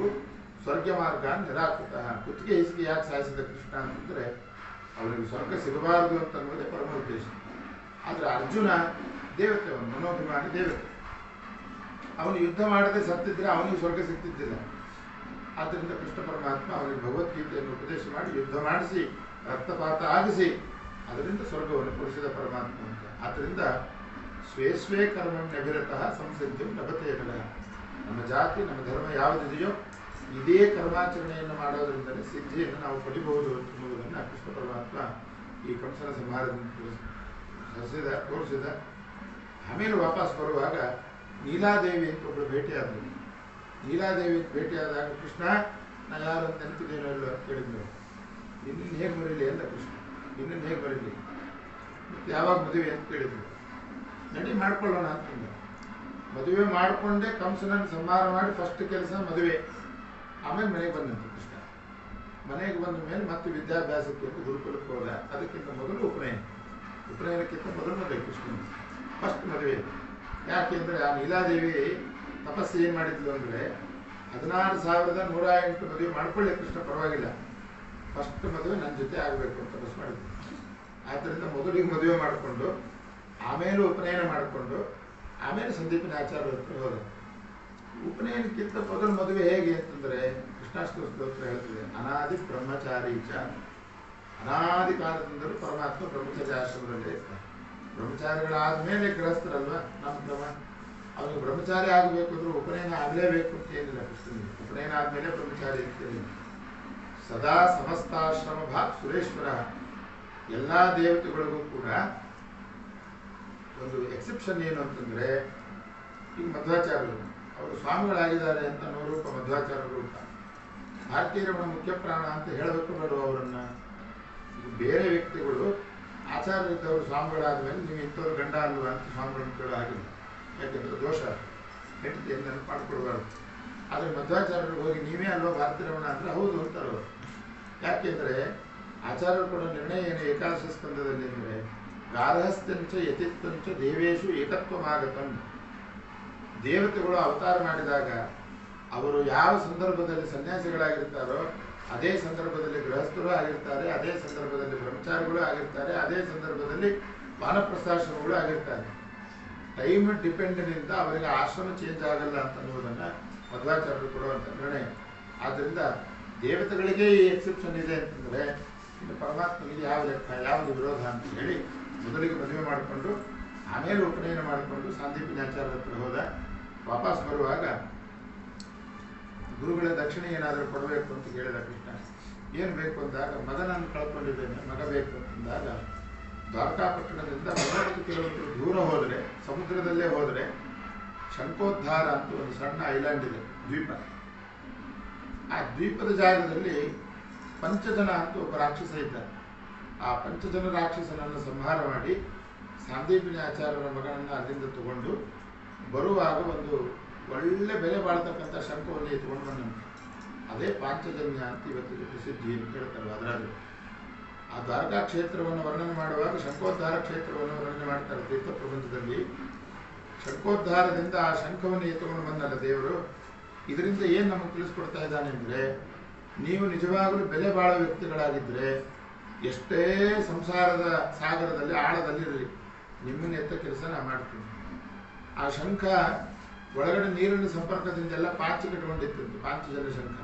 ಸ್ವರ್ಗ ಮಾರ್ಗ ನಿರಾಕೃತ. ಕುತ್ತಿಗೆ ಹಿಸುಕಿ ಯಾಕೆ ಸಾಯಿಸಿದ ಕೃಷ್ಣ ಅಂತಂದರೆ ಅವನಿಗೆ ಸ್ವರ್ಗ ಸಿಗಬಾರದು ಅಂತ ಅನ್ನೋದೇ ಪರಮ ಉದ್ದೇಶ. ಆದರೆ ಅರ್ಜುನ ದೇವತೆ, ಅವನು ಮನೋಭಿಮಾನಿ ದೇವತೆ. ಅವನು ಯುದ್ಧ ಮಾಡದೆ ಸತ್ತಿದ್ರೆ ಅವನಿಗೆ ಸ್ವರ್ಗ ಸಿಗ್ತಿದ್ದಿಲ್ಲ. ಆದ್ದರಿಂದ ಕೃಷ್ಣ ಪರಮಾತ್ಮ ಅವನಿಗೆ ಭಗವದ್ಗೀತೆಯನ್ನು ಉಪದೇಶ ಮಾಡಿ ಯುದ್ಧ ಮಾಡಿಸಿ ರಕ್ತಪಾತ ಆಗಿಸಿ ಅದರಿಂದ ಸ್ವರ್ಗವನ್ನು ಕೊಡಿಸಿದ ಪರಮಾತ್ಮ ಅಂತ. ಆದ್ದರಿಂದ ಸ್ವೇ ಸ್ವೇ ಕರ್ಮಣ್ಯಭಿರತಃ ಸಂಸಿದ್ಧಿ ಲಭತೆ ಬಲ. ನಮ್ಮ ಜಾತಿ ನಮ್ಮ ಧರ್ಮ ಯಾವುದಿದೆಯೋ ಇದೇ ಕರ್ಮಾಚರಣೆಯನ್ನು ಮಾಡೋದ್ರಿಂದಲೇ ಸಿದ್ಧಿಯನ್ನು ನಾವು ಪಡಿಬಹುದು ಎನ್ನುವುದನ್ನು ಕೃಷ್ಣ ಪರಮಾತ್ಮ ಈ ಕಂಸನ ಸಂಹಾರದಿಂದ ತೋರಿಸಿದ. ಆಮೇಲೆ ವಾಪಸ್ ಬರುವಾಗ ನೀಲಾದೇವಿ ಅಂತ ಒಬ್ಬಳು ಭೇಟಿಯಾದರು. ನೀಲಾದೇವಿ ಭೇಟಿಯಾದಾಗ ಕೃಷ್ಣ ನಾ ಯಾರು ಅಂತ ನೆನಪಿದ್ದೇನೋ ಇಲ್ಲ ಅಂತ ಕೇಳಿದ್ರು. ನಿನ್ನನ್ನು ಹೇಗೆ ಮರೀಲಿ ಅಂದ ಕೃಷ್ಣ. ನಿನ್ನನ್ನು ಹೇಗೆ ಮರೀಲಿ, ಮತ್ತು ಯಾವಾಗ ಮದುವೆ ಅಂತ ಕೇಳಿದ್ರು. ನಡಿ ಮಾಡ್ಕೊಳ್ಳೋಣ ಅಂತಂದ. ಮದುವೆ ಮಾಡಿಕೊಂಡೇ ಕಂಸನನ್ನು ಸಂಹಾರ ಮಾಡಿ ಫಸ್ಟ್ ಕೆಲಸ ಮದುವೆ. ಆಮೇಲೆ ಮನೆಗೆ ಬಂದಂತೆ ಕೃಷ್ಣ. ಮನೆಗೆ ಬಂದ ಮೇಲೆ ಮತ್ತೆ ವಿದ್ಯಾಭ್ಯಾಸಕ್ಕೆ ಗುರುಕುಲಕ್ಕೆ ಹೋದ. ಅದಕ್ಕಿಂತ ಮೊದಲು ಉಪನಯನಕ್ಕಿಂತ ಮೊದಲು ಮದುವೆ ಕೃಷ್ಣ ಫಸ್ಟ್ ಮದುವೆ. ಯಾಕೆಂದರೆ ಆ ನೀಲಾದೇವಿ ತಪಸ್ಸು ಏನು ಮಾಡಿದ್ಲು ಅಂದರೆ 16,108 ಮದುವೆ ಮಾಡ್ಕೊಳ್ಳಿ ಕೃಷ್ಣ ಪರವಾಗಿಲ್ಲ, ಫಸ್ಟ್ ಮದುವೆ ನನ್ನ ಜೊತೆ ಆಗಬೇಕು ಅಂತ ತಪಸ್ಸು ಮಾಡಿದ್ಲು. ಆದ್ದರಿಂದ ಮೊದಲಿಗೆ ಮದುವೆ ಮಾಡಿಕೊಂಡು ಆಮೇಲೆ ಉಪನಯನ ಮಾಡಿಕೊಂಡು ಆಮೇಲೆ ಸಂದೀಪನ ಆಚಾರ್ಯ ಹತ್ರ ಹೋದ. ಉಪನಯನಕ್ಕಿಂತ ಮೊದಲು ಮದುವೆ ಹೇಗೆ ಅಂತಂದರೆ ಕೃಷ್ಣಾಷ್ಟಮ ಸ್ತೋತ್ರ ಹೇಳ್ತದೆ, ಅನಾದಿ ಬ್ರಹ್ಮಚಾರಿ ಚ. ಅನಾದಿ ಕಾಲದಿಂದಲೂ ಪರಮಾತ್ಮ ಬ್ರಹ್ಮಚರ್ಯ ಆಶ್ರಮದಲ್ಲೇ ಇರ್ತಾರೆ. ಬ್ರಹ್ಮಚಾರಿಗಳಾದ ಮೇಲೆ ಗೃಹಸ್ಥರಲ್ವ ನಮ್ಮ ಕ್ರಮ. ಅವನಿಗೆ ಬ್ರಹ್ಮಚಾರಿ ಆಗಬೇಕು ಅಂದ್ರೆ ಉಪನಯನ ಆಗಲೇಬೇಕು ಅಂತ ಏನಿಲ್ಲ ಕೃಷ್ಣನಿಗೆ. ಉಪನಯನ ಆದಮೇಲೆ ಬ್ರಹ್ಮಚಾರಿ ಅಂತೇಳಿ ಸದಾ ಸಮಸ್ತಾಶ್ರಮ ಭಾಗ್ ಸುರೇಶ್ವರ. ಎಲ್ಲ ದೇವತೆಗಳಿಗೂ ಕೂಡ ಒಂದು ಎಕ್ಸೆಪ್ಷನ್ ಏನು ಅಂತಂದರೆ, ಈಗ ಮಧ್ವಾಚಾರ್ಯರು ಅವರು ಸ್ವಾಮಿಗಳಾಗಿದ್ದಾರೆ ಅಂತ ನೋರೂಪ ಮಧ್ವಾಚಾರ್ಯರು ರೂಪ. ಭಾರತೀಯ ರಮಣ ಮುಖ್ಯ ಪ್ರಾಣ ಅಂತ ಹೇಳಬೇಕು ಬೇಡ ಅವರನ್ನು. ಈಗ ಬೇರೆ ವ್ಯಕ್ತಿಗಳು ಆಚಾರ್ಯರಿದ್ದವರು ಸ್ವಾಮಿಗಳಾದ ಮೇಲೆ ನೀವು ಇಂಥವ್ರು ಗಂಡ ಅಲ್ವಾ ಅಂತ ಸ್ವಾಮಿಗಳನ್ನು ಕೇಳೋ ಆಗಿಲ್ಲ. ಯಾಕೆಂದರೆ ದೋಷ, ಹೆಂಡತಿಯನ್ನು ನೆನಪು ಮಾಡಿಕೊಡ್ಬಾರ್ದು. ಆದರೆ ಮಧ್ವಾಚಾರ್ಯರಿಗೆ ಹೋಗಿ ನೀವೇ ಅಲ್ವಾ ಭಾರತೀಯ ರಮಣ ಅಂದರೆ ಹೌದು ಅಂತಾರೆ ಅವರು. ಯಾಕೆಂದರೆ ಆಚಾರ್ಯರು ಕೊಡೋ ನಿರ್ಣಯ ಏನು ಏಕಾದಶ ಸ್ಕಂದದಲ್ಲಿ ಅಂದರೆ ಗಾರ್ಹಸ್ಥಂಚ ಯತಿತ್ವಂಚ ದೇವೇಶು ಏಕತ್ವಮಾಗತಂ. ದೇವತೆಗಳು ಅವತಾರ ಮಾಡಿದಾಗ ಅವರು ಯಾವ ಸಂದರ್ಭದಲ್ಲಿ ಸನ್ಯಾಸಿಗಳಾಗಿರ್ತಾರೋ ಅದೇ ಸಂದರ್ಭದಲ್ಲಿ ಗೃಹಸ್ಥರು ಆಗಿರ್ತಾರೆ, ಅದೇ ಸಂದರ್ಭದಲ್ಲಿ ಬ್ರಹ್ಮಚಾರಿಗಳು ಆಗಿರ್ತಾರೆ, ಅದೇ ಸಂದರ್ಭದಲ್ಲಿ ವಾನಪ್ರಸ್ಥಾಶ್ರಮಗಳು ಆಗಿರ್ತಾರೆ. ಟೈಮ್ ಡಿಪೆಂಡಿನಿಂದ ಅವರಿಗೆ ಆಶ್ರಮ ಚೇಂಜ್ ಆಗಲ್ಲ ಅಂತ ಅನ್ನೋದನ್ನು ಮಧ್ವಾಚಾರ್ಯರು ಕೊಡುವಂಥ ನಿರ್ಣಯ. ಆದ್ದರಿಂದ ದೇವತೆಗಳಿಗೆ ಈ ಎಕ್ಸೆಪ್ಷನ್ ಇದೆ ಅಂತಂದರೆ ಇನ್ನು ಪರಮಾತ್ಮನಿಗೆ ಯಾವ ಲೆಕ್ಕ, ಯಾವುದು ವಿರೋಧ ಅಂತ ಹೇಳಿ ಮೊದಲಿಗೆ ಮದುವೆ ಮಾಡಿಕೊಂಡು ಆಮೇಲೆ ಉಪನಯನ ಮಾಡಿಕೊಂಡು ಸಂದೀಪನಾಚಾರ್ಯರ ಹತ್ರ ಹೋದ. ವಾಪಸ್ ಬರುವಾಗ ಗುರುಗಳ ದಕ್ಷಿಣೆ ಏನಾದರೂ ಕೊಡಬೇಕು ಅಂತ ಕೇಳಿದ ಕೃಷ್ಣ. ಏನು ಬೇಕು ಅಂದಾಗ ಮಗನನ್ನು ಕಳ್ಕೊಂಡಿದ್ದೇನೆ, ಮಗ ಬೇಕು ಅಂತಂದಾಗ ದ್ವಾರಕಾಪಟ್ಟಣದಿಂದ 30 ಕಿಲೋಮೀಟರ್ ದೂರ ಹೋದರೆ, ಸಮುದ್ರದಲ್ಲೇ ಹೋದರೆ ಶಂಕೋದ್ಧಾರ ಅಂತ ಒಂದು ಸಣ್ಣ ಐಲ್ಯಾಂಡ್ ಇದೆ, ದ್ವೀಪ. ಆ ದ್ವೀಪದ ಜಾಗದಲ್ಲಿ ಪಂಚಜನ ಅಂತ ಒಬ್ಬ ರಾಕ್ಷಸ ಇದ್ದಾರೆ. ಆ ಪಂಚಜನ ರಾಕ್ಷಸನನ್ನು ಸಂಹಾರ ಮಾಡಿ ಸಂದೀಪಿನಿ ಆಚಾರ್ಯರ ಮಗನನ್ನು ಅಲ್ಲಿಂದ ತಗೊಂಡು ಬರುವಾಗ ಒಂದು ಒಳ್ಳೆ ಬೆಲೆ ಬಾಳ್ತಕ್ಕಂಥ ಶಂಖವನ್ನು ಎತ್ಕೊಂಡು ಬಂದಂತೆ. ಅದೇ ಪಾಂಚಜನ್ಯ ಅಂತ ಇವತ್ತಿಗೆ ಪ್ರಸಿದ್ಧಿ ಅಂತ ಹೇಳ್ತಾರೆ ಅದರಾದ್ರು. ಆ ದ್ವಾರಕಾ ಕ್ಷೇತ್ರವನ್ನು ವರ್ಣನೆ ಮಾಡುವಾಗ ಶಂಖೋದ್ಧಾರ ಕ್ಷೇತ್ರವನ್ನು ವರ್ಣನೆ ಮಾಡ್ತಾರೆ ತೀರ್ಥ ಪ್ರಬಂಧದಲ್ಲಿ. ಶಂಖೋದ್ಧಾರದಿಂದ ಆ ಶಂಖವನ್ನು ಎತ್ತುಕೊಂಡು ಬಂದಲ್ಲ ದೇವರು, ಇದರಿಂದ ಏನು ನಮಗೆ ತಿಳಿಸ್ಕೊಡ್ತಾ ಇದ್ದಾನೆ ಅಂದರೆ, ನೀವು ನಿಜವಾಗಲೂ ಬೆಲೆ ಬಾಳೋ ವ್ಯಕ್ತಿಗಳಾಗಿದ್ದರೆ ಎಷ್ಟೇ ಸಂಸಾರದ ಸಾಗರದಲ್ಲಿ ಆಳದಲ್ಲಿರಲಿ, ನಿಮ್ಮನ್ನು ಎತ್ತ ಕೆಲಸ ನಾನು ಮಾಡ್ತೀನಿ. ಆ ಶಂಖ ಒಳಗಡೆ ನೀರಿನ ಸಂಪರ್ಕದಿಂದೆಲ್ಲ ಪಾಚಿ ಕಟ್ಕೊಂಡಿತ್ತು, ಪಾಂಚಜನ್ಯ ಶಂಖ.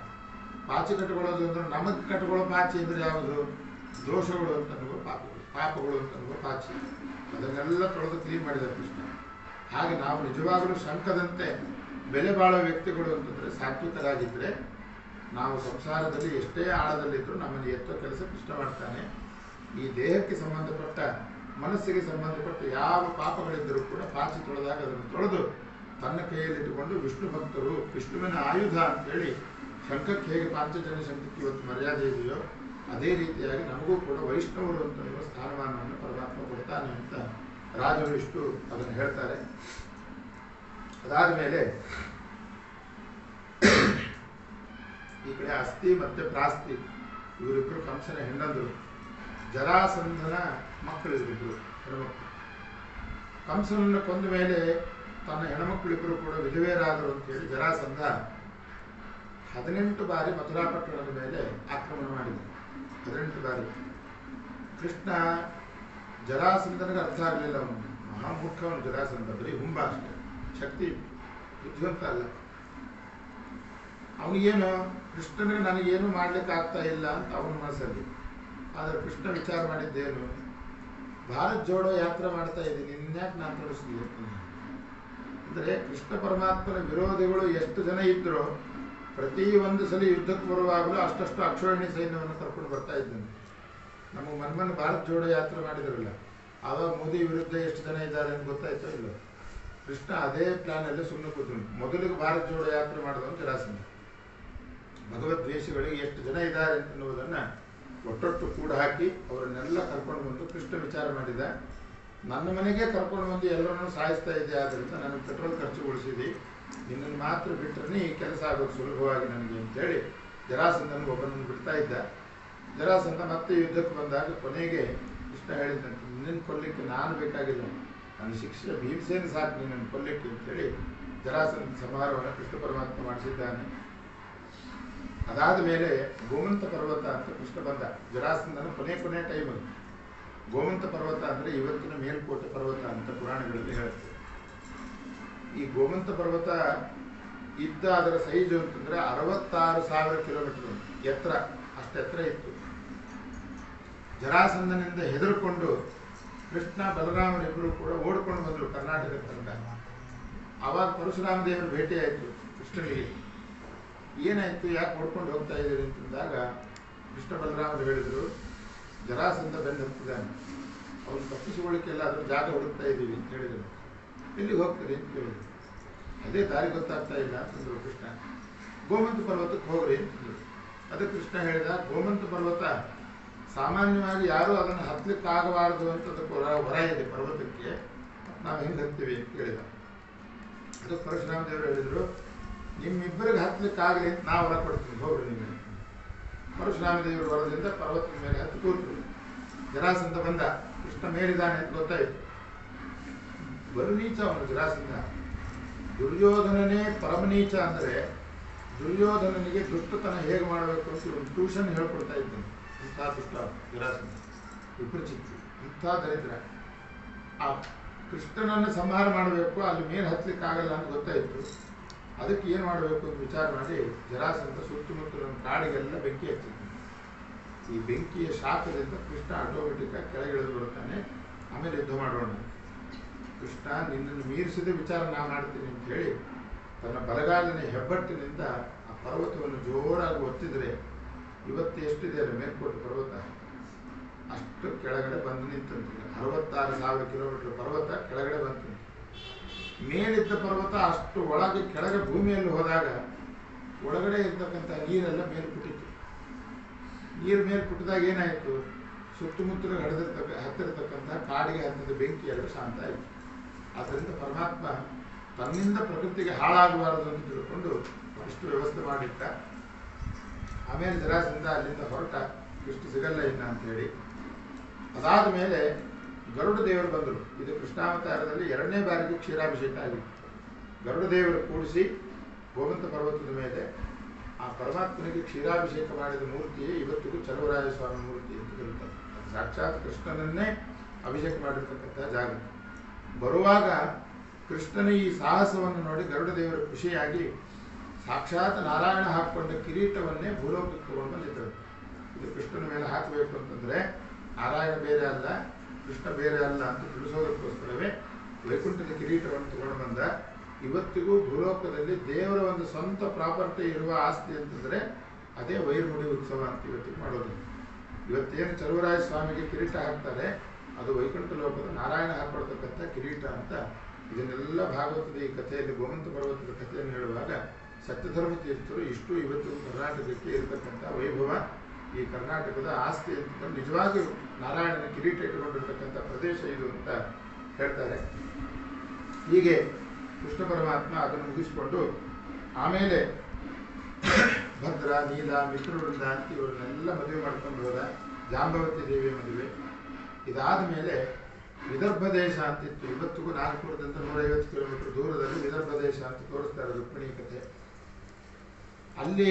ಪಾಚಿ ಕಟ್ಕೊಳ್ಳೋದು ಅಂದ್ರೆ ನಮಗೆ ಕಟ್ಕೊಳ್ಳೋ ಪಾಚಿ ಅಂದರೆ ಯಾವುದು? ದೋಷಗಳು ಅಂತನ್ನುವ ಪಾಪಗಳು ಅಂತನ್ನುವ ಪಾಚಿ. ಅದನ್ನೆಲ್ಲ ತೊಳೆದು ಕ್ಲೀನ್ ಮಾಡಿದ ಕೃಷ್ಣ. ಹಾಗೆ ನಾವು ನಿಜವಾಗಲೂ ಶಂಖದಂತೆ ಬೆಲೆ ಬಾಳೋ ವ್ಯಕ್ತಿಗಳು ಅಂತಂದರೆ ಸಾತ್ವಿಕರಾಗಿದ್ದರೆ ನಾವು ಸಂಸಾರದಲ್ಲಿ ಎಷ್ಟೇ ಆಳದಲ್ಲಿದ್ದರೂ ನಮ್ಮನ್ನು ಎತ್ತೋ ಕೆಲಸ ಕೃಷ್ಣ ಮಾಡ್ತಾನೆ. ಈ ದೇಹಕ್ಕೆ ಸಂಬಂಧಪಟ್ಟ, ಮನಸ್ಸಿಗೆ ಸಂಬಂಧಪಟ್ಟ ಯಾವ ಪಾಪಗಳಿದ್ದರೂ ಕೂಡ ಪಾಚಿ ತೊಳೆದಾಗ ಅದನ್ನು ತೊಳೆದು ತನ್ನ ಕೈಯಲ್ಲಿಟ್ಟುಕೊಂಡು ವಿಷ್ಣು ಭಕ್ತರು, ವಿಷ್ಣುವಿನ ಆಯುಧ ಅಂತೇಳಿ ಶಂಖಕ್ಕೆ ಹೇಗೆ ಪಾಂಚಜನ್ಯ ಶಂಖಕ್ಕೆ ಇವತ್ತು ಮರ್ಯಾದೆ ಇದೆಯೋ ಅದೇ ರೀತಿಯಾಗಿ ನಮಗೂ ಕೂಡ ವೈಷ್ಣವರು ಅಂತನ್ನುವ ಸ್ಥಾನಮಾನವನ್ನು ಪರಮಾತ್ಮ ಕೊಡ್ತಾನೆ ಅಂತ ರಾಜರು ಇಷ್ಟು ಅದನ್ನು ಹೇಳ್ತಾರೆ. ಅದಾದ ಮೇಲೆ ಈ ಕಡೆ ಅಸ್ಥಿ ಮತ್ತು ಪ್ರಾಸ್ತಿ ಇವರಿಬ್ಬರು ಕಂಸನ ಹೆಣ್ಣಂದರು. ಜರಾಸಂಧನ ಮಕ್ಕಳು ಇವರಿಬ್ಬರು ಹೆಣ್ಮಕ್ಳು. ಕಂಸನನ್ನು ಕೊಂದ ಮೇಲೆ ತನ್ನ ಹೆಣ್ಮಕ್ಳಿಬ್ಬರು ಕೂಡ ವಿಧವೆಯರಾದರು ಅಂತೇಳಿ ಜರಾಸಂಧ 18 ಬಾರಿ ಮಥುರಾಪಟ್ಟಣದ ಮೇಲೆ ಆಕ್ರಮಣ ಮಾಡಿದ. 18 ಬಾರಿ. ಕೃಷ್ಣ ಜರಾಸಂಧನಿಗೆ ಅರ್ಥ ಆಗಲಿಲ್ಲ. ಅವನು ಮಹಾಮೂರ್ಖ. ಅವನು ಜರಾಸಂಧ ಬರೀ ಹುಂಬ ಅಷ್ಟೇ, ಶಕ್ತಿ ಬುದ್ಧಿವಂತ ಅಲ್ಲ. ಅವನಿಗೇನು ಕೃಷ್ಣನಿಗೆ ನನಗೇನು ಮಾಡ್ಲಿಕ್ಕೆ ಆಗ್ತಾ ಇಲ್ಲ ಅಂತ ಅವನ ಮನಸ್ಸಲ್ಲಿ. ಆದರೆ ಕೃಷ್ಣ ವಿಚಾರ ಮಾಡಿದ್ದೇನು, ಭಾರತ್ ಜೋಡೋ ಯಾತ್ರೆ ಮಾಡ್ತಾ ಇದ್ದೀನಿ, ನಿನ್ಯಾಕೆ ನಾನು ತೋರಿಸ್ಲಿಲ್ಲ ಅಂದರೆ ಕೃಷ್ಣ ಪರಮಾತ್ಮನ ವಿರೋಧಿಗಳು ಎಷ್ಟು ಜನ ಇದ್ರೋ ಪ್ರತಿ ಒಂದು ಸಲ ಯುದ್ಧಕ್ಕೆ ಬರುವಾಗಲೂ ಅಷ್ಟಷ್ಟು ಅಕ್ಷೋಹಿಣಿ ಸೈನ್ಯವನ್ನು ಕರ್ಕೊಂಡು ಬರ್ತಾ ಇದ್ದೇನೆ. ನಮಗೆ ಮನ್ಮನ್ ಭಾರತ್ ಜೋಡೋ ಯಾತ್ರೆ ಮಾಡಿದ್ರಲ್ಲ, ಆವಾಗ ಮೋದಿ ವಿರುದ್ಧ ಎಷ್ಟು ಜನ ಇದ್ದಾರೆ ಅಂತ ಗೊತ್ತಾಯ್ತೋ ಇಲ್ಲ. ಕೃಷ್ಣ ಅದೇ ಪ್ಲಾನಲ್ಲಿ ಸುಮ್ಮನೆ ಕೂತ್ಕೊಂಡು ಮೊದಲಿಗೆ ಭಾರತ್ ಜೋಡೋ ಯಾತ್ರೆ ಮಾಡಿದವನು ಜರಾಸಂಧ. ಭಗವದ್ವೇಷಗಳಿಗೆ ಎಷ್ಟು ಜನ ಇದ್ದಾರೆ ಅನ್ನುವುದನ್ನು ಒಟ್ಟೊಟ್ಟು ಕೂಡ ಹಾಕಿ ಅವರನ್ನೆಲ್ಲ ಕರ್ಕೊಂಡು ಬಂದು ಕೃಷ್ಣ ವಿಚಾರ ಮಾಡಿದ. ನನ್ನ ಮನೆಗೆ ಕರ್ಕೊಂಡು ಬಂದು ಎಲ್ಲರನ್ನೂ ಸಾಯಿಸ್ತಾ ಇದೆ, ಆದ್ದರಿಂದ ನನಗೆ ಪೆಟ್ರೋಲ್ ಖರ್ಚು ಉಳಿಸಿದಿ, ನಿನ್ನನ್ನು ಮಾತ್ರ ಬಿಟ್ಟರೆ ಈ ಕೆಲಸ ಆಗೋದು ಸುಲಭವಾಗಿ ನನಗೆ ಅಂತೇಳಿ ಜರಾಸಂಧನಿಗೆ ಒಬ್ಬನನ್ನು ಬಿಡ್ತಾ ಇದ್ದ. ಜರಾಸಂಧ ಮತ್ತೆ ಯುದ್ಧಕ್ಕೆ ಬಂದಾಗ ಕೊನೆಗೆ ಕೃಷ್ಣ ಹೇಳಿದಂತೆ, ನಿನ್ನನ್ನು ಕೊಲ್ಲಿಕ್ಕೆ ನಾನು ಬೇಕಾಗಿಲ್ಲ, ನನ್ನ ಶಿಕ್ಷೆ ಭೀಮಸೇನ ಸಾಕು ನಿನ್ನನ್ನು ಕೊಲ್ಲಿಕ್ಕೆ ಅಂತೇಳಿ ಜರಾಸಂಧ ಸಂಹಾರವನ್ನು ಕೃಷ್ಣ ಪರಮಾತ್ಮ ಮಾಡಿಸಿದ್ದಾನೆ. ಅದಾದ ಮೇಲೆ ಗೋಮಂತ ಪರ್ವತ ಅಂತ ಕೃಷ್ಣ ಬಂದ. ಜರಾಸಂಧನ ಕೊನೆ ಟೈಮಲ್ಲಿ ಗೋಮಂತ ಪರ್ವತ ಅಂದರೆ ಇವತ್ತಿನ ಮೇಲ್ಕೋಟೆ ಪರ್ವತ ಅಂತ ಪುರಾಣಗಳಲ್ಲಿ ಹೇಳುತ್ತೆ. ಈ ಗೋಮಂತ ಪರ್ವತ ಇದ್ದ ಅದರ ಸೈಜು ಅಂತಂದರೆ 66,000 ಕಿಲೋಮೀಟರ್ ಎತ್ತರ, ಅಷ್ಟು ಎತ್ತರ ಇತ್ತು. ಜರಾಸಂಧನಿಂದ ಹೆದರ್ಕೊಂಡು ಕೃಷ್ಣ ಬಲರಾಮರಿಬ್ಬರು ಕೂಡ ಓಡ್ಕೊಂಡು ಬಂದರು ಕರ್ನಾಟಕದ ತನಕ. ಆವಾಗ ಪರಶುರಾಮ ದೇವರು ಭೇಟಿ ಆಯಿತು ಕೃಷ್ಣನಿಗೆ. ಏನಾಯಿತು, ಯಾಕೆ ಓಡ್ಕೊಂಡು ಹೋಗ್ತಾ ಇದ್ದೀರಿ ಅಂತಂದಾಗ ಕೃಷ್ಣ ಬಲರಾಮರು ಹೇಳಿದರು, ಜರಾಸಂಧ ಬೆನ್ನು ಹತ್ತಿದ್ದಾನೆ, ಅವ್ರು ತಪ್ಪಿಸಿಕೊಳ್ಳಿಕ್ಕೆಲ್ಲ ಅದ್ರ ಜಾಗ ಹುಡುಕ್ತಾ ಇದ್ದೀವಿ ಅಂತ ಹೇಳಿದರು. ಎಲ್ಲಿಗೆ ಹೋಗ್ತೀರಿ ಅಂತ ಹೇಳಿದರು. ಅದೇ ದಾರಿ ಗೊತ್ತಾಗ್ತಾ ಇಲ್ಲ ಅಂತಂದರು ಕೃಷ್ಣ. ಗೋಮಂತ ಪರ್ವತಕ್ಕೆ ಹೋಗ್ರಿ ಅಂತಂದರು. ಅದಕ್ಕೆ ಕೃಷ್ಣ ಹೇಳಿದ, ಗೋಮಂತ ಪರ್ವತ ಸಾಮಾನ್ಯವಾಗಿ ಯಾರೂ ಅದನ್ನು ಹತ್ತಲಿಕ್ಕಾಗಬಾರ್ದು ಅಂತ ಅದಕ್ಕೆ ಹೊರ ಇದೆ ಪರ್ವತಕ್ಕೆ, ನಾವು ಹೆಂಗೆ ಹತ್ತೀವಿ ಅಂತ ಹೇಳಿದ. ಅದಕ್ಕೆ ಪರಶುರಾಮ ದೇವರು ಹೇಳಿದರು, ನಿಮ್ಮಿಬ್ಬರಿಗೆ ಹತ್ತಲಿಕ್ಕಾಗಲಿ ಅಂತ ನಾವು ಹೊರ ಕೊಡ್ತೀನಿ, ಹೋಗ್ರಿ ನೀವು. ಪರಶುರಾಮ ದೇವರು ಹೊರದಿಂದ ಪರ್ವತದ ಮೇಲೆ ಹತ್ತಿ ಕೂತರು. ಜರಾಸಂಧ ಬಂದ. ಕೃಷ್ಣ ಮೇಲಿದ್ದಾನೆ ಅಂತ ಗೊತ್ತಾಯಿತು. ಬಲು ನೀಚ ಅವನು ಜರಾಸಂಧ. ದುರ್ಯೋಧನನೇ ಪರಮನೀಚ ಅಂದರೆ ದುರ್ಯೋಧನನಿಗೆ ದುಷ್ಟತನ ಹೇಗೆ ಮಾಡಬೇಕು ಅಂತ ಒಂದು ಟ್ಯೂಷನ್ ಹೇಳ್ಕೊಡ್ತಾ ಇದ್ದಾನೆ. ಇಂಥ ದುಷ್ಟ ಜರಾಸಂಧ, ವಿಪರಿಚಿತ್ತು, ಇಂಥ ದರಿದ್ರ. ಆ ಕೃಷ್ಣನನ್ನು ಸಂಹಾರ ಮಾಡಬೇಕು, ಅಲ್ಲಿ ಮೇಲೆ ಹತ್ತಲಿಕ್ಕಾಗಲ್ಲ ಅಂತ ಗೊತ್ತಾಯಿತು. ಅದಕ್ಕೆ ಏನು ಮಾಡಬೇಕು ಅಂತ ವಿಚಾರ ಮಾಡಿ ಜರಾಸಂಧ ಸುತ್ತಮುತ್ತಲ ಕಾಡಿಗೆಲ್ಲ ಬೆಂಕಿ ಹಚ್ಚಿದ್ದಾನೆ. ಈ ಬೆಂಕಿಯ ಶಾಖದಿಂದ ಕೃಷ್ಣ ಆಟೋಮೆಟಿಕ್ಕಾಗಿ ಕೆಳಗಿಳಿದು ಬಿಡುತ್ತಾನೆ. ಆಮೇಲೆ ಯುದ್ಧ ಮಾಡೋಣ, ಕೃಷ್ಣ ನಿನ್ನನ್ನು ಮೀರಿಸಿದ ವಿಚಾರ ನಾನು ಮಾಡ್ತೀನಿ ಅಂತ ಹೇಳಿ ತನ್ನ ಬಲಗಾಲಿನ ಹೆಬ್ಬಟ್ಟಿನಿಂದ ಆ ಪರ್ವತವನ್ನು ಜೋರಾಗಿ ಒತ್ತಿದರೆ ಇವತ್ತು ಎಷ್ಟಿದೆ ಅಲ್ಲ ಮೇಲ್ಕೋಟೆ ಪರ್ವತ, ಅಷ್ಟು ಕೆಳಗಡೆ ಬಂದು ನಿಂತಂತೆ. 66,000 ಕಿಲೋಮೀಟರ್ ಪರ್ವತ ಕೆಳಗಡೆ ಬಂತು. ಮೇಲಿದ್ದ ಪರ್ವತ ಅಷ್ಟು ಒಳಗೆ ಕೆಳಗೆ ಭೂಮಿಯಲ್ಲಿ ಹೋದಾಗ ಒಳಗಡೆ ಇರ್ತಕ್ಕಂಥ ನೀರೆಲ್ಲ ಮೇಲೆ ಪುಟ್ಟಿತ್ತು. ನೀರು ಮೇಲೆ ಪುಟ್ಟಿದಾಗ ಏನಾಯಿತು, ಸುತ್ತಮುತ್ತಲು ಹತ್ತಿರತಕ್ಕಂಥ ಕಾಡಿಗೆ ಹತ್ತಿದ ಬೆಂಕಿ ಎಲ್ಲ ಶಾಂತ ಆಯಿತು. ಆದ್ದರಿಂದ ಪರಮಾತ್ಮ ತನ್ನಿಂದ ಪ್ರಕೃತಿಗೆ ಹಾಳಾಗಬಾರದು ಅಂತ ತಿಳ್ಕೊಂಡು ಇಷ್ಟು ವ್ಯವಸ್ಥೆ ಮಾಡಿಟ್ಟ. ಆಮೇಲೆ ಜರಾಸಂಧ ಅಲ್ಲಿಂದ ಹೊರಟ, ಕೃಷ್ಣ ಸಿಗಲ್ಲ ಇನ್ನ ಅಂತೇಳಿ. ಅದಾದ ಮೇಲೆ ಗರುಡ ದೇವರು ಬಂದರು. ಇದು ಕೃಷ್ಣಾವತಾರದಲ್ಲಿ 2ನೇ ಬಾರಿಗೆ ಕ್ಷೀರಾಭಿಷೇಕ ಆಗಿತ್ತು. ಗರುಡ ದೇವರು ಕೂಡಿಸಿ ಗೋಮಂತ ಪರ್ವತದ ಮೇಲೆ ಆ ಪರಮಾತ್ಮನಿಗೆ ಕ್ಷೀರಾಭಿಷೇಕ ಮಾಡಿದ ಮೂರ್ತಿಯೇ ಇವತ್ತಿಗೂ ಚಲುವರಾಯ ಸ್ವಾಮಿ ಮೂರ್ತಿ ಅಂತ ಕರೀತಾರೆ. ಸಾಕ್ಷಾತ್ ಕೃಷ್ಣನನ್ನೇ ಅಭಿಷೇಕ ಮಾಡಿರ್ತಕ್ಕಂಥ ಜಾಗ. ಬರುವಾಗ ಕೃಷ್ಣನ ಈ ಸಾಹಸವನ್ನು ನೋಡಿ ಗರುಡ ದೇವರು ಖುಷಿಯಾಗಿ ಸಾಕ್ಷಾತ್ ನಾರಾಯಣ ಹಾಕ್ಕೊಂಡ ಕಿರೀಟವನ್ನೇ ಭೂಲೋಕಕ್ಕೆ ತಗೊಂಡು ಬಂದಿದ್ದರು. ಇದು ಕೃಷ್ಣನ ಮೇಲೆ ಹಾಕಬೇಕು ಅಂತಂದರೆ ನಾರಾಯಣ ಬೇರೆ ಅಲ್ಲ, ಕೃಷ್ಣ ಬೇರೆ ಅಲ್ಲ ಅಂತ ತಿಳಿಸೋದಕ್ಕೋಸ್ಕರವೇ ವೈಕುಂಠದ ಕಿರೀಟವನ್ನು ತಗೊಂಡು ಬಂದ. ಇವತ್ತಿಗೂ ಭೂಲೋಕದಲ್ಲಿ ದೇವರ ಒಂದು ಸ್ವಂತ ಪ್ರಾಪರ್ಟಿ ಇರುವ ಆಸ್ತಿ ಅಂತಂದರೆ ಅದೇ ವೈರಮುಡಿ ಉತ್ಸವ ಅಂತ ಇವತ್ತಿಗೆ ಮಾಡೋದು. ಇವತ್ತೇನು ಚಲುವರಾಯ ಸ್ವಾಮಿಗೆ ಕಿರೀಟ ಹಾಕ್ತಾರೆ ಅದು ವೈಕುಂಠ ಲೋಕದ ನಾರಾಯಣ ಹಾಕೊಳ್ತಕ್ಕಂಥ ಕಿರೀಟ ಅಂತ. ಇದನ್ನೆಲ್ಲ ಭಾಗವತದ ಈ ಕಥೆಯಲ್ಲಿ ಗೋಮಂತ ಪರ್ವತದ ಕಥೆಯನ್ನು ಹೇಳುವಾಗ ಸತ್ಯಧರ್ಮ ತೀರ್ಥರು ಇಷ್ಟು ಇವತ್ತು ಕರ್ನಾಟಕಕ್ಕೆ ಇರತಕ್ಕಂಥ ವೈಭವ, ಈ ಕರ್ನಾಟಕದ ಆಸ್ತಿ ಅಂತ ನಿಜವಾಗಿಯೂ ನಾರಾಯಣನ ಕಿರೀಟ ಇಟ್ಟುಕೊಂಡಿರ್ತಕ್ಕಂಥ ಪ್ರದೇಶ ಇದು ಅಂತ ಹೇಳ್ತಾರೆ. ಹೀಗೆ ಕೃಷ್ಣ ಪರಮಾತ್ಮ ಅದನ್ನು ಮುಗಿಸಿಕೊಂಡು ಆಮೇಲೆ ಭದ್ರ, ನೀಲ, ಮಿತ್ರವೃಂದ ಅಂತ ಇವರನ್ನೆಲ್ಲ ಮದುವೆ ಮಾಡ್ಕೊಂಡು ಹೋದ. ಜಾಂಬವತಿ ದೇವಿ ಮದುವೆ. ಇದಾದ ಮೇಲೆ ವಿದರ್ಭ ದೇಶ ಅಂತಿತ್ತು. ಇವತ್ತಿಗೂ ನಾಗಪುರದಿಂದ 150 ಕಿಲೋಮೀಟರ್ ದೂರದಲ್ಲಿ ವಿದರ್ಭ ದೇಶ ಅಂತ ತೋರಿಸ್ತಾರೆ ರುಕ್ಮಿಣಿ ಕಥೆ. ಅಲ್ಲಿ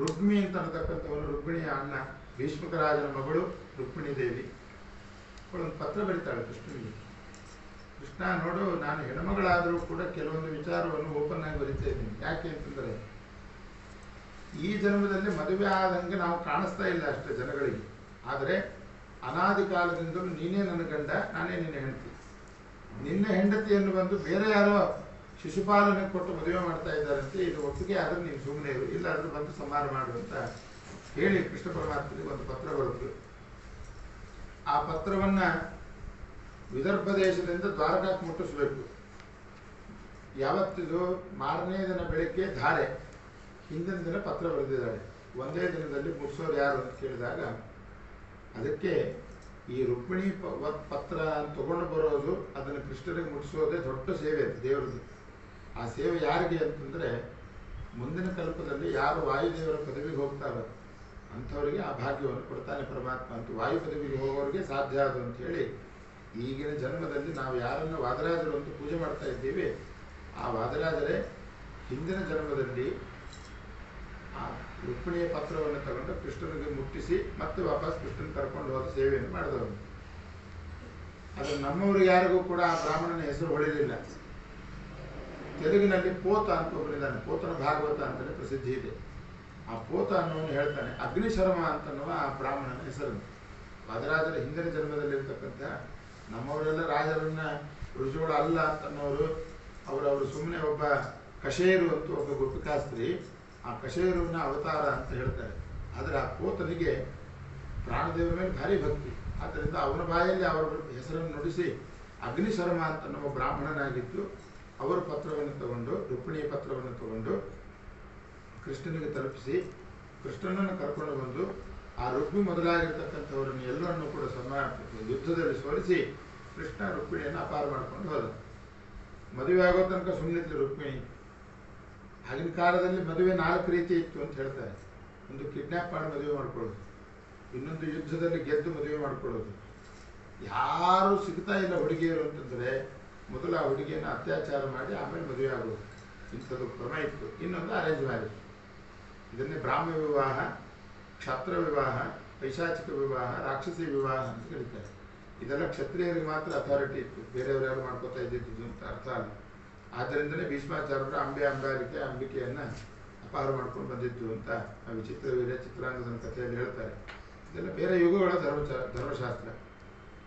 ರುಕ್ಮಿ ಅಂತ ಅನ್ನತಕ್ಕಂಥವನು ರುಕ್ಮಿಣಿಯ ಅಣ್ಣ, ಭೀಷ್ಮಕ ರಾಜನ ಮಗಳು ರುಕ್ಮಿಣಿ ದೇವಿ. ಅವಳೊಂದು ಪತ್ರ ಬರೀತಾಳೆ ಕೃಷ್ಣನಿಗೆ. ಕೃಷ್ಣ ನೋಡು, ನಾನು ಹೆಣ್ಮಗಳಾದರೂ ಕೂಡ ಕೆಲವೊಂದು ವಿಚಾರವನ್ನು ಓಪನ್ ಆಗಿ ಬರೀತಾ ಇದ್ದೀನಿ. ಯಾಕೆ ಅಂತಂದರೆ ಈ ಜನ್ಮದಲ್ಲಿ ಮದುವೆ ಆದಂಗೆ ನಾವು ಕಾಣಿಸ್ತಾ ಇಲ್ಲ ಅಷ್ಟೇ ಜನಗಳಿಗೆ. ಆದರೆ ಅನಾದಿ ಕಾಲದಿಂದಲೂ ನೀನೇ ನನ್ನ ಗಂಡ, ನಾನೇ ನಿನ್ನ ಹೆಂಡತಿ. ನಿನ್ನ ಹೆಂಡತಿಯನ್ನು ಬಂದು ಬೇರೆ ಯಾರೋ ಶಿಶುಪಾಲನೆ ಕೊಟ್ಟು ಮದುವೆ ಮಾಡ್ತಾ ಇದ್ದಾರಂತೆ. ಇದು ಒಪ್ಪಿಗೆ ಆದರೂ ನೀನು ಸುಮ್ಮನೆ ಇರು, ಇಲ್ಲಾದರೂ ಬಂದು ಸಂಹಾರ ಮಾಡು ಅಂತ ಹೇಳಿ ಕೃಷ್ಣ ಪರಮಾತ್ಮನಿಗೆ ಒಂದು ಪತ್ರ ಬರುತ್ತೆ. ಆ ಪತ್ರವನ್ನು ವಿದರ್ಭ ದೇಶದಿಂದ ದ್ವಾರಕಾಕ್ಕೆ ಮುಟ್ಟಿಸ್ಬೇಕು. ಯಾವತ್ತಿದು ಮಾರನೇ ದಿನ ಬೆಳಗ್ಗೆ ಧಾರೆ, ಹಿಂದಿನ ದಿನ ಪತ್ರ ಬರೆದಿದ್ದಾಳೆ. ಒಂದೇ ದಿನದಲ್ಲಿ ಮುಟ್ಟಿಸೋರು ಯಾರು ಅಂತ ಕೇಳಿದಾಗ ಅದಕ್ಕೆ ಈ ರುಕ್ಮಿಣಿ ಪತ್ರ ತಗೊಂಡು ಬರೋದು, ಅದನ್ನು ಕೃಷ್ಣನಿಗೆ ಮುಟ್ಟಿಸೋದೇ ದೊಡ್ಡ ಸೇವೆ ಅಂತ ದೇವರದ್ದು. ಆ ಸೇವೆ ಯಾರಿಗೆ ಅಂತಂದರೆ ಮುಂದಿನ ಕಲ್ಪದಲ್ಲಿ ಯಾರು ವಾಯುದೇವರ ಪದವಿಗೆ ಹೋಗ್ತಾರೋ ಅಂಥವರಿಗೆ ಆ ಭಾಗ್ಯವನ್ನು ಕೊಡ್ತಾನೆ ಪರಮಾತ್ಮ ಅಂತ. ವಾಯು ಪದವಿಗೆ ಹೋಗೋರಿಗೆ ಸಾಧ್ಯ ಅದು ಅಂತ ಹೇಳಿ ಈಗಿನ ಜನ್ಮದಲ್ಲಿ ನಾವು ಯಾರನ್ನು ವಾದರಾಜರು ಅಂತ ಪೂಜೆ ಮಾಡ್ತಾ ಇದ್ದೀವಿ, ಆ ವಾದರಾಜರೇ ಹಿಂದಿನ ಜನ್ಮದಲ್ಲಿ ಆ ರುಕ್ಮಿಣಿಯ ಪತ್ರವನ್ನು ತಗೊಂಡು ಕೃಷ್ಣನಿಗೆ ಮುಟ್ಟಿಸಿ ಮತ್ತೆ ವಾಪಸ್ ಕೃಷ್ಣನ ಕರ್ಕೊಂಡು ಹೋದ ಸೇವೆಯನ್ನು ಮಾಡಿದವರು. ಅದು ನಮ್ಮವ್ರಿಗೆ ಯಾರಿಗೂ ಕೂಡ ಆ ಬ್ರಾಹ್ಮಣನ ಹೆಸರು ಹೊಳಿಲಿಲ್ಲ. ತೆಲುಗಿನಲ್ಲಿ ಪೋತ ಅಂತ ಒಬ್ಬರಿದ್ದಾನೆ, ಪೋತನ ಭಾಗವತ ಅಂತಲೇ ಪ್ರಸಿದ್ಧಿ ಇದೆ. ಆ ಪೋತ ಅನ್ನೋನು ಹೇಳ್ತಾನೆ, ಅಗ್ನಿಶರ್ಮ ಅಂತನ್ನುವ ಆ ಬ್ರಾಹ್ಮಣನ ಹೆಸರು. ವಾದರಾಜರ ಹಿಂದಿನ ಜನ್ಮದಲ್ಲಿರ್ತಕ್ಕಂಥ ನಮ್ಮವರೆಲ್ಲ ರಾಜರನ್ನ ರುಜುಗಳು ಅಲ್ಲ ಅಂತನ್ನೋರು, ಅವರು ಸುಮ್ಮನೆ ಒಬ್ಬ ಕಶೇರು ಅಂತ ಒಬ್ಬ ಗೋಪಿಕಾಸ್ತ್ರೀ, ಆ ಕಶೇರುವಿನ ಅವತಾರ ಅಂತ ಹೇಳ್ತಾರೆ. ಆದರೆ ಆ ಪೋತನಿಗೆ ಪ್ರಾಣದೇವರ ಮೇಲೆ ಭಾರಿ ಭಕ್ತಿ. ಆದ್ದರಿಂದ ಅವನ ಬಾಯಲ್ಲಿ ಅವರ ಹೆಸರನ್ನು ನುಡಿಸಿ ಅಗ್ನಿಶರ್ಮ ಅಂತನ್ನುವ ಬ್ರಾಹ್ಮಣನಾಗಿದ್ದು ಅವರ ಪತ್ರವನ್ನು ತಗೊಂಡು, ರುಕ್ಮಿಣಿಯ ಪತ್ರವನ್ನು ತಗೊಂಡು ಕೃಷ್ಣನಿಗೆ ತಲುಪಿಸಿ ಕೃಷ್ಣನನ್ನು ಕರ್ಕೊಂಡು ಬಂದು ಆ ರುಕ್ಮಿ ಮೊದಲಾಗಿರ್ತಕ್ಕಂಥವರನ್ನು ಎಲ್ಲರನ್ನೂ ಕೂಡ ಯುದ್ಧದಲ್ಲಿ ಸೋಲಿಸಿ ಕೃಷ್ಣ ರುಕ್ಮಿಣಿಯನ್ನು ಅಪಾರ ಮಾಡ್ಕೊಂಡು ಹೋದ. ಮದುವೆ ಆಗೋ ತನಕ ಸುಮ್ಮನಿದ್ಲು ರುಕ್ಮಿಣಿ. ಆಗಿನ ಕಾಲದಲ್ಲಿ ಮದುವೆ 4 ರೀತಿ ಇತ್ತು ಅಂತ ಹೇಳ್ತಾರೆ. ಒಂದು ಕಿಡ್ನ್ಯಾಪ್ ಮಾಡಿ ಮದುವೆ ಮಾಡ್ಕೊಳ್ಳೋದು, ಇನ್ನೊಂದು ಯುದ್ಧದಲ್ಲಿ ಗೆದ್ದು ಮದುವೆ ಮಾಡ್ಕೊಳ್ಳೋದು. ಯಾರು ಸಿಗ್ತಾ ಇಲ್ಲ ಹುಡುಗಿಯರು ಅಂತಂದರೆ ಮೊದಲು ಆ ಹುಡುಗಿಯನ್ನು ಅತ್ಯಾಚಾರ ಮಾಡಿ ಆಮೇಲೆ ಮದುವೆ ಆಗೋದು, ಇಂಥದ್ದು ಕ್ರಮ ಇತ್ತು. ಇನ್ನೊಂದು ಅರೇಂಜ್ ಮ್ಯಾರೇಜ್. ಇದನ್ನೇ ಬ್ರಾಹ್ಮ ವಿವಾಹ, ಕ್ಷತ್ರ ವಿವಾಹ, ಪೈಶಾಚಿಕ ವಿವಾಹ, ರಾಕ್ಷಸಿ ವಿವಾಹ ಅಂತ ಕರೀತಾರೆ. ಇದೆಲ್ಲ ಕ್ಷತ್ರಿಯರಿಗೆ ಮಾತ್ರ ಅಥಾರಿಟಿ ಇತ್ತು, ಬೇರೆಯವರು ಯಾರು ಮಾಡ್ಕೋತಾ ಇದ್ದಿದ್ದು ಅಂತ ಅರ್ಥ ಅಲ್ಲ. ಆದ್ದರಿಂದಲೇ ಭೀಷ್ಮಾಚಾರ್ಯರು ಅಂಬಿಕೆಯನ್ನು ಅಪಹಾರ ಮಾಡ್ಕೊಂಡು ಬಂದಿದ್ದು ಅಂತ ವಿಚಿತ್ರ ವೀರ್ಯ ಚಿತ್ರಾಂಗದನ ಕಥೆಯಲ್ಲಿ ಹೇಳ್ತಾರೆ. ಇದೆಲ್ಲ ಬೇರೆ ಯುಗಗಳ ಧರ್ಮಶಾಸ್ತ್ರ.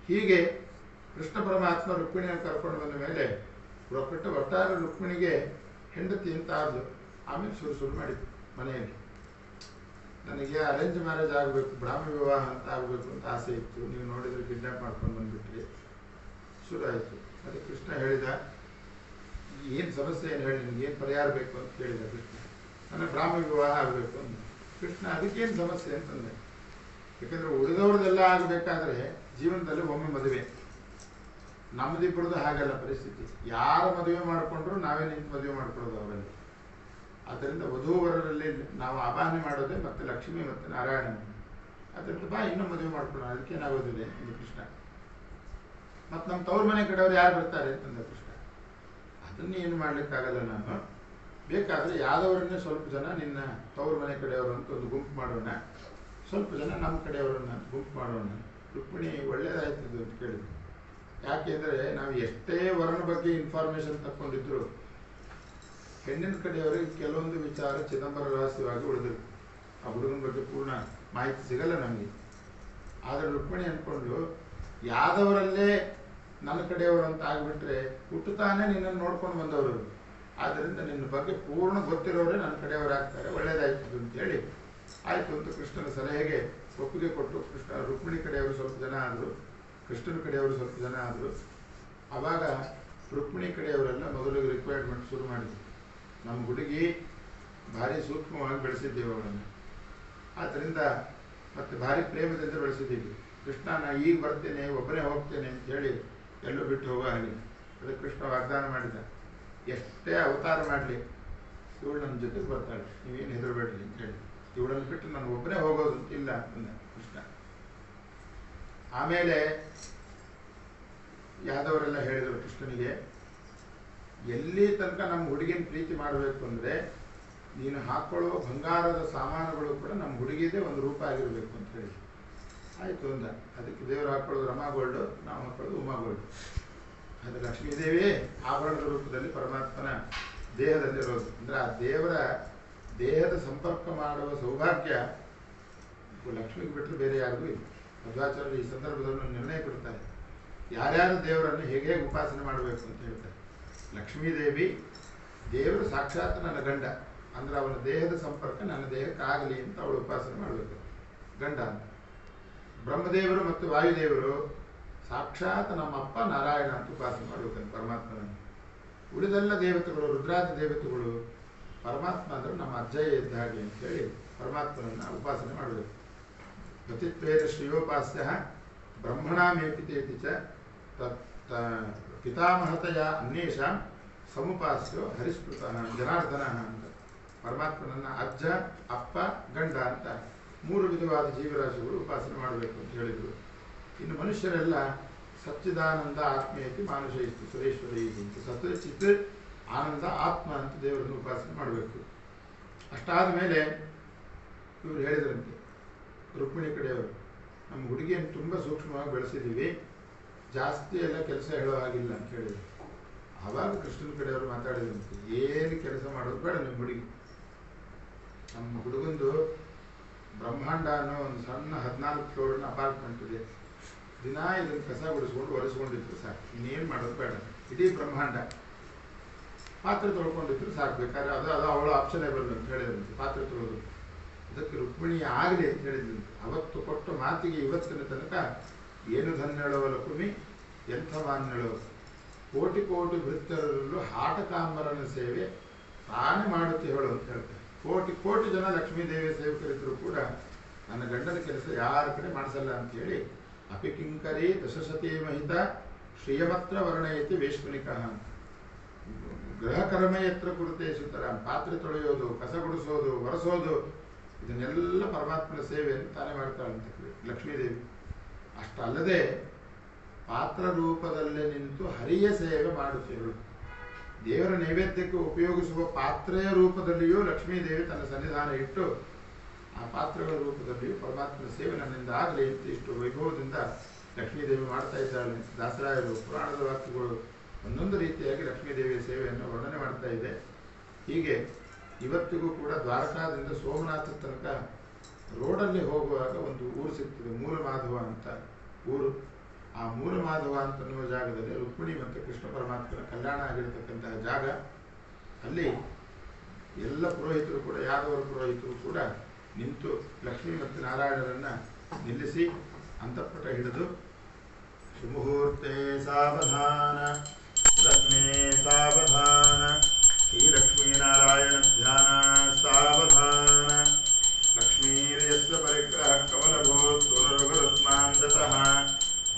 ಹೀಗೆ ಕೃಷ್ಣ ಪರಮಾತ್ಮ ರುಕ್ಮಿಣಿಯನ್ನು ಕರ್ಕೊಂಡು ಬಂದ ಮೇಲೆ ಒಟ್ಟಾರೆ ರುಕ್ಮಿಣಿಗೆ ಹೆಂಡತಿ ಅಂತ ಆದ್ಲು. ಆಮೇಲೆ ಶುರು ಮಾಡಿದ್ದು ಮನೆಯಲ್ಲಿ. ನನಗೆ ಅರೇಂಜ್ ಮ್ಯಾರೇಜ್ ಆಗಬೇಕು, ಬ್ರಾಹ್ಮ ವಿವಾಹ ಅಂತ ಆಗಬೇಕು ಅಂತ ಆಸೆ ಇತ್ತು. ನೀವು ನೋಡಿದ್ರೆ ಕಿಡ್ನಾಪ್ ಮಾಡ್ಕೊಂಡು ಬಂದುಬಿಟ್ರಿ. ಶುರು ಆಯಿತು. ಮತ್ತು ಕೃಷ್ಣ ಹೇಳಿದ, ಏನು ಸಮಸ್ಯೆ ಏನು ಹೇಳಿ, ನಿಮ್ಗೆ ಏನು ಪರಿಹಾರ ಬೇಕು ಅಂತ ಕೇಳಿದ ಕೃಷ್ಣ. ನನಗೆ ಬ್ರಾಹ್ಮ ವಿವಾಹ ಆಗಬೇಕು ಅಂದ ಕೃಷ್ಣ. ಅದಕ್ಕೇನು ಸಮಸ್ಯೆ ಅಂತಂದೆ. ಯಾಕೆಂದರೆ ಉಳಿದವ್ರದ್ದೆಲ್ಲ ಆಗಬೇಕಾದ್ರೆ ಜೀವನದಲ್ಲಿ ಒಮ್ಮೆ ಮದುವೆ. ನಮ್ಮದಿಬ್ಬರದು ಹಾಗೆಲ್ಲ ಪರಿಸ್ಥಿತಿ. ಯಾರ ಮದುವೆ ಮಾಡಿಕೊಂಡ್ರು ನಾವೇ ನಿಂತು ಮದುವೆ ಮಾಡ್ಕೊಳ್ಳೋದು ಅವರಲ್ಲಿ. ಆದ್ದರಿಂದ ವಧೂವರರಲ್ಲಿ ನಾವು ಆವಾಹನೆ ಮಾಡೋದೇ ಮತ್ತೆ ಲಕ್ಷ್ಮಿ ಮತ್ತು ನಾರಾಯಣನ. ಅದರಿಂದ ಬಾ ಇನ್ನೂ ಮದುವೆ ಮಾಡ್ಕೊಳ್ಳೋಣ, ಅದಕ್ಕೇನಾಗೋದಿಲ್ಲ ಎಂದು ಕೃಷ್ಣ. ಮತ್ತು ನಮ್ಮ ತವ್ರ ಮನೆ ಕಡೆಯವರು ಯಾರು ಬರ್ತಾರೆ ಅಂತಂದ ಕೃಷ್ಣ. ಅದನ್ನೇ ಏನು ಮಾಡಲಿಕ್ಕಾಗಲ್ಲ ನಾನು. ಬೇಕಾದರೆ ಯಾದವರನ್ನೇ ಸ್ವಲ್ಪ ಜನ ನಿನ್ನ ತವ್ರ ಮನೆ ಕಡೆಯವರು ಅಂತ ಒಂದು ಗುಂಪು ಮಾಡೋಣ, ಸ್ವಲ್ಪ ಜನ ನಮ್ಮ ಕಡೆಯವರನ್ನ ಗುಂಪು ಮಾಡೋಣ. ರುಕ್ಮಿಣಿ ಒಳ್ಳೇದಾಯ್ತದ್ದು ಅಂತ ಕೇಳಿದ್ರು. ಯಾಕೆಂದರೆ ನಾವು ಎಷ್ಟೇ ವರನ ಬಗ್ಗೆ ಇನ್ಫಾರ್ಮೇಷನ್ ತಕ್ಕೊಂಡಿದ್ರು ಹೆಣ್ಣಿನ ಕಡೆಯವರಿಗೆ ಕೆಲವೊಂದು ವಿಚಾರ ಚಿದಂಬರ ರಹಸ್ಯವಾಗಿ ಉಳಿದಿರು. ಆ ಹುಡುಗನ ಬಗ್ಗೆ ಪೂರ್ಣ ಮಾಹಿತಿ ಸಿಗಲ್ಲ ನಮಗೆ. ಆದರೆ ರುಕ್ಮಿಣಿ ಅಂದ್ಕೊಂಡು ಯಾದವರಲ್ಲೇ ನನ್ನ ಕಡೆಯವರು ಅಂತ ಆಗಿಬಿಟ್ರೆ ಹುಟ್ಟುತ್ತಾನೆ ನಿನ್ನನ್ನು ನೋಡ್ಕೊಂಡು ಬಂದವರು. ಆದ್ದರಿಂದ ನಿನ್ನ ಬಗ್ಗೆ ಪೂರ್ಣ ಗೊತ್ತಿರೋರೇ ನನ್ನ ಕಡೆಯವರಾಗ್ತಾರೆ, ಒಳ್ಳೇದಾಯ್ತದ್ದು ಅಂತೇಳಿ ಆಯಿತು ಅಂತ ಕೃಷ್ಣನ ಸಲಹೆಗೆ ಒಪ್ಪಿಗೆ ಕೊಟ್ಟು ರುಕ್ಮಿಣಿ ಕಡೆಯವರು ಸ್ವಲ್ಪ ಜನ ಆದರು, ಕೃಷ್ಣನ ಕಡೆಯವರು ಸ್ವಲ್ಪ ಜನ ಆದರು. ಆವಾಗ ರುಕ್ಮಿಣಿ ಕಡೆಯವರೆಲ್ಲ ಮೊದಲಿಗೆ ರಿಕ್ವೈರ್ಮೆಂಟ್ ಶುರು ಮಾಡಿದ್ರು. ನಮ್ಮ ಹುಡುಗಿ ಭಾರಿ ಸೂಕ್ಷ್ಮವಾಗಿ ಬೆಳೆಸಿದ್ದೇವೆ ಅವಳನ್ನು, ಆದ್ದರಿಂದ ಮತ್ತು ಭಾರಿ ಪ್ರೇಮದಿಂದ ಬೆಳೆಸಿದ್ದೀವಿ. ಕೃಷ್ಣ ನಾ ಈಗ ಬರ್ತೇನೆ, ಒಬ್ಬನೇ ಹೋಗ್ತೇನೆ ಅಂತ ಹೇಳಿ ಎಲ್ಲೂ ಬಿಟ್ಟು ಹೋಗೋ ಹಾಗೆ. ಅದಕ್ಕೆ ಕೃಷ್ಣ ವಾಗ್ದಾನ ಮಾಡಿದ, ಎಷ್ಟೇ ಅವತಾರ ಮಾಡಲಿ ಇವಳು ನನ್ನ ಜೊತೆಗೆ ಬರ್ತಾಳೆ, ನೀವೇನು ಹೆದರಬೇಡ್ರಿ ಅಂತ ಹೇಳಿ. ಇವಳನ್ನು ಬಿಟ್ಟು ನಾನು ಒಬ್ಬನೇ ಹೋಗೋದು ಇಲ್ಲ ಅಂತಂದ ಕೃಷ್ಣ. ಆಮೇಲೆ ಯಾದವರೆಲ್ಲ ಹೇಳಿದರು ಕೃಷ್ಣನಿಗೆ, ಎಲ್ಲಿ ತನಕ ನಮ್ಮ ಹುಡುಗಿನ ಪ್ರೀತಿ ಮಾಡಬೇಕು ಅಂದರೆ ನೀನು ಹಾಕೊಳ್ಳೋ ಬಂಗಾರದ ಸಾಮಾನುಗಳು ಕೂಡ ನಮ್ಮ ಹುಡುಗಿದೇ ಒಂದು ರೂಪ ಆಗಿರಬೇಕು ಅಂತ ಹೇಳಿ. ಆಯಿತು ಅಂದ. ಅದಕ್ಕೆ ದೇವರು ಹಾಕೊಳ್ಳೋದು ರಮಾ ಗೋಲ್ಡು, ನಾವು ಹಾಕೊಳ್ಳೋದು ಉಮಾ ಗೋಲ್ಡು. ಅದು ಲಕ್ಷ್ಮೀದೇವಿ ಆಭರಣದ ರೂಪದಲ್ಲಿ ಪರಮಾತ್ಮನ ದೇಹದಲ್ಲಿರೋದು. ಅಂದರೆ ಆ ದೇವರ ದೇಹದ ಸಂಪರ್ಕ ಮಾಡುವ ಸೌಭಾಗ್ಯ ಲಕ್ಷ್ಮಿಗೆ ಬಿಟ್ಟರೆ ಬೇರೆ ಯಾರಿಗೂ ಇಲ್ಲ. ಮಧ್ವಾಚಾರ್ಯರು ಈ ಸಂದರ್ಭದಲ್ಲಿ ನಿರ್ಣಯ ಕೊಡ್ತಾರೆ, ಯಾರ್ಯಾರು ದೇವರನ್ನು ಹೇಗೆ ಉಪಾಸನೆ ಮಾಡಬೇಕು ಅಂತ ಹೇಳ್ತಾರೆ. ಲಕ್ಷ್ಮೀದೇವಿ ದೇವರು ಸಾಕ್ಷಾತ್ ನನ್ನ ಗಂಡ, ಅಂದರೆ ಅವನ ದೇಹದ ಸಂಪರ್ಕ ನನ್ನ ದೇಹಕ್ಕಾಗಲಿ ಅಂತ ಅವಳು ಉಪಾಸನೆ ಮಾಡಬೇಕು, ಗಂಡ ಅಂತ. ಬ್ರಹ್ಮದೇವರು ಮತ್ತು ವಾಯುದೇವರು ಸಾಕ್ಷಾತ್ ನಮ್ಮಪ್ಪ ನಾರಾಯಣ ಅಂತ ಉಪಾಸನೆ ಮಾಡಬೇಕಂತ ಪರಮಾತ್ಮನನ್ನು. ಉಳಿದೆಲ್ಲ ದೇವತೆಗಳು, ರುದ್ರಾದಿ ದೇವತೆಗಳು ಪರಮಾತ್ಮ ಅಂದರೆ ನಮ್ಮ ಅಜ್ಜಯ್ಯ ಇದ್ದ ಹಾಗೆ ಅಂತೇಳಿ ಪರಮಾತ್ಮನನ್ನು ಉಪಾಸನೆ ಮಾಡಬೇಕು. ಗತಿತ್ವೇದ ಶ್ರೇಯೋಪಾಸ್ಯ ಬ್ರಹ್ಮಣಾಮೇಪಿತೇತಿ ಚ ಪಿತಾಮಹತೆಯ ಅನ್ಯೇಷಾಂ ಸಮುಪಾಸ್ಯೋ ಹರಿಸ್ಮೃತ ಜನಾರ್ದನ ಅಂತ. ಪರಮಾತ್ಮನನ್ನು ಅಜ್ಜ, ಅಪ್ಪ, ಗಂಡ ಅಂತ 3 ವಿಧವಾದ ಜೀವರಾಶಿಗಳು ಉಪಾಸನೆ ಮಾಡಬೇಕು ಅಂತ ಹೇಳಿದರು. ಇನ್ನು ಮನುಷ್ಯರೆಲ್ಲ ಸಚ್ಚಿದಾನಂದ ಆತ್ಮೇತಿ ಮಾನುಷಯಿಸ್ತು ಸುರೇಶ್ವರಿ ಅಂತ ಸತ್ಯ ಚಿತ್ ಆನಂದ ಆತ್ಮ ಅಂತ ದೇವರನ್ನು ಉಪಾಸನೆ ಮಾಡಬೇಕು. ಅಷ್ಟಾದ ಮೇಲೆ ಇವರು ಹೇಳಿದ್ರಂತೆ ರುಕ್ಮಿಣಿ ಕಡೆಯವರು, ನಮ್ಮ ಹುಡುಗಿಯನ್ನು ತುಂಬ ಸೂಕ್ಷ್ಮವಾಗಿ ಬೆಳೆಸಿದ್ದೀವಿ, ಜಾಸ್ತಿ ಎಲ್ಲ ಕೆಲಸ ಹೇಳೋ ಹಾಗಿಲ್ಲ ಅಂತ ಹೇಳಿದ್ರು. ಆವಾಗ ಕೃಷ್ಣನ ಕಡೆಯವರು ಮಾತಾಡಿದಂತೆ, ಏನು ಕೆಲಸ ಮಾಡೋದು ಬೇಡ ನಿಮ್ಮ ಹುಡುಗಿ, ನಮ್ಮ ಹುಡುಗಂದು ಬ್ರಹ್ಮಾಂಡ ಅನ್ನೋ ಒಂದು ಸಣ್ಣ 14 ಫ್ಲೋರ್ನ ಅಪಾರ್ಟ್ಮೆಂಟ್ ಇದೆ, ದಿನ ಇದನ್ನು ಕಸ ಗುಡಿಸ್ಕೊಂಡು ಒರೆಸ್ಕೊಂಡಿದ್ರು ಸಾಕು, ಇನ್ನೇನು ಮಾಡೋದು ಬೇಡ, ಇಡೀ ಬ್ರಹ್ಮಾಂಡ ಪಾತ್ರೆ ತೊಳ್ಕೊಂಡಿದ್ರು ಸಾಕು, ಬೇಕಾದ್ರೆ ಅದು ಅವಳು ಆಪ್ಷನೇಬಲ್ ಅಂತ ಹೇಳಿದ್ರಂತೆ ಪಾತ್ರೆ ತೊಳೋದು. ಅದಕ್ಕೆ ರುಕ್ಮಿಣಿ ಆಗಲಿ ಅಂತ ಹೇಳಿದ್ರಂತೆ. ಅವತ್ತು ಕೊಟ್ಟ ಮಾತಿಗೆ ಇವತ್ತಿನ ತನಕ ಏನು ಧನ್ಯಳವ ಲಕ್ಷ್ಮಿ ಎಂಥ ಮಾನ್ಯಳವ, ಕೋಟಿ ಕೋಟಿ ಭೃತ್ಯರಲ್ಲೂ ಹಾಟಕಾಂಬರನ ಸೇವೆ ತಾನೇ ಮಾಡುತ್ತೆ ಹೇಳು ಅಂತ ಹೇಳ್ತಾರೆ. ಕೋಟಿ ಕೋಟಿ ಜನ ಲಕ್ಷ್ಮೀದೇವಿ ಸೇವಕರಿದ್ದರೂ ಕೂಡ ನನ್ನ ಗಂಡನ ಕೆಲಸ ಯಾರ ಕಡೆ ಮಾಡಿಸಲ್ಲ ಅಂತೇಳಿ ಅಪಿಕಿಂಕರಿ ದಶಸತಿ ಮಹಿತ ಶ್ರೀಯಮತ್ರ ವರ್ಣಯತಿ ವೇಶ್ಮನಿಕ ಅಂತ. ಗೃಹ ಕರ್ಮ ಎತ್ರ ಕುರಿತೆ ಸುತ್ತರ, ಪಾತ್ರೆ ತೊಳೆಯೋದು, ಕಸ ಗುಡಿಸೋದು, ಒರೆಸೋದು, ಇದನ್ನೆಲ್ಲ ಪರಮಾತ್ಮನ ಸೇವೆಯನ್ನು ತಾನೇ ಮಾಡ್ತಾಳಂತ ಲಕ್ಷ್ಮೀದೇವಿ. ಅಷ್ಟಲ್ಲದೆ ಪಾತ್ರ ರೂಪದಲ್ಲೇ ನಿಂತು ಹರಿಯ ಸೇವೆ ಮಾಡುತ್ತೇಳು. ದೇವರ ನೈವೇದ್ಯಕ್ಕೆ ಉಪಯೋಗಿಸುವ ಪಾತ್ರೆಯ ರೂಪದಲ್ಲಿಯೂ ಲಕ್ಷ್ಮೀದೇವಿ ತನ್ನ ಸನ್ನಿಧಾನ ಇಟ್ಟು ಆ ಪಾತ್ರೆಗಳ ರೂಪದಲ್ಲಿಯೂ ಪರಮಾತ್ಮನ ಸೇವೆ ನನ್ನಿಂದ ಆಗಲಿ ಅಂತ ಇಷ್ಟು ವೈಭವದಿಂದ ಲಕ್ಷ್ಮೀದೇವಿ ಮಾಡ್ತಾ ಇದ್ದಾಳೆ. ದಾಸರಾಯರು ಪುರಾಣದ ವಾಕ್ಯಗಳು ಒಂದೊಂದು ರೀತಿಯಾಗಿ ಲಕ್ಷ್ಮೀದೇವಿಯ ಸೇವೆಯನ್ನು ವರ್ಣನೆ ಮಾಡ್ತಾ ಇದೆ. ಹೀಗೆ ಇವತ್ತಿಗೂ ಕೂಡ ದ್ವಾರಕಾದಿಂದ ಸೋಮನಾಥ ತನಕ ರೋಡಲ್ಲಿ ಹೋಗುವಾಗ ಒಂದು ಊರು ಸಿಗ್ತದೆ, ಮೂಲಮಾಧವ ಅಂತ ಊರು. ಆ ಮೂಲಮಾಧವ ಅಂತನ್ನುವ ಜಾಗದಲ್ಲಿ ರುಕ್ಮಿಣಿ ಮತ್ತು ಕೃಷ್ಣ ಪರಮಾತ್ಮನ ಕಲ್ಯಾಣ ಆಗಿರತಕ್ಕಂತಹ ಜಾಗ. ಅಲ್ಲಿ ಎಲ್ಲ ಪುರೋಹಿತರು ಕೂಡ, ಯಾದವರ ಪುರೋಹಿತರು ಕೂಡ ನಿಂತು ಲಕ್ಷ್ಮೀ ಮತ್ತು ನಾರಾಯಣರನ್ನು ನಿಲ್ಲಿಸಿ ಅಂತಃಪಟ ಹಿಡಿದು ಸುಮುಹೂರ್ತೆ ಸಾವಧಾನ ರತ್ನೇ ಸಾವಧಾನ ಶ್ರೀಲಕ್ಷ್ಮೀನಾರಾಯಣ ಧ್ಯಾನ ಸಾವಧಾನ ಲಕ್ಷ್ಮೀರ್ಯಸ್ಯ ಪರಿಗ್ರಹ ಕಮಲಭೂತ್ಸುರರುಗರುತ್ಮಾಂತತಃ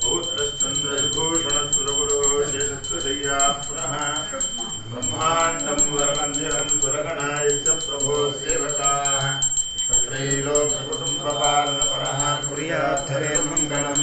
ಪೌತ್ರಶ್ಚಂದ್ರವಿಭೂಷಣಸುರಗುರು ಶೇಷಸ್ವಶಯ್ಯಾ ಪುನಃ ಬ್ರಹ್ಮಾಂಡಂ ವರಮಂದಿರಂ ಸುರಗಣಾಯಸ್ಯ ಪ್ರಭೋ ಸೇವಕಾಃ ತ್ರೈಲೋಕ್ಯಕುಟುಂಬಪಾಲನಪರಃ ಕುರ್ಯಾತ್ ಹರೇರ್ಮಂಗಳಂ.